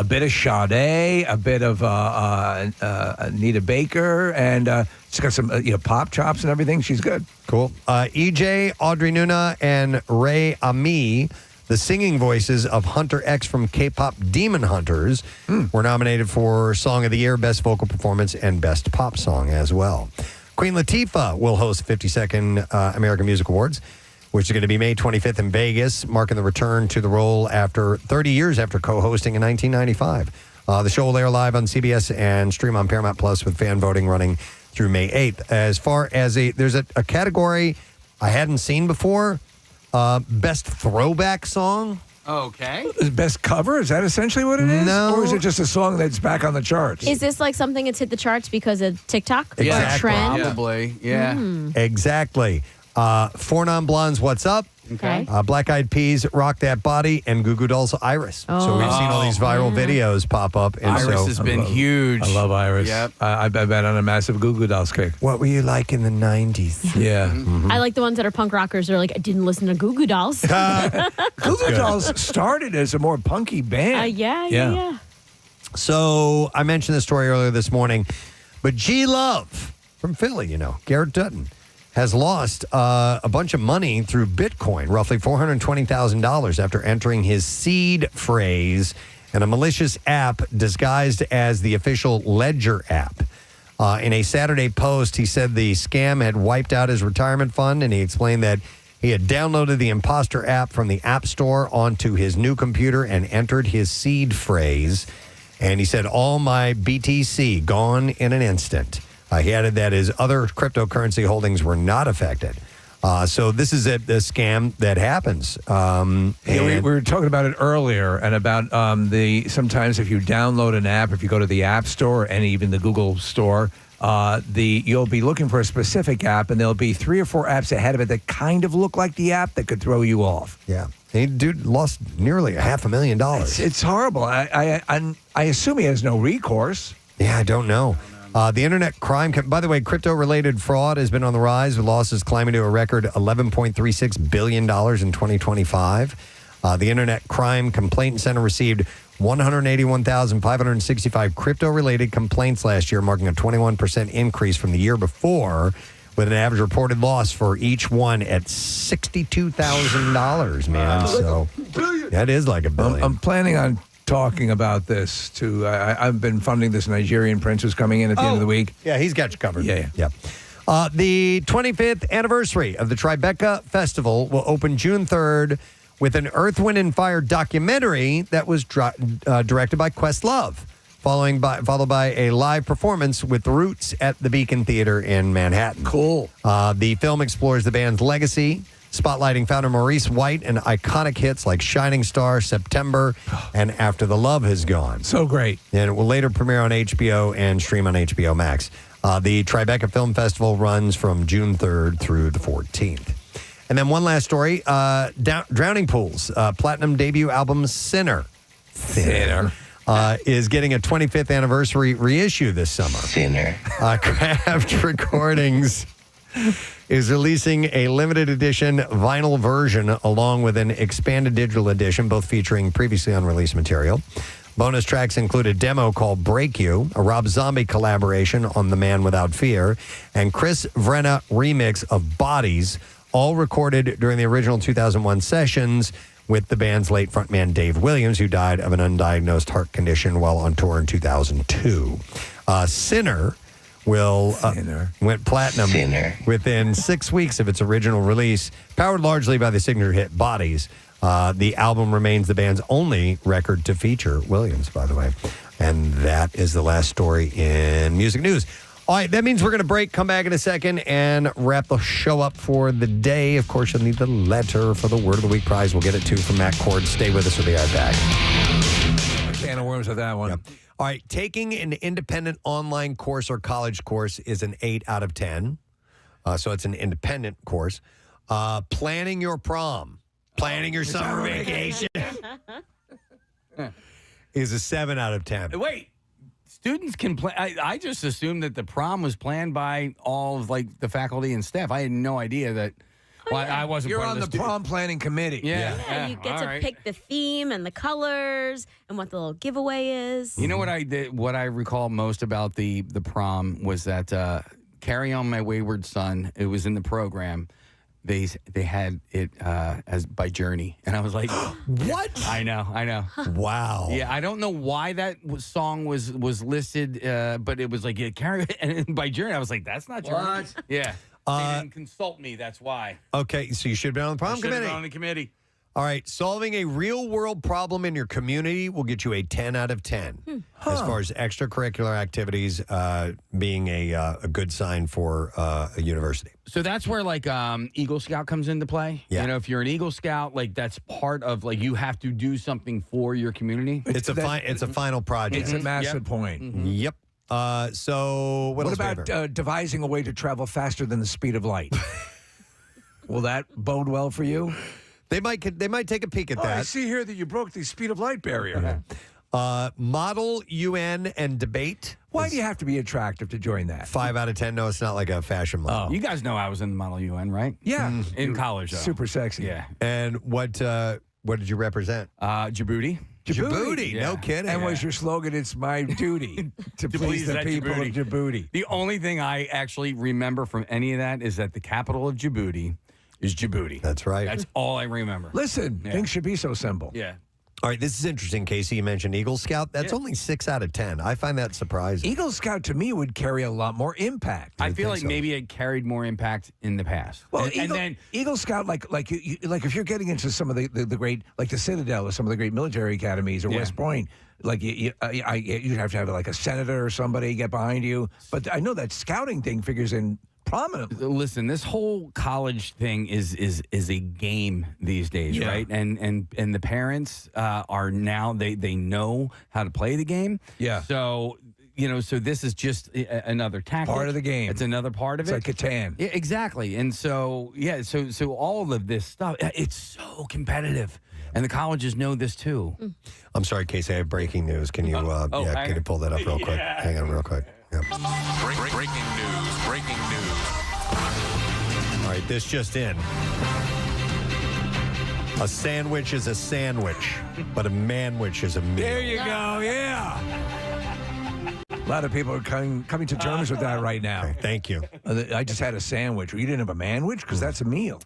bit of Sade, a bit of Anita Baker, and she's got some pop chops and everything. She's good. Cool. EJ, Audrey Nuna, and Ray Ami, the singing voices of Hunter X from K-pop Demon Hunters, were nominated for Song of the Year, Best Vocal Performance, and Best Pop Song as well. Queen Latifah will host 52nd American Music Awards, which is going to be May 25th in Vegas, marking the return to the role after 30 years after co-hosting in 1995. The show will air live on CBS and stream on Paramount Plus with fan voting running through May 8th. As far as there's a category I hadn't seen before, Best Throwback Song. Okay. Best cover? Is that essentially what it is? No. Or is it just a song that's back on the charts? Is this like something that's hit the charts because of TikTok? Exactly. Or a trend? Probably, yeah. Exactly. Four Non-Blondes, What's Up? Okay. Black Eyed Peas, Rock That Body, and Goo Goo Dolls, Iris. So we've seen all these viral videos pop up. And Iris has been huge. I love Iris. Yep. I've been on a massive Goo Goo Dolls kick. What were you like in the 90s? Yeah. I like the ones that are punk rockers. They're like, I didn't listen to Goo Goo Dolls. Goo Goo Dolls started as a more punky band. Yeah. So I mentioned this story earlier this morning, but G Love from Philly, Garrett Dutton, has lost a bunch of money through Bitcoin, roughly $420,000 after entering his seed phrase in a malicious app disguised as the official Ledger app. In a Saturday post, he said the scam had wiped out his retirement fund, and he explained that he had downloaded the imposter app from the App Store onto his new computer and entered his seed phrase. And he said, all my BTC gone in an instant. He added that his other cryptocurrency holdings were not affected. So this is a scam that happens. We were talking about it earlier, and about sometimes if you download an app, if you go to the App Store and even the Google Store, you'll be looking for a specific app, and there'll be 3 or 4 apps ahead of it that kind of look like the app that could throw you off. Yeah. Dude lost nearly $500,000. It's horrible. I assume he has no recourse. Yeah, I don't know. The internet crime, by the way, crypto-related fraud has been on the rise, with losses climbing to a record $11.36 billion in 2025. The Internet Crime Complaint Center received 181,565 crypto-related complaints last year, marking a 21% increase from the year before, with an average reported loss for each one at $62,000, man. So that is like $1 billion. I'm planning on talking about this to I've been funding this Nigerian prince who's coming in at the end of the week. Yeah, he's got you covered. Yeah. The 25th anniversary of the Tribeca Festival will open June 3rd with an Earth, Wind & Fire documentary that was directed by Questlove, followed by a live performance with The Roots at the Beacon Theater in Manhattan. Cool. The film explores the band's legacy, spotlighting founder Maurice White and iconic hits like Shining Star, September, and After the Love Has Gone. So great. And it will later premiere on HBO and stream on HBO Max. The Tribeca Film Festival runs from June 3rd through the 14th. And then one last story, Drowning Pool's platinum debut album, Sinner. Is getting a 25th anniversary reissue this summer. Sinner. Craft Recordings is releasing a limited edition vinyl version along with an expanded digital edition, both featuring previously unreleased material. Bonus tracks include a demo called Break You, a Rob Zombie collaboration on The Man Without Fear, and Chris Vrenna remix of Bodies, all recorded during the original 2001 sessions with the band's late frontman Dave Williams, who died of an undiagnosed heart condition while on tour in 2002. Sinner went platinum within 6 weeks of its original release, powered largely by the signature hit Bodies. The album remains the band's only record to feature Williams, by the way. And that is the last story in music news. All right, that means we're going to break, come back in a second, and wrap the show up for the day. Of course, you'll need the letter for the Word of the Week prize. We'll get it, too, from Matt Cord. Stay with us. We'll be right back. A can of worms with that one. Yep. All right, taking an independent online course or college course is an 8 out of 10. So it's an independent course. Planning your prom, planning your summer vacation is a 7 out of 10. Wait. Students can plan. I just assumed that the prom was planned by all of the faculty and staff. I had no idea that. I wasn't. You're part on of the prom planning committee. Yeah, you get to pick the theme and the colors and what the little giveaway is. You know what I did? What I recall most about the prom was that "Carry On My Wayward Son." It was in the program. They had it as by Journey, and I was like, "What?" I know. Wow. Yeah, I don't know why that song was listed, but it was like carry and by Journey. I was like, "That's not Journey." What? Yeah. They didn't consult me. That's why. Okay, so you should have been on the prom committee. On the committee. All right, solving a real-world problem in your community will get you a 10 out of 10 as far as extracurricular activities being a good sign for a university. So that's where Eagle Scout comes into play. Yeah. You know, if you're an Eagle Scout, that's part of you have to do something for your community. It's a final project. It's a massive point. Mm-hmm. Yep. So what else about devising a way to travel faster than the speed of light? Will that bode well for you? They might take a peek at that. I see here that you broke the speed of light barrier. Model, UN, and debate. Why do you have to be attractive to join that? 5 out of 10. No, it's not like a fashion model. You guys know I was in the Model UN, right? Yeah. In college, though. Super sexy. Yeah. And what did you represent? Djibouti. Djibouti. Yeah. No kidding. And was your slogan, "It's my duty to please the people of Djibouti"? The only thing I actually remember from any of that is that the capital of Djibouti is Djibouti. That's right. That's all I remember. Listen, things should be so simple. Yeah. All right, this is interesting, Casey. You mentioned Eagle Scout. That's only 6 out of 10. I find that surprising. Eagle Scout, to me, would carry a lot, more impact. I feel like maybe it carried more impact in the past. Well, and then Eagle Scout, like if you're getting into some of the great, like the Citadel or some of the great military academies or West Point, you'd have to have a senator or somebody get behind you. But I know that scouting thing figures in prominently. Listen, this whole college thing is a game these days, right? And the parents are now they know how to play the game. Yeah. So so this is just another tactic. Part of the game. It's another part of it. It's like Catan. Yeah, exactly. And so so all of this stuff, it's so competitive. And the colleges know this too. I'm sorry, Casey, I have breaking news. Can you can you pull that up real quick? Hang on real quick. Yep. Breaking news. All right, this just in. A sandwich is a sandwich, but a manwich is a meal. There you go. Yeah. A lot of people are coming to terms with that right now. Okay, thank you. I just had a sandwich. You didn't have a manwich? Because that's a meal.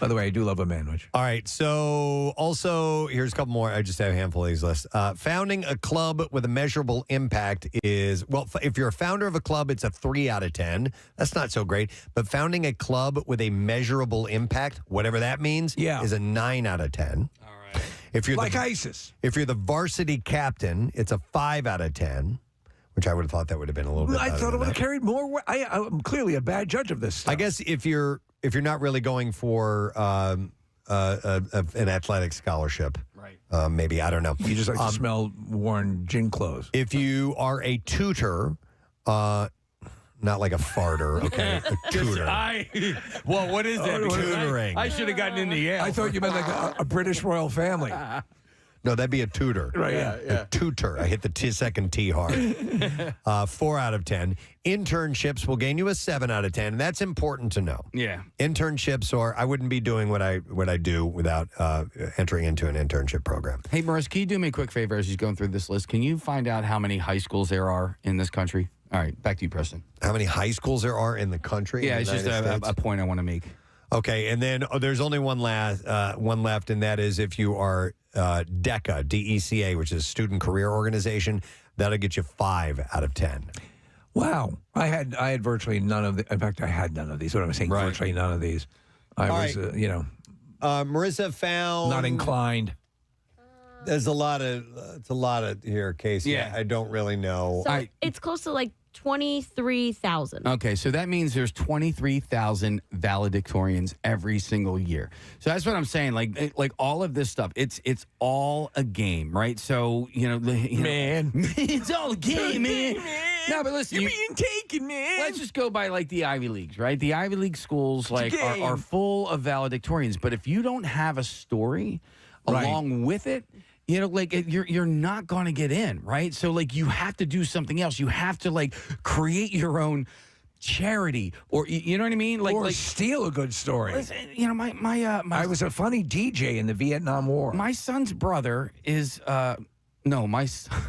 By the way, I do love a manwich. All right, so also, here's a couple more. I just have a handful of these lists. Founding a club with a measurable impact is, if you're a founder of a club, it's a 3 out of 10. That's not so great. But founding a club with a measurable impact, whatever that means, is a 9 out of 10. All right. If you're ISIS. If you're the varsity captain, it's a 5 out of 10. Which I would have thought that would have been a little bit better. I thought it would have carried more. I'm clearly a bad judge of this stuff. I guess if you're if you're not really going for an athletic scholarship, right? Maybe, I don't know. You just like to smell worn gym clothes. If you are a tutor, not like a farter, okay? A tutor. Well, what is that? Because Tutoring. I should have gotten into Yale. I thought you meant like a British royal family. No, that'd be a tutor. Right, A tutor. I hit the second T hard. 4 out of 10. Internships will gain you a 7 out of 10. That's important to know. Yeah. Internships, or I wouldn't be doing what I do without entering into an internship program. Hey, Maurice, can you do me a quick favor as he's going through this list? Can you find out how many high schools there are in this country? All right, back to you, Preston. How many high schools there are in the country? Yeah, in it's the just United States? a point I want to make. Okay, and then there's only one left, and that is if you are DECA, D-E-C-A, which is Student Career Organization, that'll get you 5 out of 10. Wow, I had virtually none of the. In fact, I had none of these. What I'm saying, virtually none of these. I was, Marissa found not inclined. There's a lot of here, Casey. Yeah. I don't really know. So it's close to like 23,000. Okay, so that means there's 23,000 valedictorians every single year. So that's what I'm saying. Like all of this stuff, it's all a game, right? So Man. it's all a game, man. No, but listen, You're being taken, man. let's just go by like the Ivy Leagues, right? The Ivy League schools like are full of valedictorians, but if you don't have a story along with it, you're not going to get in, right? So like you have to do something else. You have to like create your own charity, or you know what I mean? Like steal a good story. Listen, my I was a funny DJ in the Vietnam War. My son's brother is my son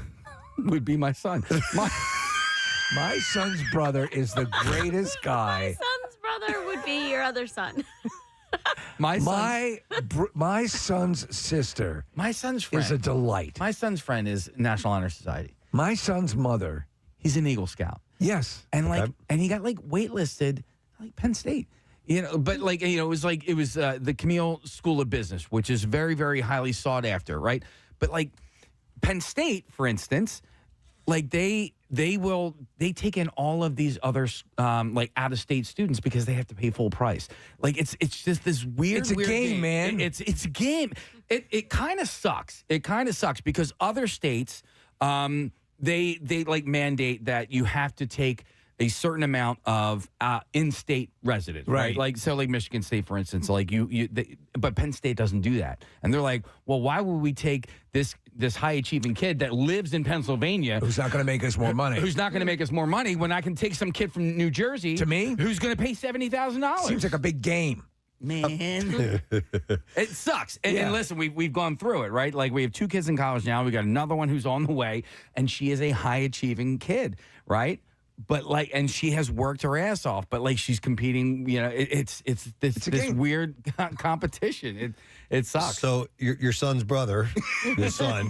would be my son. My son's brother is the greatest guy. My son's brother would be your other son. My son's sister. My son's friend is a delight. My son's friend is National Honor Society. My son's mother. He's an Eagle Scout. Yes, and and he got waitlisted like Penn State. But it was the Camille School of Business, which is very, very highly sought after, right? But like Penn State, for instance, like they take in all of these other out of state students because they have to pay full price. Like it's just this weird. It's a weird game, man. It's a game. It kind of sucks. It kind of sucks because other states they like mandate that you have to take a certain amount of in-state residents, right? Like Michigan State, for instance, but Penn State doesn't do that, and they're like, well, why would we take this high-achieving kid that lives in Pennsylvania, who's not going to make us more money, when I can take some kid from New Jersey to me, who's going to pay $70,000? Seems like a big game. Man, it sucks. And listen, we've gone through it, right? Like we have 2 kids in college now. We got another one who's on the way, and she is a high-achieving kid, right? But and she has worked her ass off, but she's competing. It's this weird competition. It sucks. So your son's brother, your son,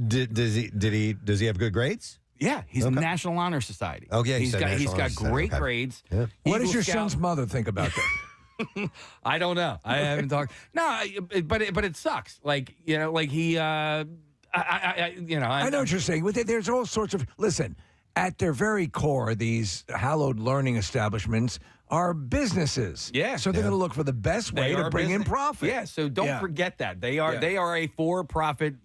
does he have good grades? Yeah, he's National Honor Society. Okay, he's got great grades. Yeah. What does your son's mother think about that? I don't know. I haven't talked. No, but it sucks. He. I know what you're saying. There's all sorts of. Listen, at their very core, these hallowed learning establishments are businesses. Yeah. So they're going to look for the best way to bring in profit. Yeah. So don't forget that they are a for-profit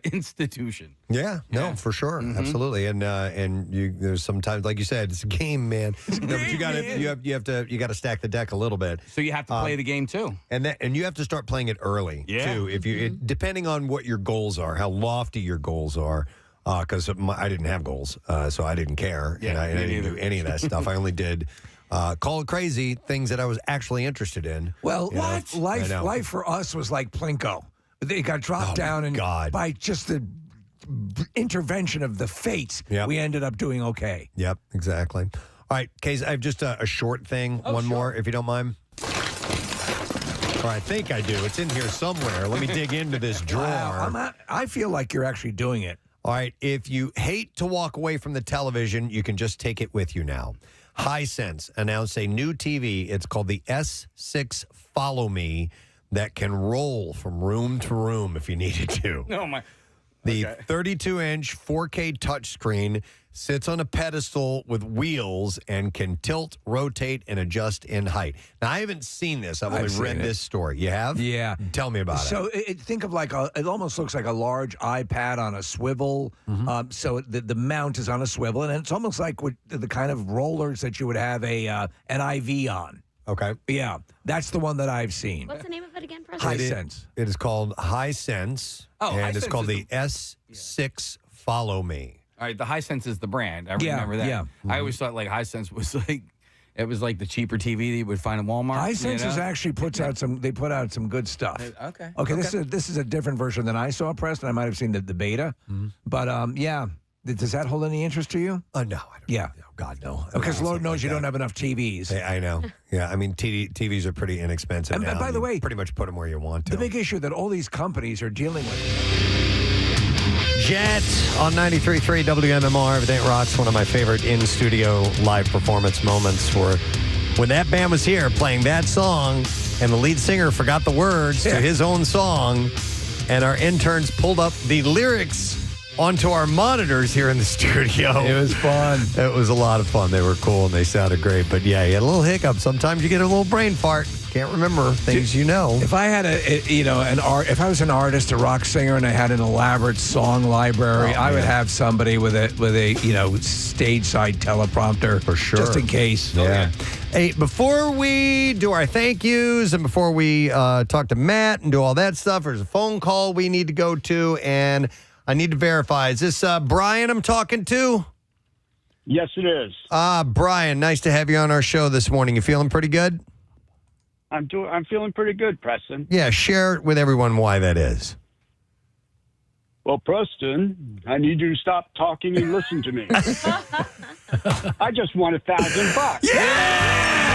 institution. Yeah. No, for sure, absolutely. And there's sometimes, like you said, it's a game, man. But you gotta stack the deck a little bit. So you have to play the game too, and you have to start playing it early too. If you depending on what your goals are, how lofty your goals are. Because I didn't have goals, so I didn't care, and I didn't do any of that stuff. I only did call it crazy things that I was actually interested in. Well, life for us was like Plinko. They got dropped down, and by just the intervention of the fates, we ended up doing okay. Yep, exactly. All right, Case, I have just a short thing, more, if you don't mind. Or I think I do. It's in here somewhere. Let me dig into this drawer. Wow, I feel like you're actually doing it. All right, if you hate to walk away from the television, you can just take it with you now. Hisense announced a new TV. It's called the S6 Follow Me that can roll from room to room if you needed to. Oh, my. The 32-inch 4K touchscreen sits on a pedestal with wheels and can tilt, rotate, and adjust in height. Now, I haven't seen this. I've only read this story. You have? Yeah. Tell me about it. So think of it almost looks like a large iPad on a swivel. So the mount is on a swivel, and it's almost like the kind of rollers that you would have an IV on. Okay. Yeah, that's the one that I've seen. What's the name of it again, Preston? Hisense. It is called Hisense, and it's called the S6 Follow Me. All right, the Hisense is the brand. I remember that. Yeah. I always thought Hisense was it was like the cheaper TV that you would find at Walmart. Hisense actually put out some good stuff. Okay. Okay, this is a different version than I saw, Preston. I might have seen the beta. But yeah. Does that hold any interest to you? No, I don't. Yeah. No, God, no. Because Lord knows you don't have enough TVs. I know. Yeah, I mean, TVs are pretty inexpensive and now. by the way, pretty much put them where you want to. The big issue that all these companies are dealing with. Jet on 93.3 WMMR. Everything Rocks, one of my favorite in-studio live performance moments for when that band was here playing that song and the lead singer forgot the words to his own song and our interns pulled up the lyrics onto our monitors here in the studio. It was fun. It was a lot of fun. They were cool and they sounded great. But yeah, you had a little hiccup. Sometimes you get a little brain fart. Can't remember things you know. If I had if I was an artist, a rock singer, and I had an elaborate song library, I would have somebody with a stage side teleprompter for sure, just in case. Yeah. Hey, before we do our thank yous and before we talk to Matt and do all that stuff, there's a phone call we need to go to, and I need to verify. Is this Brian I'm talking to? Yes, it is. Brian, nice to have you on our show this morning. You feeling pretty good? I'm feeling pretty good, Preston. Yeah, share with everyone why that is. Well, Preston, I need you to stop talking and listen to me. I just won $1,000. Yeah!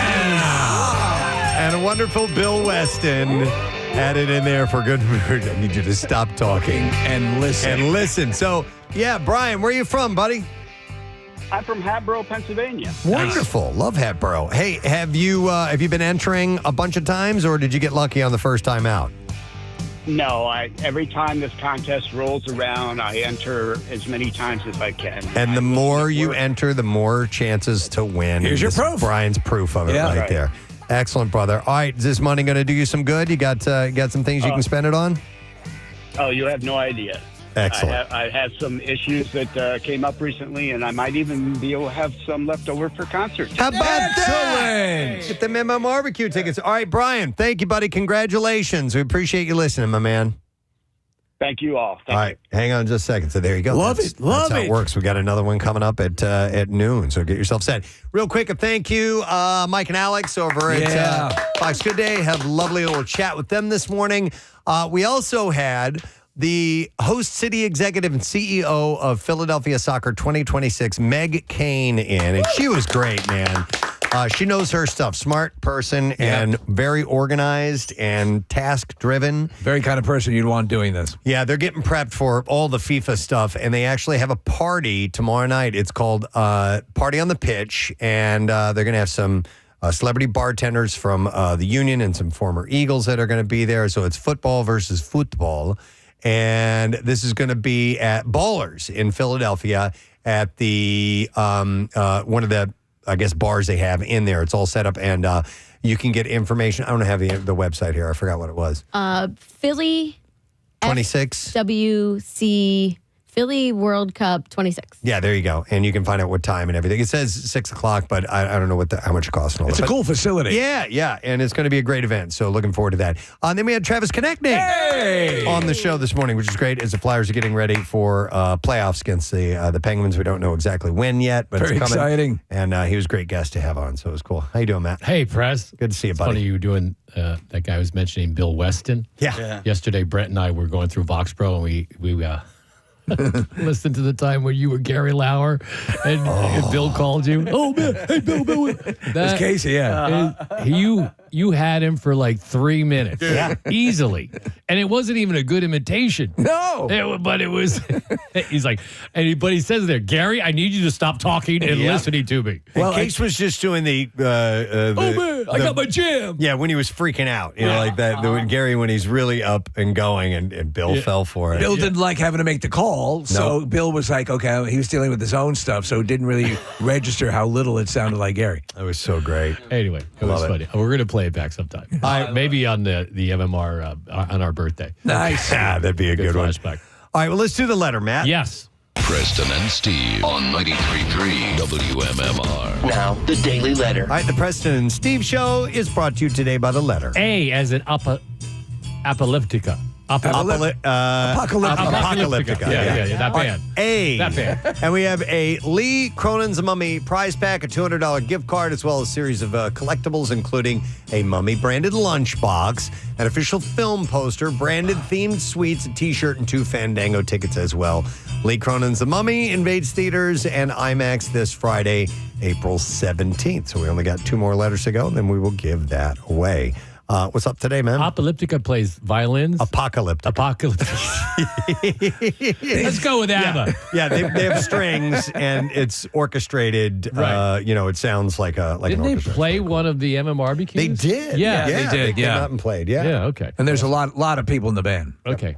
And a wonderful Bill Weston added in there for good mood. I need you to stop talking and listen. So, yeah, Brian, where are you from, buddy? I'm from Hatboro, Pennsylvania. Wonderful. Love Hatboro. Hey, have you been entering a bunch of times, or did you get lucky on the first time out? No, every time this contest rolls around, I enter as many times as I can. And the more you enter, the more chances to win. Here's your This is proof. Brian's proof of it right there. Excellent, brother. All right, is this money going to do you some good? You got some things you can spend it on? Oh, you have no idea. Excellent. I have some issues that came up recently, and I might even be able to have some left over for concerts. How about that? Get the Memo Barbecue tickets. All right, Brian, thank you, buddy. Congratulations. We appreciate you listening, my man. Thank you all. All right, hang on just a second. So there you go. Love That's it. how it works. We got another one coming up at noon, so get yourself set. Real quick, a thank you, Mike and Alex over at Fox Good Day. Had a lovely little chat with them this morning. We also had the host city executive and CEO of Philadelphia Soccer 2026, Meg Kane, in. And she was great, man. She knows her stuff. Smart person and very organized and task-driven. Very kind of person you'd want doing this. Yeah, they're getting prepped for all the FIFA stuff, and they actually have a party tomorrow night. It's called Party on the Pitch, and they're going to have some celebrity bartenders from the Union and some former Eagles that are going to be there. So it's football versus football. And this is going to be at Ballers in Philadelphia at the one of the, I guess, bars they have in there. It's all set up, and you can get information. I don't have the website here. I forgot what it was. Philly 26 WC Philly World Cup 26. Yeah, there you go. And you can find out what time and everything. It says 6 o'clock, but I don't know how much it costs. And all it's that. a cool facility. Yeah. And it's going to be a great event. So looking forward to that. And then we had Trevor Konecny on the show this morning, which is great as the Flyers are getting ready for playoffs against the Penguins. We don't know exactly when yet, but very it's coming. Exciting. And he was a great guest to have on. So it was cool. How you doing, Matt? Hey, Press. Good to see you, It's buddy. funny you were doing that guy was mentioning Bill Weston. Yeah. Yesterday, Brett and I were going through Voxpro, and we listened to the time where you were Gary Lauer and Bill called you. Oh, man. Hey, Bill. That's Casey, yeah. You You had him for like 3 minutes. Yeah. Easily. And it wasn't even a good imitation. No. But it was, he's like, but he says there, Gary, I need you to stop talking and listening to me. Well, Case was just doing the man, I got my jam. Yeah, when he was freaking out, you know, like that. When Gary, when he's really up and going, and Bill fell for it. Bill didn't like having to make the call, so Bill was like, okay, he was dealing with his own stuff, so it didn't really register how little it sounded like Gary. That was so great. Anyway, it was funny. We're going to play it back sometime. Maybe on the MMR on our birthday. Nice. Yeah, that'd be a good one. flashback. All right, well, let's do the letter, Matt. Yes. Preston and Steve on 93.3 WMMR. Now, the Daily Letter. All right, the Preston and Steve Show is brought to you today by the letter A as in apocalyptica. Apocalyptica. Yeah, that band. A. That band. And we have a Lee Cronin's Mummy prize pack, a $200 gift card, as well as a series of collectibles, including a Mummy-branded lunchbox, an official film poster, branded themed sweets, a T-shirt, and 2 Fandango tickets as well. Lee Cronin's The Mummy invades theaters and IMAX this Friday, April 17th. So we only got 2 more letters to go, then we will give that away. What's up today, man? Apocalyptica plays violins. Apocalyptic. Let's go with ABBA. Yeah, they have strings and it's orchestrated. Right. It sounds like Didn't an they orchestra. play one of the MM barbecues? They did. Yeah, they did. They came out and played. Yeah. Yeah, okay. And there's a lot of people in the band. Okay.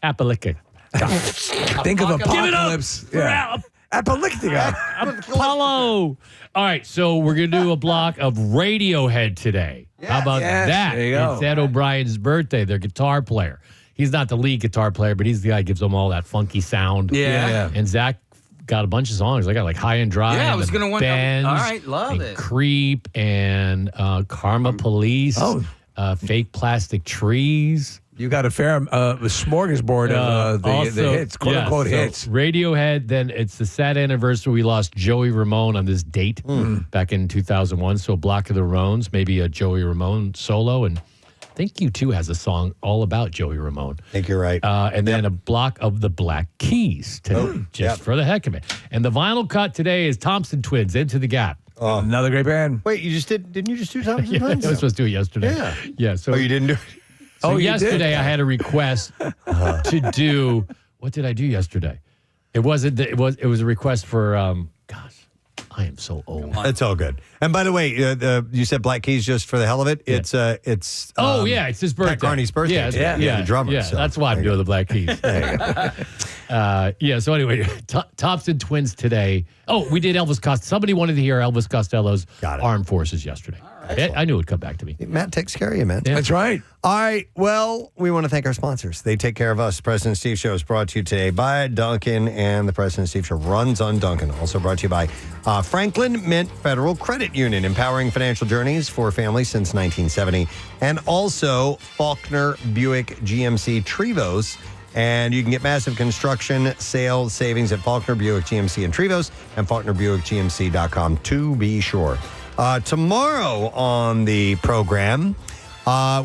Apocalyptic. Think of apocalypse. Give it up for Apocalyptica. Apollo. All right, so we're going to do a block of Radiohead today. How about that? There you go. It's Ed O'Brien's birthday, their guitar player. He's not the lead guitar player, but he's the guy who gives them all that funky sound. Yeah. And Zach got a bunch of songs. I got like High and Dry. Yeah, I and was The going to wonder. Bends, All right, love and it. Creep and Karma Police. Fake Plastic Trees. You got a fair smorgasbord of the hits, quote unquote hits. Radiohead, then it's the sad anniversary. We lost Joey Ramone on this date back in 2001. So a block of the Ramones, maybe a Joey Ramone solo. And I think U2 has a song all about Joey Ramone. I think you're right. And then a block of the Black Keys today, just for the heck of it. And the vinyl cut today is Thompson Twins, Into the Gap. Another great band. Wait, didn't you just do Thompson I Twins? was supposed to do it yesterday. Yeah. So you didn't do it? So you yesterday did? I had a request to do. What did I do yesterday? It was a request for. I am so old. It's all good. And by the way, you said Black Keys just for the hell of it. It's it's it's his birthday. Pat Carney's birthday. Yeah, the drummer. Yeah, so. that's why I'm doing the Black Keys. So anyway, Thompson Twins today. Oh, we did Elvis Costello. Somebody wanted to hear Elvis Costello's Armed Forces yesterday. I knew it would come back to me. Matt takes care of you, man. Yeah. That's right. All right. Well, we want to thank our sponsors. They take care of us. The President Steve Show is brought to you today by Duncan, and the President Steve Show runs on Duncan. Also brought to you by Franklin Mint Federal Credit Union, empowering financial journeys for families since 1970, and also Faulkner Buick GMC Trevos. And you can get massive construction sales savings at Faulkner Buick GMC and Trevos and FaulknerBuickGMC.com to be sure. Tomorrow on the program,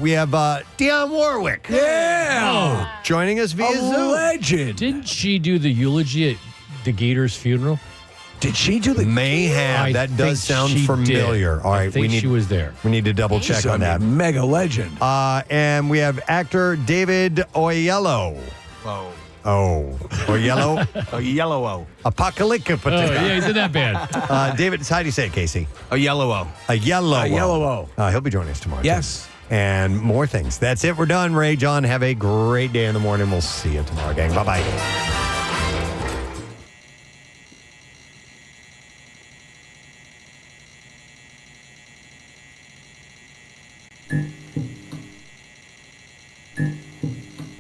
we have Dionne Warwick. Yeah. Joining us via Zoom. Legend. Didn't she do the eulogy at DeGator's funeral? Did she do the... May have. That does sound familiar. All right. She was there. We need to double check on that. Mega legend. And we have actor David Oyelowo. Oyelowo? Oyelowo. Apocalyptica. Oh, yeah, he's in that band. David, how do you say it, Casey? Oyelowo. Oyelowo. He'll be joining us tomorrow. Yes. Too. And more things. That's it. We're done. Ray, John, have a great day in the morning. We'll see you tomorrow, gang. Bye-bye.